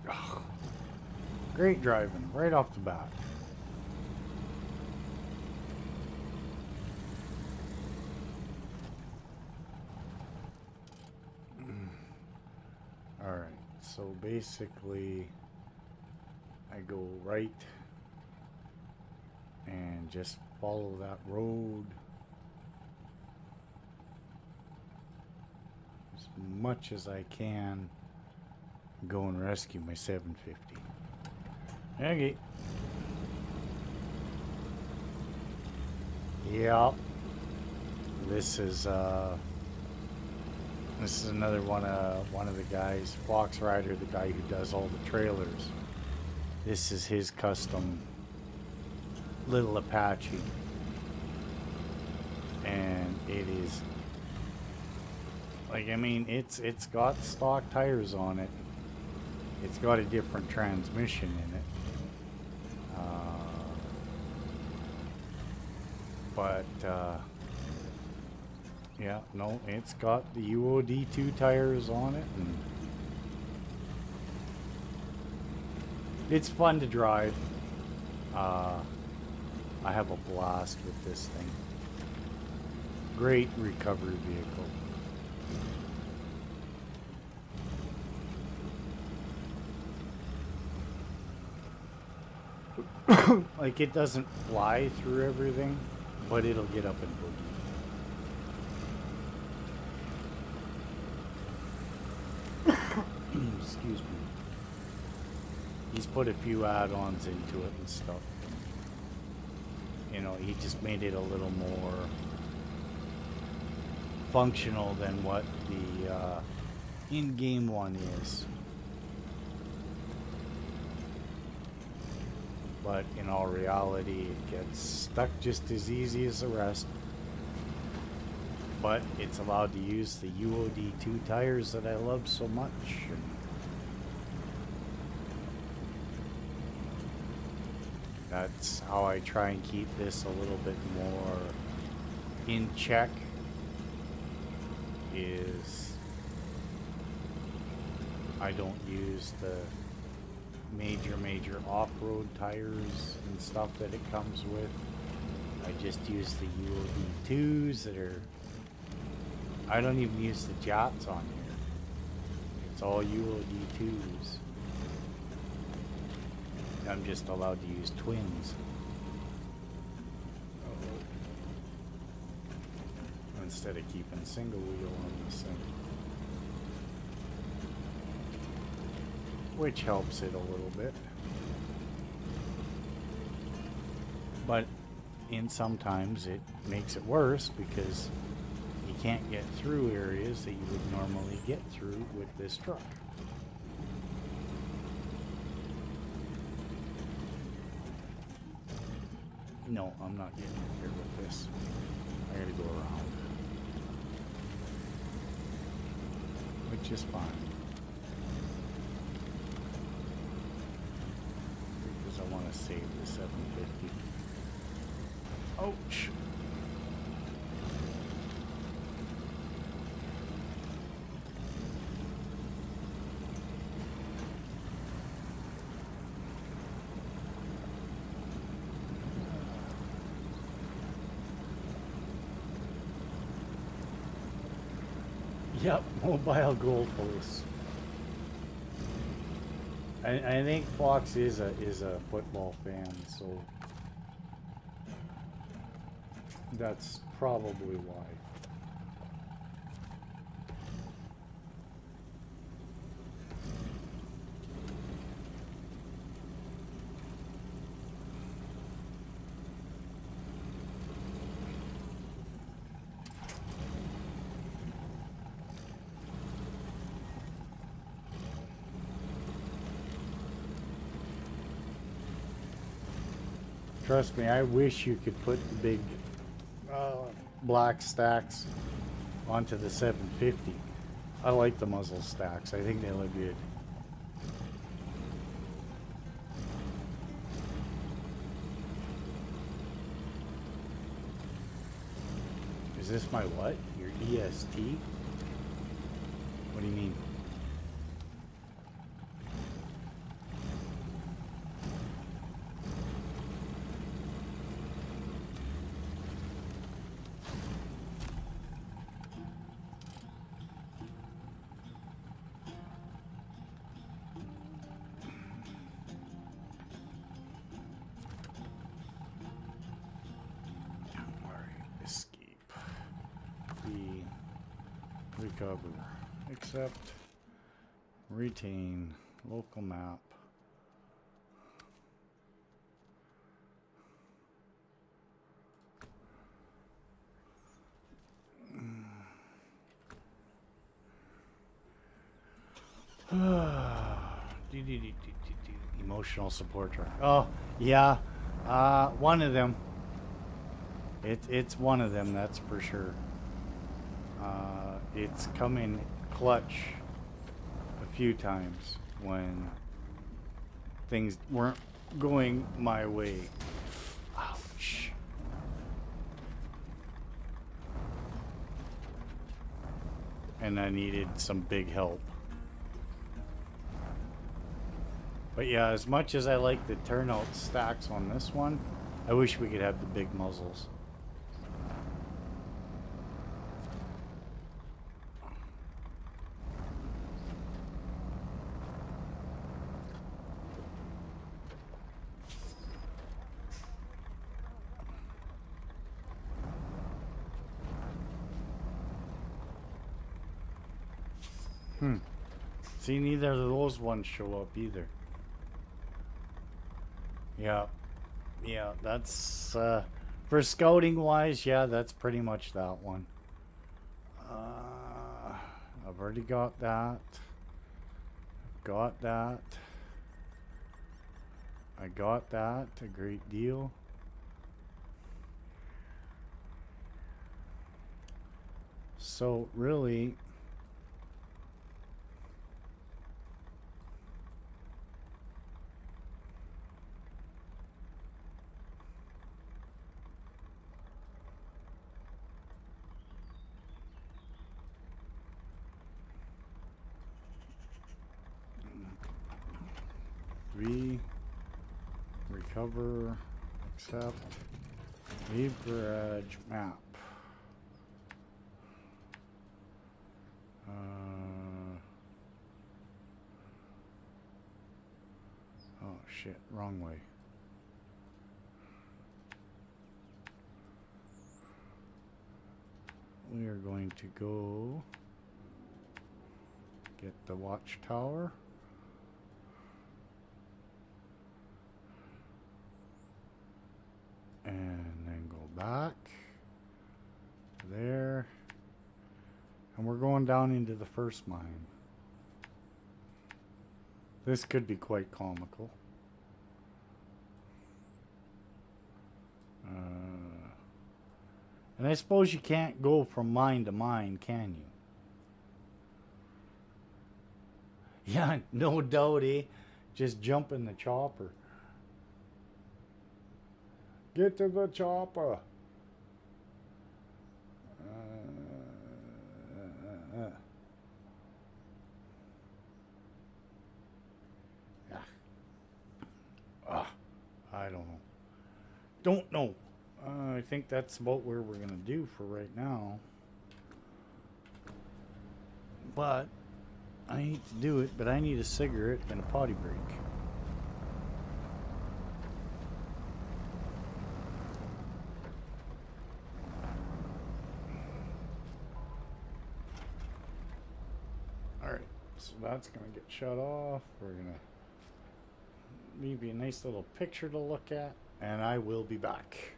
Ugh. Great driving, right off the bat. Alright, so basically I go right and just follow that road as much as I can. Go and rescue my 750. Okay. Yep. This is another one of the guys, Fox Rider, the guy who does all the trailers. This is his custom little Apache, and it is like, I mean, it's got stock tires on it. It's got a different transmission in it, but yeah, no, it's got the UOD2 tires on it, and it's fun to drive. I have a blast with this thing. Great recovery vehicle. Like, it doesn't fly through everything, but it'll get up and boogie. Excuse me. He's put a few add-ons into it and stuff. You know, he just made it a little more functional than what the in-game one is. But in all reality, it gets stuck just as easy as the rest. But it's allowed to use the UOD2 tires that I love so much. That's how I try and keep this a little bit more in check. Is I don't use the major off-road tires and stuff that it comes with. I just use the UOD2s that are... I don't even use the Jats on here. It's all UOD2s. I'm just allowed to use twins. Instead of keeping single wheel on this thing. Which helps it a little bit. But sometimes it makes it worse because you can't get through areas that you would normally get through with this truck. No, I'm not getting in here with this. I gotta go around. Which is fine. Because I want to save the 750. Ouch! Yep, mobile goalposts. I think Fox is a football fan, so that's probably why. Trust me, I wish you could put the big black stacks onto the 750. I like the muzzle stacks. I think they look good. Is this my what? Your EST? What do you mean? Recover, accept, retain, local map. Emotional support truck. Oh, yeah. One of them. It's one of them, that's for sure. It's come in clutch a few times when things weren't going my way. Ouch. And I needed some big help. But yeah, as much as I like the turnout stacks on this one, I wish we could have the big muzzles. Hmm. See, neither of those ones show up either. Yeah. Yeah, that's, for scouting wise, yeah, that's pretty much that one. I've already got that. Got that. I got that. A great deal. So, really, three, recover, accept, leave garage map. Oh shit, wrong way. We are going to go get the watchtower. And then go back there. And we're going down into the first mine. This could be quite comical. And I suppose you can't go from mine to mine, can you? Yeah, no doubt, eh? Just jump in the chopper. Get to the chopper. I don't know. Don't know. I think that's about where we're going to do for right now. But I hate to do it, but I need a cigarette and a potty break. Alright, so that's going to get shut off. We're going to maybe a nice little picture to look at, and I will be back.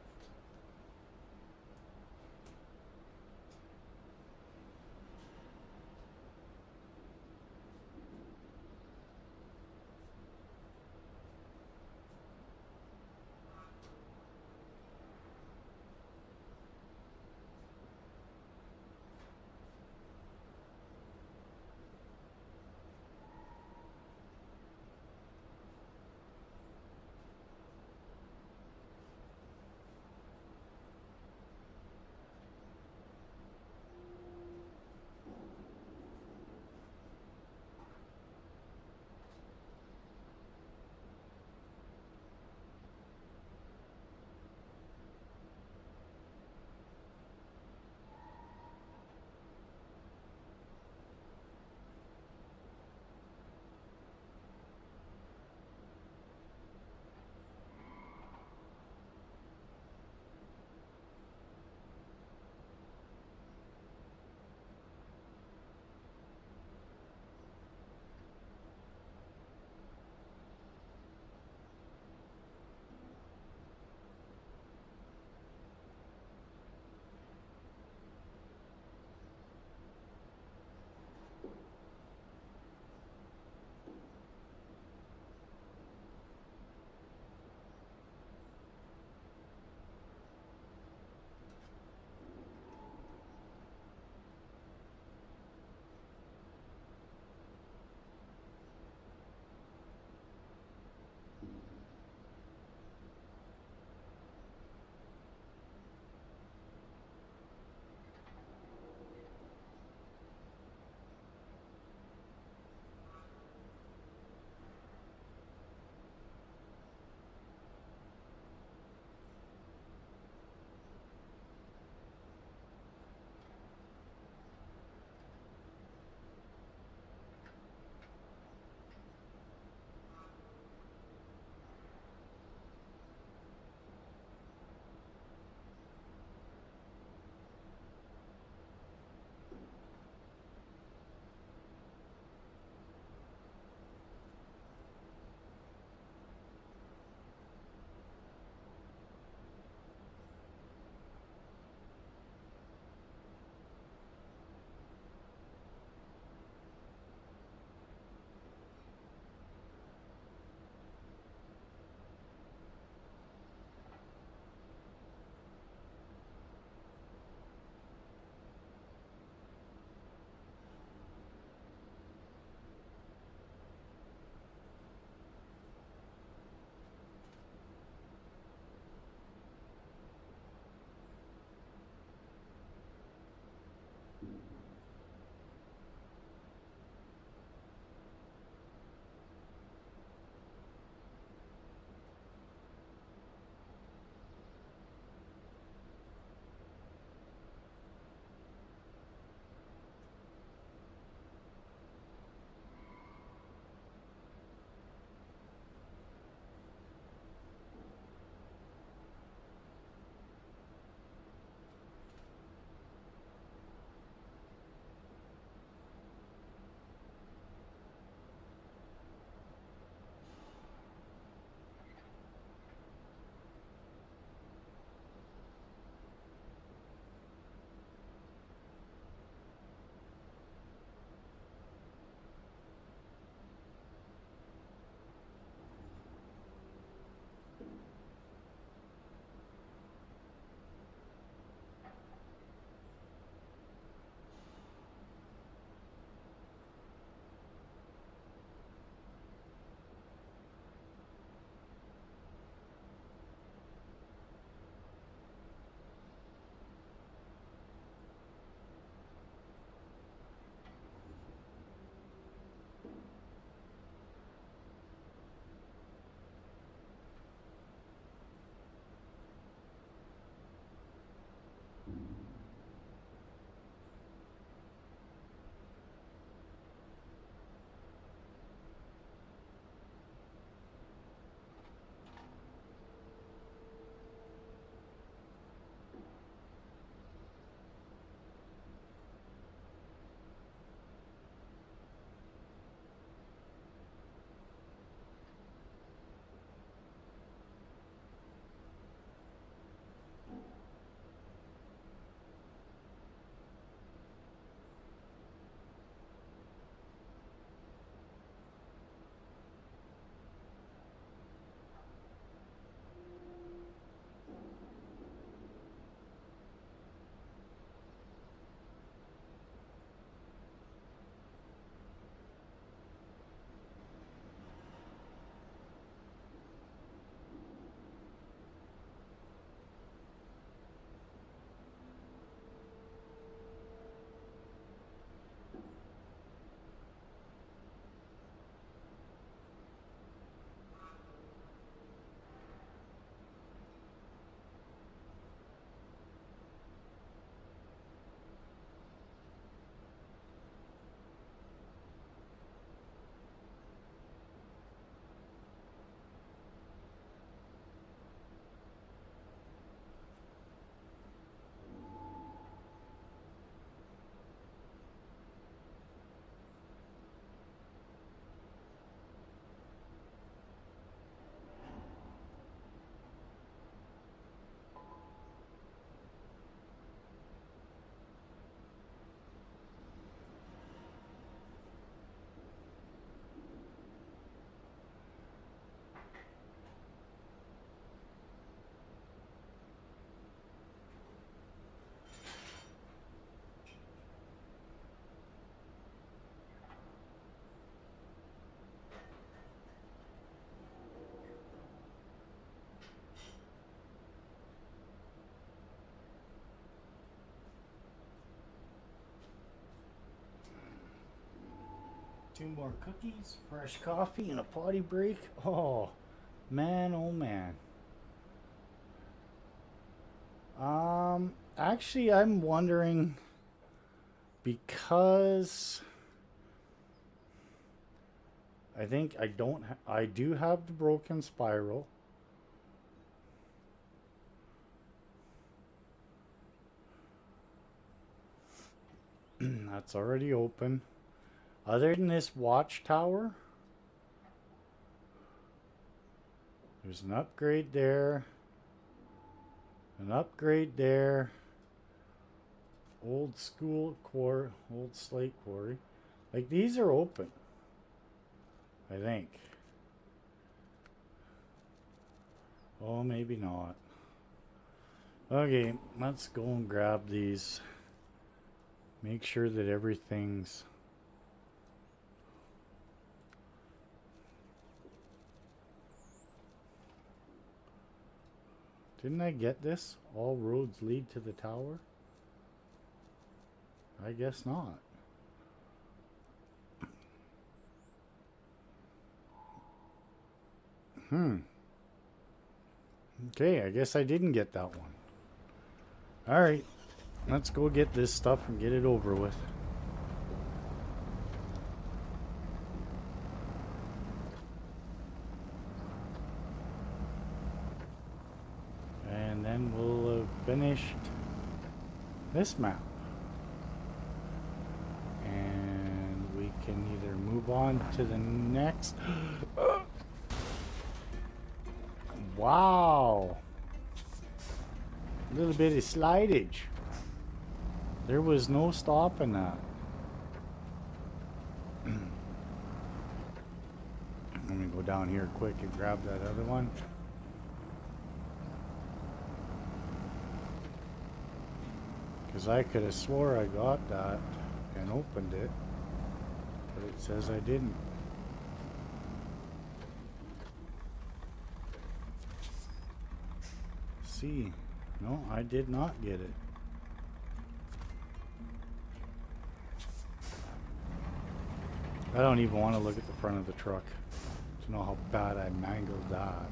2 more cookies, fresh coffee, and a potty break. Oh, man, oh man. Actually, I'm wondering because I think I do have the broken spiral. That's already open. Other than this watchtower, there's an upgrade there. An upgrade there. Old school quarry, old slate quarry. Like these are open. I think. Oh, maybe not. Okay, let's go and grab these. Make sure that everything's... Didn't I get this? All roads lead to the tower? I guess not. Okay, I guess I didn't get that one. Alright, let's go get this stuff and get it over with. And then we'll have finished this map. And we can either move on to the next... Wow! A little bit of slidage. There was no stopping that. Let me go down here quick and grab that other one. Because I could have swore I got that and opened it, but it says I didn't. See, no, I did not get it. I don't even want to look at the front of the truck to know how bad I mangled that.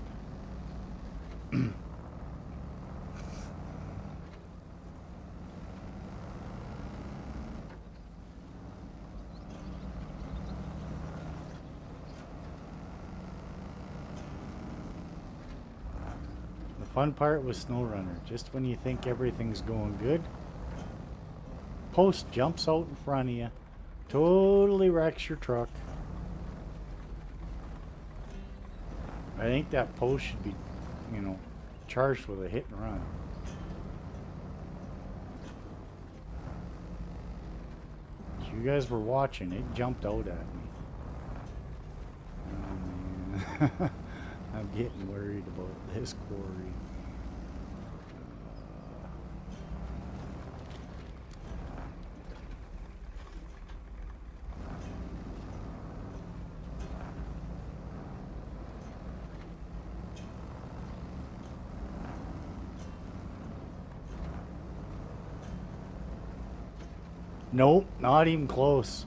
Fun part with Snowrunner, just when you think everything's going good, post jumps out in front of you, totally wrecks your truck. I think that post should be, you know, charged with a hit and run. As you guys were watching, it jumped out at me. Oh, man. I'm getting worried about this quarry. Nope, not even close.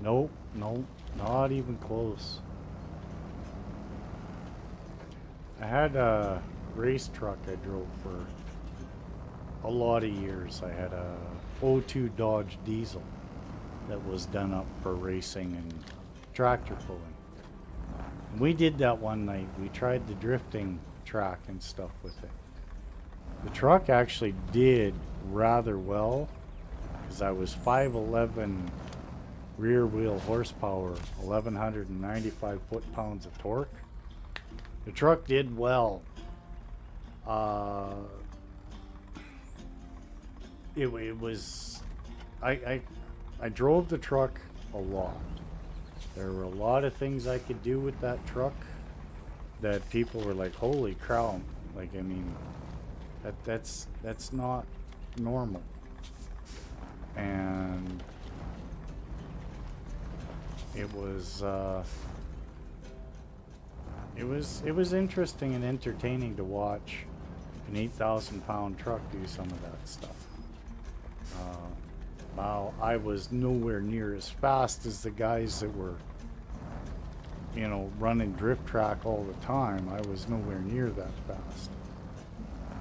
Nope, nope, not even close. I had a race truck I drove for a lot of years. I had a 02 Dodge diesel that was done up for racing and tractor pulling. And we did that one night. We tried the drifting track and stuff with it. The truck actually did rather well because I was 5'11" rear wheel horsepower, 1,195 foot-pounds of torque. The truck did well. It was... I drove the truck a lot. There were a lot of things I could do with that truck that people were like, holy cow. Like, I mean, that's not normal. And it was interesting and entertaining to watch an 8,000-pound truck do some of that stuff. Wow, I was nowhere near as fast as the guys that were, you know, running drift track all the time. I was nowhere near that fast.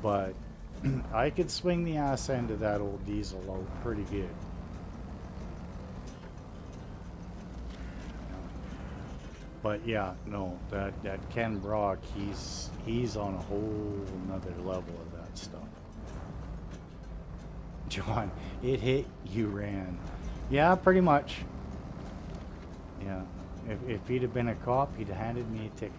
But I could swing the ass end of that old diesel out pretty good. But yeah, no, that Ken Brock, he's on a whole nother level of that stuff. John, it hit, you ran. Yeah, pretty much. Yeah. If he'd have been a cop, he'd have handed me a ticket.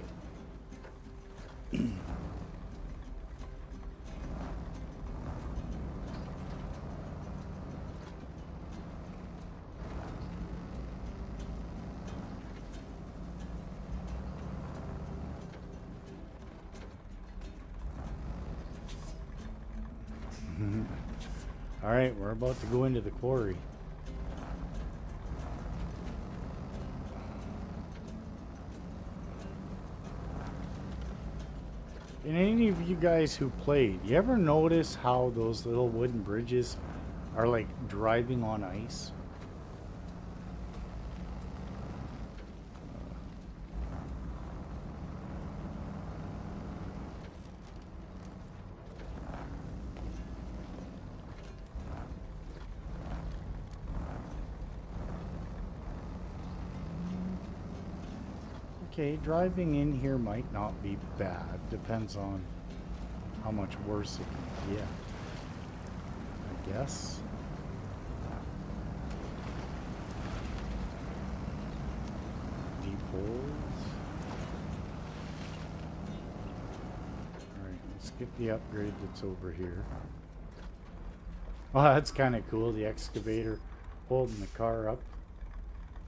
All right, we're about to go into the quarry. And any of you guys who played, you ever notice how those little wooden bridges are like driving on ice? Okay, driving in here might not be bad. Depends on how much worse it can get, I guess. Deep holes. Alright, let's get the upgrade that's over here. Oh, that's kind of cool, the excavator holding the car up,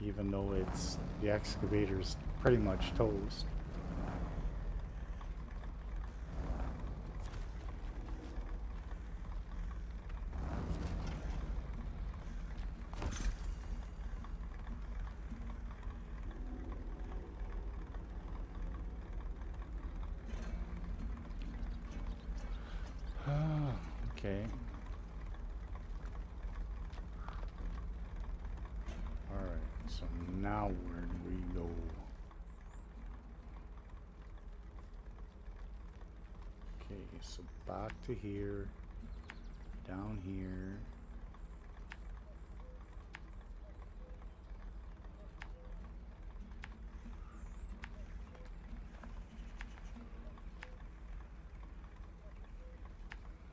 even though it's the excavator's pretty much toast. Okay. Alright, so now where do we go? Okay, so back to here, down here.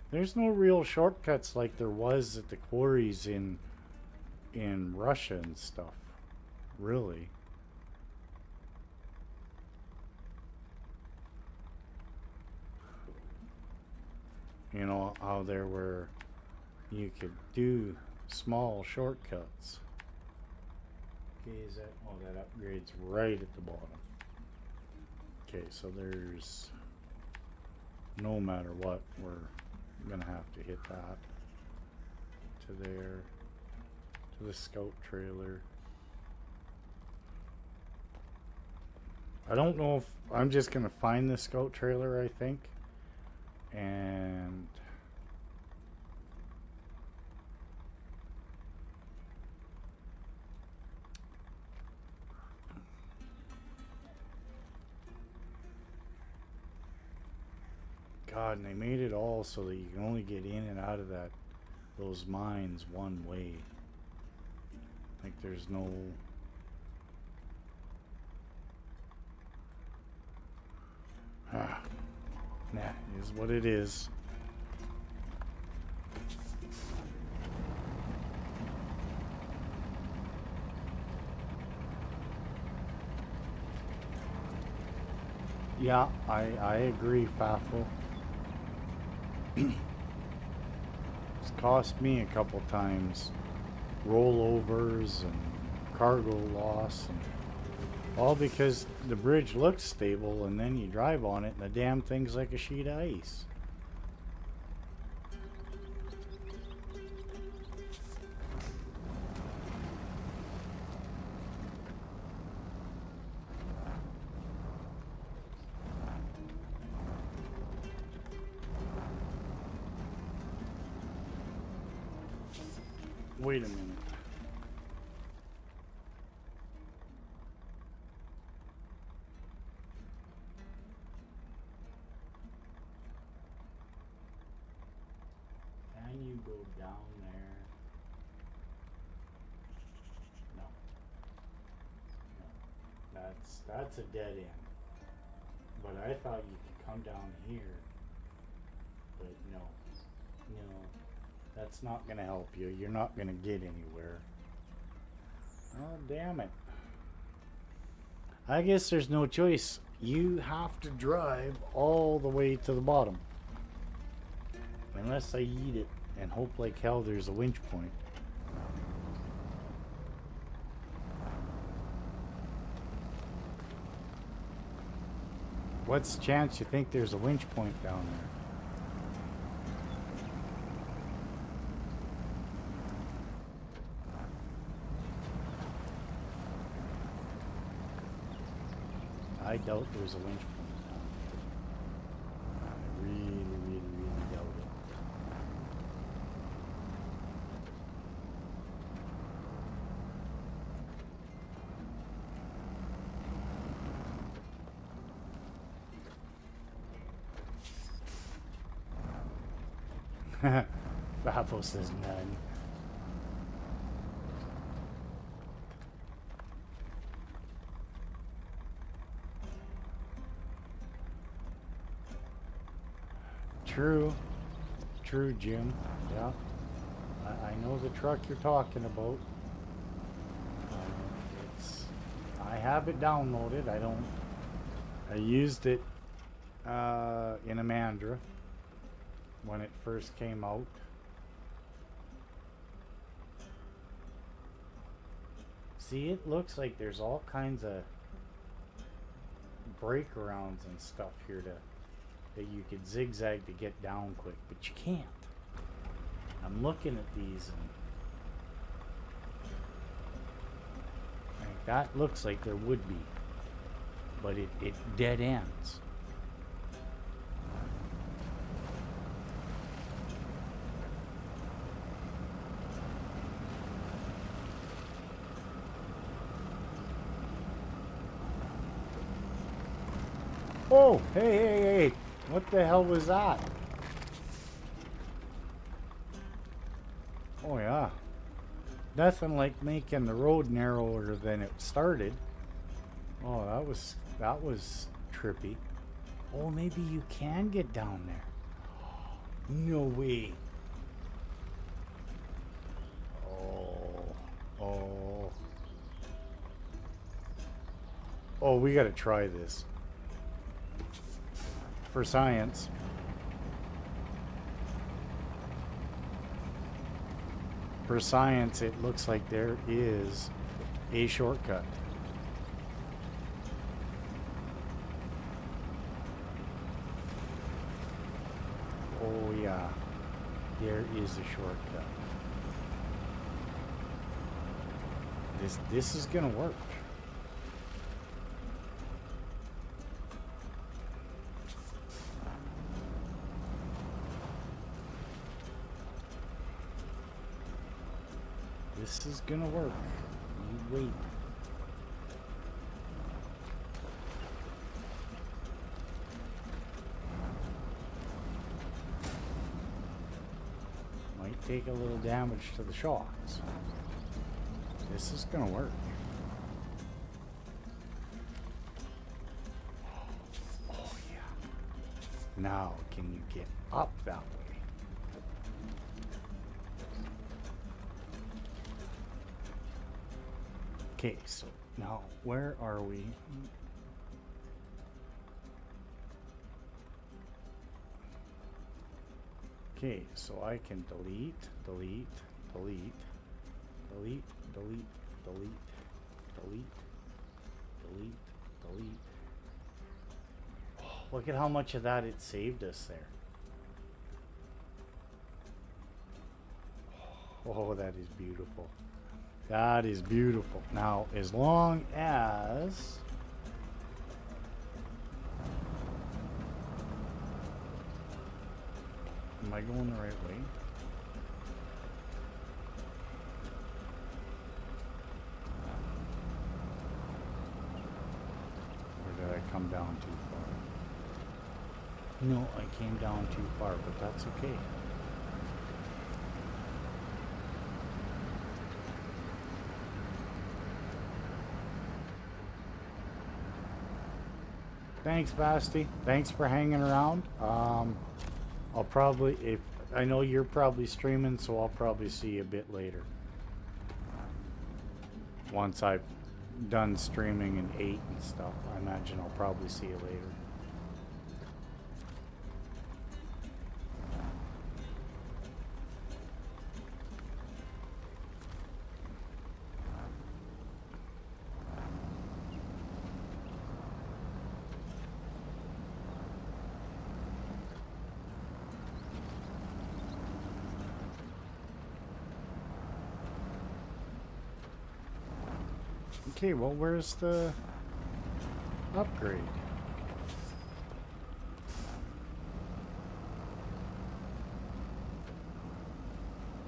There's no real shortcuts like there was at the quarries in Russia and stuff, really. You know how there were, you could do small shortcuts. Okay, is that, oh, that upgrade's right at the bottom. Okay, so there's, no matter what, we're gonna have to hit that. To there, to the scout trailer. I don't know if, I'm just gonna find the scout trailer, I think. And God, and they made it all so that you can only get in and out of those mines one way. Like there's no, nah, is what it is. Yeah, I agree, Faffle. It's cost me a couple times rollovers and cargo loss, and all because the bridge looks stable and then you drive on it and the damn thing's like a sheet of ice. Wait a minute. Can you go down there? No. No. That's a dead end. But I thought you could come down here. But no. No. That's not gonna help you. You're not gonna get anywhere. Oh, damn it. I guess there's no choice. You have to drive all the way to the bottom. Unless I eat it and hope like hell there's a winch point. What's the chance you think there's a winch point down there? I doubt there's a winch point down there. I really doubt it. Bafo says none. True, Jim. Yeah, I know the truck you're talking about. I have it downloaded. I used it in a Mandra when it first came out. See, it looks like there's all kinds of break-arounds and stuff here that you could zigzag to get down quick, but you can't. I'm looking at these and that looks like there would be, but it dead ends. Oh, hey. What the hell was that? Oh yeah. Nothing like making the road narrower than it started. Oh, that was trippy. Oh, maybe you can get down there. No way. Oh, we gotta try this. For science. For science, it looks like there is a shortcut. Oh yeah, there is a shortcut. This is gonna work. This is gonna work. You wait. Might take a little damage to the shocks. This is gonna work. Oh yeah. Now, can you get up that way? Okay, so now where are we? Okay, so I can delete. Oh, look at how much of that it saved us there. Oh, that is beautiful. That is beautiful. Now, as long as am I going the right way? come down too far. No, I came down too far, but that's okay. Thanks, Basti. Thanks for hanging around. I'll probably, if I know you're probably streaming, so I'll probably see you a bit later. Once I've done streaming and ate and stuff, I imagine I'll probably see you later. Okay, well, where's the upgrade?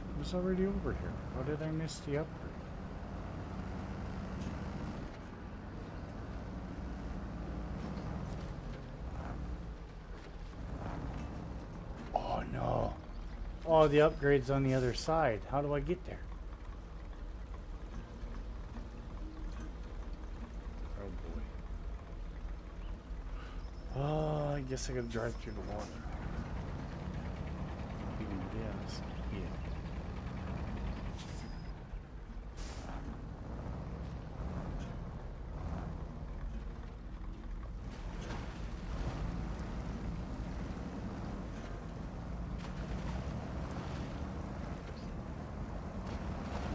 It was already over here. How did I miss the upgrade? Oh, no. Oh, the upgrade's on the other side. How do I get there? Oh, I guess I gotta drive through the water. Yes. Yeah.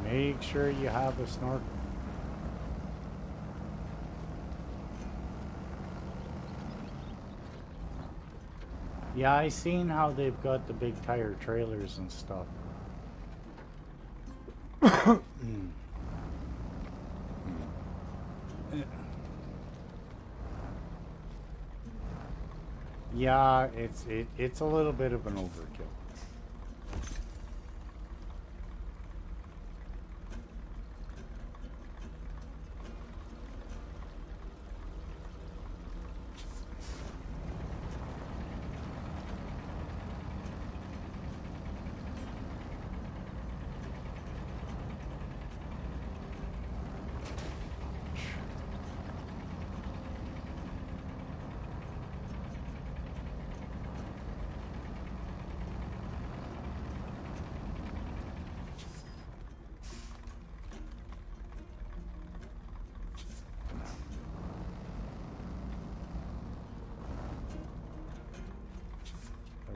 Make sure you have a snorkel. Yeah, I seen how they've got the big tire trailers and stuff. Yeah, it's a little bit of an overkill.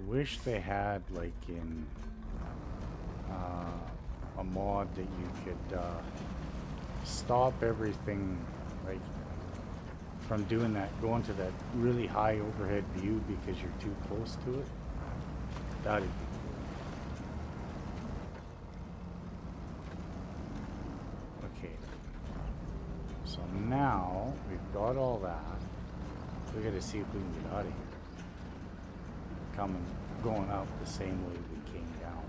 Wish they had, like, in a mod that you could stop everything, like, from doing that, going to that really high overhead view because you're too close to it. That'd be cool. Okay. So now we've got all that. We gotta see if we can get out of here. Going out the same way we came down.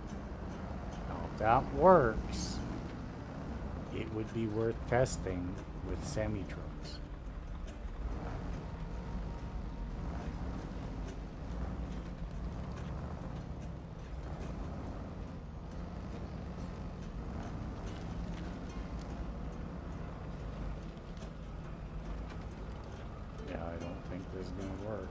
Now, if that works, it would be worth testing with semi-trucks. Yeah, I don't think this is going to work.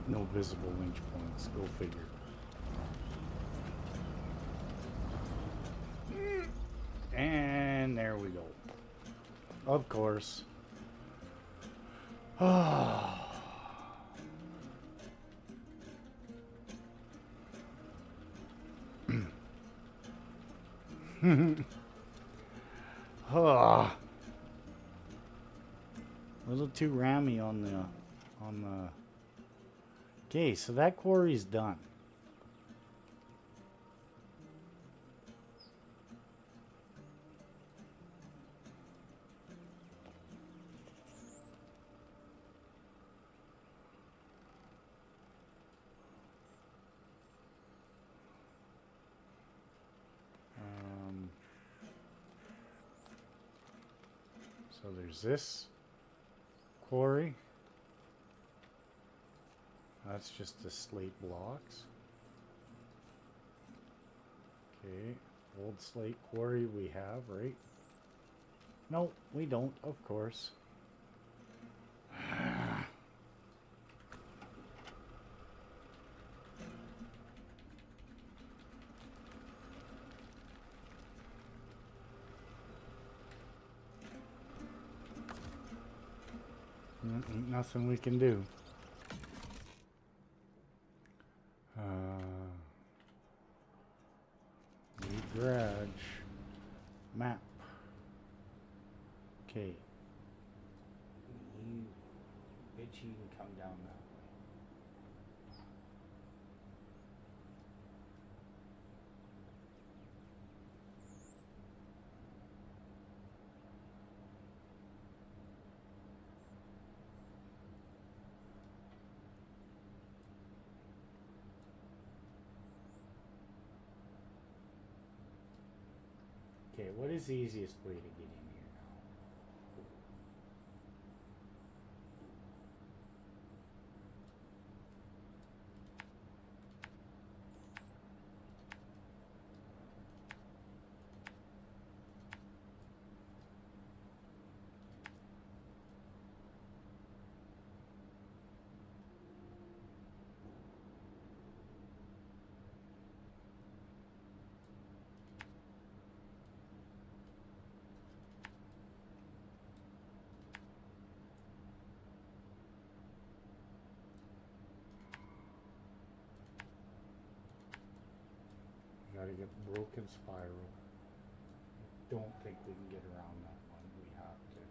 No visible winch points. Go figure. And there we go. Of course. Oh. A little too rammy on the Okay, so that quarry's done. So there's this quarry. That's just the slate blocks. Okay, old slate quarry we have, right? No, we don't, of course. Nothing we can do. New garage. Map. Okay. You bet you can come down that way. Okay, what is the easiest way to get in here now? Gotta get broken spiral. Don't think we can get around that one. We have to.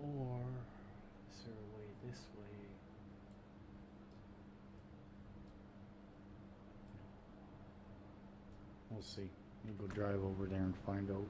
Or is there a way this way? We'll see. We'll go drive over there and find out.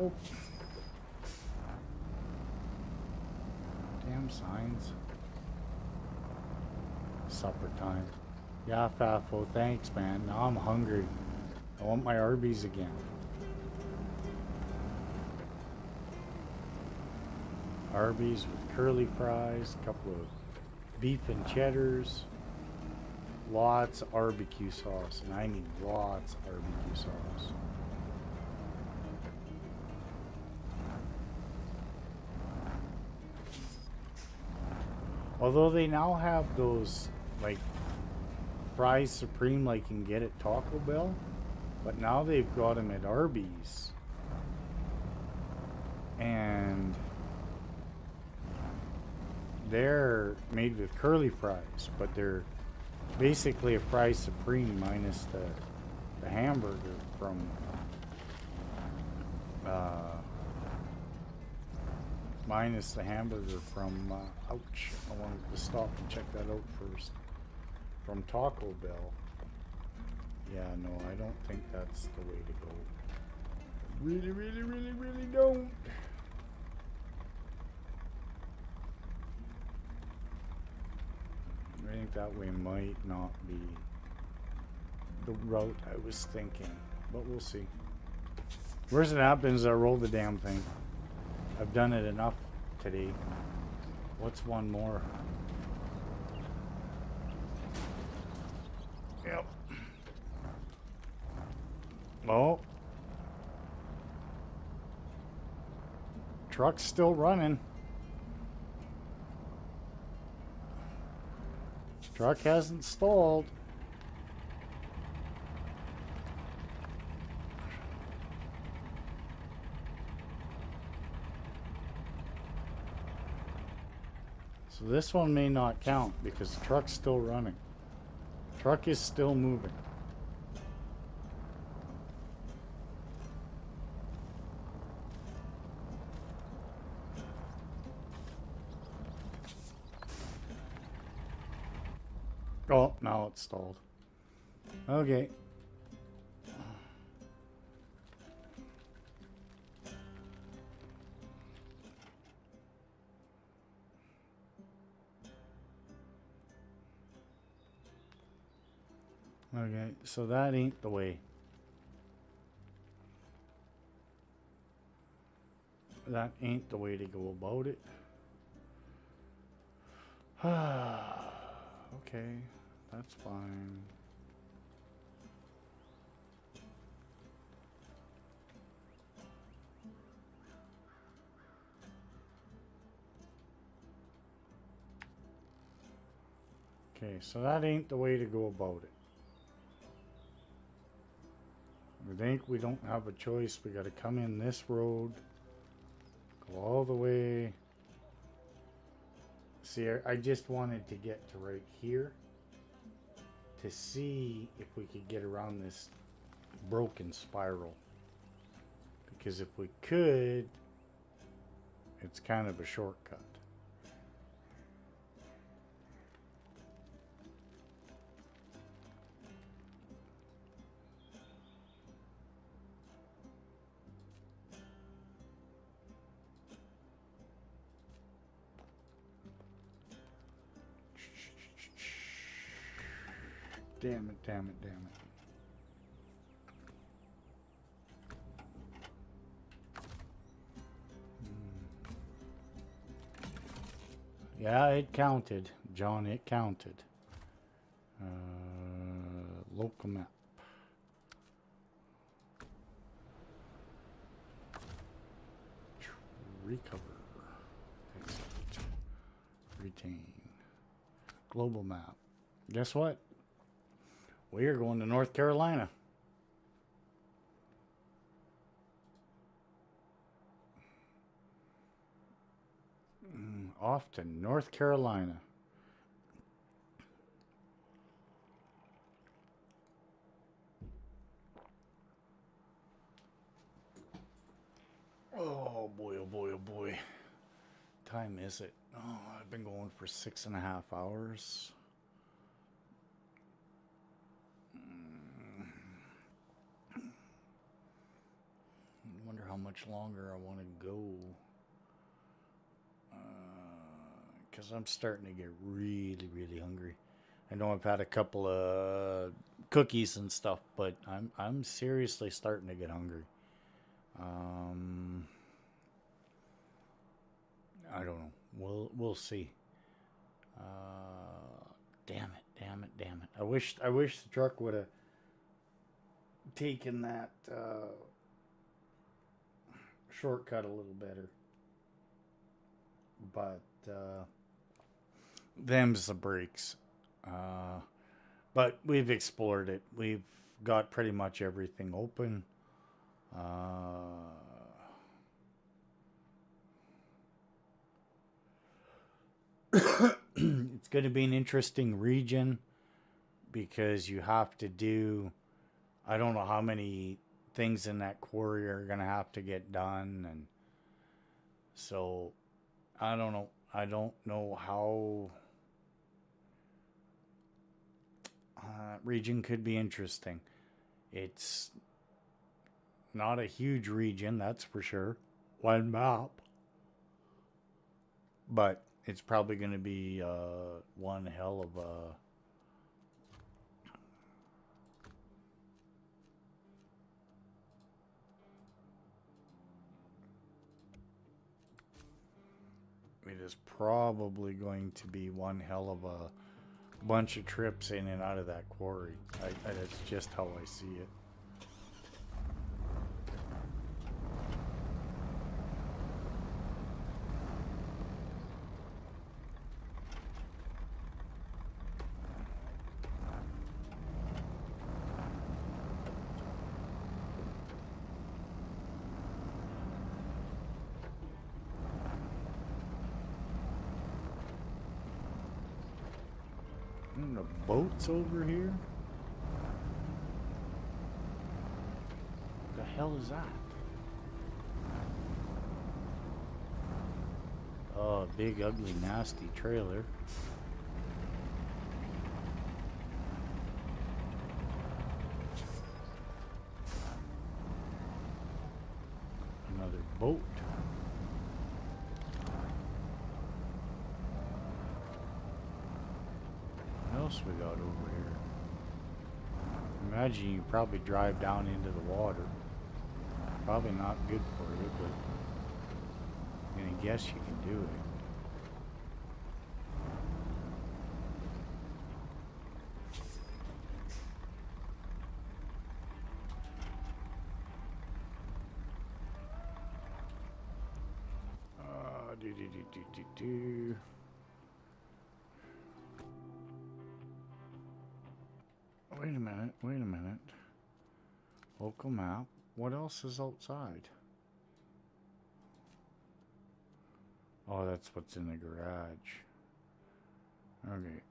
Oh. Damn signs. Supper time. Yeah, Fafo, thanks, man. Now I'm hungry. I want my Arby's again. Arby's with curly fries, a couple of beef and cheddars, lots of barbecue sauce, and I need lots of barbecue sauce. Although they now have those, like, fries supreme like you can get at Taco Bell, but now they've got them at Arby's. And they're made with curly fries, but they're basically a fry supreme minus the hamburger from ouch, I wanted to stop and check that out first, from Taco Bell. Yeah, no, I don't think that's the way to go. Really don't. I think that way might not be the route I was thinking, but we'll see. Worst it happens, I roll the damn thing. I've done it enough today. What's one more? Yep. Oh. Truck's still running. Truck hasn't stalled. So this one may not count because the truck's still running. Truck is still moving. Oh, now it's stalled. Okay. Okay, so that ain't the way. That ain't the way to go about it. Okay, that's fine. Okay, so that ain't the way to go about it. I think we don't have a choice. We got to come in this road, go all the way. See, I just wanted to get to right here to see if we could get around this broken spiral. Because if we could, it's kind of a shortcut. Damn it, damn it, damn it. Yeah, it counted. John, it counted. Local map. Recover. Exit. Retain. Global map. Guess what? We are going to North Carolina. Off to North Carolina. Oh boy, oh boy, oh boy. Time is it? Oh, I've been going for 6.5 hours. I wonder how much longer I want to go. Because I'm starting to get really, really hungry. I know I've had a couple of cookies and stuff, but I'm seriously starting to get hungry. I don't know. We'll see. Damn it. I wish the truck would have taken that shortcut a little better. But them's the brakes. But we've explored it. We've got pretty much everything open. It's going to be an interesting region because you have to do, I don't know how many things in that quarry are going to have to get done. And so I don't know. I don't know how region could be interesting. It's not a huge region, that's for sure. One map. But it's probably going to be one hell of a... It is probably going to be one hell of a bunch of trips in and out of that quarry. That's just how I see it. And the boats over here? What the hell is that? Oh, big, ugly, nasty trailer. Another boat. What else we got over here? Imagine you probably drive down into the water. Probably not good for you, but I'm gonna guess you can do it. Do. Wait a minute, wait a minute. Local map. What else is outside? Oh, that's what's in the garage. Okay.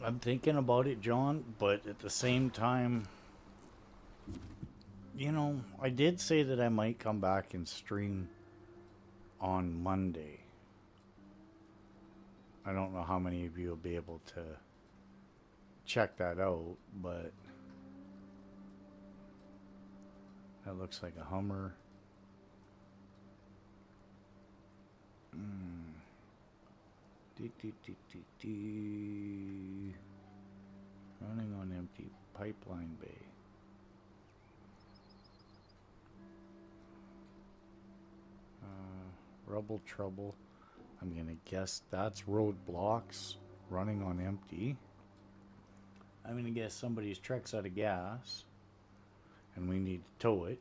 I'm thinking about it, John, but at the same time, you know, I did say that I might come back and stream on Monday. I don't know how many of you will be able to check that out, but that looks like a Hummer. Running on empty pipeline bay. Rubble trouble. I'm gonna guess that's roadblocks running on empty. I'm gonna guess somebody's truck's out of gas and we need to tow it.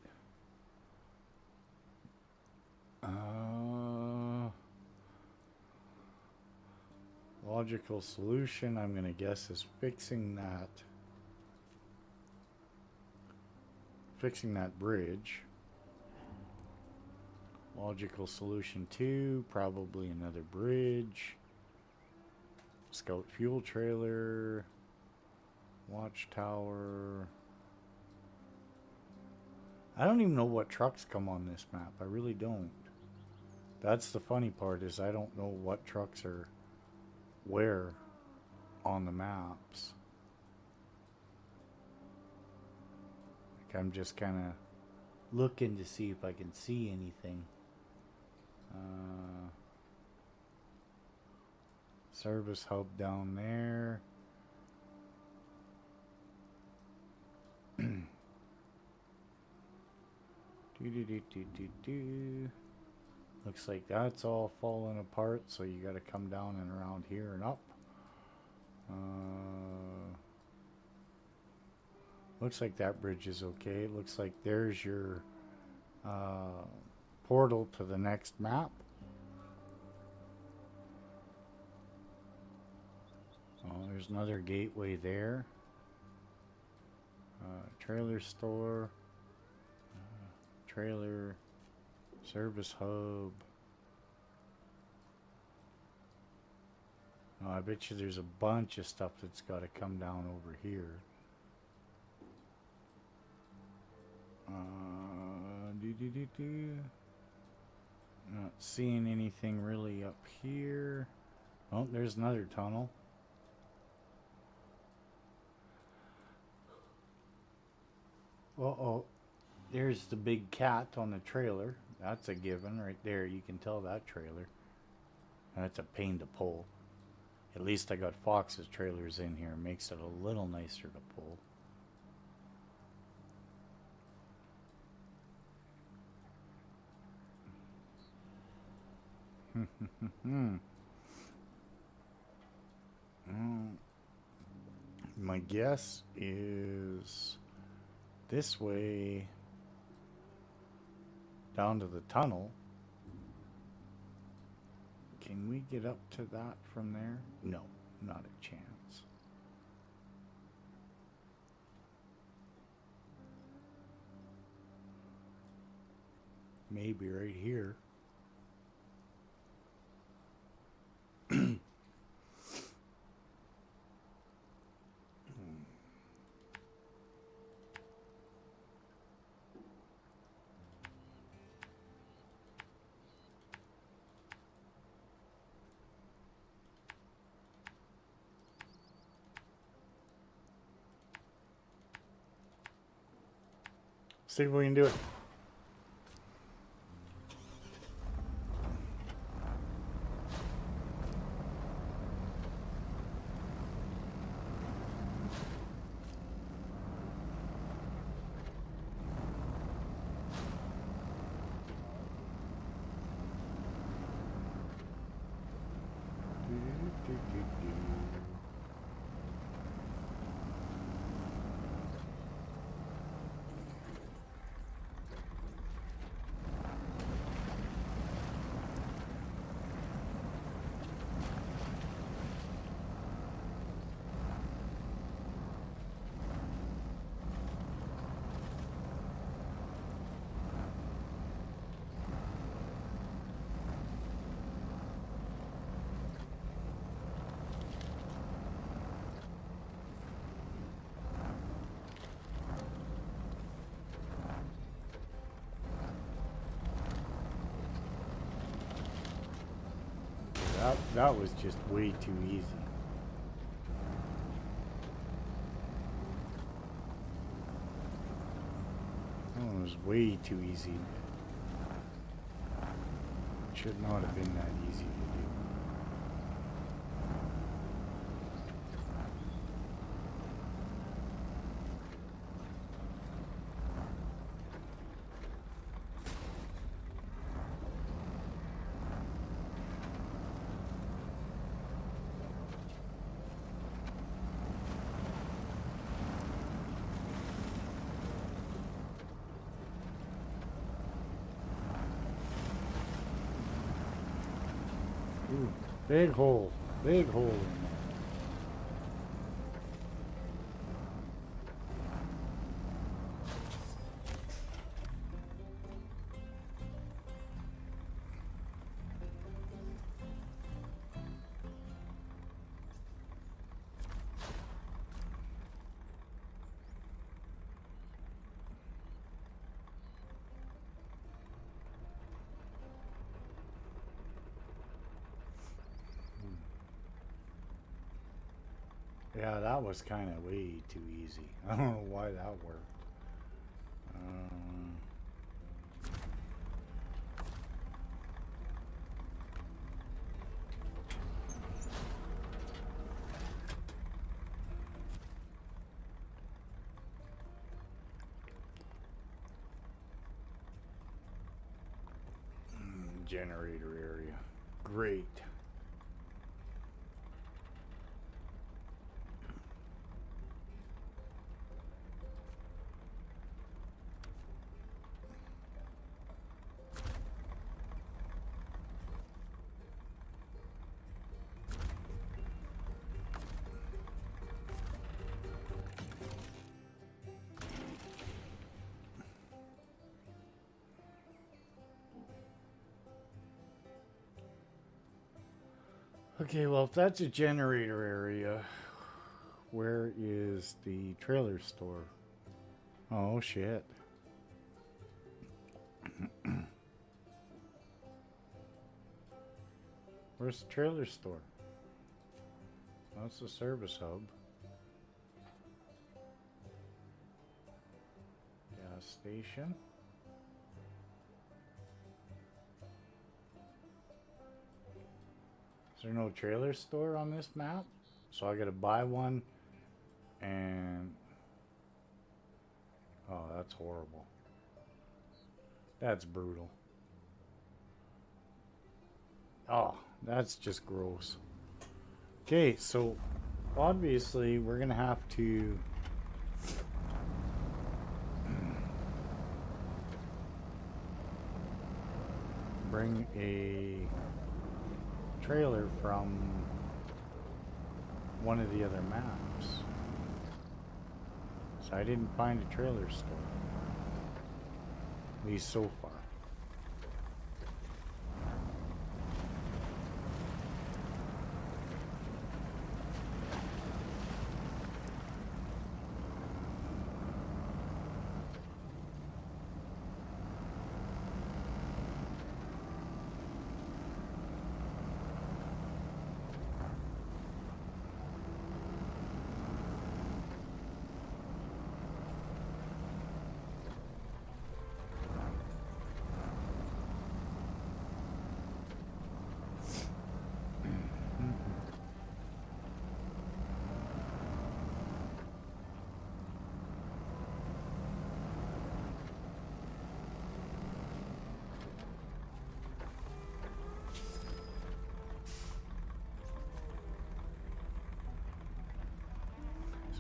Logical solution, I'm gonna guess, is fixing that bridge. Logical solution 2, probably another bridge. Scout fuel trailer. Watchtower. I don't even know what trucks come on this map. I really don't. That's the funny part, is I don't know what trucks are where on the maps. Like, I'm just kind of looking to see if I can see anything. Service hub down there. Looks like that's all falling apart, so you got to come down and around here and up. Looks like that bridge is okay. Looks like there's your portal to the next map. Oh, there's another gateway there. Trailer store. Trailer. Service hub. Oh, I bet you there's a bunch of stuff that's got to come down over here. Not seeing anything really up here. Oh, there's another tunnel. Uh-oh. There's the big cat on the trailer. That's a given right there. You can tell that trailer. That's a pain to pull. At least I got Fox's trailers in here. Makes it a little nicer to pull. My guess is this way down to the tunnel. Can we get up to that from there? No, not a chance. Maybe right here. See if we can do it. That was just way too easy. That was way too easy. It should not have been that easy to do. Ooh, big hole in there. Yeah, that was kind of way too easy. I don't know why that worked. Um, generator area. Great. Okay, well, if that's a generator area, where is the trailer store? Oh, shit. Where's the trailer store? That's the service hub. Gas station. Is there no trailer store on this map? So I gotta buy one and... Oh, that's horrible. That's brutal. Oh, that's just gross. Okay, so obviously we're gonna have to bring a trailer from one of the other maps. So I didn't find a trailer store, at least so far.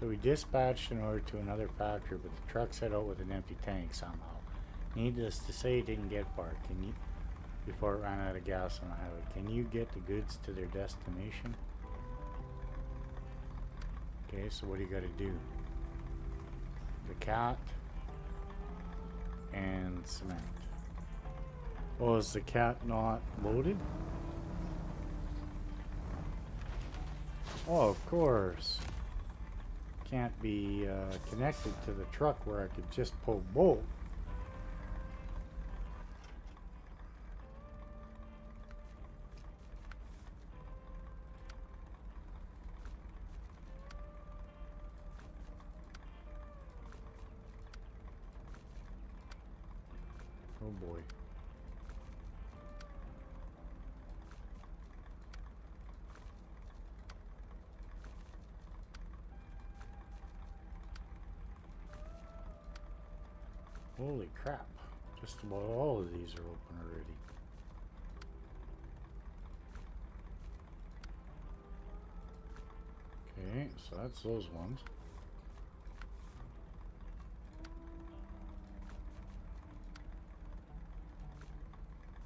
So we dispatched an order to another factory, but the truck set out with an empty tank somehow. Needless to say, it didn't get far. Can you, before it ran out of gas on the highway, can you get the goods to their destination? Okay, so what do you got to do? The cat and cement. Oh, is the cat not loaded? Oh, of course. Can't be connected to the truck where I could just pull bolt. Oh boy. Holy crap. Just about all of these are open already. Okay, so that's those ones.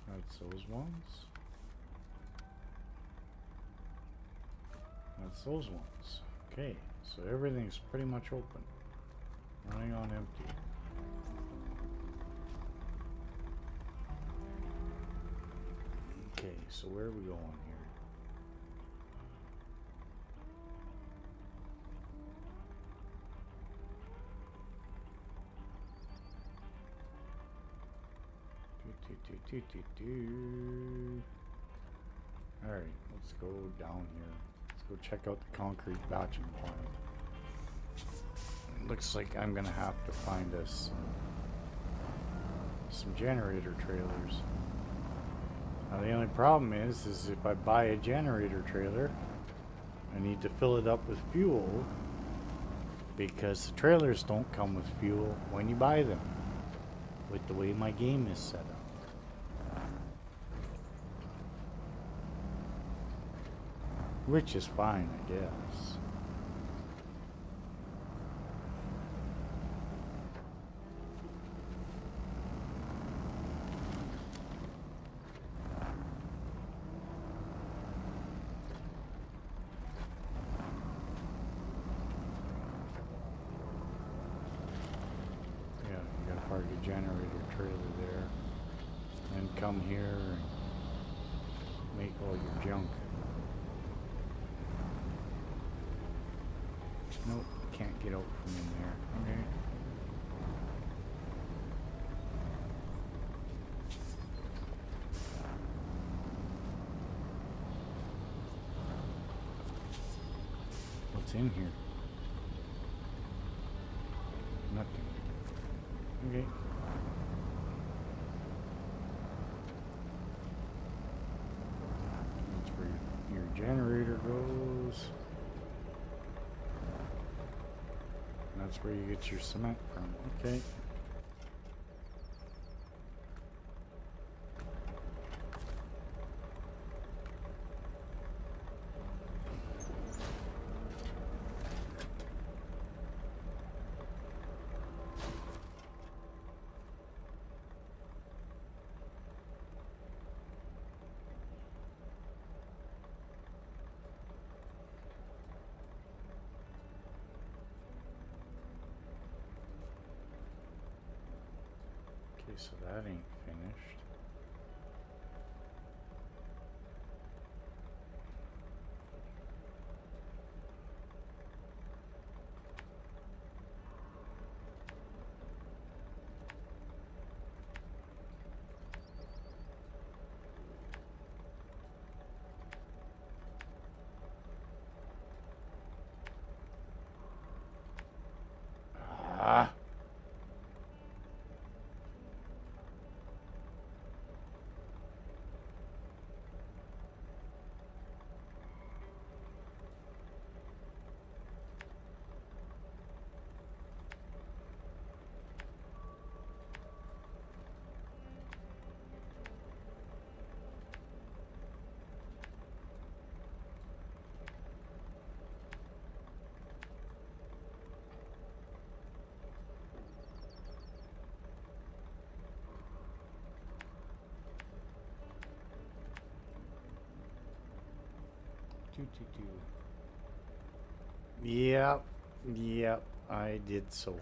That's those ones. That's those ones. Okay, so everything's pretty much open. Running on empty. Okay, so where are we going here? Alright, let's go down here. Let's go check out the concrete batching plant. Looks like I'm gonna have to find us some generator trailers. Now the only problem is if I buy a generator trailer, I need to fill it up with fuel because the trailers don't come with fuel when you buy them, with the way my game is set up. Which is fine, I guess. Park a generator trailer there and come here and make all your junk. Nope, can't get out from in there. Okay. What's in here? Nothing. Okay. That's where you get your cement from. Okay. Okay, so that ain't finished. Ah. Yep, yep, I did so.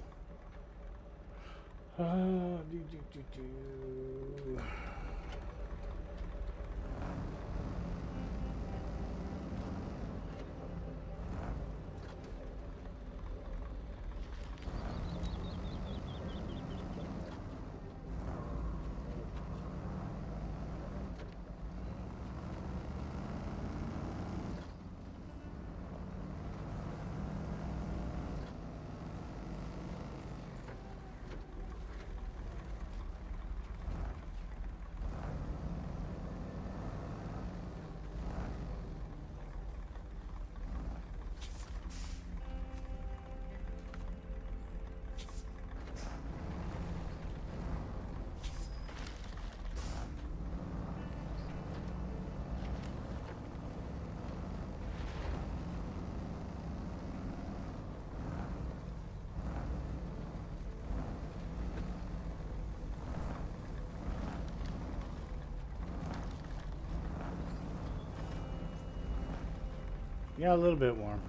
Yeah, a little bit warm.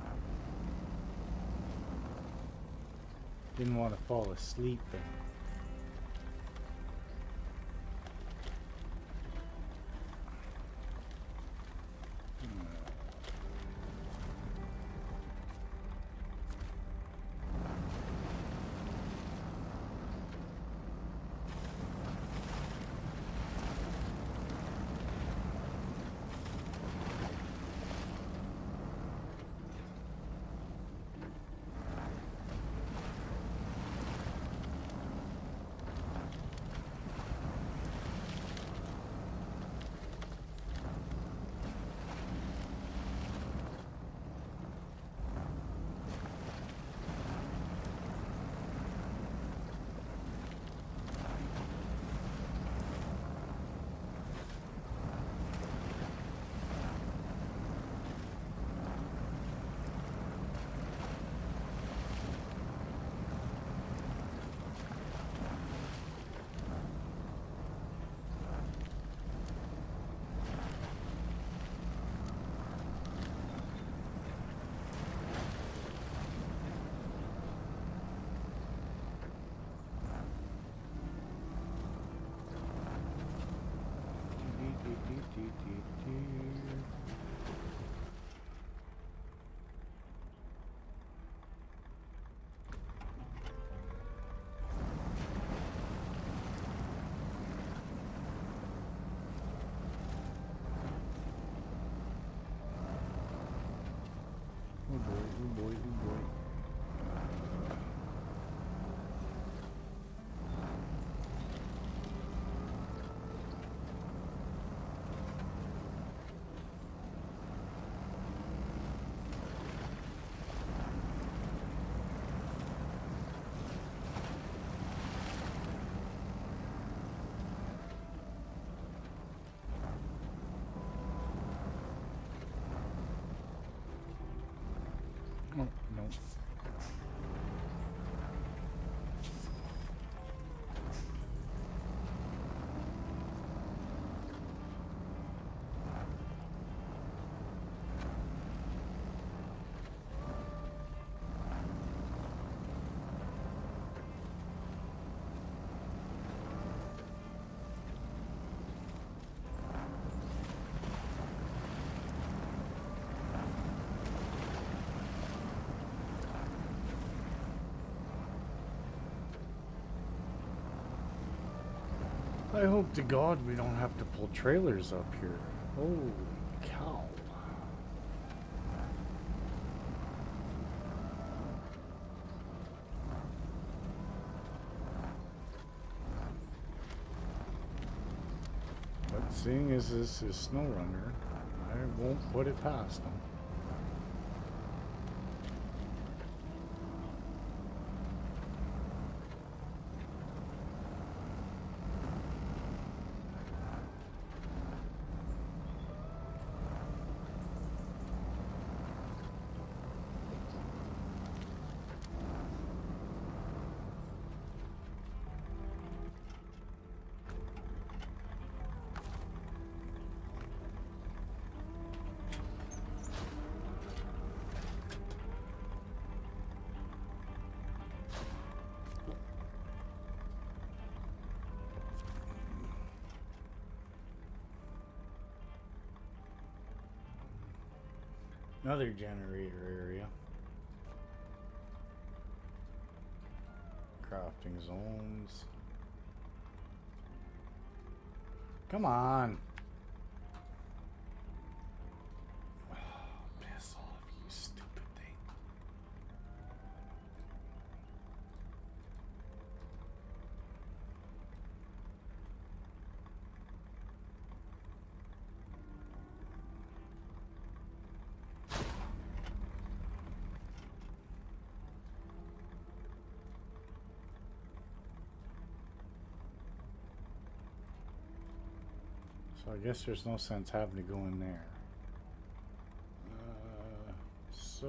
Didn't want to fall asleep though. Oh boy, oh boy, oh boy. I hope to God we don't have to pull trailers up here. Holy cow. But seeing as this is Snowrunner, I won't put it past them. Another generator area. Crafting zones. Come on. Oh, piss off, you stupid thing. So I guess there's no sense having to go in there. Let's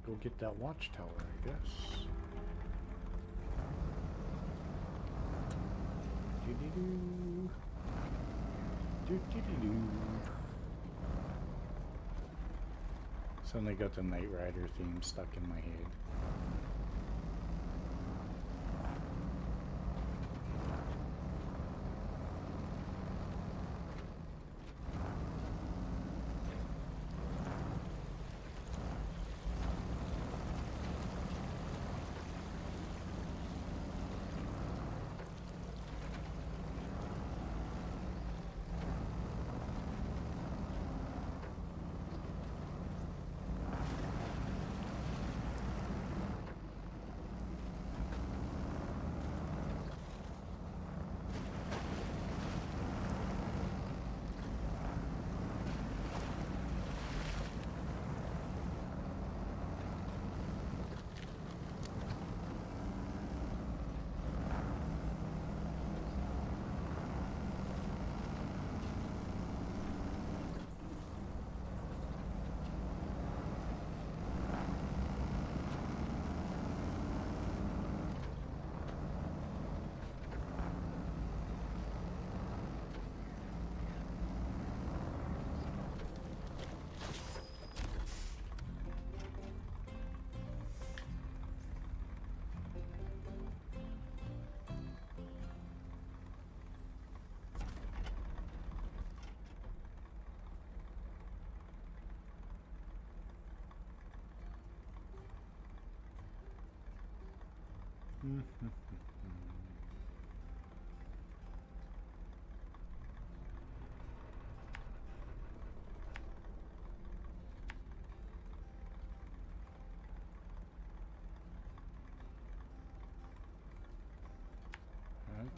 go get that watchtower, I guess. Do-do-do. Do-do-do-do. Suddenly got the Knight Rider theme stuck in my head.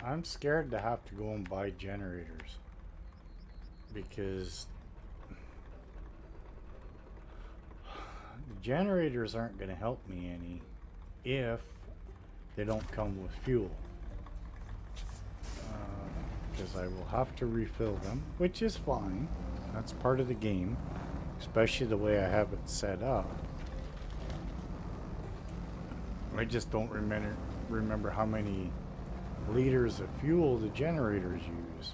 I'm scared to have to go and buy generators because the generators aren't going to help me any if they don't come with fuel. because I will have to refill them, which is fine. That's part of the game, especially the way I have it set up. I just don't remember how many liters of fuel the generators use.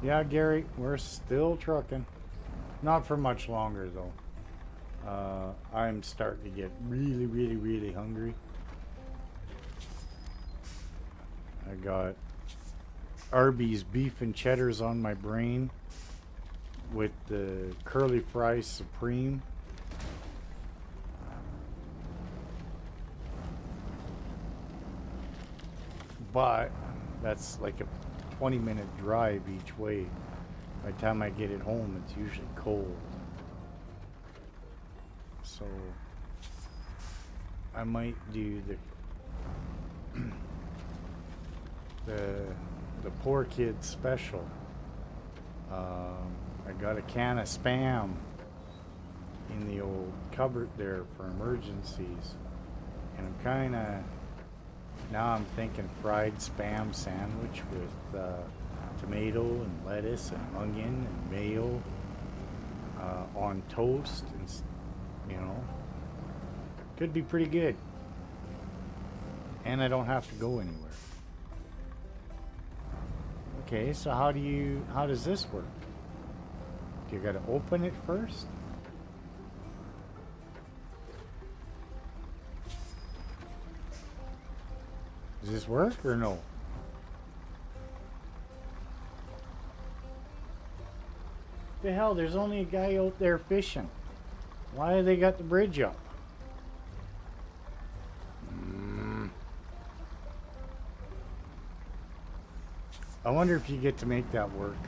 Yeah, Gary, we're still trucking. Not for much longer, though. I'm starting to get really, really, really hungry. I got Arby's beef and cheddars on my brain with the curly fries supreme. But that's like a 20-minute drive each way. By the time I get it home, it's usually cold. So I might do the poor kid special. I got a can of Spam in the old cupboard there for emergencies, and I'm kind of now I'm thinking fried Spam sandwich with tomato and lettuce and onion and mayo on toast, and you know, could be pretty good. And I don't have to go anywhere. Okay, so how does this work? Do you gotta open it first? Does this work or no? The hell, there's only a guy out there fishing. Why have they got the bridge up? I wonder if you get to make that work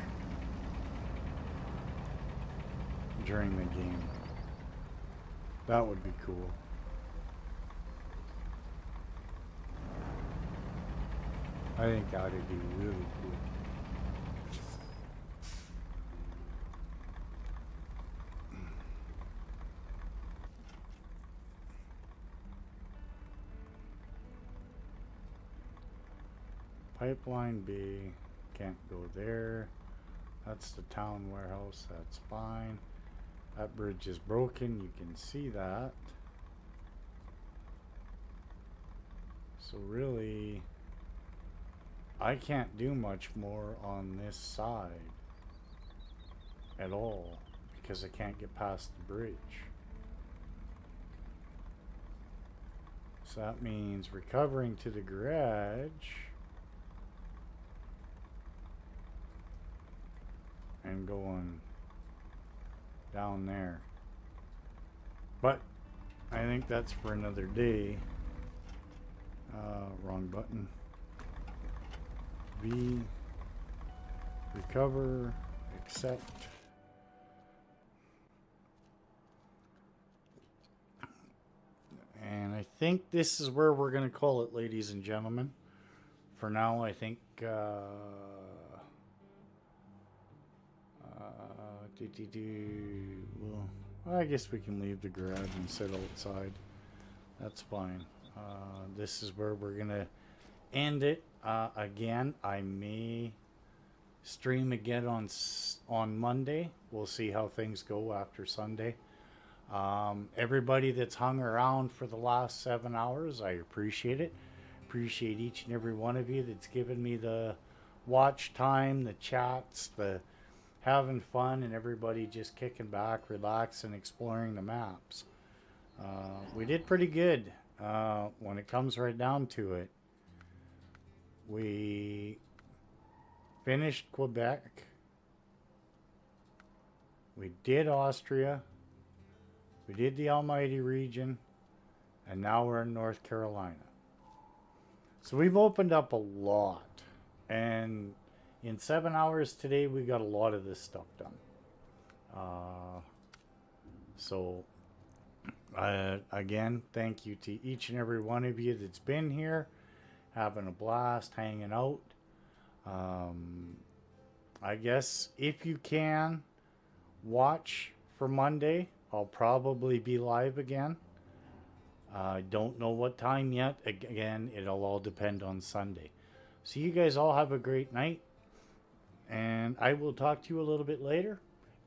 during the game. That would be cool. I think that would be really cool. Pipeline B, can't go there. That's the town warehouse, that's fine. That bridge is broken, you can see that. So really, I can't do much more on this side at all because I can't get past the bridge. So that means recovering to the garage and going down there. But I think that's for another day. Wrong button. V, recover, accept. And I think this is where we're going to call it, ladies and gentlemen. For now, I think well, I guess we can leave the garage and sit outside. That's fine. This is where we're gonna end it. Again, I may stream again on Monday. We'll see how things go after Sunday. Everybody that's hung around for the last 7 hours, I appreciate it. Appreciate each and every one of you that's given me the watch time, the chats, the having fun, and everybody just kicking back, relaxing, exploring the maps. We did pretty good when it comes right down to it. We finished Quebec. We did Austria. We did the Almighty region. And now we're in North Carolina. So we've opened up a lot. And in 7 hours today, we got a lot of this stuff done. Again, thank you to each and every one of you that's been here, having a blast, hanging out. I guess if you can watch for Monday, I'll probably be live again. Don't know what time yet. Again, it'll all depend on Sunday. So you guys all have a great night. And I will talk to you a little bit later.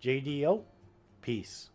JD out. Peace.